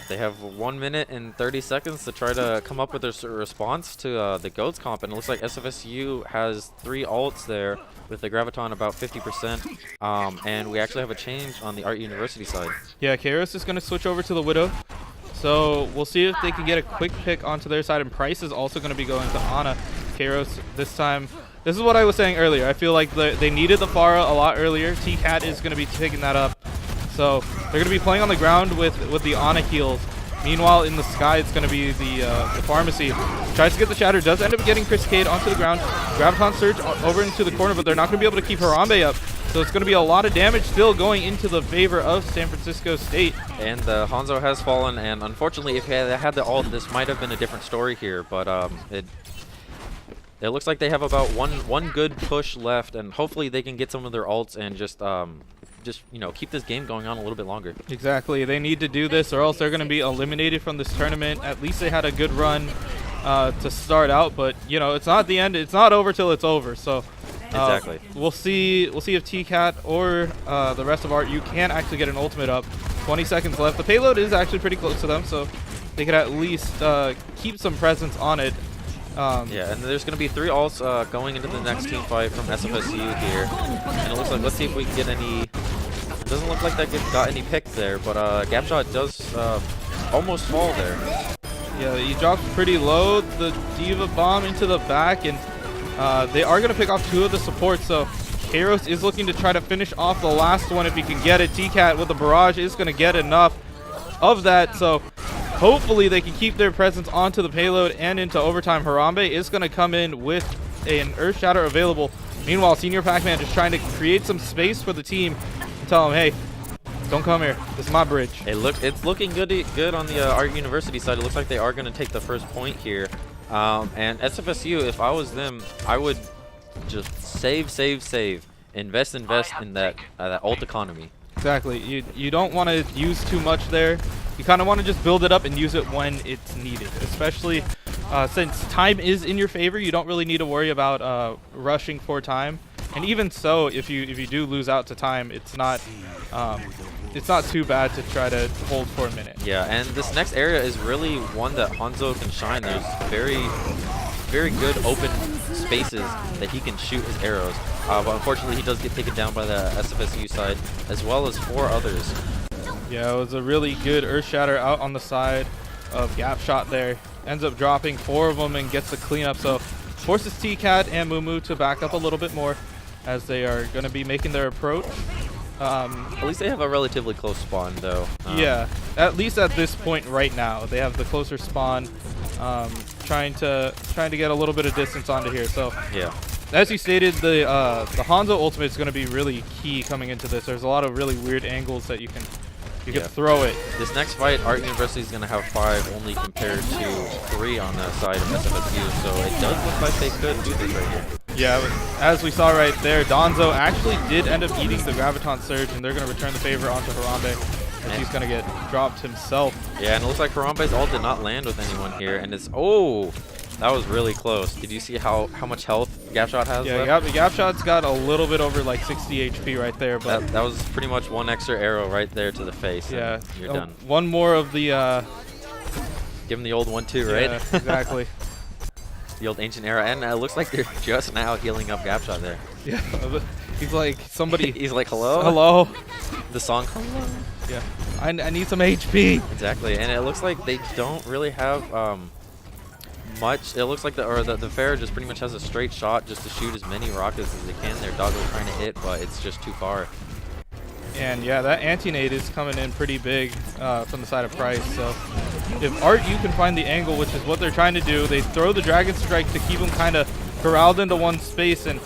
they have 1 minute and 30 seconds to try to come up with a response to the GOATS comp, and it looks like SFSU has 3 ults there with the Graviton about 50%, and we actually have a change on the Art University side. Yeah, Kairos is going to switch over to the Widow, so we'll see if they can get a quick pick onto their side, and Price is also going to be going to Ana. Kairos this time. This is what I was saying earlier. I feel like they needed the Pharah a lot earlier. T-Cat is going to be taking that up. So they're going to be playing on the ground with the Ana heals. Meanwhile, in the sky, it's going to be the Pharmacy. Tries to get the Shatter. Does end up getting Chris Cade onto the ground. Graviton Surge over into the corner, but they're not going to be able to keep Harambe up. So it's going to be a lot of damage still going into the favor of San Francisco State. And the Hanzo has fallen, and unfortunately, if he had the ult, this might have been a different story here. But it looks like they have about one good push left, and hopefully they can get some of their ults and just keep this game going on a little bit longer. Exactly. They need to do this or else they're going to be eliminated from this tournament. At least they had a good run to start out, but it's not the end. It's not over till it's over. So exactly. We'll see if T-Cat or the rest of ArtU can actually get an ultimate up. 20 seconds left. The payload is actually pretty close to them, so they could at least keep some presence on it. Yeah, and there's going to be 3 ults going into the next team fight from SFSU here. And it looks like, let's see if we can get any. It doesn't look like that got any picks there, but Gapshot does almost fall there. Yeah, he drops pretty low. The Diva Bomb into the back, and they are going to pick off 2 of the supports. So Kairos is looking to try to finish off the last one if he can get it. T-Cat with the barrage is going to get enough of that. So hopefully they can keep their presence onto the payload and into overtime. Harambe is going to come in with an Earth Shatter available. Meanwhile, Senior Pac-Man just trying to create some space for the team and tell them, hey, don't come here. This is my bridge. It's looking good on the Art University side. It looks like they are going to take the first point here. And SFSU, if I was them, I would just save. Invest in that ult economy. Exactly. You don't want to use too much there. You kind of want to just build it up and use it when it's needed, especially since time is in your favor. You don't really need to worry about rushing for time. And even so, if you do lose out to time, it's not too bad to try to hold for a minute. Yeah, and this next area is really one that Hanzo can shine. There's very good open spaces that he can shoot his arrows. But unfortunately, he does get taken down by the SFSU side, as well as 4 others. Yeah, it was a really good Earth Shatter out on the side of Gapshot there. ends up dropping 4 of them and gets the cleanup. So forces TCAT and Mumu to back up a little bit more as they are going to be making their approach. At least they have a relatively close spawn, though. Yeah, at least at this point right now, they have the closer spawn, trying to get a little bit of distance onto here. So yeah, as you stated, the Hanzo ultimate is going to be really key coming into this. There's a lot of really weird angles that you can throw it. This next fight, Art University is going to have 5 only compared to 3 on the side of SFSU, so it does look like they could do this right here. Yeah, but as we saw right there, Donzo actually did end up eating the Graviton Surge, and they're going to return the favor onto Harambe, as he's going to get dropped himself. Yeah, and it looks like Harambe's ult did not land with anyone here, and it's, oh, that was really close. Did you see how much health Gapshot has left? Yeah, Gapshot's got a little bit over like 60 HP right there, but that was pretty much 1 extra arrow right there to the face. Yeah, and you're done. One more of the. Give him the old 1-2, right? Yeah, exactly. The old ancient era, and it looks like they're just now healing up Gapshot there. Yeah, he's like somebody. He's like, hello. Hello. The song. Hello. Yeah, I need some HP. Exactly, and it looks like they don't really have much. It looks like the fair just pretty much has a straight shot just to shoot as many rockets as they can. Their doggo trying to hit, but it's just too far. And yeah, that anti-nade is coming in pretty big from the side of Price. So if ArtU can find the angle, which is what they're trying to do, they throw the Dragon Strike to keep them kind of corralled into one space, and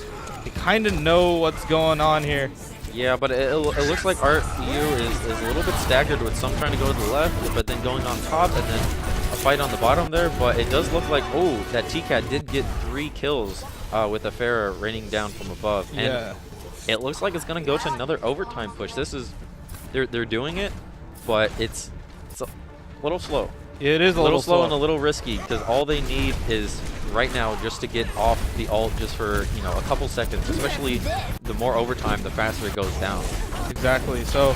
they kind of know what's going on here. Yeah, but it looks like ArtU is a little bit staggered with some trying to go to the left, but then going on top, and then a fight on the bottom there. But it does look like, oh, that TCAT did get 3 kills with the Pharaoh raining down from above. And yeah. It looks like it's going to go to another overtime push. This is, they're doing it, but it's a little slow. It is a little slow and a little risky, because all they need is right now just to get off the ult just for, you know, a couple seconds. Especially the more overtime, the faster it goes down. Exactly. So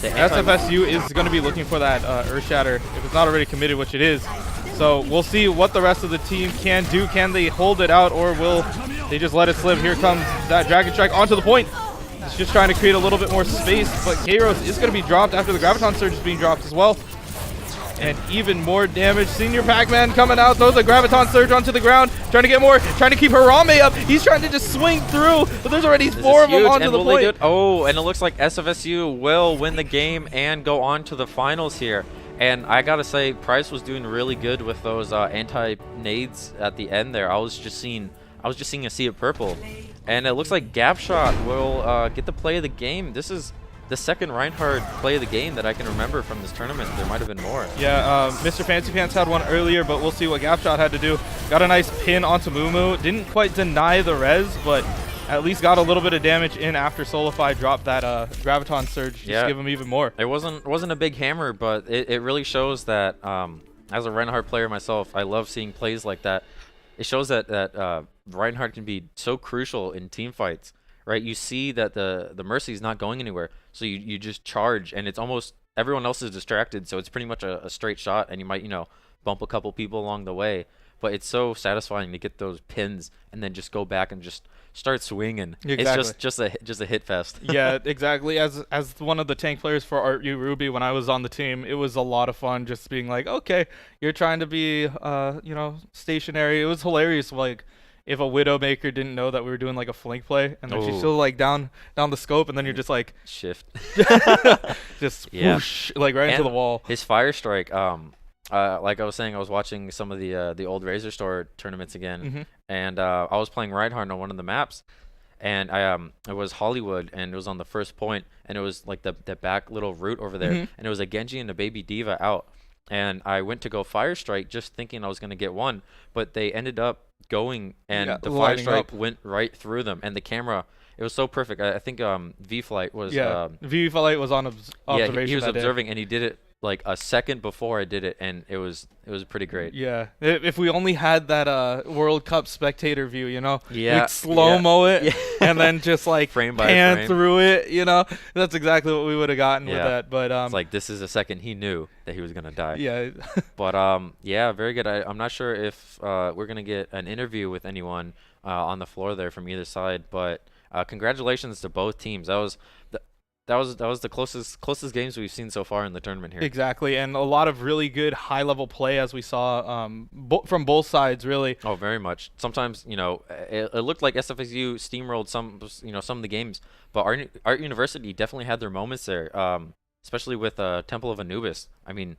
SFSU is going to be looking for that Earth Shatter if it's not already committed, which it is. So we'll see what the rest of the team can do. Can they hold it out, or will they just let it slip? Here comes that Dragon Strike onto the point. It's just trying to create a little bit more space, but Kairos is going to be dropped after the Graviton Surge is being dropped as well. And even more damage. Senior Pac-Man coming out, throws a Graviton Surge onto the ground, trying to get more, trying to keep Harambe up. He's trying to just swing through, but there's already 4 of them onto the point. Oh, and it looks like SFSU will win the game and go on to the finals here. And I gotta say, Price was doing really good with those anti-nades at the end there. I was just seeing a sea of purple. And it looks like Gapshot will get the play of the game. This is the second Reinhardt play of the game that I can remember from this tournament. There might have been more. Yeah, Mr. Fancy Pants had one earlier, but we'll see what Gapshot had to do. Got a nice pin onto Mumu. Didn't quite deny the res, but at least got a little bit of damage in after Solify dropped that Graviton Surge just to give him even more. It wasn't a big hammer, but it really shows that as a Reinhardt player myself, I love seeing plays like that. It shows that Reinhardt can be so crucial in team fights. Right, you see that the Mercy is not going anywhere, so you just charge, and it's almost everyone else is distracted, so it's pretty much a straight shot, and you might, you know, bump a couple people along the way, but it's so satisfying to get those pins and then just go back and just start swinging. Exactly. It's just a hit fest. Yeah, exactly. As one of the tank players for ArtU Ruby when I was on the team, it was a lot of fun just being like, okay, you're trying to be you know, stationary. It was hilarious, like, if a Widowmaker didn't know that we were doing like a flank play, and then she's still like down the scope, and then you're just like shift, just whoosh, like right into the wall. His Fire Strike, like I was saying, I was watching some of the old Razor Store tournaments again, and I was playing Reinhardt on one of the maps, and it was Hollywood, and it was on the first point, and it was like the back little route over there, and it was a Genji and a Baby Diva out, and I went to go Fire Strike just thinking I was gonna get one, but they ended up going, and the Fire Strike went right through them, and the camera, it was so perfect. I think VFlight was VFlight was on observation. Yeah, he was observing, and he did it like a second before I did it, and it was pretty great. Yeah, if we only had that World Cup spectator view, you know, we'd slow-mo it and then just like frame by pan frame through it, you know. That's exactly what we would have gotten with that. But it's like, this is a second he knew that he was gonna die. Yeah. But yeah, very good. I'm not sure if we're gonna get an interview with anyone on the floor there from either side, but congratulations to both teams. That was that was the closest games we've seen so far in the tournament here. Exactly, and a lot of really good high-level play as we saw from both sides, really. Oh, very much. Sometimes, it looked like SFSU steamrolled some of the games, but Art University definitely had their moments there, especially with Temple of Anubis. I mean,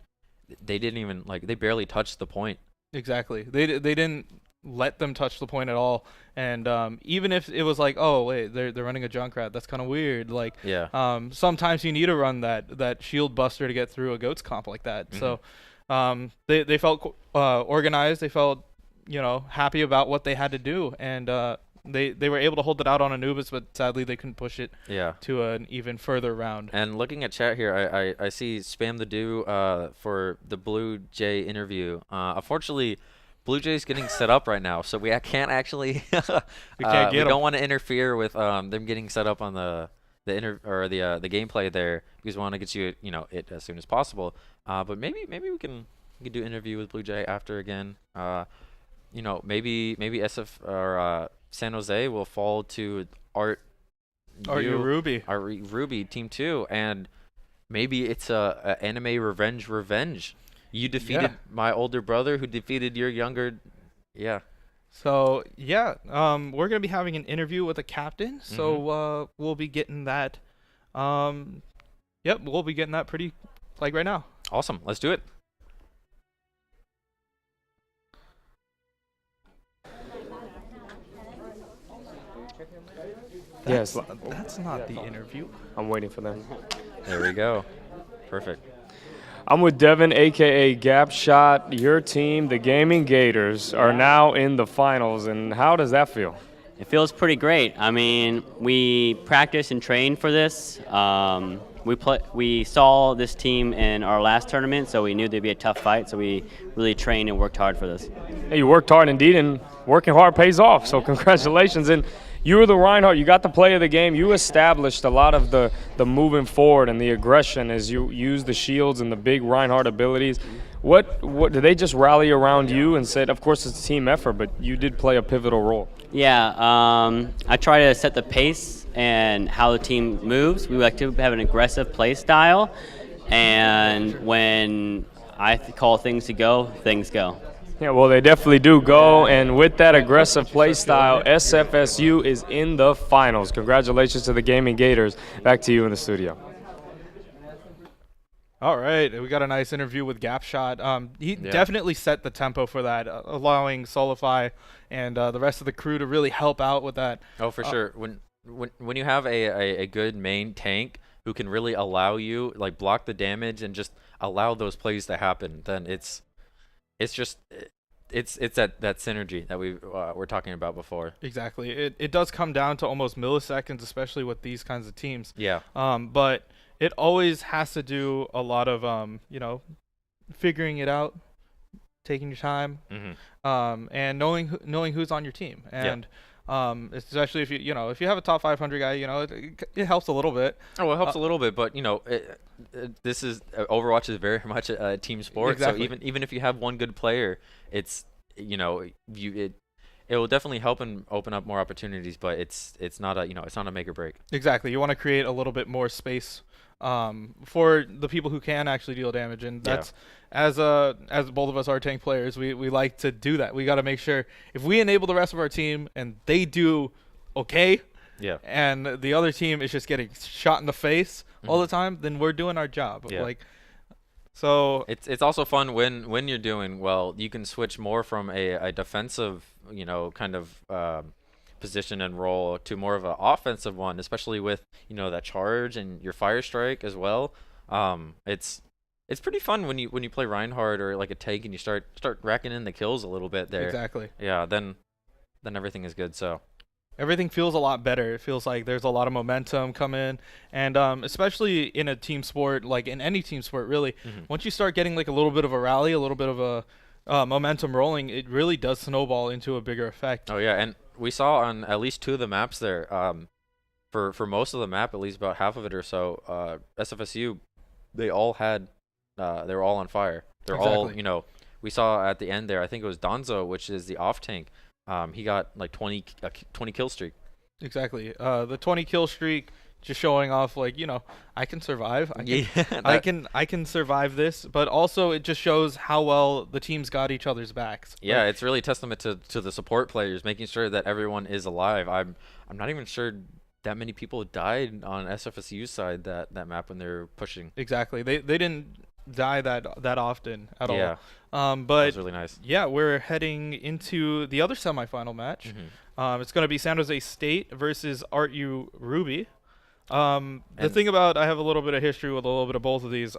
they didn't even, they barely touched the point. Exactly. They didn't let them touch the point at all, and even if it was like, oh wait, they're running a Junkrat, that's kind of weird. Yeah. Sometimes you need to run that shield buster to get through a goats comp like that. So they felt organized. They felt happy about what they had to do, and they were able to hold it out on Anubis, but sadly they couldn't push it to an even further round. And looking at chat here, I see Spam the Do for the Blue Jay interview. Unfortunately, Blue Jay's getting set up right now, so we can't actually we don't want to interfere with them getting set up on the gameplay there, because we want to get you it as soon as possible. But maybe we can do an interview with Blue Jay after again. Maybe SF or San Jose will fall to ArtU Ruby Team 2, and maybe it's a anime revenge. You defeated my older brother, who defeated your younger. Yeah. So we're gonna be having an interview with a captain. So we'll be getting that. We'll be getting that pretty right now. Awesome. Let's do it. Yes. That's not the interview. I'm waiting for them. There we go. Perfect. I'm with Devin, a.k.a. Gap Shot. Your team, the Gaming Gators, are now in the finals, and how does that feel? It feels pretty great. I mean, we practiced and trained for this. We saw this team in our last tournament, so we knew there'd be a tough fight, so we really trained and worked hard for this. Hey, you worked hard indeed, and working hard pays off, so congratulations. And you were the Reinhardt. You got the play of the game. You established a lot of the moving forward and the aggression as you used the shields and the big Reinhardt abilities. What did they just rally around you and said, of course it's a team effort, but you did play a pivotal role? Yeah, I try to set the pace and how the team moves. We like to have an aggressive play style, and when I call things to go, things go. Yeah, well, they definitely do go, and with that aggressive play style, SFSU is in the finals. Congratulations to the Gaming Gators. Back to you in the studio. All right, we got a nice interview with Gap Shot. He definitely set the tempo for that, allowing Solify and the rest of the crew to really help out with that. Oh, for sure. When you have a good main tank who can really allow you, block the damage and just allow those plays to happen, then it's that synergy that we were talking about before. Exactly. It does come down to almost milliseconds, especially with these kinds of teams. Yeah. But it always has to do a lot of figuring it out, taking your time, and knowing who's on your team. And especially if you have a top 500 guy, it helps a little bit. Oh, it helps a little bit, but this is Overwatch is very much a team sport. Exactly. So even if you have one good player, it's it will definitely help and open up more opportunities, but it's not a make or break. Exactly. You want to create a little bit more space for the people who can actually deal damage, and that's as both of us are tank players, we like to do that. We got to make sure if we enable the rest of our team and they do okay, and the other team is just getting shot in the face all the time, then we're doing our job. So it's also fun when you're doing well. You can switch more from a defensive kind of position and role to more of an offensive one, especially with that charge and your fire strike as well. It's pretty fun when you play Reinhardt or a tank and you start racking in the kills a little bit there. Exactly. Yeah, then everything is good. So everything feels a lot better. It feels like there's a lot of momentum coming, and especially in a team sport, in any team sport really, once you start getting a little bit of a rally, a little bit of a momentum rolling, it really does snowball into a bigger effect. Oh yeah, and we saw on at least 2 of the maps there, for most of the map, at least about half of it or so, SFSU, they all had, they were all on fire. They're all, we saw at the end there, I think it was Donzo, which is the off tank. He got 20 kill streak. Exactly. The 20 kill streak just showing off like, you know, I can survive. Yeah, I can survive this, but also it just shows how well the teams got each other's backs. Yeah, Like, it's really a testament to the support players, making sure that everyone is alive. I'm not even sure that many people died on SFSU side that map when they're pushing. exactly. They didn't die that often at Yeah. all. That But was really nice. yeah, we're heading into the other semifinal match. It's going to be San Jose State versus ArtU Ruby. The And- thing about, I have a little bit of history with a little bit of both of these.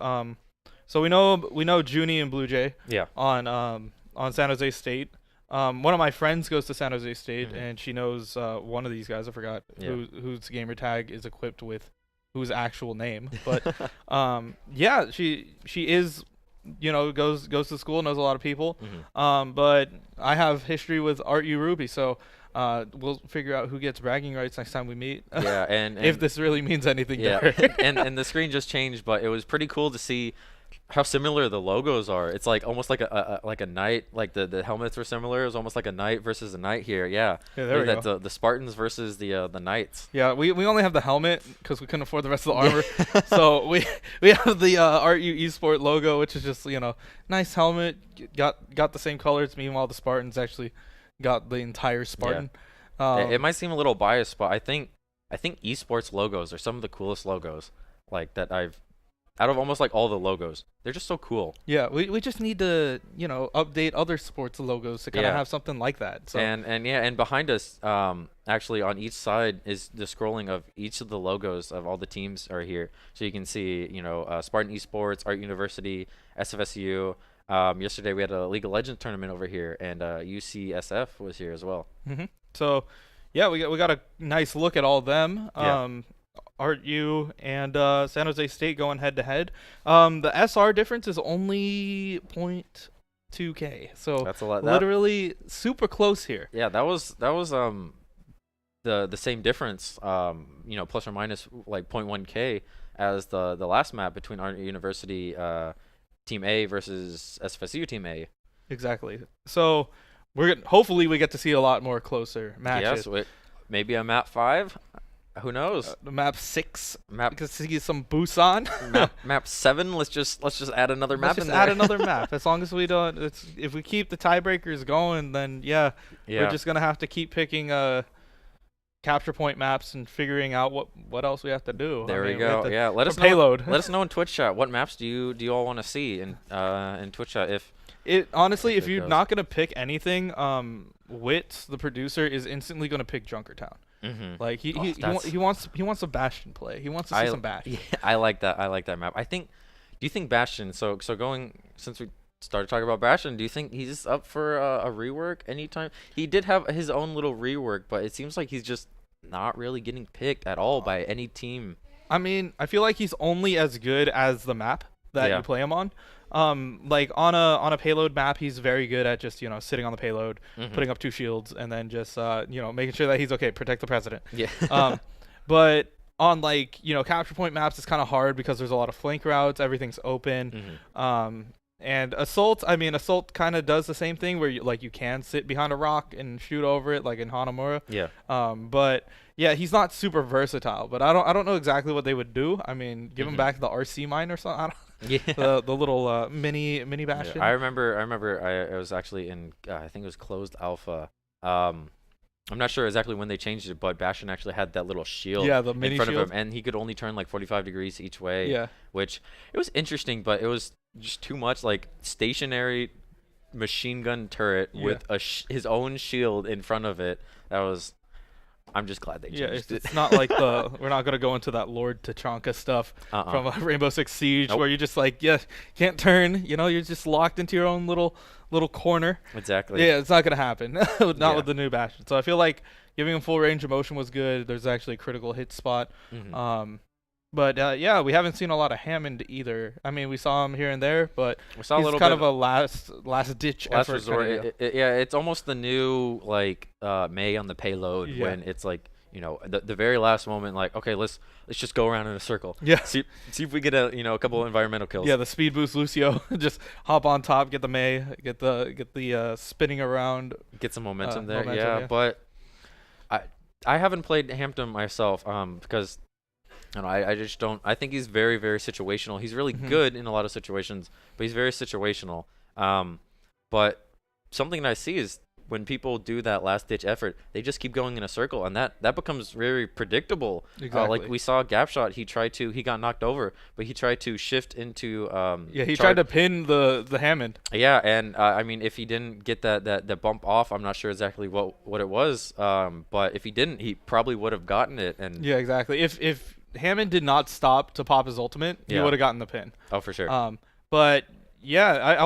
So we know Junie and Blue Jay Yeah. on San Jose State. One of my friends goes to San Jose State, Mhm. and she knows one of these guys. I forgot Yeah. whose gamer tag is equipped with whose actual name. But yeah, she is, you know, goes to school, knows a lot of people. But I have history with ArtU Ruby, so we'll figure out who gets bragging rights next time we meet. Yeah, and if this really means anything yeah, to her. and the screen just changed, but it was pretty cool to see how similar the logos are. It's like almost like a knight, like the helmets were similar. It was almost like a knight versus a knight here. Yeah, Yeah, there we that's go. the Spartans versus the knights. Yeah, we only have the helmet because we couldn't afford the rest of the armor. So we have the ArtU Esport logo, which is just, you know, nice helmet. Got the same colors. Meanwhile, the Spartans actually got the entire Spartan. It might seem a little biased, but I think esports logos are some of the coolest logos like that I've out of almost like all the logos. They're just so cool. Yeah, we just need to, you know, update other sports logos to kind of Yeah. have something like that. So And behind us, actually on each side is the scrolling of each of the logos of all the teams are here. So you can see, you know, Spartan Esports, Art University, SFSU. Yesterday we had a League of Legends tournament over here, and UCSF was here as well. So yeah, we got a nice look at all of them. Yeah. ArtU and San Jose State going head to head. The SR difference is only 0.2K. So That's a lot. literally super close here. Yeah, that was the same difference, you know, plus or minus like 0.1K as the last map between our university Team A versus SFSU Team A. Exactly. So hopefully we get to see a lot more closer matches. Yes, maybe a map 5. Who knows? Map 6. Map We can see some Busan. map 7. Let's just add another map Let's just in add there. another map. As long as we don't, if we keep the tiebreakers going, then yeah, we're just gonna have to keep picking capture point maps and figuring out what else we have to do. There I we mean, go. have to- Yeah, let us know. payload. Let us know in Twitch chat what maps do you all want to see in Twitch chat. If honestly, if it you're goes. not gonna pick anything, Wittz, the producer, is instantly gonna pick Junkertown. Like he wants a Bastion play. He wants to see some Bastion. Yeah, I like that. I like that map. Do you think Bastion? So going since we started talking about Bastion, do you think he's up for a rework anytime? He did have his own little rework, but it seems like he's just not really getting picked at all by any team. I mean, I feel like he's only as good as the map that Yeah. you play him on. Like on a payload map, he's very good at just, you know, sitting on the payload, putting up 2 shields, and then just you know, making sure that he's okay, protect the president. Yeah. But on, like, you know, capture point maps, it's kind of hard because there's a lot of flank routes, everything's open. And Assault kind of does the same thing where you can sit behind a rock and shoot over it, like in Hanamura. Yeah. But yeah, he's not super versatile. But I don't know exactly what they would do. I mean, give him back the RC mine or something. I don't, Yeah. the little mini Bastion. I remember I was actually in I think it was closed alpha. I'm not sure exactly when they changed it, but Bastion actually had that little shield Yeah, the in mini front shield. of him, and he could only turn like 45 degrees each way. Yeah. Which it was interesting, but it was just too much. Like stationary machine gun turret with his own shield in front of it. I'm just glad they changed it. It's not like we're not gonna go into that Lord Tachanka stuff from Rainbow Six Siege where you're just like, can't turn. You know, you're just locked into your own little corner. Exactly. Yeah, it's not gonna happen. Not with the new Bastion. So I feel like giving him full range of motion was good. There's actually a critical hit spot. But yeah, we haven't seen a lot of Hammond either. I mean, we saw him here and there, but We saw a he's little kind bit of a last ditch last effort. resort. Kinda, Yeah, it's almost the new like May on the payload when it's like, you know, the very last moment, like, okay, let's just go around in a circle. Yeah. See if we get a couple of environmental kills. Yeah, the speed boost Lucio, just hop on top, get the May, get the spinning around. Get some momentum there. momentum, But I haven't played Hampton myself because And I just don't. I think he's very, very situational. He's really good in a lot of situations, but he's very situational. But something that I see is when people do that last-ditch effort, they just keep going in a circle, and that becomes very predictable. Exactly. Like we saw gap shot, he got knocked over, but he tried to shift into. He tried to pin the Hammond. Yeah, and I mean, if he didn't get that bump off, I'm not sure exactly what it was. But if he didn't, he probably would have gotten it. And yeah, exactly. If Hammond did not stop to pop his ultimate, he would have gotten the pin. Oh, for sure. But yeah, I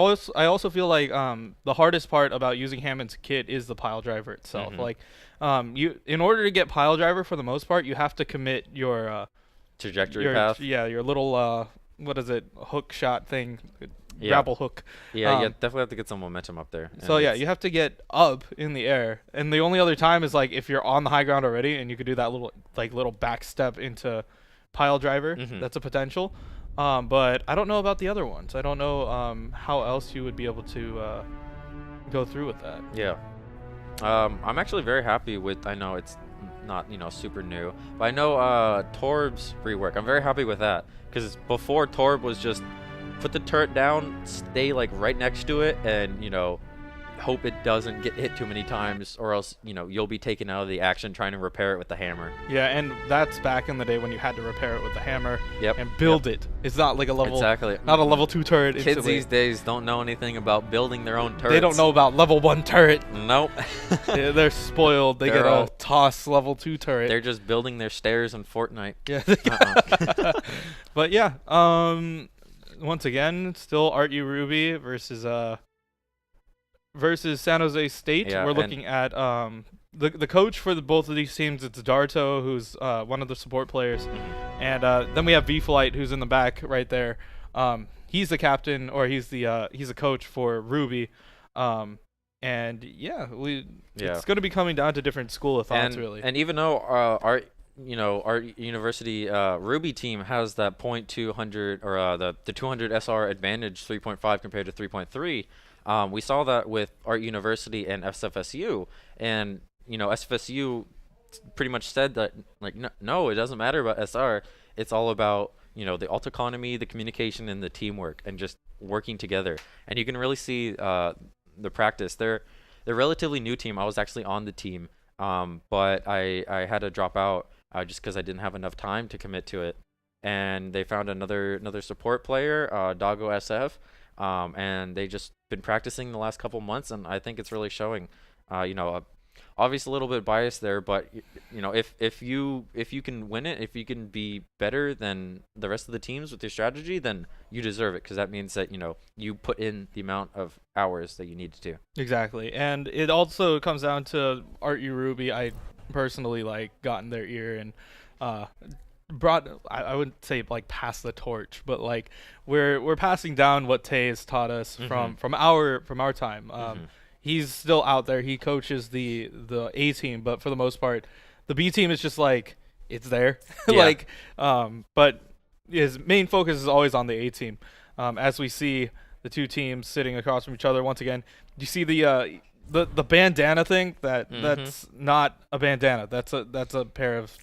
also feel like the hardest part about using Hammond's kit is the pile driver itself. Like, in order to get pile driver for the most part, you have to commit your trajectory path. Yeah, your little what is it, hook shot thing, Yeah. grapple hook. Yeah, you definitely have to get some momentum up there. So yeah, you have to get up in the air, and the only other time is like if you're on the high ground already, and you could do that little back step into pile driver. That's a potential. But I don't know about the other ones. I don't know how else you would be able to go through with that. Yeah. I'm actually very happy with, I know it's not, super new, but I know Torb's rework. I'm very happy with that, because before Torb was just put the turret down, stay like right next to it, and, hope it doesn't get hit too many times, or else, you'll be taken out of the action trying to repair it with the hammer. Yeah, and that's back in the day when you had to repair it with the hammer and build it. It's not like a level, not a level 2 turret. Kids instantly. these days don't know anything about building their own turrets. They don't know about level 1 turret. Nope. They're spoiled. They get a toss level 2 turret. They're just building their stairs in Fortnite. Yeah. But yeah, once again, still ArtU Ruby versus San Jose State. Yeah, we're looking at the coach for both of these teams. It's Darto, who's one of the support players, and then we have VFlight, who's in the back right there. He's the captain, or he's a coach for Ruby, and yeah, it's going to be coming down to different school of thoughts, really. And even though our university Ruby team has that .200 or the 200 SR advantage 3.5 compared to 3.3. We saw that with Art University and SFSU, and SFSU pretty much said that no, it doesn't matter about SR. It's all about the autonomy, the communication, and the teamwork, and just working together. And you can really see the practice. They're a relatively new team. I was actually on the team, but I had to drop out just because I didn't have enough time to commit to it. And they found another support player, Doggo SF. And they just been practicing the last couple months, and I think it's really showing. Obviously a little bit biased there, but if you can win it, if you can be better than the rest of the teams with your strategy, then you deserve it, because that means that you put in the amount of hours that you need to do. Exactly, and it also comes down to ArtU Ruby. I personally got in their ear and brought, I wouldn't say pass the torch, but we're passing down what Tay has taught us from our time. He's still out there. He coaches the A team, but for the most part, the B team is just it's there. Yeah. But his main focus is always on the A team. As we see the two teams sitting across from each other once again, you see the bandana thing. That's not a bandana. That's a pair of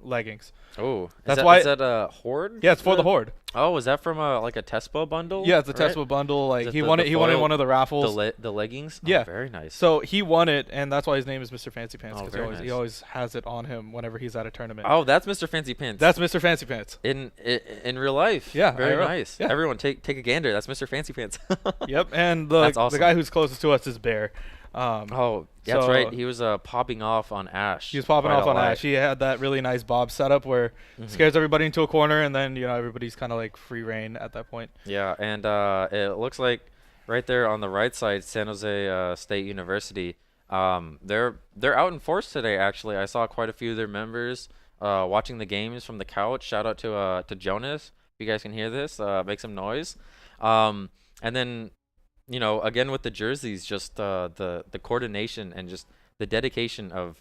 leggings. Oh, is that a Horde? Yeah, it's for the Horde. Oh, is that from a Tespa bundle? Yeah, it's a Tespa bundle. He won it. He won in one of the raffles. The leggings. Yeah, oh, very nice. So he won it, and that's why his name is Mr. Fancy Pants, because he always has it on him whenever he's at a tournament. Oh, that's Mr. Fancy Pants. That's Mr. Fancy Pants in real life. Yeah, very nice. Yeah. Everyone take a gander. That's Mr. Fancy Pants. Yep, and that's awesome. The guy who's closest to us is Bear. That's right. He was popping off on Ash. He was popping off on Ash. He had that really nice bob setup where scares everybody into a corner, and then everybody's kind of free reign at that point. Yeah, and it looks like right there on the right side, San Jose State University. They're out in force today. Actually, I saw quite a few of their members watching the games from the couch. Shout out to Jonas. If you guys can hear this, make some noise. And then, again with the jerseys, just the coordination and just the dedication of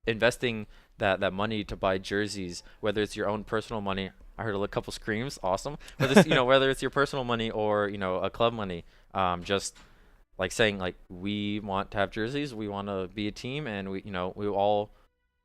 investing that money to buy jerseys, whether it's your own personal money. I heard a couple screams. Awesome. Whether it's, whether it's your personal money or a club money, just saying we want to have jerseys, we want to be a team, and we all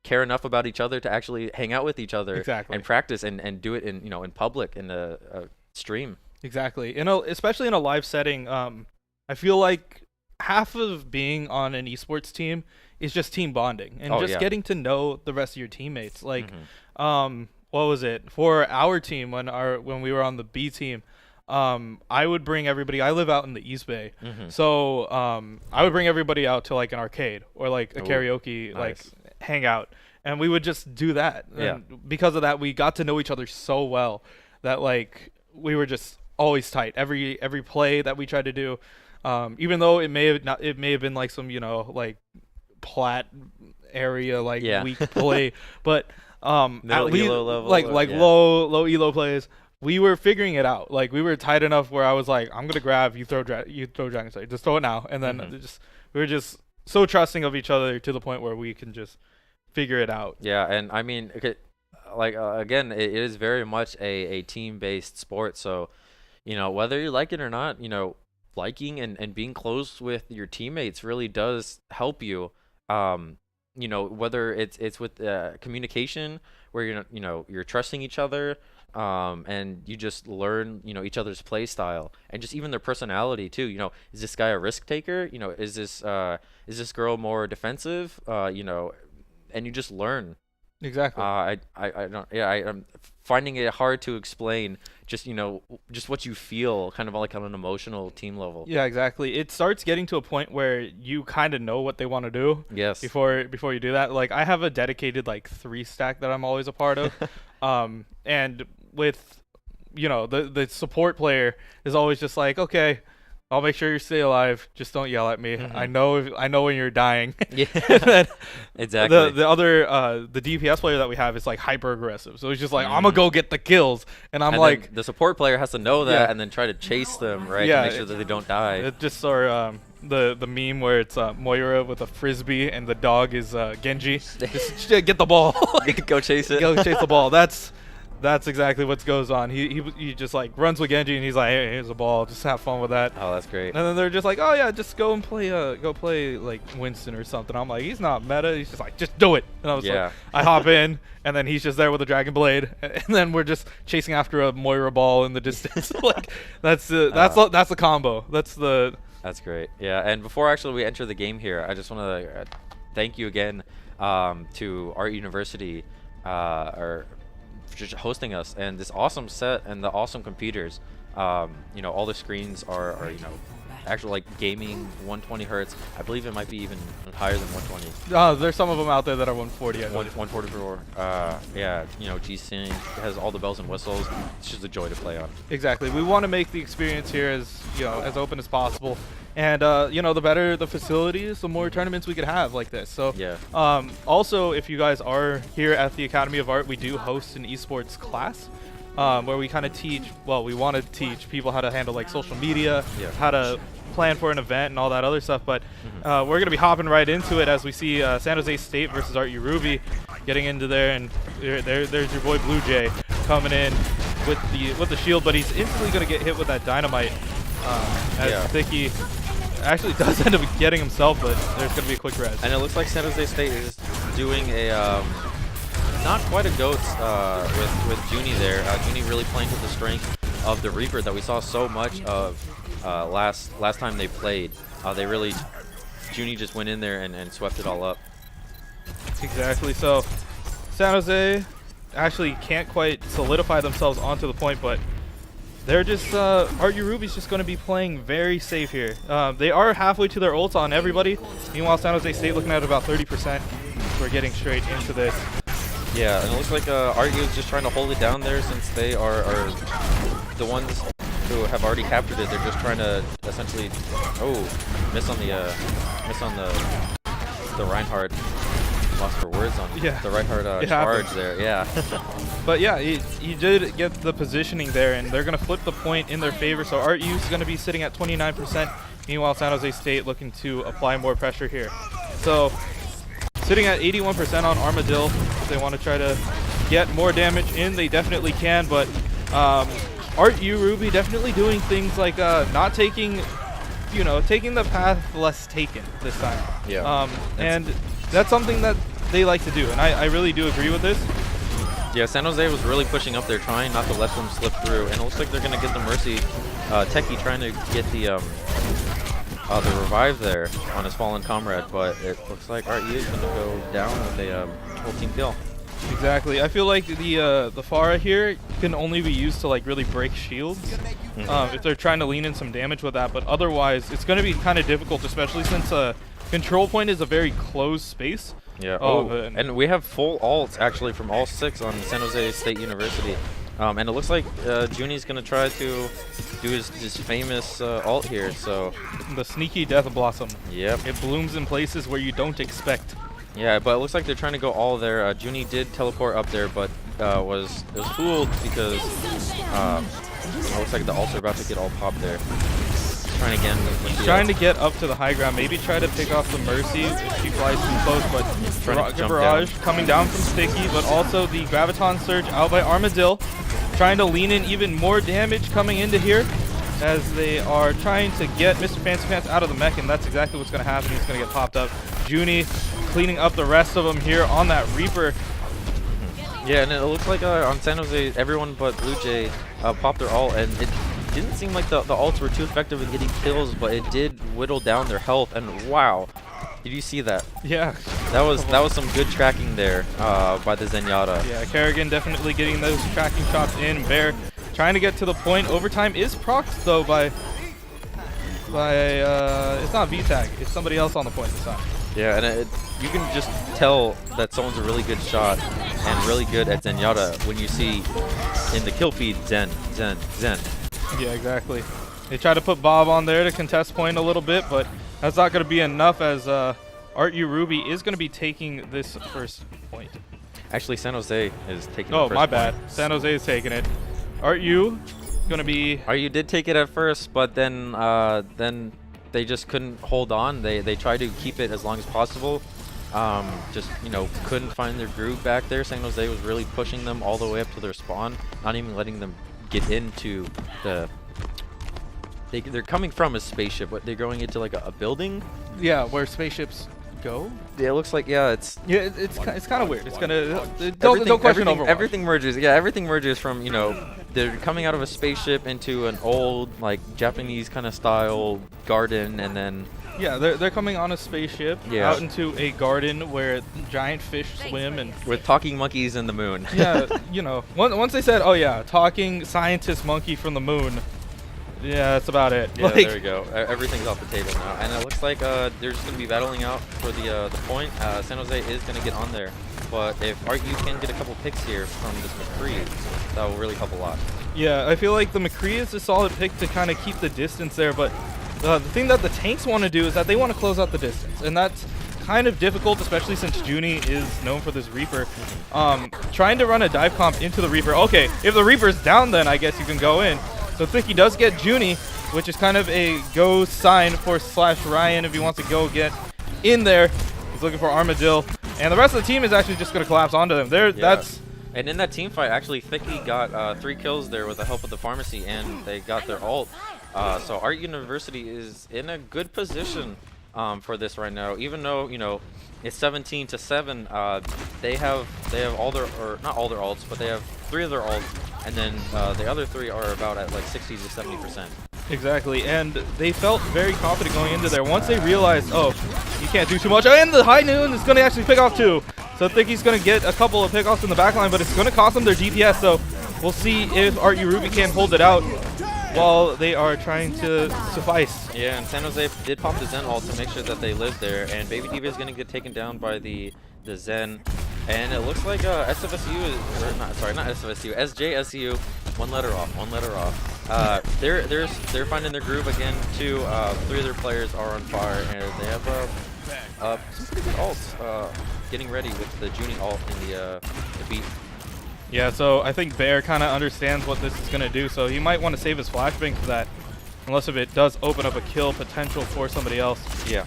care enough about each other to actually hang out with each other Exactly. and practice and do it in in public in a stream. Exactly. Especially in a live setting, I feel like half of being on an esports team is just team bonding and just getting to know the rest of your teammates. Like, what was it for our team when we were on the B team? I would bring everybody. I live out in the East Bay, so I would bring everybody out to like an arcade or like a karaoke like hangout, and we would just do that. And because of that, we got to know each other so well that like we were just always tight. Every play that we tried to do, even though it may have been like some like plat area like weak play, but at least like low elo plays. We were figuring it out. Like we were tight enough where I was like, I'm gonna grab you, throw Dragon Slayer, just throw it now, and then we were just so trusting of each other to the point where we can just figure it out. Yeah, and I mean, like again, it is very much a team-based sport. So, whether you like it or not, liking and being close with your teammates really does help you. Whether it's with communication, where you're trusting each other. And you just learn, each other's play style and just even their personality too. Is this guy a risk taker? Is this girl more defensive? And you just learn. Exactly. I'm finding it hard to explain just what you feel kind of like on an emotional team level. Yeah, exactly. It starts getting to a point where you kind of know what they want to do. Yes. Before you do that, like I have a dedicated like 3 stack that I'm always a part of. And with the support player is always just like, okay, I'll make sure you stay alive, just don't yell at me. I know when you're dying. Yeah. Then exactly. The other the DPS player that we have is like hyper aggressive, so he's just like, I'm gonna go get the kills, and I'm like, the support player has to know that and then try to chase them, right? To make sure that they don't die. It just the meme where it's Moira with a frisbee and the dog is Genji. Just get the ball. Go chase it. Go chase the ball. That's exactly what goes on. He just like runs with Genji and he's like, hey, here's a ball. Just have fun with that. Oh, that's great. And then they're just like, oh yeah, just go and play like Winston or something. I'm like, he's not meta. He's just like, just do it. And I was like, I hop in and then he's just there with a Dragon Blade and then we're just chasing after a Moira ball in the distance. Like that's the combo. That's great. Yeah, and before actually we enter the game here, I just want to thank you again to Art University or just hosting us and this awesome set and the awesome computers. All the screens are actual like gaming 120 hertz. I believe it might be even higher than 120. There's some of them out there that are 140. 144. G-Sync has all the bells and whistles. It's just a joy to play on. Exactly. We want to make the experience here as open as possible. And the better the facilities, the more tournaments we could have like this. So also, if you guys are here at the Academy of Art, we do host an esports class where we kind of teach. Well, we want to teach people how to handle like social media, how to plan for an event, and all that other stuff. But we're gonna be hopping right into it as we see San Jose State versus ArtU Ruby getting into there, and there's your boy Blue Jay coming in with the shield, but he's instantly gonna get hit with that dynamite as Thicky actually does end up getting himself, but there's going to be a quick res. And it looks like San Jose State is doing a not quite a GOATS with Junie there. Junie really playing to the strength of the Reaper that we saw so much of last time they played. Junie just went in there and swept it all up. Exactly. So San Jose actually can't quite solidify themselves onto the point, but they're just ArtU Ruby's just going to be playing very safe here. They are halfway to their ult on everybody. Meanwhile, San Jose State looking at about 30%. We're getting straight into this. Yeah, and it looks like ArtU is just trying to hold it down there since they are the ones who have already captured it. They're just trying to essentially miss on the Reinhardt. Lost for words on the Reinhardt charge there. Yeah. But yeah, he did get the positioning there, and they're going to flip the point in their favor. So ArtU is going to be sitting at 29%. Meanwhile, San Jose State looking to apply more pressure here. So sitting at 81% on Armadillo. If they want to try to get more damage in, they definitely can. But ArtU Ruby definitely doing things like not taking, taking the path less taken this time. Yeah. And that's something that they like to do, and I really do agree with this. Yeah, San Jose was really pushing up there, trying not to let them slip through, and it looks like they're going to get the Mercy. Techie trying to get the revive there on his fallen comrade, but it looks like ArtU is going to go down with a whole team kill. Exactly. I feel like the Pharah here can only be used to like really break shields if they're trying to lean in some damage with that, but otherwise it's going to be kind of difficult, especially since control point is a very closed space. Yeah. And we have full alts actually from all 6 on San Jose State University. And it looks like Junie's going to try to do his famous alt here. So the sneaky Death Blossom. Yep. It blooms in places where you don't expect. Yeah, but it looks like they're trying to go all there. Junie did teleport up there, but was fooled because it looks like the alts are about to get all popped there. Trying again. Trying to get up to the high ground, maybe try to pick off the Mercy if she flies too close, but Rocket Barrage coming down from Sticky, but also the Graviton Surge out by Armadillo, trying to lean in even more damage coming into here as they are trying to get Mr. Fancy Pants out of the mech, and that's exactly what's going to happen. He's going to get popped up. Junie cleaning up the rest of them here on that Reaper. Yeah, and it looks like on San Jose, everyone but Blue Jay popped their ult, and it didn't seem like the ults were too effective in getting kills, but it did whittle down their health, and wow. Did you see that? Yeah. That was some good tracking there by the Zenyatta. Yeah, Kerrigan definitely getting those tracking shots in. Bear trying to get to the point. Overtime is procced though by it's not VTAG, it's somebody else on the point this time. Yeah, and you can just tell that someone's a really good shot and really good at Zenyatta when you see in the kill feed Zen. Yeah, exactly. They try to put Bob on there to contest point a little bit, but that's not going to be enough as ArtU Ruby is going to be taking this first point. Actually, San Jose is taking the first my bad. point. San Jose is taking it. ArtU going to be... ArtU did take it at first, but then they just couldn't hold on. They tried to keep it as long as possible. Just, couldn't find their groove back there. San Jose was really pushing them all the way up to their spawn, not even letting them get into the... They're coming from a spaceship, but they're going into like a building. Yeah, where spaceships go. Yeah, it looks like it's kind of weird. It's gonna don't question Overwatch. Everything merges. Yeah, everything merges from they're coming out of a spaceship into an old like Japanese kind of style garden, and then yeah, they're coming on a spaceship out into a garden where giant fish swim and with talking monkeys in the moon. Yeah, once they said, oh yeah, talking scientist monkey from the moon. Yeah, that's about it. Yeah, there we go. Everything's off the table now, and it looks like they're just going to be battling out for the point. San Jose is going to get on there, but if ArtU can get a couple picks here from this McCree, that will really help a lot. Yeah, I feel like the McCree is a solid pick to kind of keep the distance there, but the thing that the tanks want to do is that they want to close out the distance, and that's kind of difficult, especially since Junie is known for this Reaper. Trying to run a dive comp into the Reaper. Okay, if the Reaper's down, then I guess you can go in. So Thicky does get Junie, which is kind of a go sign for /Ryan if he wants to go get in there. He's looking for Armadillo, and the rest of the team is actually just going to collapse onto them. And in that team fight, actually, Thicky got 3 kills there with the help of the pharmacy, and they got their ult. So ArtU University is in a good position for this right now, even though it's 17-7. They have all their, or not all their ults, but they have 3 of their ults. And then the other 3 are about at like 60 to 70%. Exactly, and they felt very confident going into there. Once they realized, oh, you can't do too much, and the high noon is going to actually pick off 2. So I think he's going to get a couple of pickoffs in the backline, but it's going to cost them their DPS. So we'll see if ArtU Ruby can hold it out while they are trying to suffice. Yeah, and San Jose did pop the Zen ult to make sure that they live there, and Baby Diva is going to get taken down by the Zen. And it looks like SFSU is, or not SFSU, SJSU, one letter off. They're finding their groove again too. 3 of their players are on fire, and they have some pretty good ults getting ready with the Junie ult in the beat. Yeah, so I think Bear kind of understands what this is going to do, so he might want to save his flashbang for that, unless if it does open up a kill potential for somebody else. Yeah.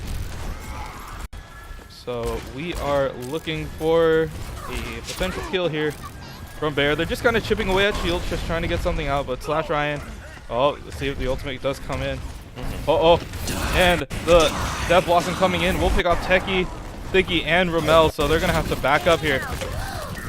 So we are looking for a potential kill here from Bear. They're just kind of chipping away at shields, just trying to get something out, but /Ryan, let's see if the ultimate does come in. And the Death Blossom coming in. We'll pick off Techie. Thicky and Rommel, so they're going to have to back up here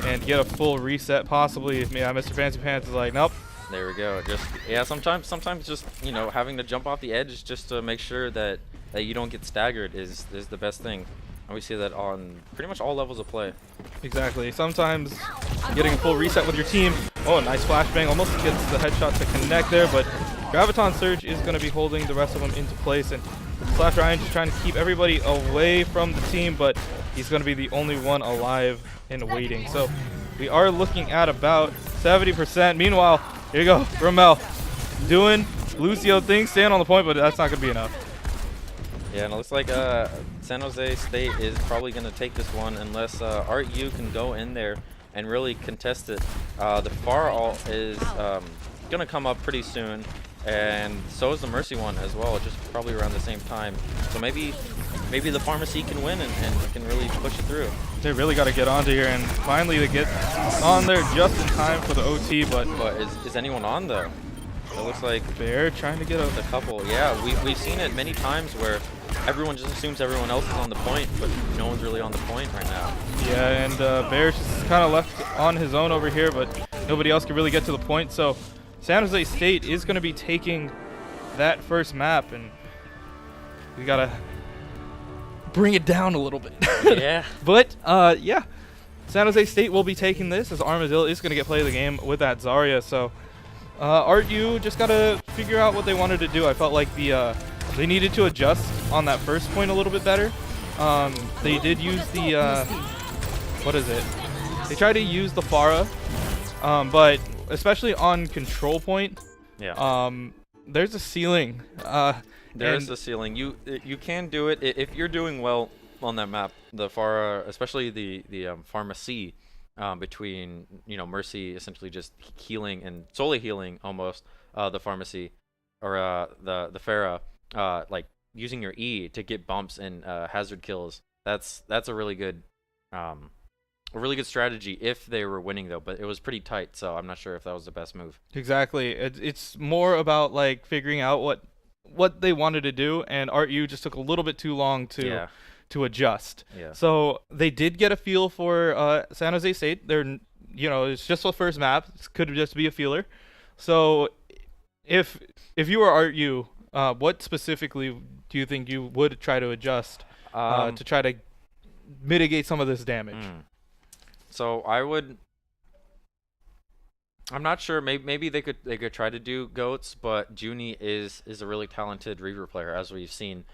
and get a full reset possibly. Yeah, Mr. Fancy Pants is like, nope. There we go. Just yeah, sometimes just, you know, having to jump off the edge just to make sure that you don't get staggered is the best thing. And we see that on pretty much all levels of play. Exactly. Sometimes getting a full reset with your team. Oh, a nice flashbang. Almost gets the headshot to connect there, but Graviton Surge is going to be holding the rest of them into place. And Slash Ryan just trying to keep everybody away from the team, but he's going to be the only one alive and waiting. So we are looking at about 70%. Meanwhile, here you go, Rommel doing Lucio things, staying on the point, but that's not going to be enough. Yeah, and it looks like San Jose State is probably going to take this one unless ArtU can go in there and really contest it. The far alt is going to come up pretty soon, and so is the Mercy one as well, just probably around the same time. So maybe the Pharmacy can win and can really push it through. They really got to get onto here, and finally they get on there just in time for the OT, but is anyone on though? It looks like they're trying to get a couple. Yeah, we've seen it many times where everyone just assumes everyone else is on the point, but no one's really on the point right now. Yeah, and Bear's just kind of left on his own over here, but nobody else can really get to the point. So San Jose State is going to be taking that first map, and we got to bring it down a little bit. Yeah. But, yeah, San Jose State will be taking this as Armadillo is going to get play of the game with that Zarya. So ArtU just got to figure out what they wanted to do. I felt like they needed to adjust on that first point a little bit better. They did use the, what is it? They tried to use the Pharah, but especially on control point, yeah. There's a ceiling. There's a ceiling. You can do it if you're doing well on that map. The Pharah, especially the Pharmacy, between Mercy essentially just healing and solely healing almost the Pharmacy or the Pharah, like using your E to get bumps and hazard kills. That's a really good strategy if they were winning though, but it was pretty tight, so I'm not sure if that was the best move. Exactly. It's more about like figuring out what they wanted to do, and ArtU just took a little bit too long to adjust. Yeah. So they did get a feel for San Jose State. They're it's just the first map. It could just be a feeler. So if you were ArtU, what specifically do you think you would try to adjust to try to mitigate some of this damage? So I'm not sure. Maybe they could try to do goats, but Junie is a really talented Reaver player, as we've seen.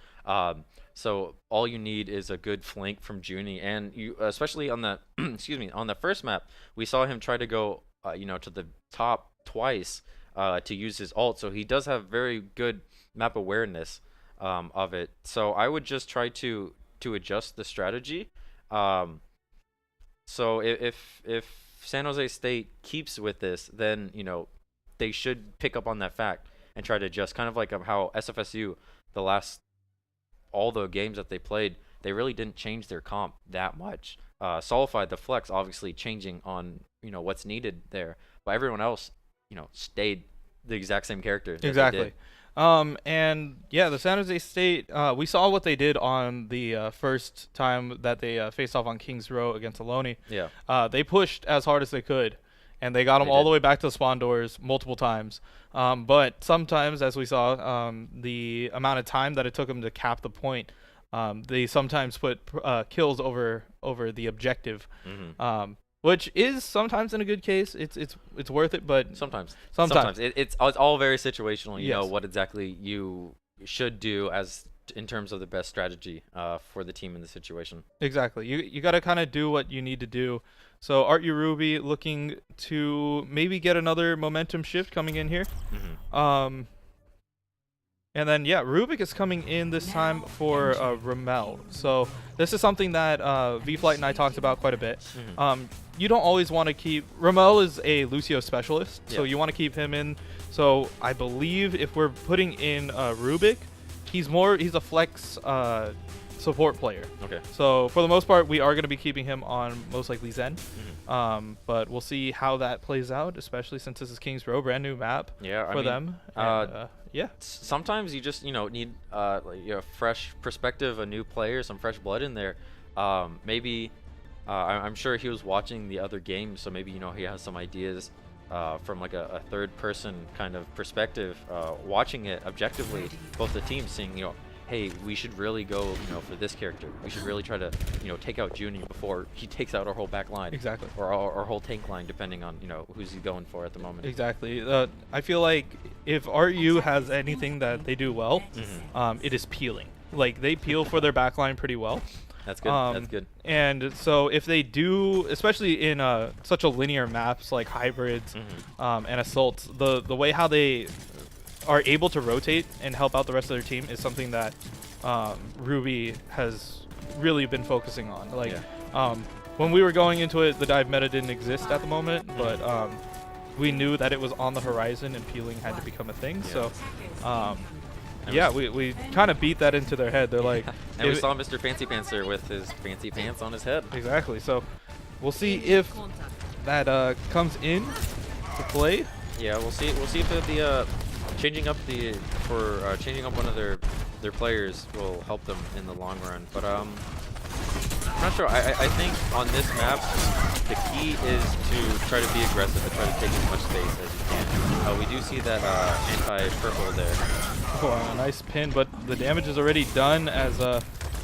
So all you need is a good flank from Junie, and you especially on the on the first map, we saw him try to go to the top twice to use his ult. So he does have very good map awareness of it. So I would just try to adjust the strategy. So if San Jose State keeps with this, then they should pick up on that fact and try to adjust, kind of like how SFSU all the games that they played, they really didn't change their comp that much. Solidified the flex, obviously changing on what's needed there, but everyone else stayed the exact same character. Exactly. And yeah, the San Jose State, we saw what they did on the first time that they faced off on Kings Row against Ohlone. Yeah. They pushed as hard as they could, and they got them all the way back to the spawn doors multiple times. But sometimes, as we saw, the amount of time that it took them to cap the point, they sometimes put kills over the objective. Which is sometimes in a good case, it's worth it, but sometimes it's all very situational. You know what exactly you should do in terms of the best strategy for the team in the situation. Exactly. You got to kind of do what you need to do. So ArtU Ruby looking to maybe get another momentum shift coming in here. And then, yeah, Rubik is coming in this time for Rommel. So this is something that VFlight and I talked about quite a bit. You don't always want to keep... Rommel is a Lucio specialist, so you want to keep him in. So I believe if we're putting in Rubik, he's a flex support player. Okay. So for the most part, we are going to be keeping him on most likely Zen. But we'll see how that plays out, especially since this is Kings Row, brand new map for them. And, yeah. Sometimes you just need like a fresh perspective, a new player, some fresh blood in there. maybe I'm sure he was watching the other games, so maybe he has some ideas from like a third-person kind of perspective, watching it objectively, both the teams seeing hey, we should really go for this character. We should really try to take out Junie before he takes out our whole back line. Exactly. Or our whole tank line, depending on who's he going for at the moment. Exactly. I feel like if ArtU has anything that they do well, it is peeling. Like they peel for their backline pretty well. That's good. That's good. And so if they do, especially in such a linear maps like hybrids and assaults, the way how they are able to rotate and help out the rest of their team is something that Ruby has really been focusing on. Like when we were going into it, the dive meta didn't exist at the moment, but we knew that it was on the horizon and peeling had to become a thing. So yeah, we kind of beat that into their head. They're like, and we saw Mr. Fancy Pants there with his fancy pants on his head. Exactly. So we'll see if that comes in to play. Yeah, we'll see. We'll see if the changing up one of their players will help them in the long run. But I'm not sure. I think on this map, the key is to try to be aggressive and try to take as much space as you can. We do see that anti-purple there. Oh, nice pin, but the damage is already done as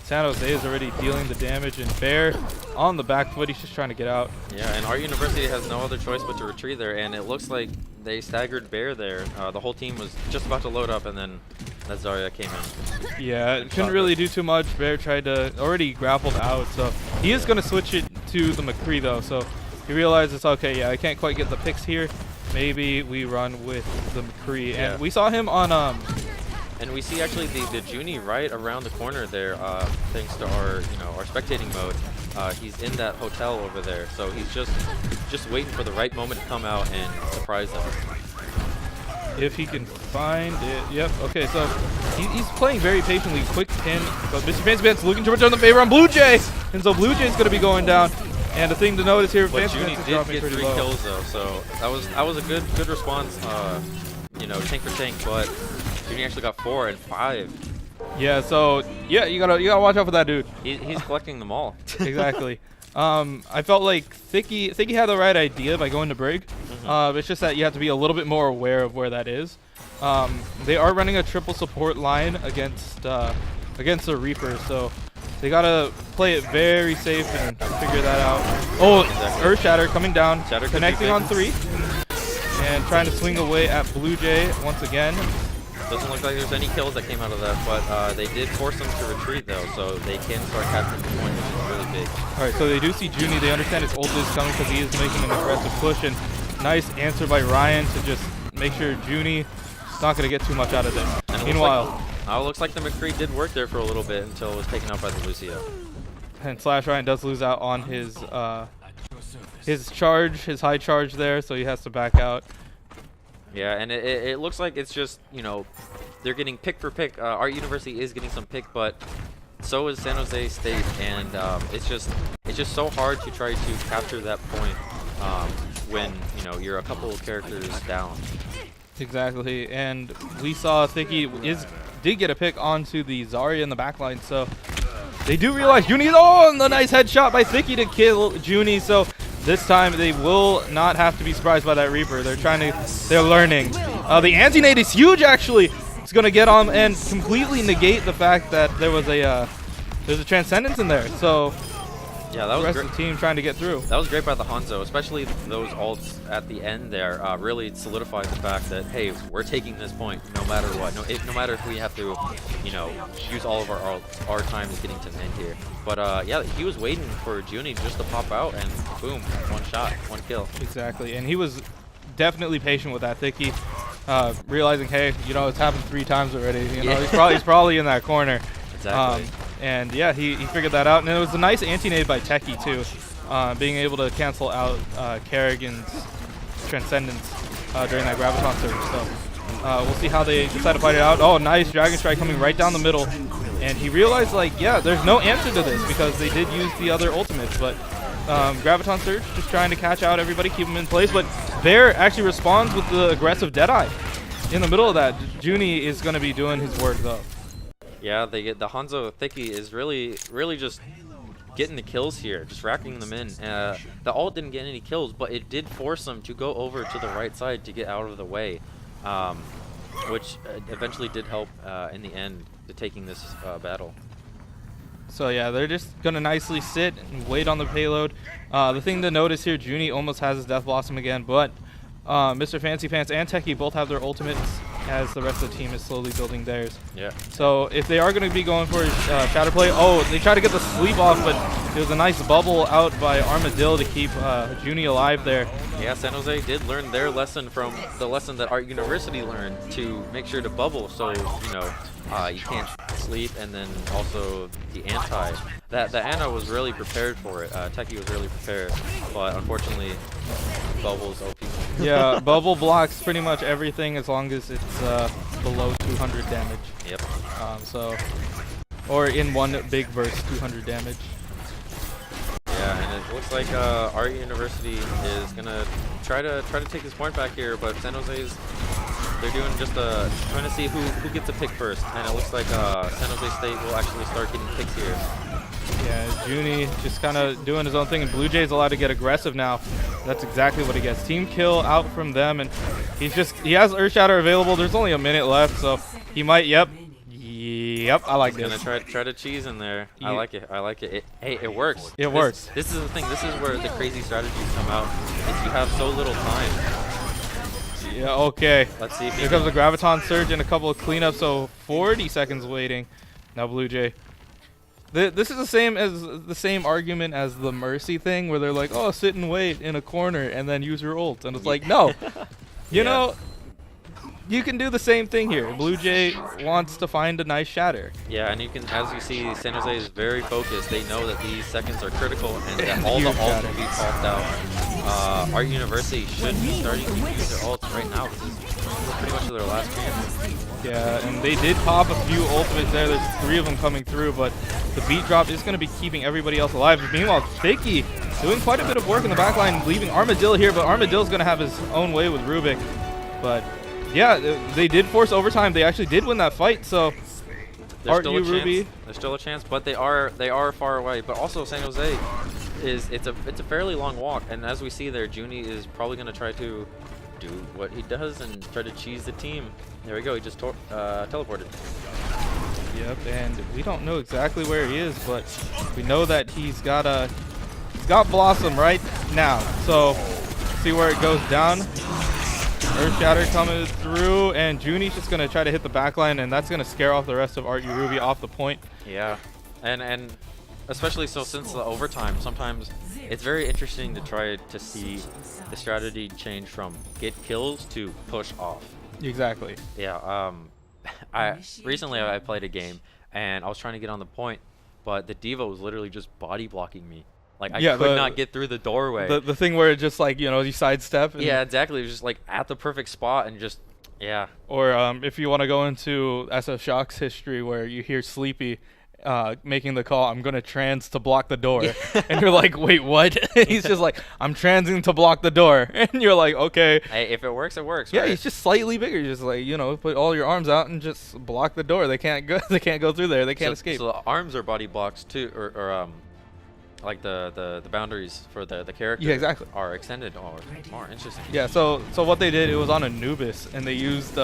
San Jose is already dealing the damage, and Bear on the back foot, he's just trying to get out. Yeah, and Art University has no other choice but to retreat there, and it looks like they staggered Bear there. The whole team was just about to load up, and then that Zarya came in. Yeah, couldn't really do too much. Bear tried to, already grappled out, so he is going to switch it to the McCree though, so he realizes, okay, yeah, I can't quite get the picks here. Maybe we run with the McCree, and we saw him on and we see actually the Junie right around the corner there, thanks to our our spectating mode. He's in that hotel over there, so he's just waiting for the right moment to come out and surprise them. If he can find it, yep. Okay, so he's playing very patiently. Quick pin, but Mr. Fancy Pants looking to return the favor on Blue Jay, and so Blue Jay's going to be going down. And the thing to notice here, Fancy Fancy Pants is dropping did get pretty 3 low. kills though, so that was a good response. Tank for tank, but Junie actually got 4 and 5. Yeah, so yeah, you gotta watch out for that dude. He's collecting them all. Exactly. I felt like Thicky had the right idea by going to Brig. It's just that you have to be a little bit more aware of where that is. They are running a triple support line against the Reaper, so they gotta play it very safe and figure that out. Oh, exactly. Earth Shatter coming down, connecting on 3, and trying to swing away at Blue Jay once again. Doesn't look like there's any kills that came out of that, but they did force them to retreat though, so they can start capturing the point, which is really big. Alright, so they do see Junie. They understand his ult is coming because he is making an aggressive push, and nice answer by Ryan to just make sure Junie is not going to get too much out of this. And Meanwhile, looks like the McCree did work there for a little bit until it was taken out by the Lucio. and Slash Ryan does lose out on his charge, his high charge there, so he has to back out. Yeah, and it looks like it's just, they're getting pick for pick. Art University is getting some pick, but so is San Jose State, and it's just so hard to try to capture that point when you're a couple of characters down. Exactly, and we saw Thicky did get a pick onto the Zarya in the backline, so they do realize Junie. Oh, and the nice headshot by Thicky to kill Junie. So this time they will not have to be surprised by that Reaper. They're learning. The anti-nade is huge, actually. It's gonna get on and completely negate the fact that there's a Transcendence in there. So yeah, that was the rest great. of the team trying to get through. That was great by the Hanzo, especially those ults at the end there. Really solidified the fact that, hey, we're taking this point no matter what. No matter if we have to, use all of our time is getting to an end here. But yeah, he was waiting for Junie just to pop out, and boom, 1 shot, 1 kill. Exactly, and he was definitely patient with that Thicky, realizing, hey, it's happened 3 times already. He's probably in that corner. Exactly. And yeah, he figured that out, and it was a nice anti-nade by Techie too, being able to cancel out Kerrigan's Transcendence during that Graviton surge. So we'll see how they decide to fight it out. Oh, nice Dragon Strike coming right down the middle, and he realized, like, yeah, there's no answer to this because they did use the other ultimates, but Graviton Surge just trying to catch out everybody, keep them in place, but Bear actually responds with the aggressive Deadeye in the middle of that. Junie is going to be doing his work though. Yeah, the Hanzo Thicky is really just getting the kills here, just racking them in. The ult didn't get any kills, but it did force them to go over to the right side to get out of the way, which eventually did help in the end to taking this battle. So yeah, they're just gonna nicely sit and wait on the payload. The thing to notice here, Junie almost has his Death Blossom again, but Mr. Fancy Pants and Techie both have their ultimates as the rest of the team is slowly building theirs. Yeah. So if they are going to be going for shatter play, they try to get the sleep off, but it was a nice bubble out by Armadillo to keep Junie alive there. Yeah, San Jose did learn their lesson from the lesson that Art University learned to make sure to bubble, so you can't sleep, and then also the anti. The Ana was really prepared for it. Techie was really prepared, but unfortunately, bubble's OP. Yeah, bubble blocks pretty much everything as long as it's below 200 damage. Yep. Or in one big burst, 200 damage. Yeah, and it looks like Art University is gonna try to take this point back here, but San Jose's they're doing just trying to see who gets a pick first, and it looks like San Jose State will actually start getting picks here. Yeah, Junie just kind of doing his own thing, and Blue Jay's allowed to get aggressive now. That's exactly what he gets. Team kill out from them, and he has Earth Shatter available. There's only a minute left, so he might. Yep, I like this. Gonna try to cheese in there. I like it. Hey, it works. It works. This is the thing. This is where the crazy strategies come out. Is you have so little time. Yeah. Okay. Let's see. If Here comes a Graviton Surge and a couple of cleanups. So 40 seconds waiting. Now Blue Jay. This is the same argument as the Mercy thing, where they're like, oh, sit and wait in a corner and then use your ult, and it's like, no, you know, you can do the same thing here. Blue Jay wants to find a nice shatter. Yeah, and you can, as you see, San Jose is very focused. They know that these seconds are critical and that all the ults will be popped out. Art University should be starting to use their ults right now. This is pretty much their last chance. Yeah, and they did pop a few ultimates there. There's 3 of them coming through, but the beat drop is going to be keeping everybody else alive. Meanwhile, Thicky doing quite a bit of work in the backline, leaving Armadillo here, but Armadillo's going to have his own way with Rubik. But yeah, they did force overtime. They actually did win that fight, so ArtU Ruby. There's still a chance, but they are far away. But also San Jose it's a fairly long walk, and as we see there, Junie is probably going to try to do what he does and try to cheese the team. There we go. He just teleported. Yep, and we don't know exactly where he is, but we know that he's got Blossom right now. So see where it goes down. Earth Shatter coming through, and Junie's just gonna try to hit the backline, and that's gonna scare off the rest of ArtU Ruby off the point. Yeah, and especially so since the overtime, sometimes it's very interesting to try to see the strategy change from get kills to push off. Exactly. Yeah. Recently I played a game and I was trying to get on the point, but the Diva was literally just body blocking me. Like I could not get through the doorway. The thing where it just like, you know, you sidestep. Yeah, exactly. It was just like at the perfect spot and just, yeah. Or if you want to go into SF Shock's history where you hear Sleepy making the call, I'm going to trans to block the door. And you're like, wait, what? He's just like, I'm transing to block the door. And you're like, okay. Hey, if it works, it works. Yeah, right? he's just slightly bigger. You're just like, you know, put all your arms out and just block the door. They can't go. They can't go through there. They can't escape. So the arms are body blocks too, or like the boundaries for the character. Yeah, exactly. Are extended or more interesting. Yeah. So what they did, it was on Anubis, and they used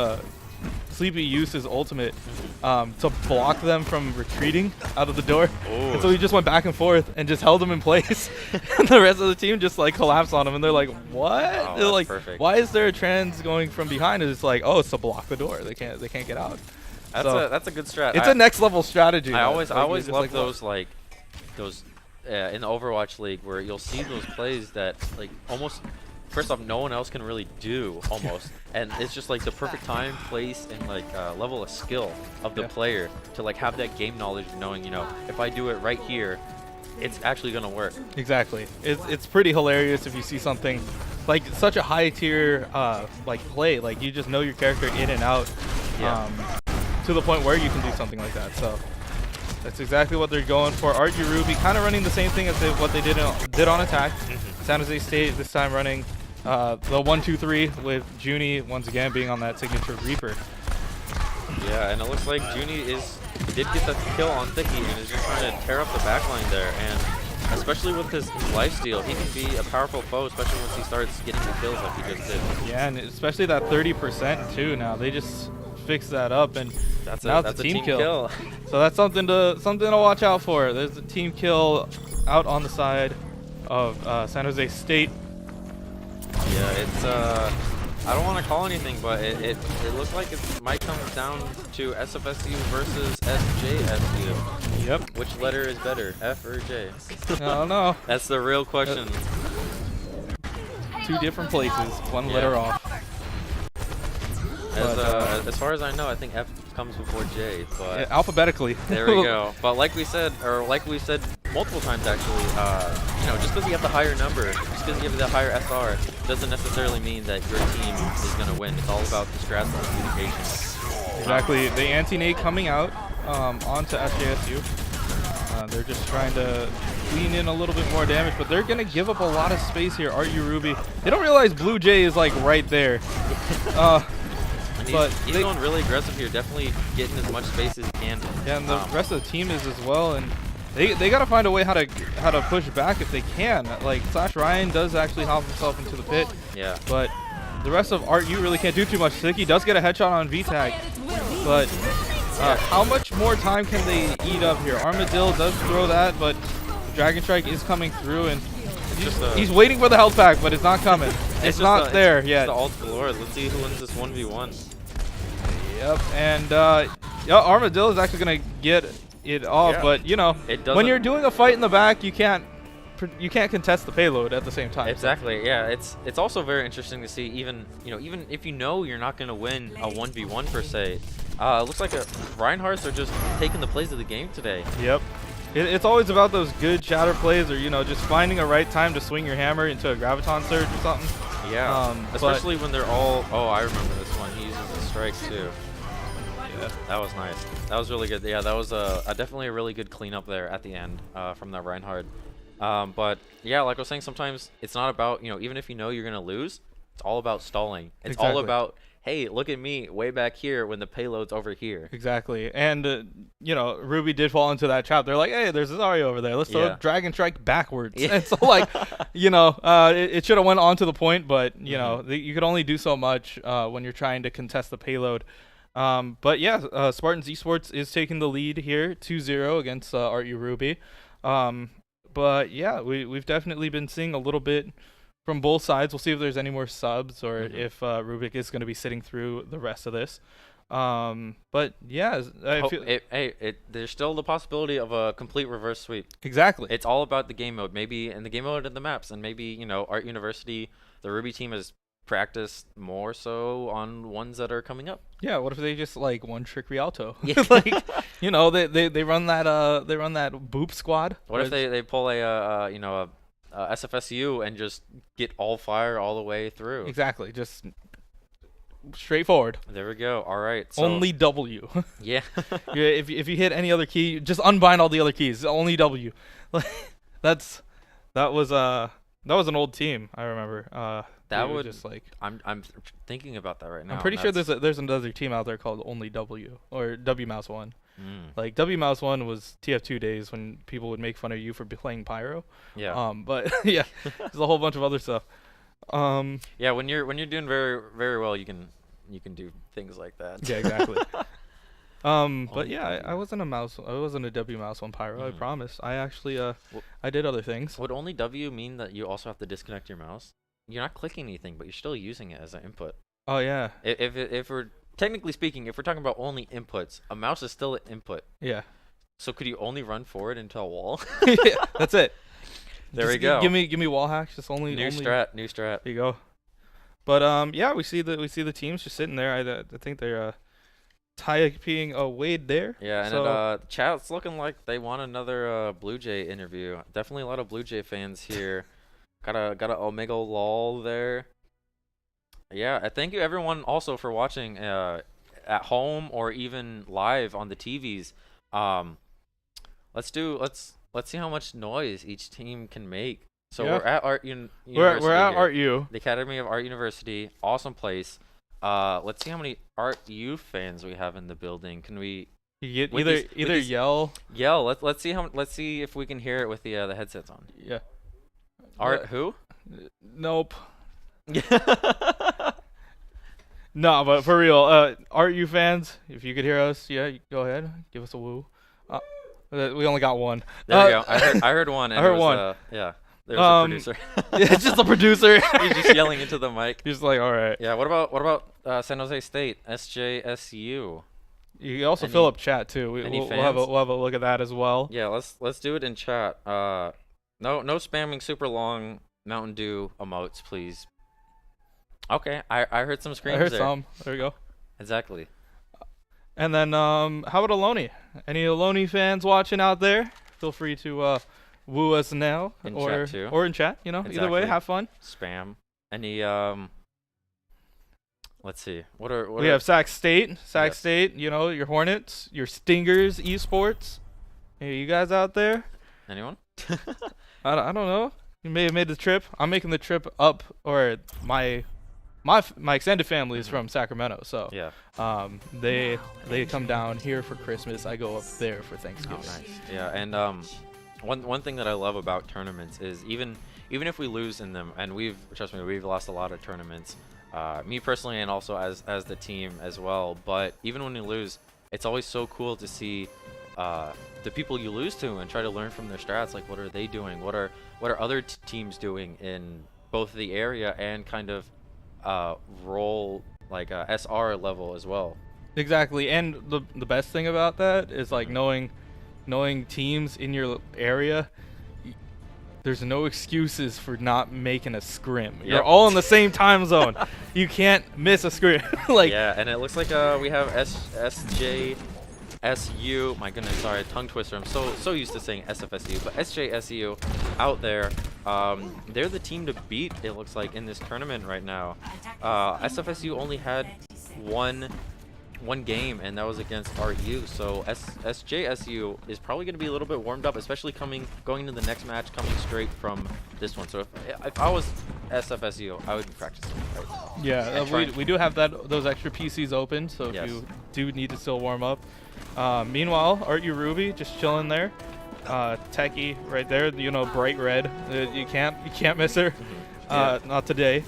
Sleepy used his ultimate to block them from retreating out of the door. Ooh. And so he just went back and forth and just held them in place. And the rest of the team just like collapsed on him, and they're like, what? Oh, They're like, perfect. why is there a trans going from behind? And it's like, oh, it's to block the door. They can't get out. That's a good strat. It's a next level strategy. I always love like those in the Overwatch League where you'll see those plays that like almost, first off, no one else can really do almost, and it's just like the perfect time, place, and like level of skill of the player to like have that game knowledge of knowing, you know, if I do it right here, it's actually gonna work. Exactly. It's pretty hilarious if you see something like such a high tier like play, like you just know your character in and out, to the point where you can do something like that. So that's exactly what they're going for. ArtU Ruby kind of running the same thing as what they did on attack. San Jose State this time running the 1-2-3 with Junie once again being on that signature Reaper. Yeah, and it looks like Junie did get the kill on Thicky and is just trying to tear up the backline there. And especially with his lifesteal. He can be a powerful foe, especially once he starts getting the kills like he just did. Yeah, and especially that 30% too. Now they just fixed that up, and That's now a it's a team kill. kill. So that's something to watch out for. There's a team kill out on the side of San Jose State. Yeah, it's I don't want to call anything, but it looks like it might come down to SFSU versus SJSU. Yep. Which letter is better, F or J? I don't know. That's the real question. Two different places, one Yeah. letter off. As far as I know, I think F comes before J, but Yeah, alphabetically. there we go. But like we said multiple times actually, you know, just because you have the higher number, just because you have the higher SR, doesn't necessarily mean that your team is going to win. It's all about the strats and communication. Exactly. The anti-nade coming out onto SJSU. They're just trying to lean in a little bit more damage, but they're going to give up a lot of space here. ArtU Ruby. They don't realize Blue Jay is like right there. But He's going really aggressive here, definitely getting as much space as he can. Yeah, and the rest of the team is as well, and they got to find a way how to push back if they can. Like /Ryan does actually hop himself into the pit. Yeah. But the rest of ArtU really can't do too much. Sticky does get a headshot on VTag, but how much more time can they eat up here? Armadillo does throw that, but Dragon Strike is coming through, and he's waiting for the health pack, but it's not coming. It's not there yet. It's the ult galore. Let's see who wins this 1v1. Yep, and yeah, Armadillo is actually gonna get it off, Yeah. but you know, when you're doing a fight in the back, you can't contest the payload at the same time. Exactly. Yeah, it's also very interesting to see. Even if you know you're not gonna win a 1v1 per se, it looks like Reinhardts are just taking the plays of the game today. Yep. It's always about those good shatter plays, or just finding a right time to swing your hammer into a graviton surge or something. Yeah. Especially when they're all. Oh, I remember this one. He uses the strikes too. Yeah, that was nice. That was really good. Yeah, that was definitely a really good cleanup there at the end from that Reinhardt. But yeah, like I was saying, sometimes it's not about, even if you know you're gonna lose, it's all about stalling. It's all about, hey, look at me way back here when the payload's over here. Exactly. And Ruby did fall into that trap. They're like, hey, there's Zarya over there. Let's throw Dragon Strike backwards. Yeah. And so like, it should have went on to the point, but you could only do so much when you're trying to contest the payload. But yeah, Spartans Esports is taking the lead here, 2-0 against ArtU Ruby. But yeah, we've definitely been seeing a little bit from both sides. We'll see if there's any more subs, or if Rubik is going to be sitting through the rest of this. But yeah, I feel there's still the possibility of a complete reverse sweep. Exactly. It's all about the game mode, maybe, and the game mode and the maps, and maybe Art University, the Ruby team has practiced more so on ones that are coming up. Yeah, what if they just like one trick Rialto? Yeah. Like, they run that boop squad. What if they pull a SFSU and just get all fire all the way through? Exactly, just straightforward. There we go. All right. So only W. Yeah. If you hit any other key, just unbind all the other keys. Only W. that was an old team. I remember. That would just like I'm thinking about that right now. I'm pretty sure there's another team out there called Only W, or W Mouse 1. Like W Mouse 1 was TF2 days when people would make fun of you for playing Pyro. Yeah. But yeah, there's a whole bunch of other stuff. Yeah, when you're doing very very well, you can do things like that. Yeah, exactly. But yeah, I wasn't a W Mouse 1 Pyro. I promise. I actually I did other things. Would Only W mean that you also have to disconnect your mouse? You're not clicking anything, but you're still using it as an input. Oh yeah. If we're technically speaking, if we're talking about only inputs, a mouse is still an input. Yeah. So could you only run forward into a wall? Yeah, that's it. There we go. Give me wall hacks. Just only new strat. There you go. But yeah, we see the teams just sitting there. I think they're typing a Wade there. Yeah, and so, chat's looking like they want another Blue Jay interview. Definitely a lot of Blue Jay fans here. Got a Omega lol there. Yeah, thank you everyone also for watching at home or even live on the TVs. Let's see how much noise each team can make. So yeah. we're at University. We're at here. ArtU, the Academy of Art University. Awesome place. Let's see how many ArtU fans we have in the building. Can we You get With either these- with these- yell. Yell. Let's see if we can hear it with the headsets on. Yeah. Art who? Nope. No, but for real, ArtU fans, if you could hear us, yeah, go ahead, give us a woo. We only got one. There we go. I heard one. And I heard it was, one. Yeah. There's a producer. Yeah, it's just the producer. He's just yelling into the mic. He's like, all right. Yeah. What about San Jose State, SJSU? You can also fill up chat too. We'll have fans? we'll have a look at that as well. Yeah. Let's do it in chat. No spamming super long Mountain Dew emotes, please. Okay. I heard some screams I heard there. some. There we go. Exactly. And then how about Ohlone? Any Ohlone fans watching out there? Feel free to woo us now In or chat too. or in chat. You know, either way, Exactly. have fun. Spam. Any Let's see. What We have Sac State. Yes. State. You know, your Hornets, your Stingers, esports. Hey, you guys out there? anyone? I don't know. You may have made the trip. I'm making the trip up, or my extended family is from Sacramento, so Yeah. they come down here for Christmas. I go up there for Oh, Thanksgiving. nice. Yeah, and one thing that I love about tournaments is even if we lose in them, and trust me, we've lost a lot of tournaments. Me personally, and also as the team as well. But even when you lose, it's always so cool to see the people you lose to and try to learn from their strats. Like, what are they doing? What are other teams doing in both the area and kind of role like SR level as well. Exactly, and the best thing about that is like knowing teams in your area. There's no excuses for not making a scrim. You're Yep. all in the same time zone. You can't miss a scrim. Like, Yeah, and it looks like we have SJSU. My goodness, sorry, tongue twister. I'm so used to saying SFSU, but SJSU out there. They're the team to beat. It looks like in this tournament right now. SFSU only had one game, and that was against ArtU. So SJSU is probably going to be a little bit warmed up, especially going to the next match, coming straight from this one. So if I was SFSU, I would be practicing. Right? yeah, we do have those extra PCs open, so Yes. if you do need to still warm up. Meanwhile, ArtU Ruby just chilling there. Techie right there, you know, bright red. You can't miss her. Not today.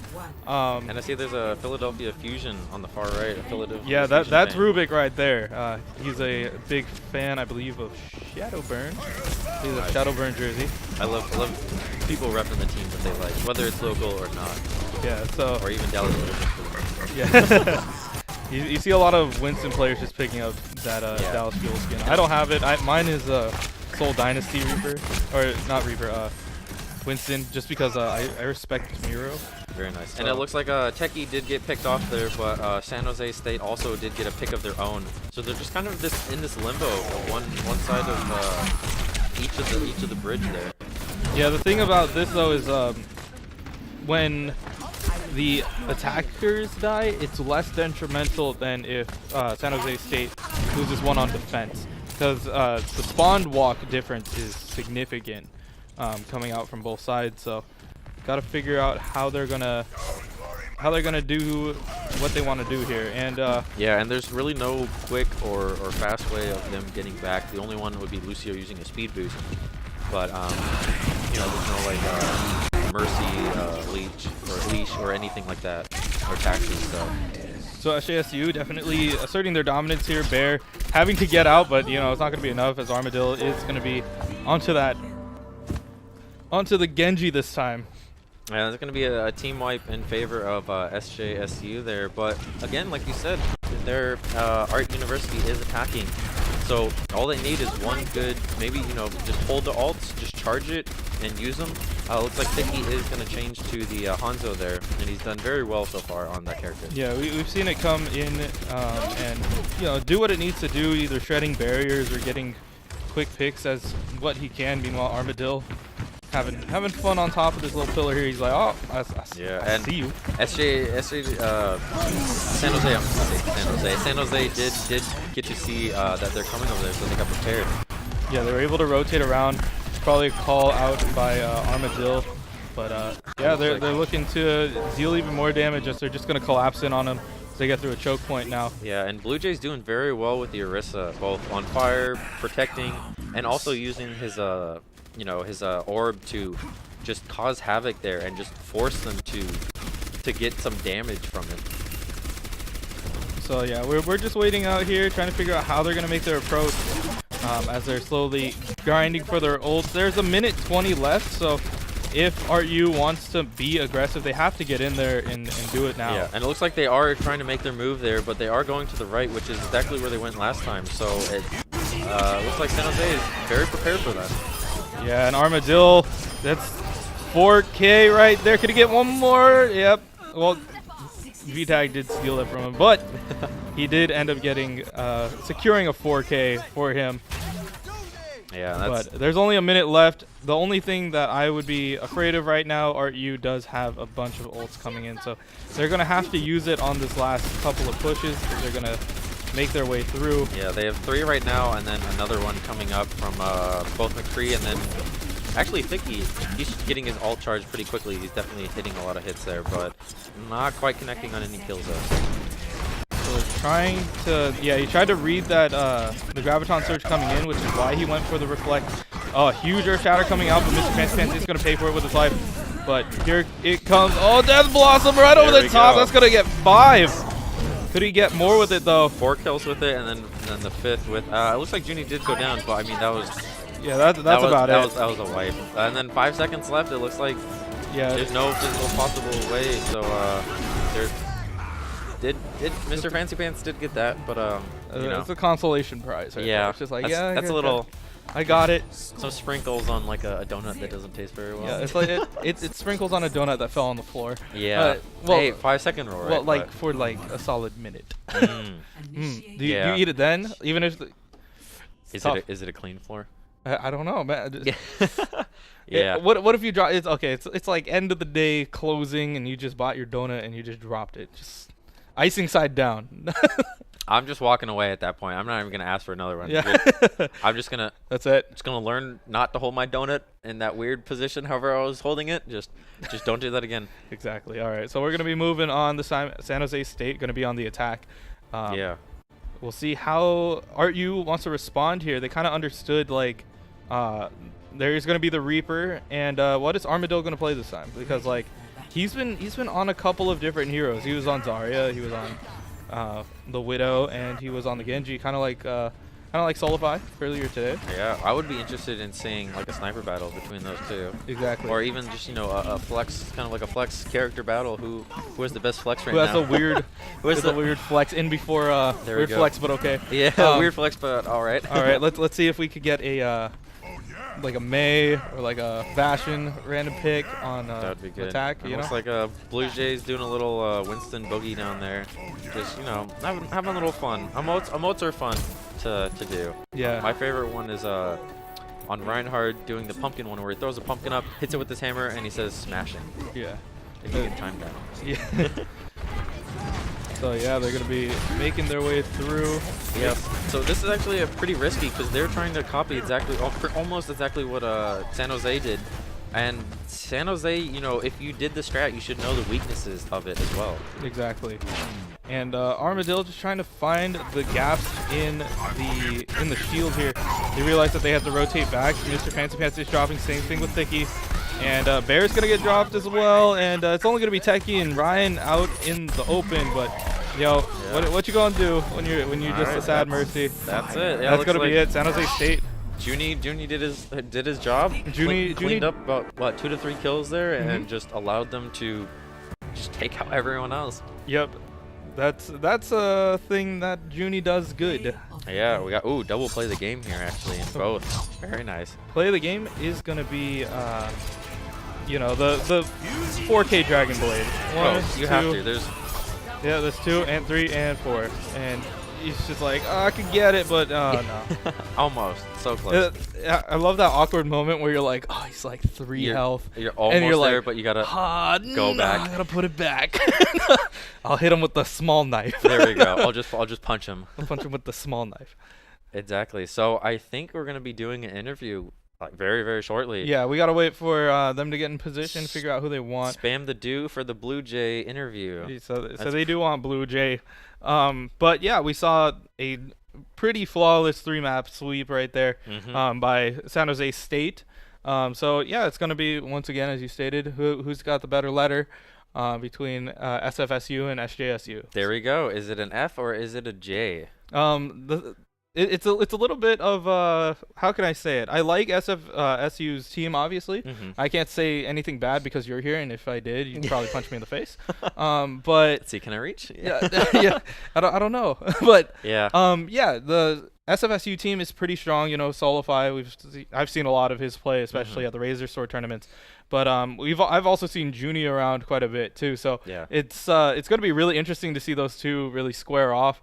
And I see there's a Philadelphia Fusion on the far right. A Philadelphia Yeah, Fusion that's fan. Rubik right there. He's a big fan, I believe, of Shadowburn. He's a Shadowburn jersey. I love people repping the team that they like, whether it's local or not, Yeah, so or even Dallas. yeah. you see a lot of Winston players just picking up that Dallas Fuel skin. I don't have it. Mine is Soul Dynasty Reaper, or not Reaper. Winston, just because I respect Miro. Very nice. So- And it looks like Techie did get picked off there, but San Jose State also did get a pick of their own. So they're just kind of in this limbo, one side of each of the bridge there. Yeah, the thing about this though is when the attackers die, it's less detrimental than if San Jose State loses one on defense, because the spawned walk difference is significant coming out from both sides. So got to figure out how they're gonna do what they want to do here. And Yeah, and there's really no quick or fast way of them getting back. The only one would be Lucio using a speed boost, but you know, there's no like mercy leash or anything like that, or taxes. So SJSU definitely asserting their dominance here. Bear having to get out, but you know it's not going to be enough, as Armadillo is going to be onto the Genji this time. yeah, there's going to be a team wipe in favor of SJSU there, but again, like you said, their Art University is attacking. So all they need is one good, maybe, you know, just hold the ults, just charge it and use them. Looks like Tiki is going to change to the Hanzo there, and he's done very well so far on that character. Yeah, we've seen it come in and you know do what it needs to do, either shredding barriers or getting quick picks as what he can. Meanwhile, Armadillo having fun on top of this little pillar here. He's like, oh, I see you. San Jose did get to see that they're coming over there, so they got prepared. Yeah, they were able to rotate around. Probably a call out by Armadillo, but yeah, they're looking to deal even more damage as they're just going to collapse in on him they get through a choke point now. Yeah, and Blue Jay's doing very well with the Orisa, both on fire, protecting, and also using his his orb to just cause havoc there and just force them to get some damage from it. So yeah, we're just waiting out here, trying to figure out how they're gonna make their approach as they're slowly grinding for their ults. There's a minute 20 left, so if ArtU wants to be aggressive, they have to get in there and do it now. Yeah, and it looks like they are trying to make their move there, but they are going to the right, which is exactly where they went last time. So it looks like San Jose is very prepared for that. Yeah, and Armadillo, that's 4K right there. Could he get one more? Yep. Well, VTag did steal that from him, but he did end up getting securing a 4K for him. Yeah, that's... But there's only a minute left. The only thing that I would be afraid of right now, ArtU does have a bunch of ults coming in, so they're going to have to use it on this last couple of pushes because they're going to make their way through. Yeah, they have 3 right now, and then another one coming up from both McCree and then actually Thicky. He's getting his ult charge pretty quickly. He's definitely hitting a lot of hits there, but not quite connecting on any kills though. So trying to, yeah, he tried to read that the Graviton Surge coming in, which is why he went for the Reflect. Oh, huge Earth Shatter coming out, but Mr. Fancy Pants is going to pay for it with his life. But here it comes. Oh, Death Blossom right over the top. That's going to get 5. Could he get more with it though? 4 kills with it, and then the 5th with. It looks like Junie did go down, but I mean that was. Yeah, that's about it. That was a wipe. And then 5 seconds left. It looks like. Yeah. There's no physical possible way. So did Mr. Fancy Pants did get that, but you know. It's a consolation prize. Right Yeah. there. It's just like that's a little. I got it. Some sprinkles on like a donut that doesn't taste very well. Yeah, it's like it sprinkles on a donut that fell on the floor. Yeah. Well, hey, 5-second roll, right? Well, like for like a solid minute. Do you eat it then? Even if is it a clean floor? I don't know, man. Yeah. What if you drop? It's okay. It's like end of the day closing, and you just bought your donut and you just dropped it, just icing side down. I'm just walking away at that point. I'm not even gonna ask for another one. Yeah. I'm just gonna. That's it. Just gonna learn not to hold my donut in that weird position, however I was holding it. Just don't do that again. Exactly. All right. So we're gonna be moving on. The San Jose State gonna be on the attack. Yeah. We'll see how ArtU wants to respond here. They kind of understood like there's gonna be the Reaper, and what is Armadillo gonna play this time? Because like he's been on a couple of different heroes. He was on Zarya. He was on the Widow, and he was on the Genji, kind of like Solify earlier today. Yeah, I would be interested in seeing like a sniper battle between those two. Exactly. Or even just a flex, kind of like a flex character battle. Who has the best flex right Who now? has the weird, the weird flex in before weird flex, but okay. Yeah, weird flex, but all right. All right, let's see if we could get a like a Mei or like a Bastion random pick on That'd be good. attack. It You looks know, like Blue Jays doing a little Winston boogie down there. Just having a little fun. Emotes are fun to do. Yeah. My favorite one is on Reinhardt doing the pumpkin one where he throws a pumpkin up, hits it with his hammer, and he says smashing. Yeah. If you can time that. Yeah. So yeah, they're gonna be making their way through. Yep. So this is actually pretty risky because they're trying to copy almost exactly what San Jose did. And San Jose, if you did the strat, you should know the weaknesses of it as well. Exactly. And Armadillo just trying to find the gaps in the shield here. They realize that they have to rotate back. Mr. Fancy Pants is dropping, same thing with Thicky. And Bear's gonna get dropped as well. And it's only gonna be Techie and Ryan out in the open. But what you gonna do when you're just a sad mercy? That's it. Yeah, that's gonna be it. San Jose State. Junie did his job. Junie cleaned up about 2 to 3 kills there, and just allowed them to just take out everyone else. Yep, that's a thing that Junie does good. Yeah, we got double play the game here actually in both. Very nice. Play the game is gonna be the 4K Dragon Blade. You have to. There's 2 and 3 and 4, and he's just like, I could get it, but no. Almost. So close. I love that awkward moment where you're like, he's like 3 health. You're almost and you're there, like, but you gotta go back. I gotta put it back. I'll hit him with the small knife. There we go. I'll just punch him. I'll punch him with the small knife. Exactly. So I think we're gonna be doing an interview like very, very shortly. Yeah, we gotta wait for them to get in position, figure out who they want. Spam the do for the Blue Jay interview. So they do want Blue Jay. But yeah, we saw a pretty flawless 3-map sweep right there by San Jose State. So yeah, it's gonna be, once again, as you stated, who's got the better letter between SFSU and SJSU. There we go. Is it an F or is it a J? It's a little bit of how can I say it? I like SFSU's team, obviously. I can't say anything bad because you're here, and if I did, you'd probably punch me in the face. But Let's see, can I reach? yeah, yeah, I don't know, but yeah, yeah, the SFSU team is pretty strong. You know, Solify. I've seen a lot of his play, especially at the Razor Sword tournaments. But I've also seen Junie around quite a bit too. So yeah, it's going to be really interesting to see those two really square off.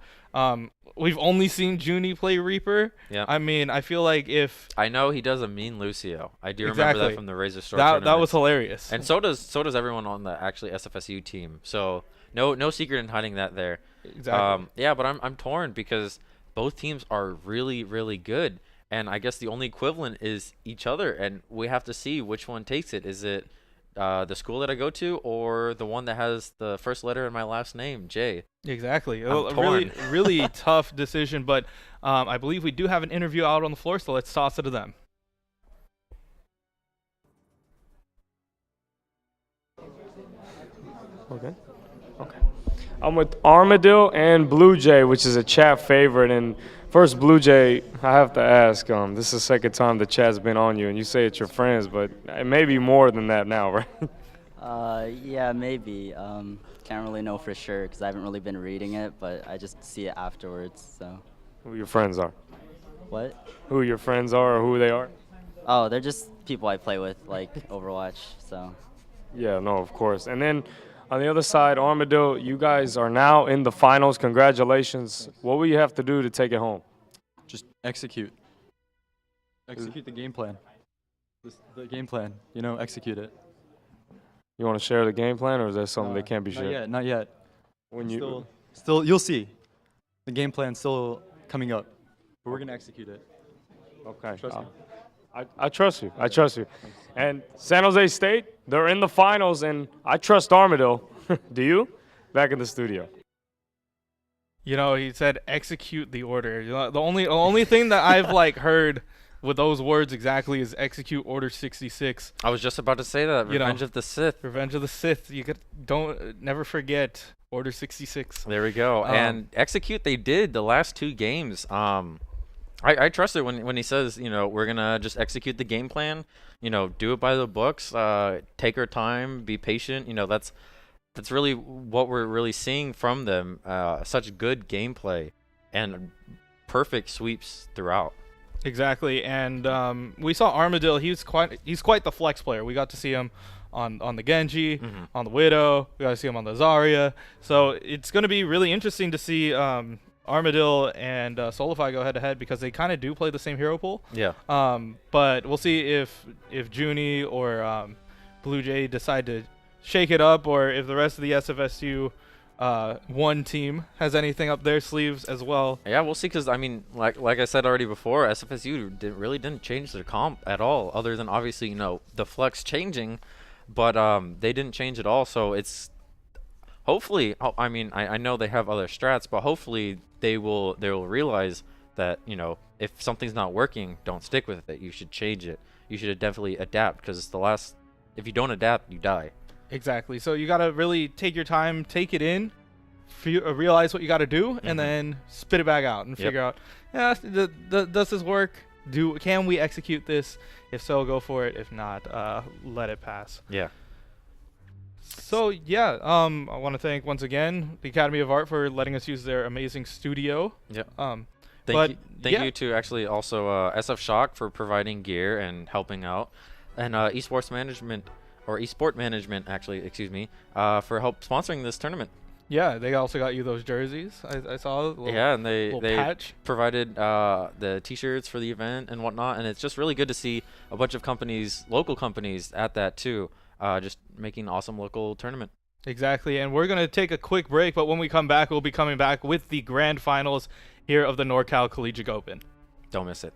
We've only seen Junie play Reaper. Yeah. I mean, I feel like if I know he does a mean Lucio. I do remember that from the Razor Sword that tournament. was hilarious. And so does everyone on the actually SFSU team. So no secret in hiding that there. Exactly. Yeah, but I'm torn because both teams are really, really good. And I guess the only equivalent is each other, and we have to see which one takes it. Is it the school that I go to, or the one that has the first letter in my last name, J? Exactly. I'm really, torn. really tough decision, but I believe we do have an interview out on the floor, so let's toss it to them. Okay. I'm with Armadillo and Blue Jay, which is a chat favorite. And first, Blue Jay, I have to ask, this is the second time the chat's been on you, and you say it's your friends, but it may be more than that now, right? Yeah, maybe. Can't really know for sure because I haven't really been reading it, but I just see it afterwards. So. Who your friends are? What? Who your friends are, or who they are? Oh, they're just people I play with, like Overwatch. So. Yeah, no, of course. And then on the other side, Armadillo, you guys are now in the finals. Congratulations. What will you have to do to take it home? Just execute. Execute the game plan. The game plan, you know, execute it. You want to share the game plan, or is that something that can't be shared? Not yet, not yet. When you Still, you'll see. The game plan's still coming up, but we're going to execute it. Okay. Trust me. I trust you. I trust you. And San Jose State, they're in the finals, and I trust Armadillo. Do you? Back in the studio. You know, he said execute the order. You know, the only thing that I've heard with those words exactly is execute Order 66. I was just about to say that. Revenge of the Sith. Revenge of the Sith. You never forget Order 66. There we go. And execute they did the last two games. I trust it when he says, you know, we're gonna just execute the game plan. You know, do it by the books. Take our time. Be patient. You know, that's really what we're really seeing from them. Such good gameplay and perfect sweeps throughout. Exactly, and we saw Armadillo. He's quite the flex player. We got to see him on the Genji, on the Widow. We got to see him on the Zarya. So it's going to be really interesting to see Armadillo and Solify go head-to-head because they kind of do play the same hero pool. Yeah. But we'll see if Junie or Blue Jay decide to shake it up, or if the rest of the SFSU one team has anything up their sleeves as well. Yeah, we'll see. Because I mean, like I said already before, SFSU really didn't change their comp at all, other than obviously, you know, the flex changing, but they didn't change at all. So it's hopefully, I mean, I know they have other strats, but hopefully they will realize that, you know, if something's not working, don't stick with it. You should change it. You should definitely adapt, because if you don't adapt, you die. Exactly. So you got to really take your time, take it in, realize what you got to do, and then spit it back out and figure out, yeah, does this work? Can we execute this? If so, go for it. If not, let it pass. Yeah. So yeah, I want to thank once again the Academy of Art for letting us use their amazing studio. Yeah. Thank you to actually also SF Shock for providing gear and helping out, and Esport Management actually, excuse me, for help sponsoring this tournament. Yeah, they also got you those jerseys. I saw. Yeah, and they patch. provided the T-shirts for the event and whatnot, and it's just really good to see a bunch of companies, local companies, at that too, just making an awesome local tournament. Exactly, and we're gonna take a quick break, but when we come back, we'll be coming back with the grand finals here of the NorCal Collegiate Open. Don't miss it.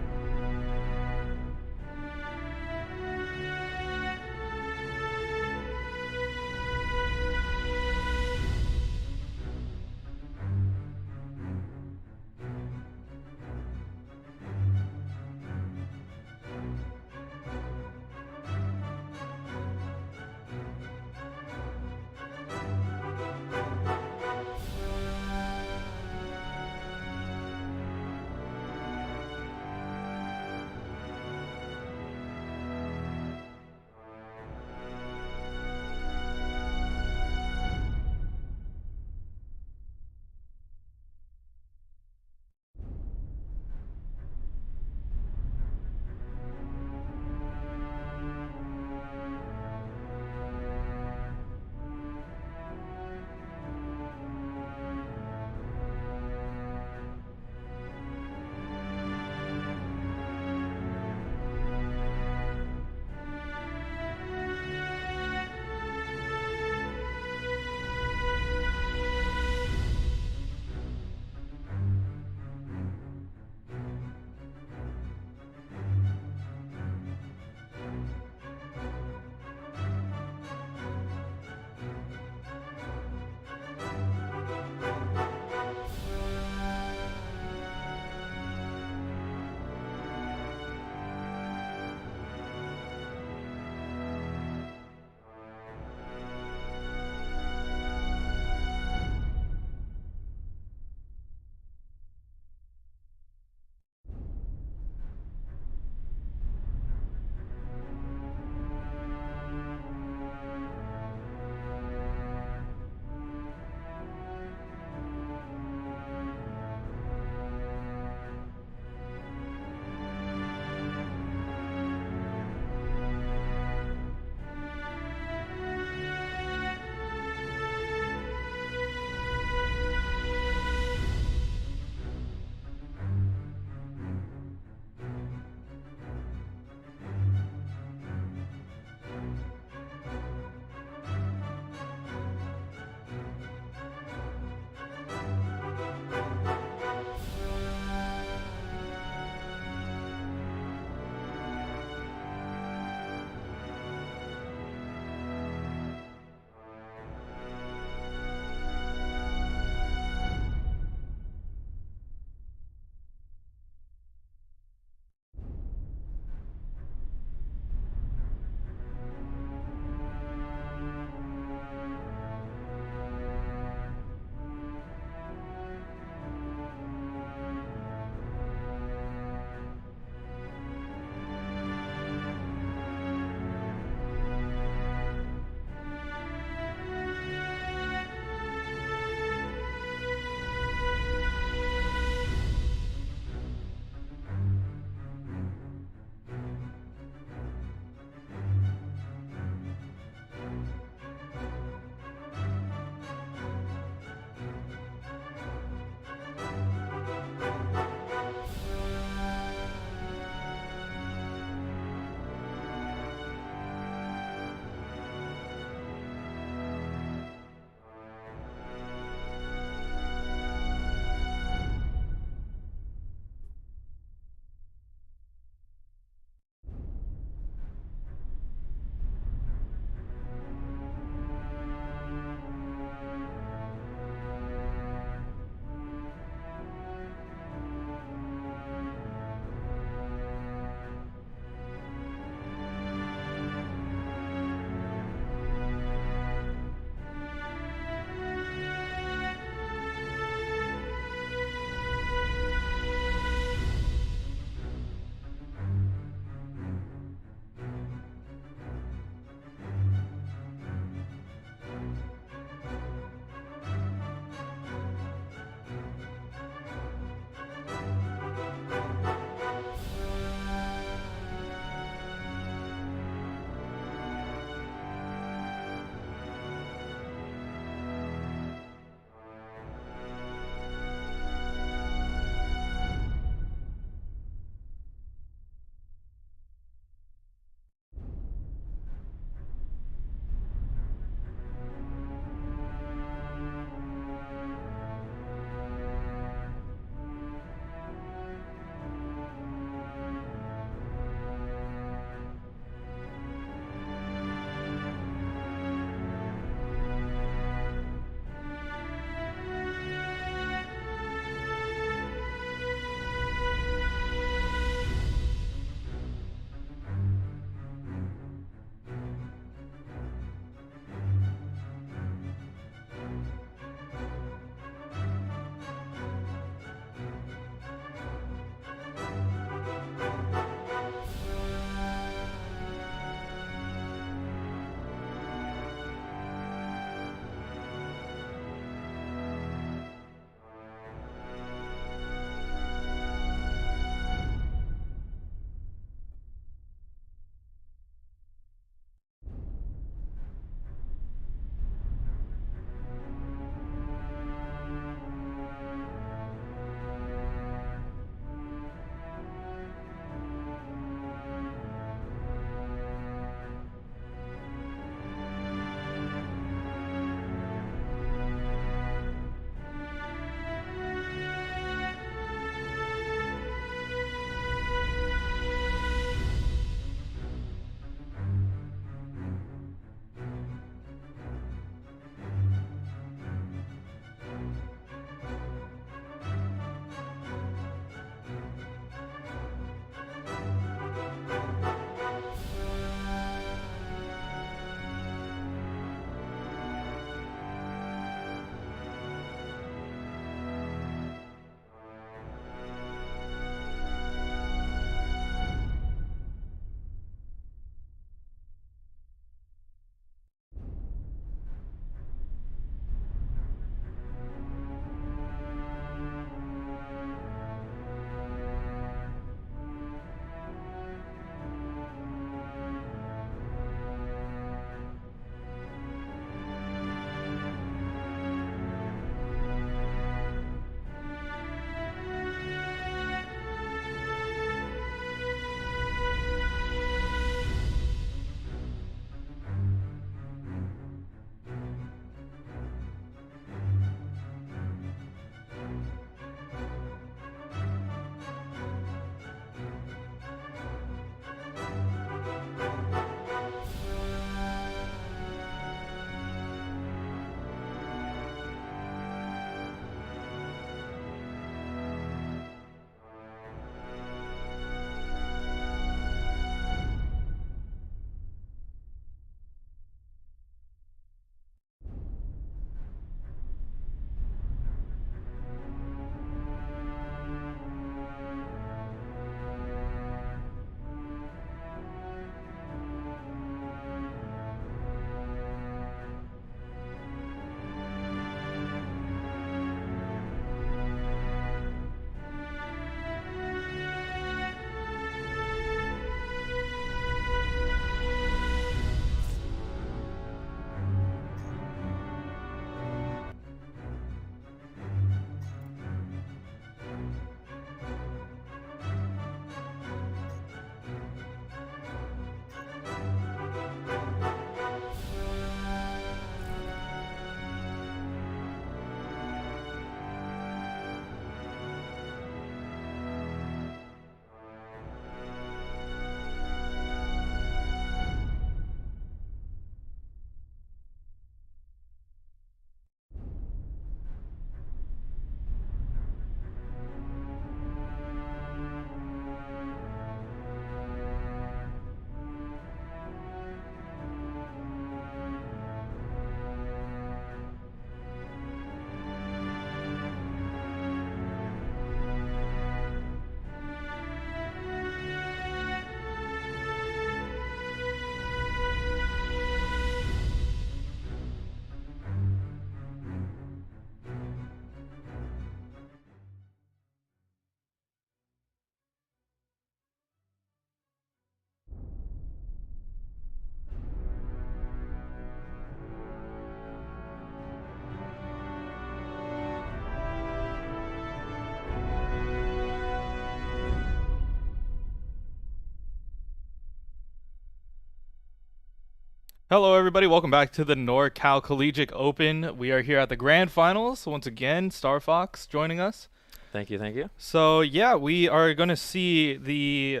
Hello, everybody. Welcome back to the NorCal Collegiate Open. We are here at the grand finals. Once again, Star Fox joining us. Thank you, thank you. So, yeah, we are going to see the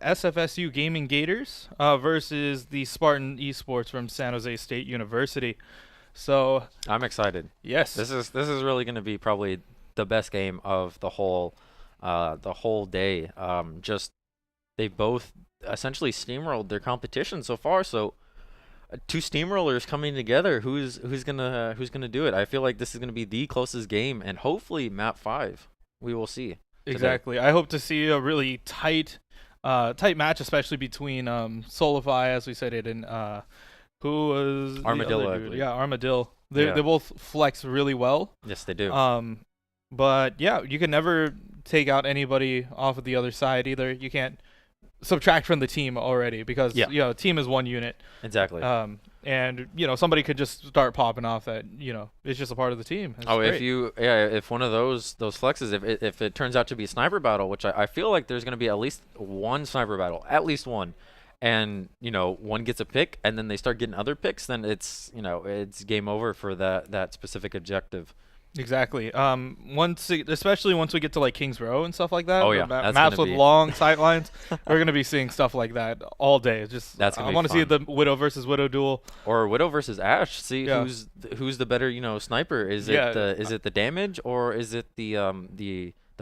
SFSU Gaming Gators versus the Spartan Esports from San Jose State University. So, I'm excited. yes. This is really going to be probably the best game of the whole day. Just they both essentially steamrolled their competition so far. So, two steamrollers coming together. Who's gonna do it? I feel like this is gonna be the closest game, and hopefully map 5. We will see. Exactly. I hope to see a really tight match, especially between Solify, as we said it, and who was the Armadillo, other I dude? believe. Yeah, Armadillo. They Yeah. both flex really well. Yes, they do. But yeah, you can never take out anybody off of the other side either. You can't subtract from the team already because team is one unit. Exactly. And somebody could just start popping off that it's just a part of the team. It's great. if one of those flexes, if it turns out to be a sniper battle, which I feel like there's going to be at least one sniper battle, at least one, and one gets a pick and then they start getting other picks, then it's game over for that specific objective. Exactly. Especially once we get to like Kings Row and stuff like that. Oh, yeah. Maps That's with gonna be- long sight lines. We're gonna be seeing stuff like that all day. It's just That's gonna I be want to see fun. the Widow versus Widow duel. Or Widow versus Ash. See Yeah. who's the better sniper. Is it the damage or is it the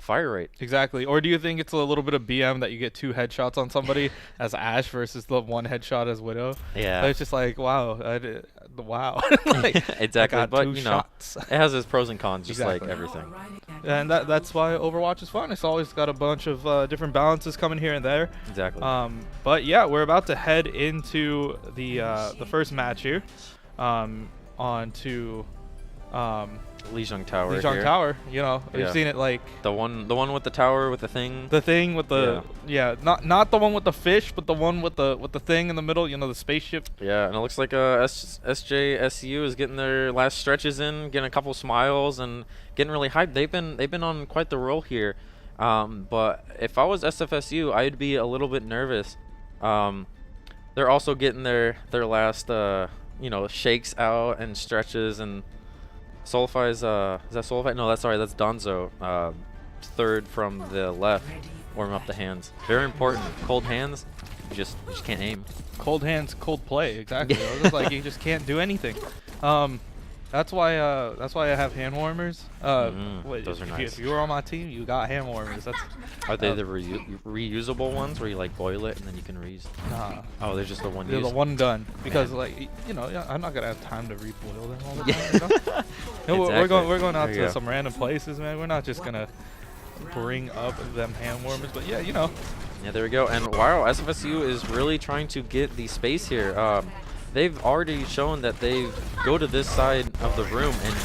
fire rate? Exactly. Or do you think it's a little bit of BM that you get 2 headshots on somebody as Ash versus the 1 headshot as Widow? Yeah. But it's just like wow, wow. Like, Exactly. I got But 2 shots. it has its pros and cons, just Exactly. like everything. And that's why Overwatch is fun. It's always got a bunch of different balances coming here and there. Exactly. But yeah, we're about to head into the first match here, onto Lijiang Tower. Lijiang here. Tower. We've Yeah. seen it like The one with the tower with the thing. the thing with the not the one with the fish, but the one with the thing in the middle. The spaceship. Yeah, and it looks like SJSU is getting their last stretches in, getting a couple smiles, and getting really hyped. They've been on quite the roll here. But if I was SFSU, I'd be a little bit nervous. They're also getting their last shakes out and stretches, and Solify's is that Solify? No, that's Donzo. Third from the left, warm up the hands. Very important. Cold hands, you just can't aim. Cold hands, cold play. Exactly. It's just like you just can't do anything. That's why I have hand warmers. Those are nice. If you were on my team, you got hand warmers. Are they the reusable ones where you like boil it and then you can reuse? Nah. Oh, they're just the one They're use. the one done because I'm not gonna have time to reboil them all the time. We're going out There you to go. some random places, man. We're not just gonna bring up them hand warmers, but yeah, Yeah, there we go. And wow, SFSU is really trying to get the space here. They've already shown that they go to this side of the room and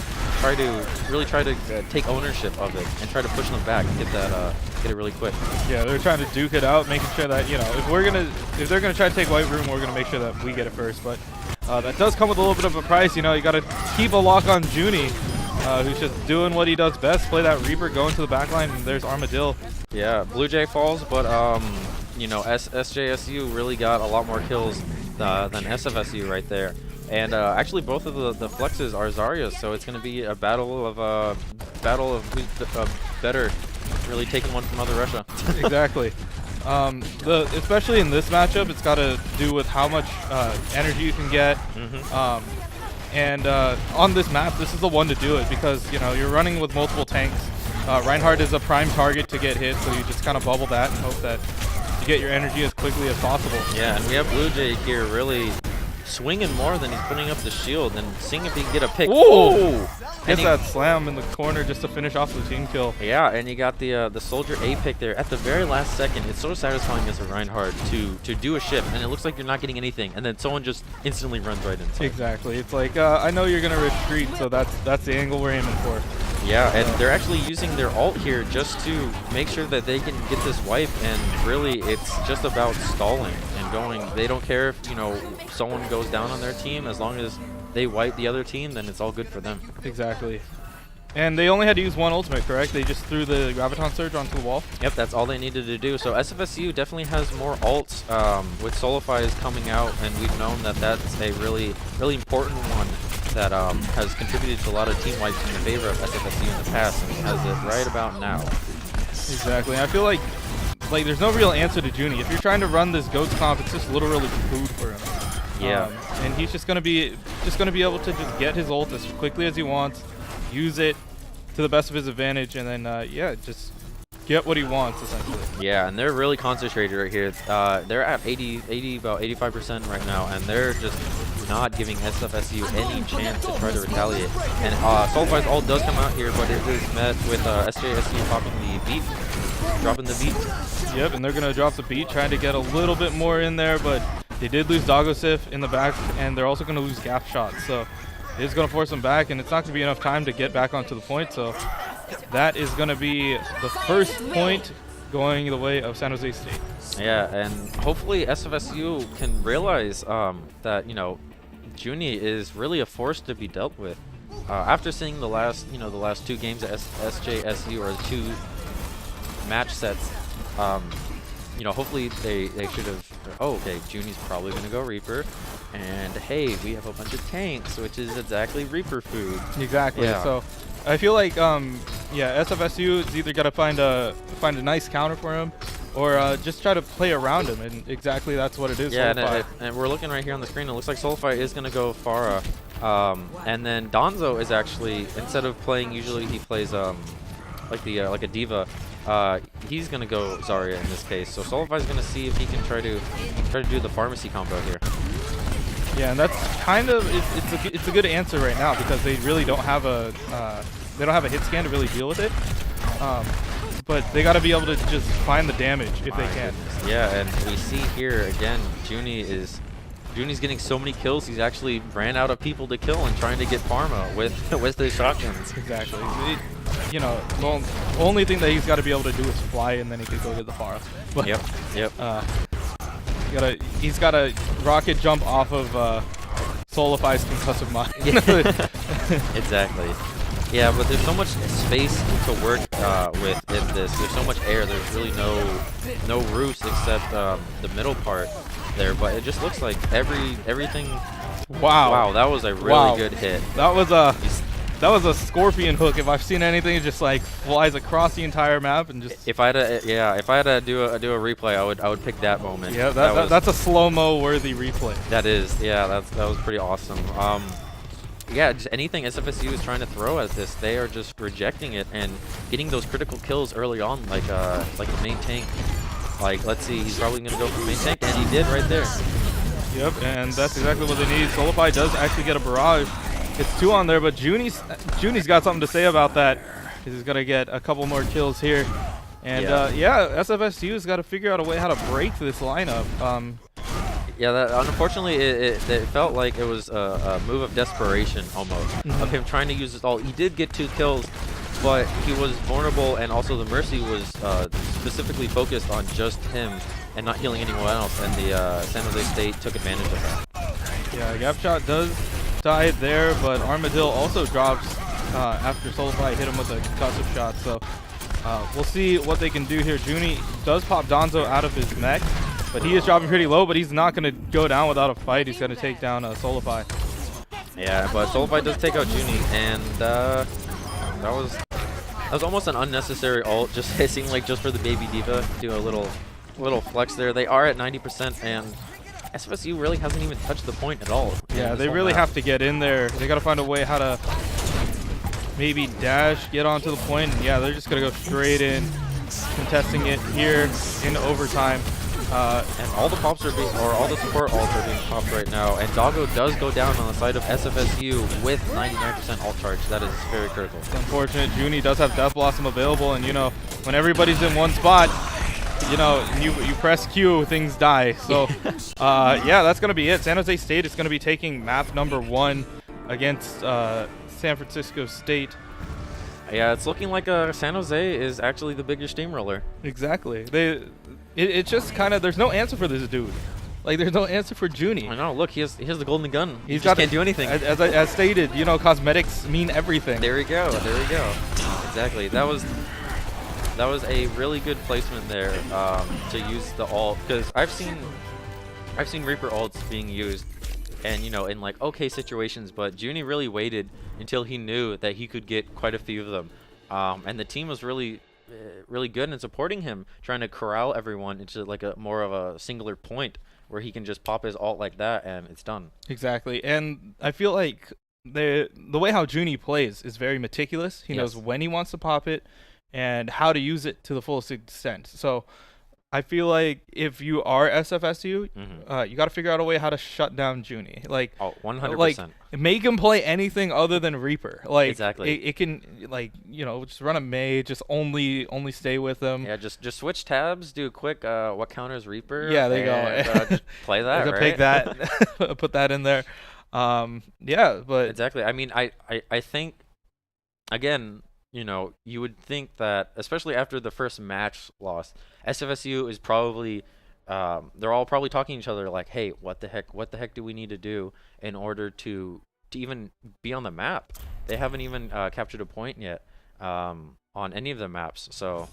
try to take ownership of it and try to push them back and get it really quick. Yeah, they're trying to duke it out, making sure that if they're gonna try to take white room, we're gonna make sure that we get it first. But that does come with a little bit of a price. You got to keep a lock on Junie, who's just doing what he does best. Play that Reaper, go into the back line, and there's Armadillo. Yeah, Blue Jay falls, but SJSU really got a lot more kills than SFSU right there. And actually, both of the flexes are Zaryas, so it's going to be a battle of who's better, really taking one from Mother Russia. Exactly. Especially in this matchup, it's got to do with how much energy you can get. And on this map, this is the one to do it because you're running with multiple tanks. Reinhardt is a prime target to get hit, so you just kind of bubble that and hope that you get your energy as quickly as possible. Yeah, and we have Blue Jay here really swinging more than he's putting up the shield and seeing if he can get a pick. Ooh! Gets that slam in the corner just to finish off the team kill. Yeah, and you got the Soldier A pick there at the very last second. It's so satisfying as a Reinhardt to do a shift, and it looks like you're not getting anything, and then someone just instantly runs right inside. Exactly. It's like, I know you're going to retreat, so that's the angle we're aiming for. Yeah, and they're actually using their ult here just to make sure that they can get this wipe, and really it's just about stalling and going. They don't care if, someone goes down on their team. As long as they wipe the other team, then it's all good for them. Exactly. And they only had to use one ultimate, correct? They just threw the Graviton Surge onto the wall? Yep, that's all they needed to do. So SFSU definitely has more ults. With Solify coming out, and we've known that that's a really important one that has contributed to a lot of team wipes in favor of SFSU in the past, and he has it right about now. Exactly. I feel like there's no real answer to Junie. If you're trying to run this Goats comp, it's just literally food for him. Yeah. And he's just gonna be able to just get his ult as quickly as he wants, use it to the best of his advantage, and then yeah, just get what he wants essentially. Yeah, and they're really concentrated right here. They're at 80, about 85% right now, and they're just not giving SFSU any chance to try to retaliate. And Solify's ult does come out here, but it is met with SJSU popping the beat, dropping the beat. Yep, and they're gonna drop the beat, trying to get a little bit more in there, but they did lose Dogosif in the back, and they're also gonna lose Gap Shot, so it is gonna force them back, and it's not gonna be enough time to get back onto the point, so that is gonna be the first point going the way of San Jose State. Yeah, and hopefully SFSU can realize that, you know, Junie is really a force to be dealt with. After seeing the last two games at SJSU, or 2 match sets, you know, hopefully they should have. Oh, okay, Junie's probably gonna go Reaper, and hey, we have a bunch of tanks, which is exactly Reaper food. Exactly. Yeah. So I feel like yeah, SFSU is either gotta find a nice counter for him, or just try to play around him, and exactly that's what it is. Yeah, and we're looking right here on the screen. It looks like Solify is gonna go Pharah, and then Donzo is actually, instead of playing, usually he plays like a D.Va. He's gonna go Zarya in this case. So Solify's gonna see if he can try to do the pharmacy combo here. Yeah, and that's kind of it's a good answer right now, because they really don't have a hit scan to really deal with it. But they got to be able to just find the damage if they can. Goodness. Yeah, and we see here again, Junie's getting so many kills. He's actually ran out of people to kill and trying to get Pharma with the shotguns. Exactly. You know, the only thing that he's got to be able to do is fly, and then he could go get the Pharah. But, Yep. He's got to rocket jump off of Solify's concussive mine. Exactly. Yeah, but there's so much space to work with in this. There's so much air. There's really no roofs except the middle part there. But it just looks like everything. Wow. Wow, that was a really good hit. That was a scorpion hook. If I've seen anything, it just like flies across the entire map and just. If I had to do a replay, I would pick that moment. Yeah, that's a slow-mo worthy replay. That is, yeah, that was pretty awesome. Yeah, just anything SFSU is trying to throw at this, they are just rejecting it and getting those critical kills early on, like the main tank. Like, let's see, he's probably gonna go for the main tank, and he did right there. Yep, and that's exactly what they need. Solify does actually get a barrage. It's 2 on there, but Junie's got something to say about that. He's gonna get a couple more kills here, and yeah, SFSU's got to figure out a way how to break this lineup. Yeah, unfortunately, it felt like it was a move of desperation almost, of him trying to use his ult. He did get 2 kills, but he was vulnerable, and also the Mercy was specifically focused on just him and not healing anyone else, and the San Jose State took advantage of that. Yeah, Gap Shot does die there, but Armadillo also drops after Solify hit him with a concussive shot, so we'll see what they can do here. Junie does pop Donzo out of his mech, but he is dropping pretty low, but he's not going to go down without a fight. He's going to take down Solify. Yeah, but Solify does take out Junie, and that was almost an unnecessary ult, just hitting like just for the baby D.Va. Do a little flex there. They are at 90%, and SFSU really hasn't even touched the point at all. Yeah, they really have to get in there. They got to find a way how to maybe dash, get onto the point, and yeah, they're just going to go straight in, contesting it here in overtime. And all the pops are being, or all the support ults are being popped right now. And Doggo does go down on the side of SFSU with 99% ult charge. That is very critical. It's unfortunate. Junie does have Death Blossom available, and you know, when everybody's in one spot, you know, you press Q, things die. So, yeah, that's going to be it. San Jose State is going to be taking map number 1 against San Francisco State. Yeah, it's looking like San Jose is actually the bigger steamroller. Exactly. It's just kind of, there's no answer for this dude. Like, there's no answer for Junie. I know. Look, he has the golden gun. He He's just can't do anything. As stated, you know, cosmetics mean everything. There we go. There we go. Exactly. That was a really good placement there to use the ult, because I've seen Reaper ults being used, and you know, in like okay situations, but Junie really waited until he knew that he could get quite a few of them, and the team was really good in supporting him, trying to corral everyone into like a more of a singular point where he can just pop his ult like that and it's done. Exactly, and I feel like the way how Junie plays is very meticulous. He knows when he wants to pop it and how to use it to the fullest extent. So I feel like if you are SFSU, you got to figure out a way how to shut down Junie. Like, 100%. Like, make him play anything other than Reaper. Like, exactly. It can, like, you know, just run a Mei, just only stay with him. Yeah, just switch tabs, do a quick what counters Reaper. Yeah, there you go. Just play that, right? Pick that, put that in there. Yeah, but exactly. I mean, I think, again, you know, you would think that, especially after the first match loss, SFSU is probably, they're all probably talking to each other like, hey, what the heck do we need to do in order to even be on the map? They haven't even captured a point yet on any of the maps, so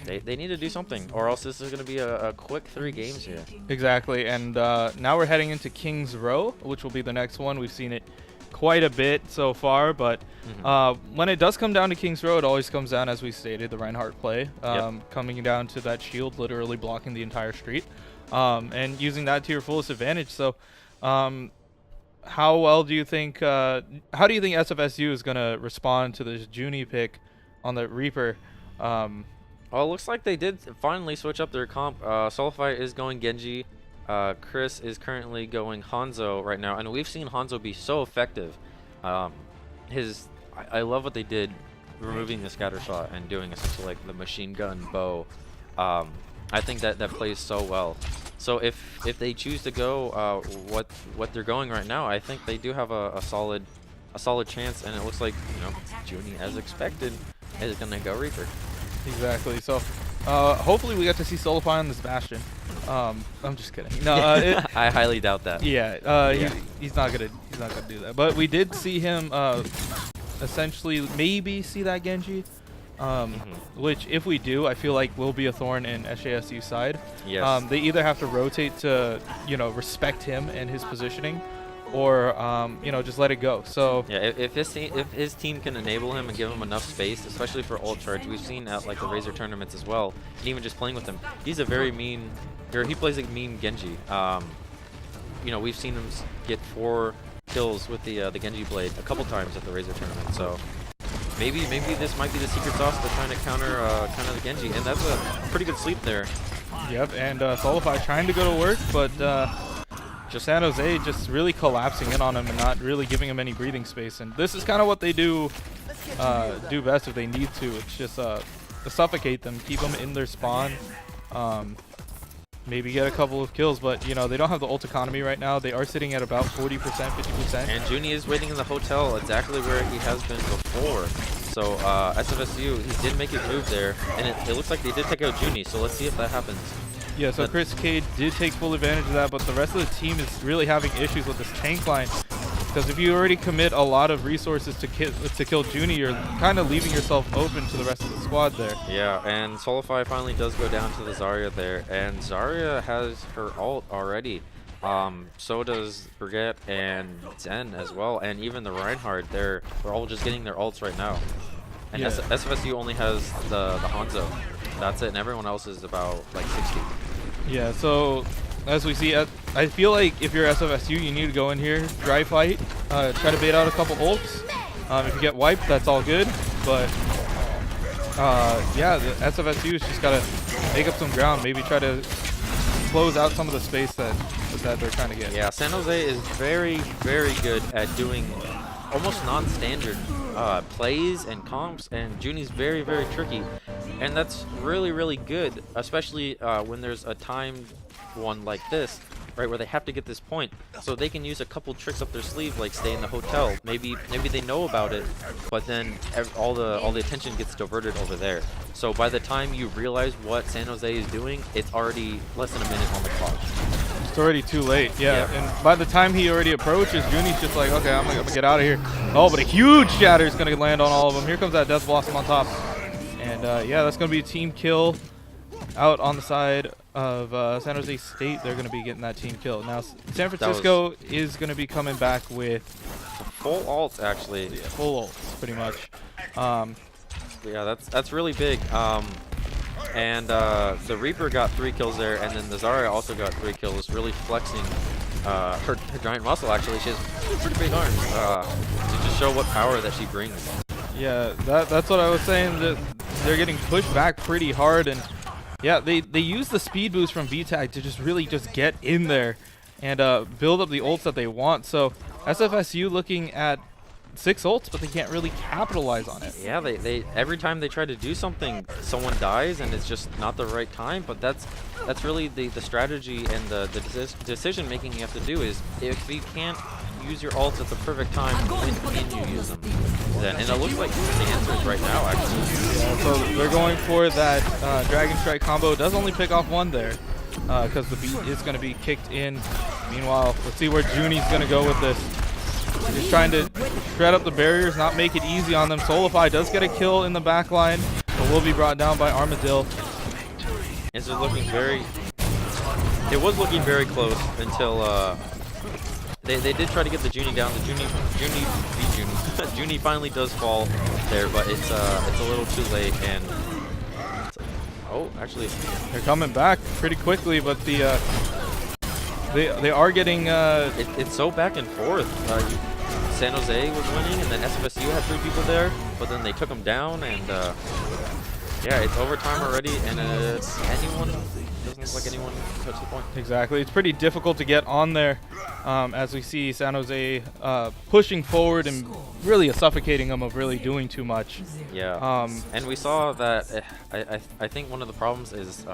they need to do something, or else this is going to be a quick 3 games here. Exactly, and now we're heading into King's Row, which will be the next one. We've seen it quite a bit so far, but when it does come down to King's Row, it always comes down, as we stated, the Reinhardt play, coming down to that shield, literally blocking the entire street, and using that to your fullest advantage. So how well do you think how do you think SFSU is going to respond to this Junie pick on the Reaper? Well, it looks like they did finally switch up their comp. Solify is going Genji. Chris is currently going Hanzo right now, and we've seen Hanzo be so effective. I love what they did, removing the scatter shot and doing essentially like the machine gun bow. I think that plays so well. So if they choose to go what they're going right now, I think they do have a solid chance, and it looks like, you know, Junie, as expected, is gonna go Reaper. Exactly. So hopefully we get to see Solify on this Bastion. I'm just kidding. No, I highly doubt that. Yeah, he's not gonna do that. But we did see him essentially maybe see that Genji, which if we do, I feel like will be a thorn in SJSU's side. Yes. They either have to rotate to, you know, respect him and his positioning, or you know, just let it go. So yeah, if his team can enable him and give him enough space, especially for ult charge, we've seen at like the Razor tournaments as well, and even just playing with him, he's a very mean, or he plays like mean Genji. You know, we've seen him get 4 kills with the Genji blade a couple times at the Razor tournament. So maybe this might be the secret sauce to trying to counter the Genji, and that's a pretty good sleep there. Yep, and Solify trying to go to work, but just San Jose just really collapsing in on him and not really giving him any breathing space. And this is kind of what they do best if they need to. It's just suffocate them, keep them in their spawn, maybe get a couple of kills. But, you know, they don't have the ult economy right now. They are sitting at about 40%, 50%. And Junie is waiting in the hotel exactly where he has been before. So SFSU, he did make a move there, and it looks like they did take out Junie. So let's see if that happens. Yeah, so Chris Cade did take full advantage of that, but the rest of the team is really having issues with this tank line. Because if you already commit a lot of resources to kill Junie, you're kind of leaving yourself open to the rest of the squad there. Yeah, and Solify finally does go down to the Zarya there, and Zarya has her ult already. So does Brigitte and Zen as well, and even the Reinhardt. They're all just getting their ults right now. And Yeah. SFSU only has the Hanzo. That's it, and everyone else is about like 60. Yeah, so as we see, I feel like if you're SFSU, you need to go in here, dry fight, try to bait out a couple ults. If you get wiped, that's all good. But yeah, the SFSU has just got to make up some ground, maybe try to close out some of the space that they're trying to get. Yeah, San Jose is very, very good at doing almost non-standard plays and comps, and Junie's very, very tricky. And that's really, really good, especially when there's a timed one like this, right, where they have to get this point. So they can use a couple tricks up their sleeve, like stay in the hotel. Maybe they know about it, but then all the attention gets diverted over there. So by the time you realize what San Jose is doing, it's already less than a minute on the clock. It's already too late. Yeah. And by the time he already approaches, Junie's just like, okay, I'm gonna get out of here. Oh, but a huge shatter is gonna land on all of them. Here comes that Death Blossom on top. And yeah, that's gonna be a team kill out on the side of San Jose State. They're gonna be getting that team kill. Now San Francisco is gonna be coming back with full ults actually. Yeah, full ults, pretty much. Yeah, that's really big. And the Reaper got 3 kills there, and then the Zarya also got 3 kills, really flexing her giant muscle. Actually, she has pretty big arms to just show what power that she brings. Yeah, that's what I was saying. That they're getting pushed back pretty hard, and yeah, they use the speed boost from VTAC to just really just get in there and build up the ults that they want. So SFSU looking at 6 ults, but they can't really capitalize on it. Yeah, they every time they try to do something, someone dies, and it's just not the right time. But that's really the strategy and the decision making you have to do is if you can't use your ults at the perfect time, when can you use them? Then, and it looks like the answer is right now, actually. Yeah, so they're going for that Dragon Strike combo. It does only pick off 1 there because the beat is going to be kicked in. Meanwhile, let's see where Junie's going to go with this. He's trying to shred up the barriers, not make it easy on them. Solify does get a kill in the back line, but will be brought down by Armadillo. It was looking very close until they did try to get the Junie down. The Junie Junie finally does fall there, but it's a little too late. And oh, actually, they're coming back pretty quickly, but they are getting. It's so back and forth. San Jose was winning, and then SFSU had 3 people there, but then they took them down, and yeah, it's overtime already, and doesn't look like anyone touched the point. Exactly, it's pretty difficult to get on there, as we see San Jose pushing forward and really suffocating them of really doing too much. Yeah, and we saw that. I think one of the problems is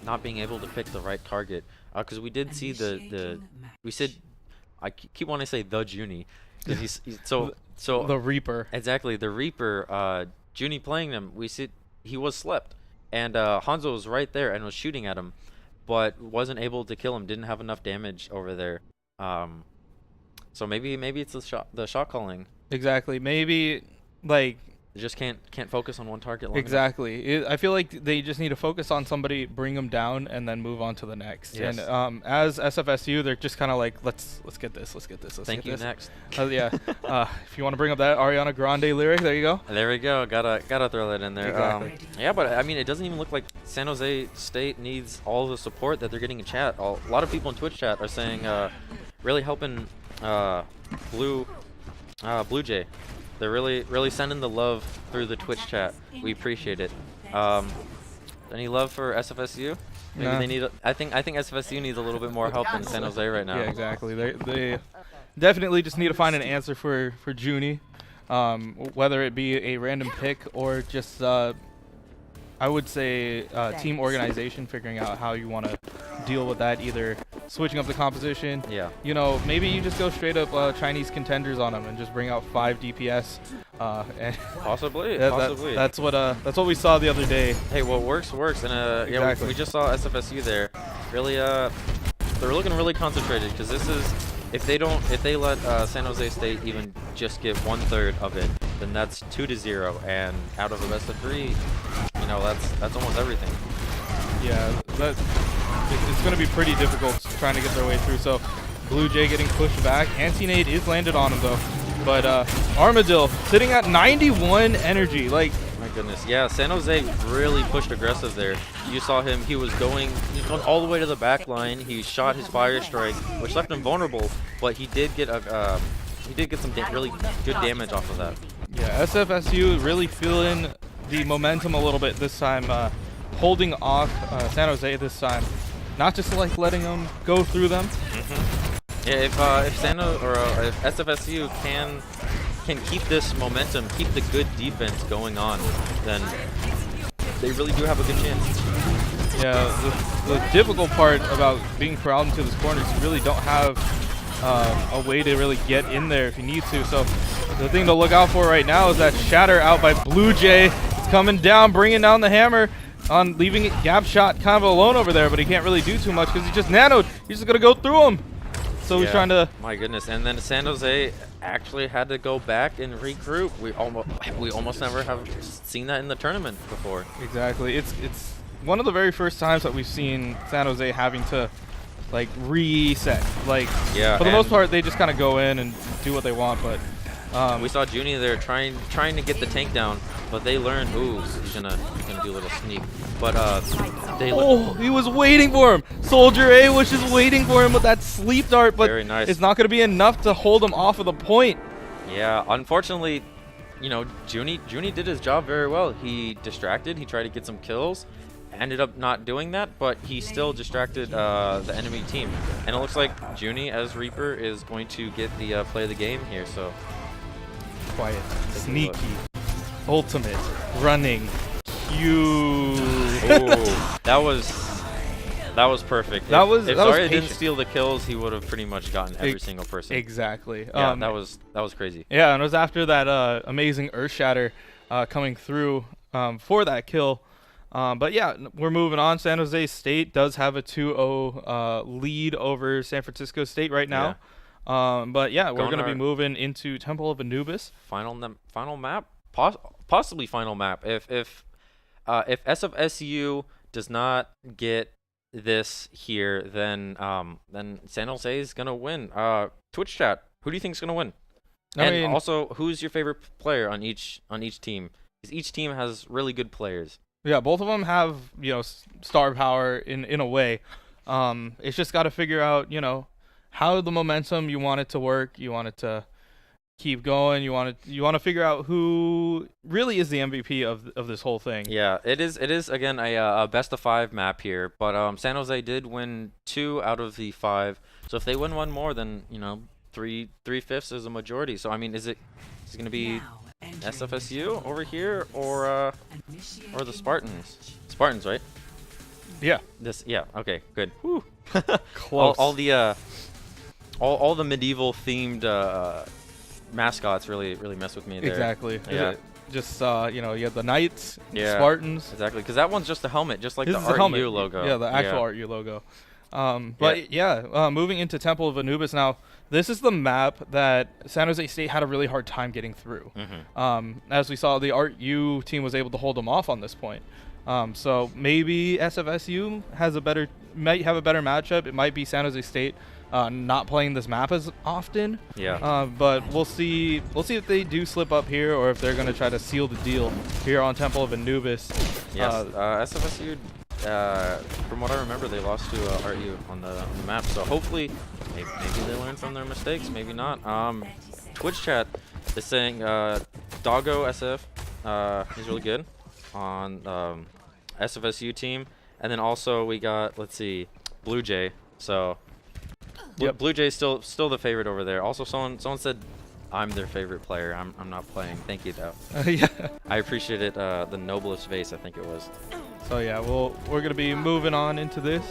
not being able to pick the right target, because we did see we said I keep wanting to say the Junie. He's so the Reaper. Exactly, the Reaper. Junie playing them, we see he was slept, and Hanzo was right there and was shooting at him, but wasn't able to kill him. Didn't have enough damage over there. So maybe it's the shot calling. Exactly. Maybe like they just can't focus on one target long exactly. I feel like they just need to focus on somebody, bring them down, and then move on to the next. Yes. And as SFSU, they're just kind of like, let's get this. Thank you. Next. Yeah. If you want to bring up that Ariana Grande lyric, there you go. There we go. Gotta throw that in there. Exactly. Yeah, but I mean, it doesn't even look like San Jose State needs all the support that they're getting in chat. A lot of people in Twitch chat are saying, really helping Blue Jay. They're really sending the love through the Twitch chat. We appreciate it. Any love for SFSU? Maybe they need. I think SFSU needs a little bit more help than San Jose right now. Yeah, exactly. They definitely just need to find an answer for Junie, whether it be a random pick or just I would say team organization, figuring out how you want to deal with that, either switching up the composition. Yeah. You know, maybe you just go straight up Chinese contenders on them and just bring out 5 DPS. And possibly. That's what we saw the other day. Hey, what works, and exactly. Yeah, we just saw SFSU there. Really, they're looking really concentrated, because this is if they let San Jose State even just get 1/3 of it, then that's 2-0, and out of the best of 3, you know, that's almost everything. Yeah, it's going to be pretty difficult trying to get their way through. So Blue Jay getting pushed back. Anti-nade is landed on him though, but Armadillo sitting at 91 energy. Like, my goodness, yeah, San Jose really pushed aggressive there. You saw him; he was going all the way to the back line. He shot his fire strike, which left him vulnerable, but he did get some really good damage off of that. Yeah, SFSU really feeling the momentum a little bit this time, holding off San Jose this time, not just like letting them go through them. Yeah, if if SFSU can keep this momentum, keep the good defense going on, then they really do have a good chance. Yeah, the difficult part about being corralled into this corner is you really don't have a way to really get in there if you need to. So the thing to look out for right now is that shatter out by Blue Jay. It's coming down, bringing down the hammer. on leaving Gap Shot kind of alone over there, but he can't really do too much because he just nanoed. He's just going to go through him. So he's trying to... My goodness. And then San Jose actually had to go back and regroup. We almost never have seen that in the tournament before. Exactly. It's one of the very first times that we've seen San Jose having to like reset. Like for the most part, they just kind of go in and do what they want. But we saw Junie there trying to get the tank down, but they learned. Ooh, he's gonna do a little sneak. But he was waiting for him. Soldier A was just waiting for him with that sleep dart, but very nice. It's not going to be enough to hold him off of the point. Yeah, unfortunately, you know, Junie did his job very well. He distracted. He tried to get some kills. Ended up not doing that, but he still distracted the enemy team. And it looks like Junie as Reaper is going to get the play of the game here. So quiet, sneaky, ultimate, running, huge. Oh, that was perfect. If Zarya didn't steal the kills, he would have pretty much gotten every single person. Exactly. Yeah, that was crazy. Yeah, and it was after that amazing Earth Shatter coming through for that kill. But yeah, we're moving on. San Jose State does have a 2-0 lead over San Francisco State right now. Yeah. But yeah, we're going to be moving into Temple of Anubis. Final map, possibly final map. If SFSU does not get this here, then San Jose is gonna win. Twitch chat, who do you think is gonna win? I mean, also, who's your favorite player on each team? Because each team has really good players. Yeah, both of them have star power in a way. It's just got to figure out how the momentum you want it to work. You want it to keep going. You want to figure out who really is the MVP of this whole thing. Yeah, it is again a best of 5 map here, but San Jose did win 2 out of the 5. So if they win 1 more, then 3/5 is a majority. So I mean, is it going to be SFSU over here or the Spartans? Spartans, right? Yeah. Okay, good. Whew. Close. all the medieval themed mascots really mess with me there. Exactly. Yeah. Just you have the Knights, yeah, Spartans. Exactly, because that one's just a helmet, just like this the ArtU logo. Yeah, the actual ArtU logo. But moving into Temple of Anubis now. This is the map that San Jose State had a really hard time getting through. Mm-hmm. As we saw, the ArtU team was able to hold them off on this point. So maybe SFSU might have a better matchup. It might be San Jose State not playing this map as often. Yeah. But we'll see. We'll see if they do slip up here or if they're going to try to seal the deal here on Temple of Anubis. Yes. SFSU. From what I remember, they lost to ArtU on the map. So hopefully, maybe they learn from their mistakes. Maybe not. Twitch chat is saying Doggo SF is really good on SFSU team, and then also we got Blue Jay. So Blue Jay is still the favorite over there. Also, someone said I'm their favorite player. I'm not playing. Thank you though. Yeah. I appreciate it. The noblest vase, I think it was. So yeah, we're gonna be moving on into this.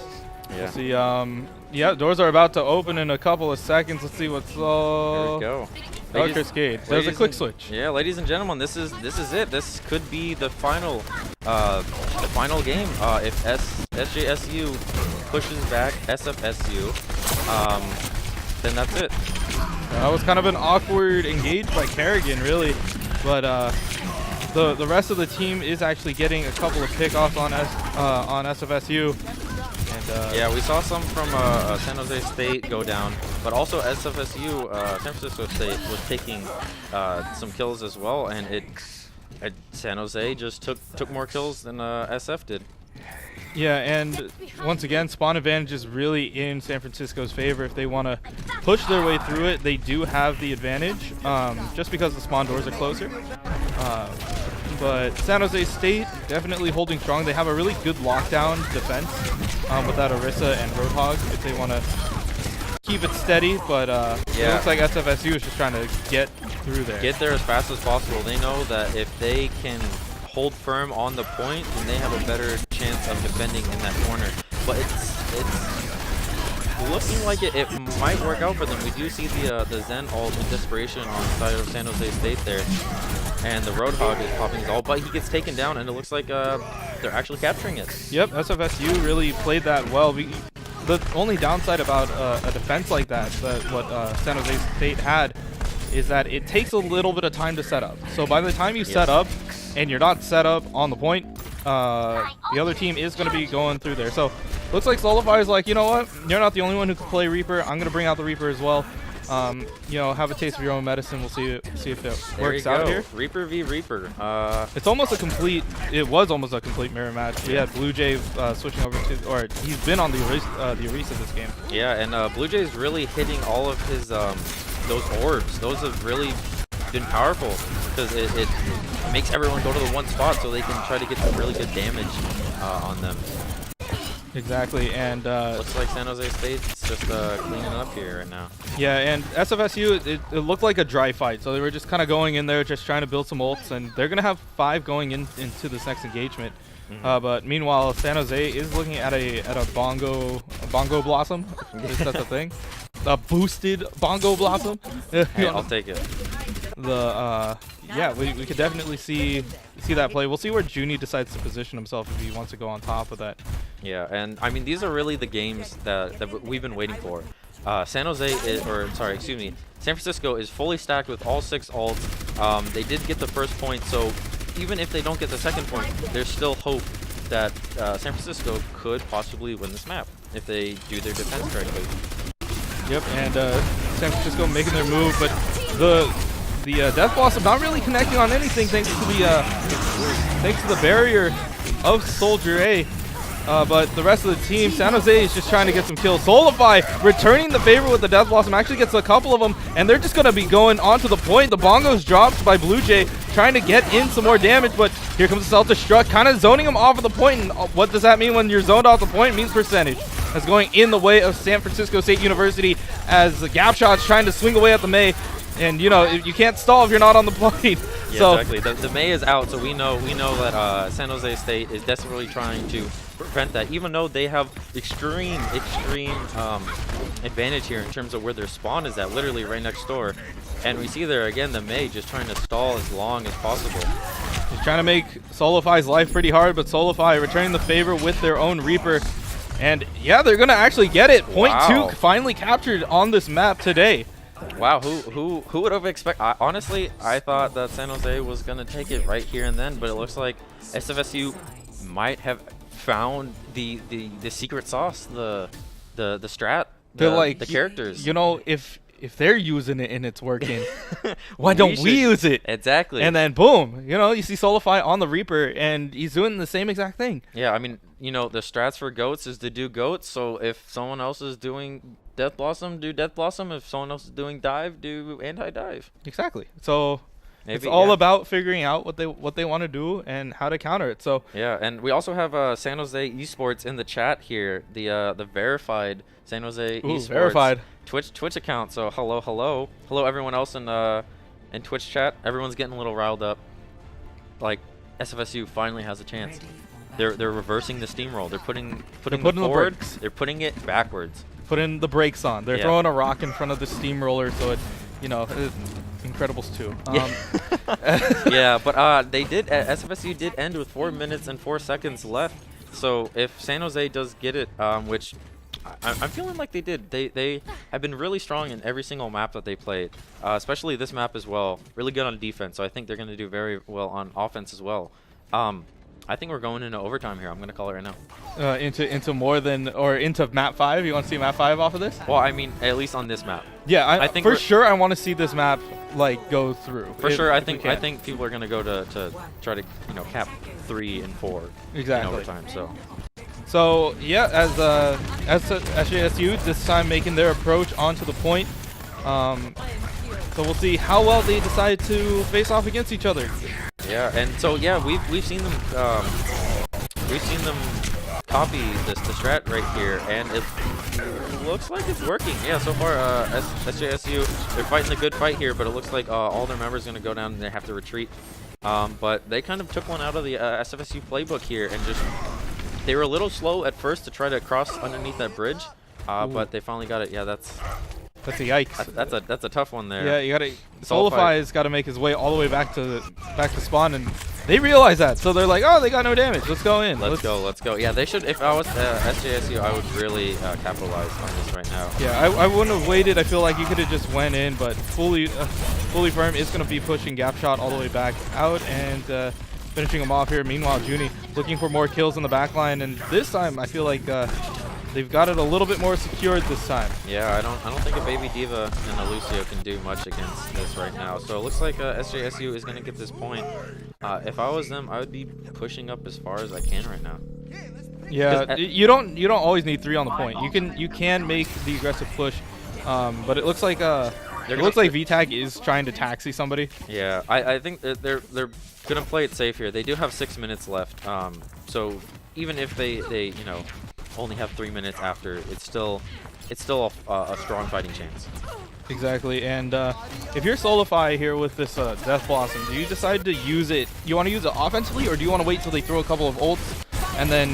Yeah. We'll see. Doors are about to open in a couple of seconds. Let's see what's There we go. Cascade. There's a quick switch. Yeah, ladies and gentlemen, this is it. This could be the final game. If SJSU pushes back SFSU, then that's it. That was kind of an awkward engage by Kerrigan, really, but the rest of the team is actually getting a couple of pickoffs on SFSU. And, yeah, we saw some from San Jose State go down, but also SFSU, San Francisco State, was taking some kills as well, and San Jose just took more kills than SF did. Yeah, and once again, spawn advantage is really in San Francisco's favor. If they want to push their way through it, they do have the advantage, just because the spawn doors are closer. But San Jose State definitely holding strong. They have a really good lockdown defense with that Orisa and Roadhog if they want to keep it steady. But it looks like SFSU is just trying to get through there. Get there as fast as possible. They know that if they can hold firm on the point, then they have a better chance of defending in that corner. But it's looking like it might work out for them. We do see the Zen ult in desperation on the side of San Jose State there. and the Roadhog is popping his ult, but he gets taken down, and it looks like they're actually capturing it. Yep, SFSU really played that well. The only downside about a defense like that what San Jose State had is that it takes a little bit of time to set up. So by the time you set up and you're not set up on the point, the other team is going to be going through there. So looks like Solify is like, you know what, you're not the only one who can play Reaper. I'm going to bring out the Reaper as well. You know, have a taste of your own medicine. We'll see if it works out here. Reaper v Reaper. It was almost a complete mirror match. We had Blue Jay switching over to, or he's been on the Orisa this game. Yeah, and Blue Jay is really hitting all of his those orbs. Those have really been powerful because it makes everyone go to the one spot so they can try to get some really good damage on them. Exactly, and looks like San Jose State's just cleaning up here right now. Yeah, and SFSU, it looked like a dry fight, so they were just kind of going in there, just trying to build some ults, and they're gonna have 5 going into this next engagement. But meanwhile, San Jose is looking at a bongo blossom. If that's a thing, a boosted bongo blossom. Hey, I'll take it. Yeah, we could definitely see that play. We'll see where Junie decides to position himself if he wants to go on top of that. Yeah, and I mean, these are really the games that we've been waiting for. San Francisco is fully stacked with all 6 ults. They did get the first point, so even if they don't get the second point, there's still hope that San Francisco could possibly win this map if they do their defense correctly. Yep, and San Francisco making their move, but the Death Blossom not really connecting on anything thanks to the barrier of Soldier A. But the rest of the team, San Jose is just trying to get some kills. Solify returning the favor with the Death Blossom, actually gets a couple of them, and they're just going to be going onto the point. The bongos dropped by Blue Jay, trying to get in some more damage, but here comes the self-destruct, kind of zoning him off of the point. And what does that mean when you're zoned off the point? It means percentage. That's going in the way of San Francisco State University as the gap shot's trying to swing away at the May. And you know, you can't stall if you're not on the plane. Yeah, so exactly. The May is out, so we know that San Jose State is desperately trying to prevent that, even though they have extreme advantage here in terms of where their spawn is at, literally right next door. And we see there again the May just trying to stall as long as possible. He's trying to make Solify's life pretty hard, but Solify returning the favor with their own Reaper. And yeah, they're gonna actually get it. Point 2 finally captured on this map today. Wow, who would have expected? Honestly, I thought that San Jose was gonna take it right here and then, but it looks like SFSU might have found the secret sauce, the strat, the characters. You know, if they're using it and it's working, why don't we use it? Exactly. And then boom, you know, you see Solify on the Reaper, and he's doing the same exact thing. Yeah, I mean, you know, the strats for goats is to do goats. So if someone else is doing Death Blossom, do Death Blossom. If someone else is doing dive, do anti-dive. Exactly. So maybe, it's all about figuring out what they want to do and how to counter it. So yeah, and we also have San Jose Esports in the chat here. The verified San Jose Esports verified Twitch account. So hello everyone else in Twitch chat. Everyone's getting a little riled up. Like SFSU finally has a chance. They're reversing the steamroll. They're putting it forward. They're putting it backwards. Putting the brakes on. They're throwing a rock in front of the steamroller, so it, you know, Incredibles 2. Yeah, but they did. SFSU did end with 4 minutes and 4 seconds left. So if San Jose does get it, which I'm feeling like they did, they have been really strong in every single map that they played, especially this map as well. Really good on defense, so I think they're going to do very well on offense as well. I think we're going into overtime here. I'm going to call it right now. Into map 5? You want to see map 5 off of this? Well, I mean, at least on this map. Yeah, I think for sure I want to see this map like go through. For sure, I think people are going to go to try to, you know, cap 3 and 4 exactly in overtime. So yeah, as SJSU this time making their approach onto the point. So we'll see how well they decide to face off against each other. Yeah, and so yeah, we've seen them copy the strat right here, and it looks like it's working. Yeah, so far SJSU, they're fighting a good fight here, but it looks like all their members are going to go down and they have to retreat. But they kind of took one out of the SFSU playbook here, and they were a little slow at first to try to cross underneath that bridge, but they finally got it. Yeah, that's That's a yikes. That's a tough one there. Yeah, you gotta. Solify- Solify's got to make his way all the way back to spawn, and they realize that, so they're like, oh, they got no damage. Let's go in. Let's go. Yeah, they should. If I was SJSU, I would really capitalize on this right now. Yeah, I wouldn't have waited. I feel like you could have just went in, but fully firm is going to be pushing gap shot all the way back out and finishing him off here. Meanwhile, Junie looking for more kills in the back line, and this time I feel like they've got it a little bit more secured this time. Yeah, I don't think a Baby Diva and a Lucio can do much against this right now. So it looks like SJSU is going to get this point. If I was them, I would be pushing up as far as I can right now. Yeah, you don't always need 3 on the point. You can make the aggressive push, but it looks like VTAG is trying to taxi somebody. Yeah, I think they're gonna play it safe here. They do have 6 minutes left. So even if they only have 3 minutes after, it's still a strong fighting chance. Exactly, and if you're Solify here with this Death Blossom, do you decide to use it? You want to use it offensively, or do you want to wait till they throw a couple of ults and then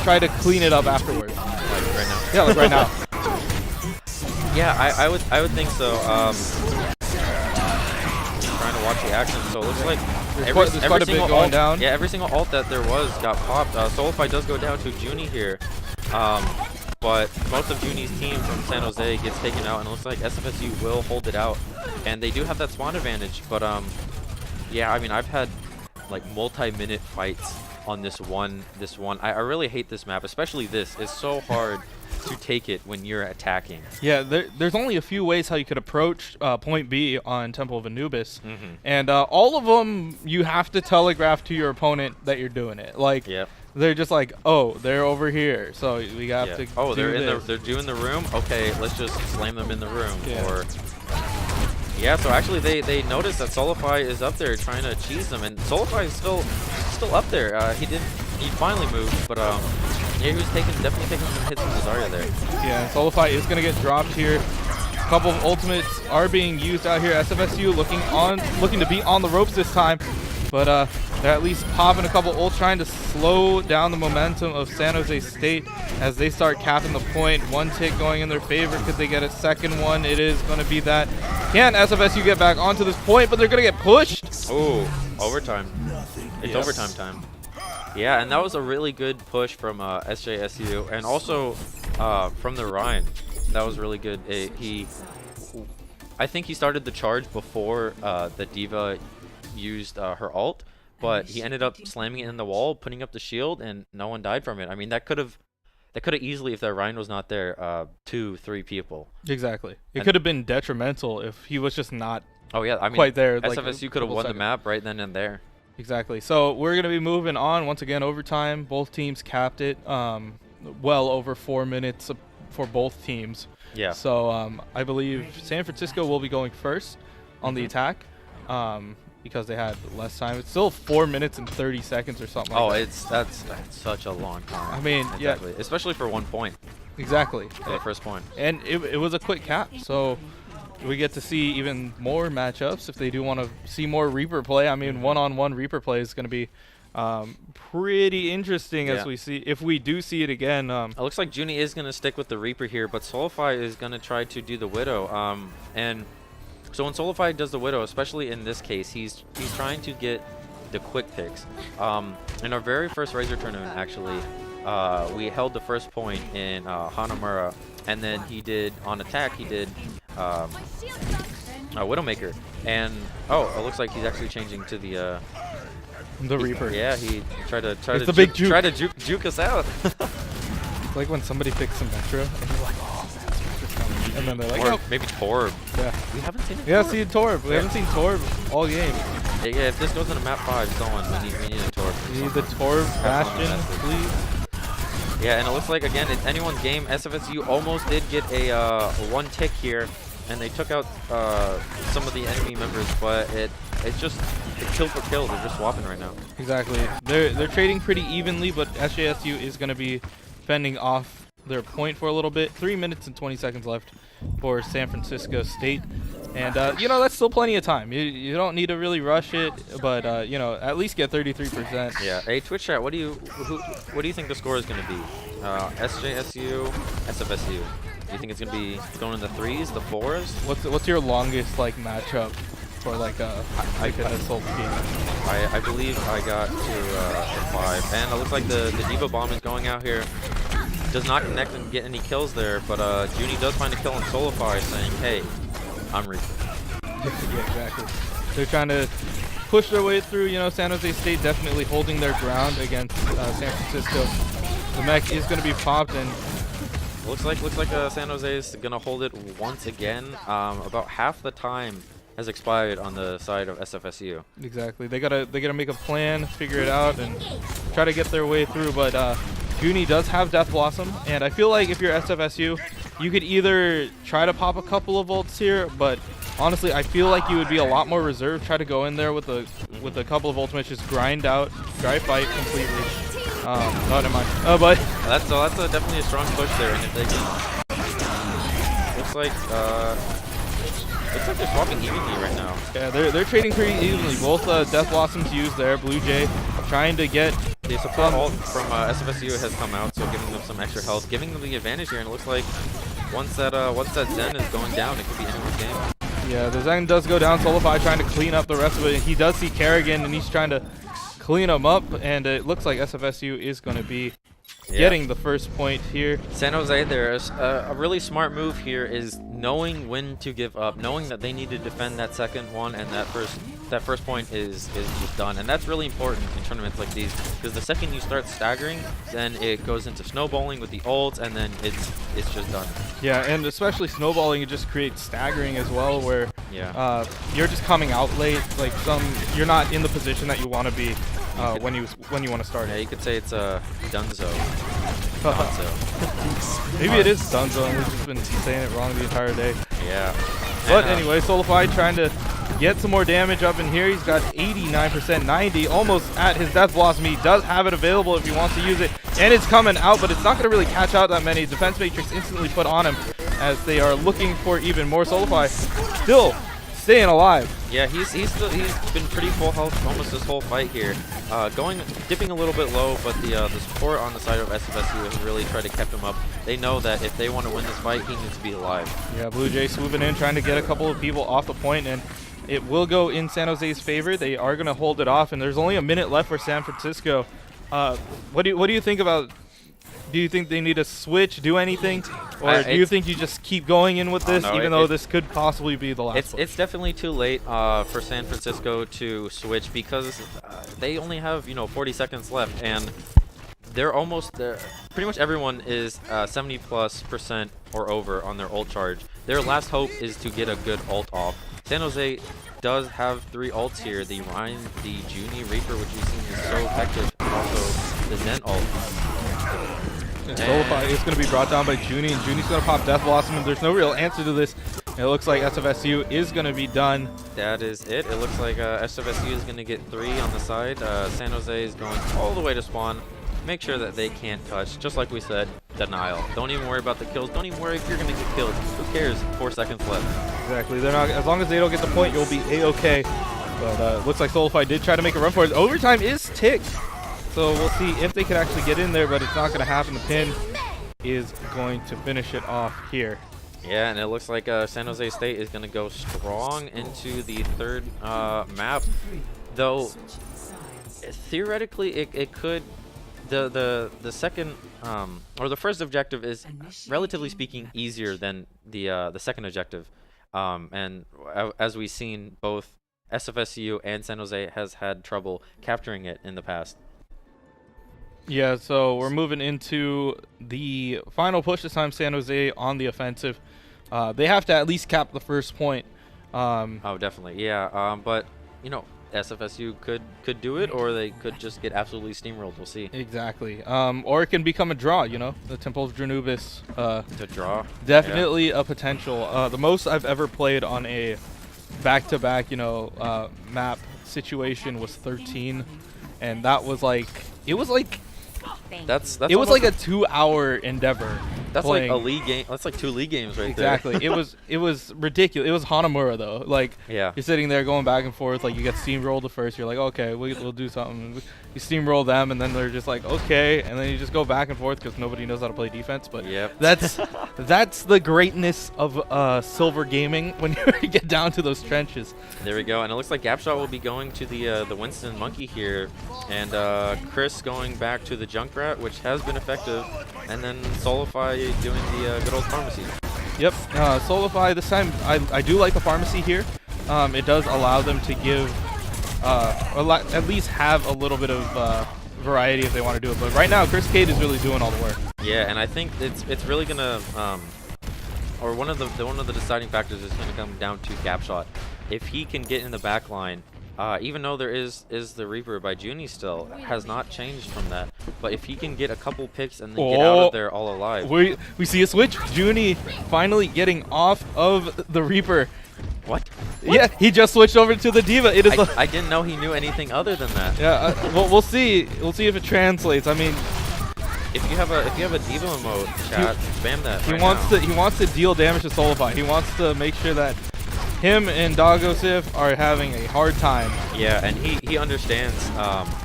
try to clean it up afterwards? Like right now? Yeah, like right now. Yeah, I would think so. Trying to watch the action, so it looks like there's quite a bit going down. Yeah, every single ult that there was got popped. Solify does go down to Junie here. But most of Junie's team from San Jose gets taken out, and it looks like SFSU will hold it out. And they do have that spawn advantage, but yeah, I mean, I've had like multi-minute fights on this one. I really hate this map, especially this. It's so hard to take it when you're attacking. Yeah, there's only a few ways how you could approach point B on Temple of Anubis, and all of them you have to telegraph to your opponent that you're doing it. Like, they're just like, oh, they're over here, so we have to. Oh, they're doing the room. Okay, let's just slam them in the room. Or yeah, so actually they noticed that Solify is up there trying to cheese them, and Solify is still up there. He finally moved, but yeah, he was definitely taking some hits from Zarya there. Yeah, and Solify is gonna get dropped here. A couple of ultimates are being used out here. SFSU looking to be on the ropes this time, but they're at least popping a couple ults, trying to slow down the momentum of San Jose State as they start capping the point. 1 tick going in their favor. Could they get a second one? It is going to be that. Can SFSU get back onto this point? But they're going to get pushed. Oh, overtime. It's overtime time. Yeah, and that was a really good push from SJSU, and also from the Ryan. That was really good. I think he started the charge before the Diva used her ult, but he ended up slamming it in the wall, putting up the shield, and no one died from it. I mean, that could have easily, if that Ryan was not there, 2-3 people. Exactly. It could have been detrimental if he was just not. Oh yeah, I mean, quite there. SFSU could have won the map right then and there. Exactly. So we're gonna be moving on once again. Overtime. Both teams capped it. Well over 4 minutes for both teams. Yeah. So I believe San Francisco will be going first on the attack. Because they had less time. It's still 4 minutes and 30 seconds or something like that. That's such a long time. I mean, exactly. Yeah. Especially for 1 point. Exactly. For the first point. And it was a quick cap, so we get to see even more matchups if they do want to see more Reaper play. I mean, one-on-one Reaper play is going to be pretty interesting as we see, if we do see it again. It looks like Junie is going to stick with the Reaper here, but Solify is going to try to do the Widow. And so when Solify does the Widow, especially in this case, he's trying to get the quick picks. In our very first Razor tournament, actually, we held the first point in Hanamura, and then he did, on attack, he did Widowmaker. And, it looks like he's actually changing to the Reaper. Yeah, he tried to juke us out. It's like when somebody picks some Metro, and you're like, oh, Metro's coming. And then they're like, or maybe Torb. Yeah. We haven't seen it. Yeah, see Torb. We haven't seen Torb all game. Yeah, if this goes into map 5, someone, we need a Torb. We need the Torb Bastion, please. Yeah, and it looks like, again, it's anyone's game. SFSU almost did get a 1 tick here, and they took out some of the enemy members, but it's just kill for kill. They're just swapping right now. Exactly. They're trading pretty evenly, but SJSU is going to be fending off their point for a little bit. 3 minutes and 20 seconds left for San Francisco State. And, that's still plenty of time. You don't need to really rush it, but, at least get 33%. Yeah. Hey, Twitch chat, what do you think the score is going to be? SJSU, SFSU? Do you think it's gonna be going in the 3s, the 4s? What's your longest like matchup for like a an assault team? I believe I got to 5, and it looks like the Diva Bomb is going out here. Does not connect and get any kills there, but Junie does find a kill on Solify, saying, "Hey, I'm Reaper." Yeah, exactly. They're trying to push their way through. You know, San Jose State definitely holding their ground against San Francisco. The mech is going to be popped, and looks like San Jose is going to hold it once again. About half the time has expired on the side of SFSU. Exactly. They gotta make a plan, figure it out, and try to get their way through. But Junie does have Death Blossom, and I feel like if you're SFSU, you could either try to pop a couple of ults here, but honestly, I feel like you would be a lot more reserved. Try to go in there with a couple of ultimates, just grind out, dry fight completely. Not in mind. But that's definitely a strong push there, and if they can, looks like they're swapping evenly right now. Yeah, they're trading pretty evenly. Both Death Blossoms used there. Blue Jay trying to get the support ult from SFSU has come out, so giving them some extra health, giving them the advantage here. And it looks like once that Zen is going down, it could be anyone's game. Yeah, the Zen does go down. Solify trying to clean up the rest of it. He does see Kerrigan, and he's trying to clean him up. And it looks like SFSU is going to be getting the first point here. San Jose, there's a really smart move here is knowing when to give up, knowing that they need to defend that second one, and that first point is done. And that's really important in tournaments like these, because the second you start staggering, then it goes into snowballing with the ult, and then it's just done. Yeah, and especially snowballing, it just creates staggering as well, where you're just coming out late, like you're not in the position that you want to be when you want to start. Yeah, you could say it's a Dunzo. Maybe it is Dunzo, and we've just been saying it wrong the entire day. Yeah. But anyway, Solify trying to get some more damage up in here. He's got 89%, 90, almost at his Death Blossom. He does have it available if he wants to use it, and it's coming out, but it's not going to really catch out that many. Defense Matrix instantly put on him as they are looking for even more. Solify still staying alive. Yeah, he's been pretty full health almost this whole fight here. Dipping a little bit low, but the support on the side of SFSU has really tried to keep him up. They know that if they want to win this fight, he needs to be alive. Yeah, Blue Jay swooping in, trying to get a couple of people off the point, and it will go in San Jose's favor. They are going to hold it off, and there's only a minute left for San Francisco. What do you think about? Do you think they need to switch, do anything, or do you think you just keep going in with this, even though this could possibly be the last one? It's definitely too late for San Francisco to switch, because they only have 40 seconds left, and they're almost there. Pretty much everyone is 70+% or over on their ult charge. Their last hope is to get a good ult off. San Jose does have 3 ults here: the Ryan, the Junie Reaper, which we've seen is so effective, and also the Zen ult. Solify is going to be brought down by Junie, and Junie's going to pop Death Blossom, and there's no real answer to this. It looks like SFSU is going to be done. That is it. It looks like SFSU is going to get 3 on the side. San Jose is going all the way to spawn. Make sure that they can't touch. Just like we said, denial. Don't even worry about the kills. Don't even worry if you're going to get killed. Who cares? 4 seconds left. Exactly. They're not. As long as they don't get the point, you'll be A-okay. But looks like Solify did try to make a run for it. Overtime is ticked. So we'll see if they can actually get in there, but it's not going to happen. The pin is going to finish it off here. Yeah, and it looks like San Jose State is going to go strong into the third map. Though, theoretically, it could... The second... or the first objective is, relatively speaking, easier than the second objective. And as we've seen, both SFSU and San Jose has had trouble capturing it in the past. Yeah, so we're moving into the final push this time. San Jose on the offensive. They have to at least cap the first point. Oh, definitely, yeah. But SFSU could do it, or they could just get absolutely steamrolled. We'll see. Exactly. Or it can become a draw. The Temple of Dranubis. To draw. Definitely a potential. The most I've ever played on a back-to-back, map situation was 13, and that was like it was like a 2-hour endeavor That's playing. like a league game. That's like 2 league games right Exactly. there. it was ridiculous. It was Hanamura though. Like Yeah. you're sitting there going back and forth. Like you get steamrolled the first. You're like, okay, we'll do something. You steamroll them, and then they're just like, okay, and then you just go back and forth because nobody knows how to play defense. But Yep. that's the greatness of silver gaming when you get down to those trenches. There we go, and it looks like Gapshot will be going to the Winston Monkey here, and Chris going back to the Junkrat, which has been effective, and then Solify doing the good old pharmacy. Yep, Solify this time, I do like the pharmacy here. It does allow them to give, at least have a little bit of variety if they want to do it. But right now, Chris Cade is really doing all the work. Yeah, and I think it's really gonna, or one of the deciding factors is gonna come down to Gapshot. If he can get in the back line, even though there is the Reaper by Junie still, has not changed from that. But if he can get a couple picks and then get out of there all alive. We see a switch. Junie finally getting off of the Reaper. What? Yeah, he just switched over to the Diva. It is. I didn't know he knew anything other than that. Yeah, well, we'll see. We'll see if it translates. I mean, if you have a Diva emote, chat, spam that. He wants to deal damage to Solify. He wants to make sure that him and Doggo Sif are having a hard time. Yeah, and he understands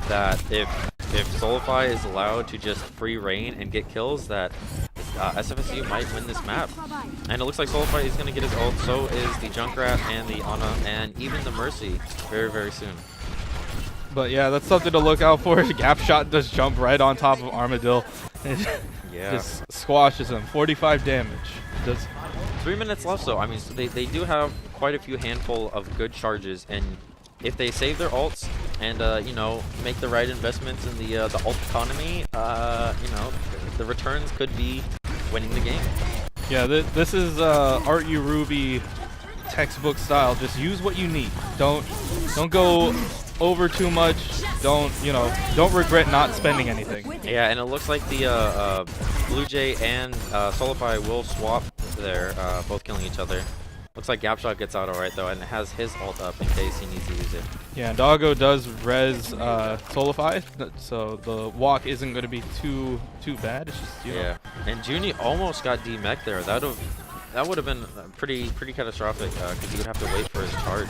that if Solify is allowed to just free reign and get kills, that SFSU might win this map. And it looks like Solify is going to get his ult, so is the Junkrat and the Ana and even the Mercy very, very soon. But yeah, that's something to look out for. Gapshot does jump right on top of Armadillo. Yeah. Just squashes him. 45 damage. Does 3 minutes left, so I mean, so they do have quite a few handful of good charges, and if they save their ults and you know, make the right investments in the ult economy, you know, the returns could be winning the game. Yeah, this is ArtU Ruby textbook style. Just use what you need. Don't go over too much. Don't regret not spending anything. Yeah, and it looks like the Blue Jay and Solify will swap there, both killing each other. Looks like Gapshot gets out alright though, and has his ult up in case he needs to use it. Yeah, and Doggo does res Solify, so the walk isn't going to be too bad. It's just, you know. And Junie almost got D-mech there. That would have been pretty catastrophic because he would have to wait for his charge.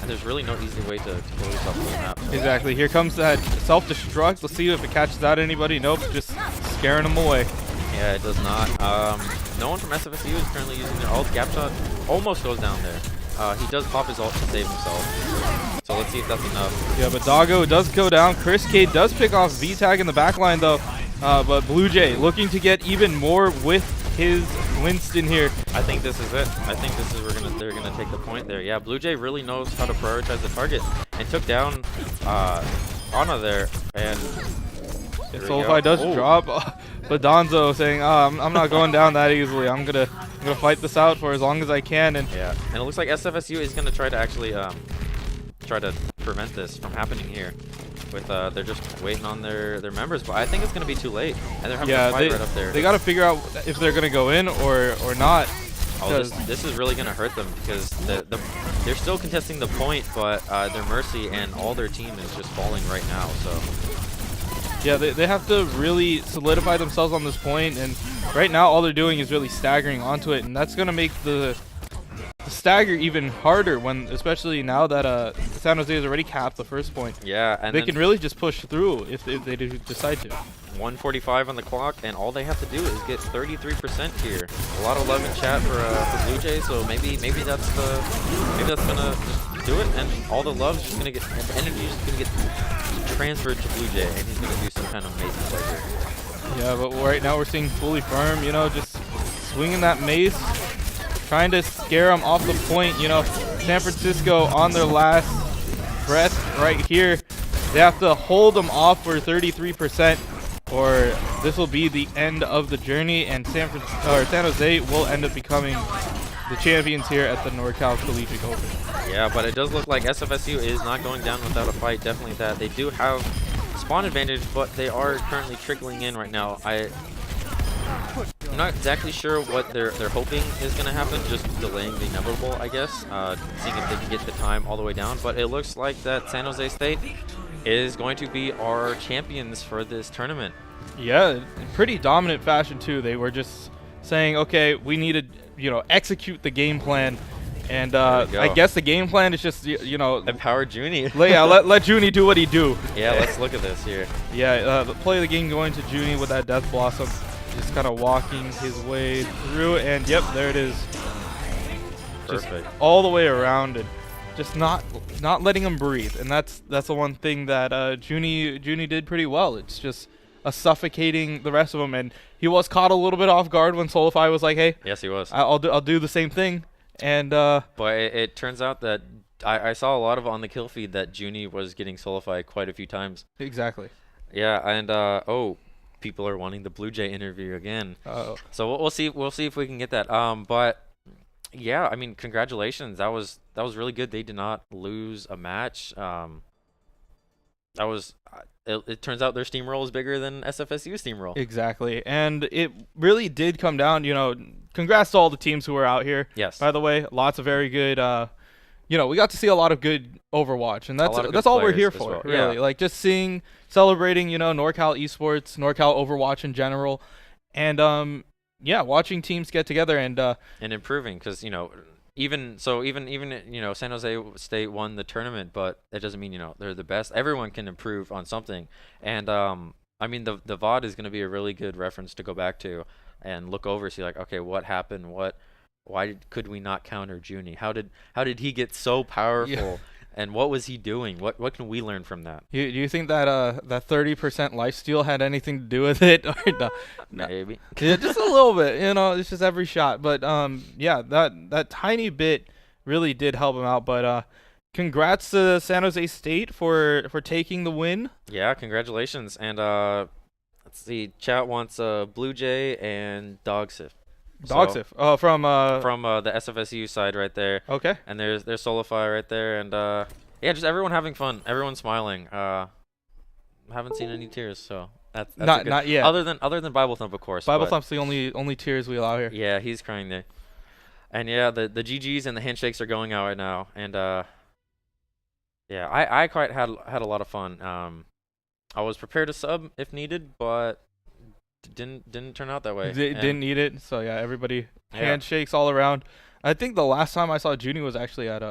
And there's really no easy way to blow this off the map. Exactly. Here comes that self-destruct. Let's see if it catches out anybody. Nope, just scaring them away. Yeah, it does not. No one from SFSU is currently using their ult. Gapshot almost goes down there. He does pop his ult to save himself. So let's see if that's enough. Yeah, but Doggo does go down. Chris Cade does pick off V-Tag in the backline though. But Blue Jay looking to get even more with his Winston here. I think this is it. I think this is they're gonna take the point there. Yeah, Blue Jay really knows how to prioritize the target and took down Ana there. And Solify does drop, but Donzo saying, I'm not going down that easily. I'm gonna fight this out for as long as I can. And yeah, and it looks like SFSU is gonna try to actually try to prevent this from happening here. With they're just waiting on their members, but I think it's gonna be too late, and they're having a fight right up there. They gotta figure out if they're gonna go in or not. Oh, this is really gonna hurt them because they're still contesting the point, but their Mercy and all their team is just falling right now. So yeah, they have to really solidify themselves on this point, and right now all they're doing is really staggering onto it, and that's gonna make the stagger even harder when, especially now that San Jose has already capped the first point. Yeah, and they can really just push through if they do decide to. 1:45 on the clock, and all they have to do is get 33% here. A lot of love in chat for Blue Jay, so maybe that's gonna just do it, and all the love's just gonna get, the energy is just gonna get transferred to Blue Jay, and he's gonna do some kind of amazing play here. Yeah, but right now we're seeing fully firm, you know, just swinging that mace, trying to scare him off the point. You know, San Francisco on their last breath right here. They have to hold them off for 33%, or this will be the end of the journey, and San Jose will end up becoming the champions here at the NorCal Collegiate Open. Yeah, but it does look like SFSU is not going down without a fight. Definitely that. They do have spawn advantage, but they are currently trickling in right now. I'm not exactly sure what they're hoping is going to happen, just delaying the inevitable, I guess, seeing if they can get the time all the way down. But it looks like that San Jose State is going to be our champions for this tournament. Yeah, pretty dominant fashion too. They were just saying, okay, we need to, execute the game plan. And I guess the game plan is just, Empower Junie. let Junie do what he do. Yeah, let's look at this here. Yeah, play the game going to Junie with that Death Blossom. Just kind of walking his way through, and yep, there it is. Perfect. Just all the way around, and just not letting him breathe. And that's the one thing that Junie did pretty well. It's just suffocating the rest of them, and he was caught a little bit off guard when Solify was like, "Hey, yes, he was. I'll do the same thing." And but it turns out that I saw a lot of on the kill feed that Junie was getting Solify quite a few times. Exactly. Yeah, and people are wanting the Blue Jay interview again. So we'll see if we can get that. But yeah, I mean, congratulations. That was really good. They did not lose a match. It turns out their steamroll is bigger than SFSU steamroll. Exactly, and it really did come down. Congrats to all the teams who were out here. Yes. By the way, lots of very good. We got to see a lot of good Overwatch, and that's all we're here for. Well. Really, yeah. like just celebrating. NorCal esports, NorCal Overwatch in general, and watching teams get together and improving, because even San Jose State won the tournament, but it doesn't mean they're the best. Everyone can improve on something, and I mean the VOD is going to be a really good reference to go back to and look over, see like, okay, what happened? Why could we not counter Junie? How did he get so powerful? Yeah. And what was he doing? What can we learn from that? Do you think that that 30% lifesteal had anything to do with it? Or no? Maybe. Yeah, just a little bit. It's just every shot. But yeah, that tiny bit really did help him out. But congrats to San Jose State for taking the win. Yeah, congratulations. And let's see, chat wants Blue Jay and Dogsif. Dogsif. From the SFSU side right there. Okay. And there's Solify right there, and yeah, just everyone having fun, everyone smiling. Haven't seen any tears, so that's not yet. Other than Bible Thump, of course. Bible Thump's the only tears we allow here. Yeah, he's crying there. And yeah, the GGs and the handshakes are going out right now, and yeah, I quite had a lot of fun. I was prepared to sub if needed, but didn't turn out that way. Didn't need it. So yeah, everybody handshakes all around. I think the last time I saw Junie was actually at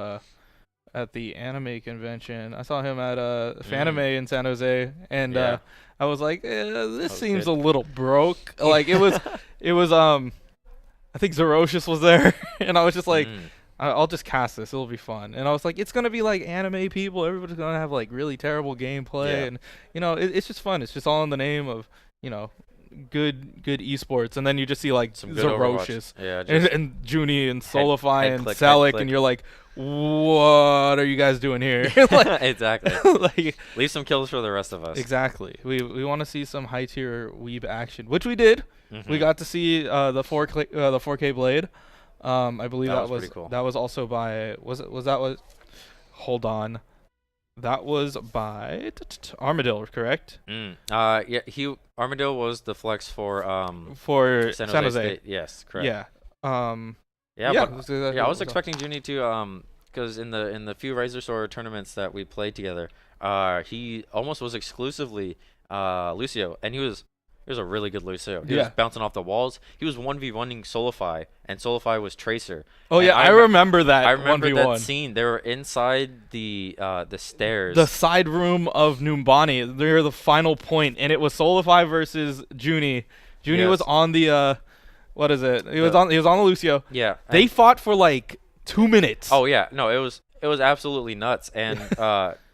the anime convention. I saw him at Fanime in San Jose, and I was like, this seems good. a little broke. Like it was I think Zerocious was there, and I was just like, I'll just cast this. It'll be fun. And I was like, it's gonna be like anime people. Everybody's gonna have like really terrible gameplay, and it's just fun. It's just all in the name of good esports. And then you just see like some good Zerocious, and Junie and Solify and Salik, and you're like, what are you guys doing here? Like, exactly. Like, leave some kills for the rest of us. Exactly. We want to see some high tier weeb action, which we did. We got to see the 4K blade. I believe that was pretty cool. That was also by hold on. That was by Armadillo, correct? Yeah, Armadillo was the flex for San Jose State. Yes, correct. Yeah. I was expecting Junie to because in the few Razor Sword tournaments that we played together, he almost was exclusively Lucio, and he was a really good Lucio. He was bouncing off the walls. He was 1v1ing Solify, and Solify was Tracer. Oh yeah, I remember that. I remember 1v1. that scene. They were inside the stairs. The side room of Numbani. They're the final point, and it was Solify versus Junie. Junie was on the what is it? He was on the Lucio. Yeah. They fought for like 2 minutes. Oh yeah, no, it was absolutely nuts. And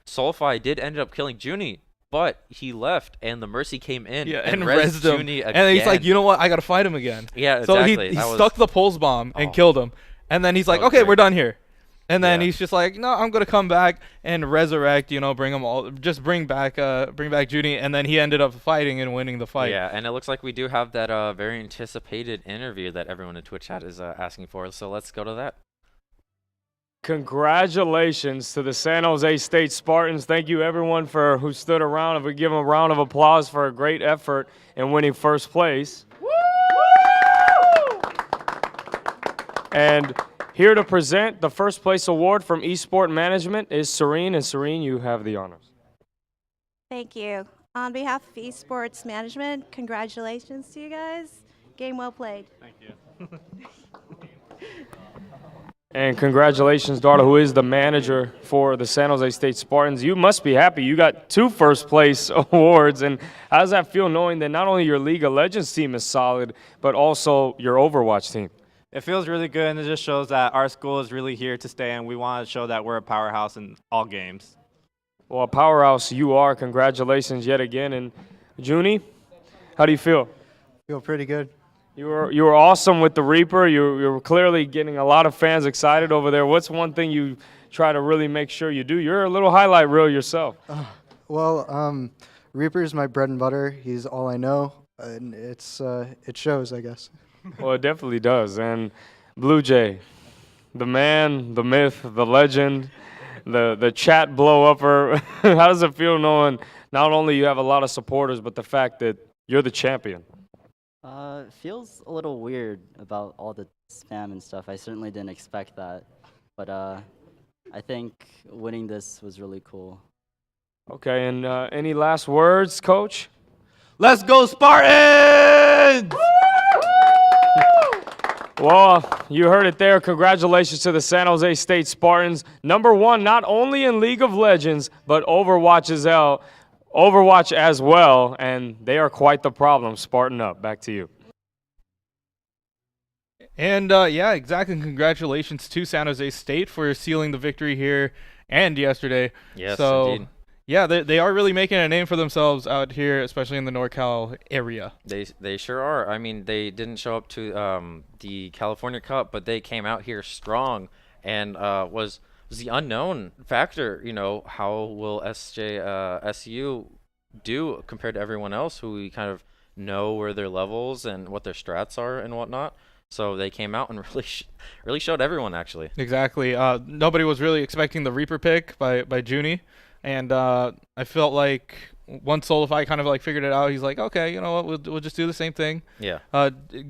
Solify did end up killing Junie, but he left, and the Mercy came in and rezzed him. Junie again. And he's like, you know what? I gotta fight him again. Yeah, exactly. So he stuck the pulse bomb and killed him. And then he's like, okay, we're done here. And then he's just like, no, I'm gonna come back and resurrect. Bring them all. Just bring back Junie. And then he ended up fighting and winning the fight. Yeah, and it looks like we do have that very anticipated interview that everyone in Twitch chat is asking for. So let's go to that. Congratulations to the San Jose State Spartans. Thank you, everyone, who stood around. If we give them a round of applause for a great effort in winning first place. Woo! And here to present the first place award from Esport Management is Serene. And Serene, you have the honors. Thank you. On behalf of Esports Management, congratulations to you guys. Game well played. Thank you. And congratulations, Darla, who is the manager for the San Jose State Spartans. You must be happy. You got 2 first-place awards. And how does that feel knowing that not only your League of Legends team is solid, but also your Overwatch team? It feels really good, and it just shows that our school is really here to stay, and we want to show that we're a powerhouse in all games. Well, a powerhouse you are. Congratulations yet again. And Junie, how do you feel? Feel pretty good. You were awesome with the Reaper. You were clearly getting a lot of fans excited over there. What's one thing you try to really make sure you do? You're a little highlight reel yourself. Reaper is my bread and butter. He's all I know, and it shows, I guess. Well, it definitely does. And Blue Jay, the man, the myth, the legend, the chat blow-upper. How does it feel knowing not only you have a lot of supporters, but the fact that you're the champion? Feels a little weird about all the spam and stuff. I certainly didn't expect that, but I think winning this was really cool. Okay, and any last words, Coach? Let's go Spartans! Well, you heard it there. Congratulations to the San Jose State Spartans. #1, not only in League of Legends, but Overwatch as well, and they are quite the problem. Spartan up. Back to you. And yeah, exactly. Congratulations to San Jose State for sealing the victory here and yesterday. Yes, so, indeed. Yeah, they are really making a name for themselves out here, especially in the NorCal area. They sure are. I mean, they didn't show up to the California Cup, but they came out here strong and was the unknown factor. You know, how will SJSU do compared to everyone else who we kind of know where their levels and what their strats are and whatnot. So they came out and really showed everyone, actually. Exactly. Nobody was really expecting the Reaper pick by Junie. And I felt like once Solify kind of like figured it out, he's like, okay, you know what, we'll just do the same thing. Yeah.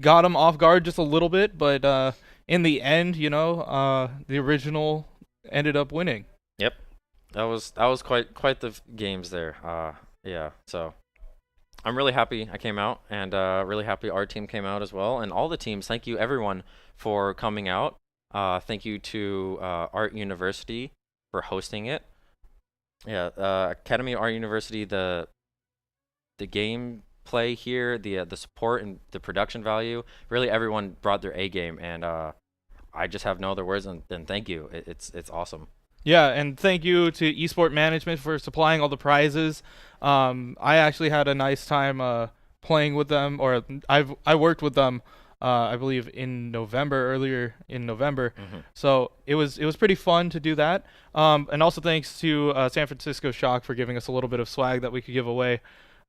Got him off guard just a little bit, but in the end, you know, the original ended up winning. Yep. That was quite the games there. Yeah. So I'm really happy I came out, and really happy our team came out as well, and all the teams. Thank you everyone for coming out. Thank you to Art University for hosting it. Yeah, Academy Art University, the game play here, the support and the production value, really everyone brought their A game, and I just have no other words than thank you. It's awesome. Yeah, and thank you to Esport Management for supplying all the prizes. I actually had a nice time playing with them, or I worked with them. I believe earlier in November. Mm-hmm. So it was pretty fun to do that. And also thanks to San Francisco Shock for giving us a little bit of swag that we could give away.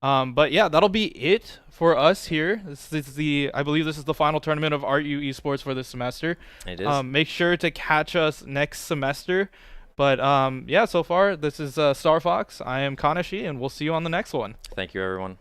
But yeah, that'll be it for us here. I believe this is the final tournament of ArtU Esports for this semester. It is. Make sure to catch us next semester. But yeah, so far this is Star Fox. I am Kanashii, and we'll see you on the next one. Thank you, everyone.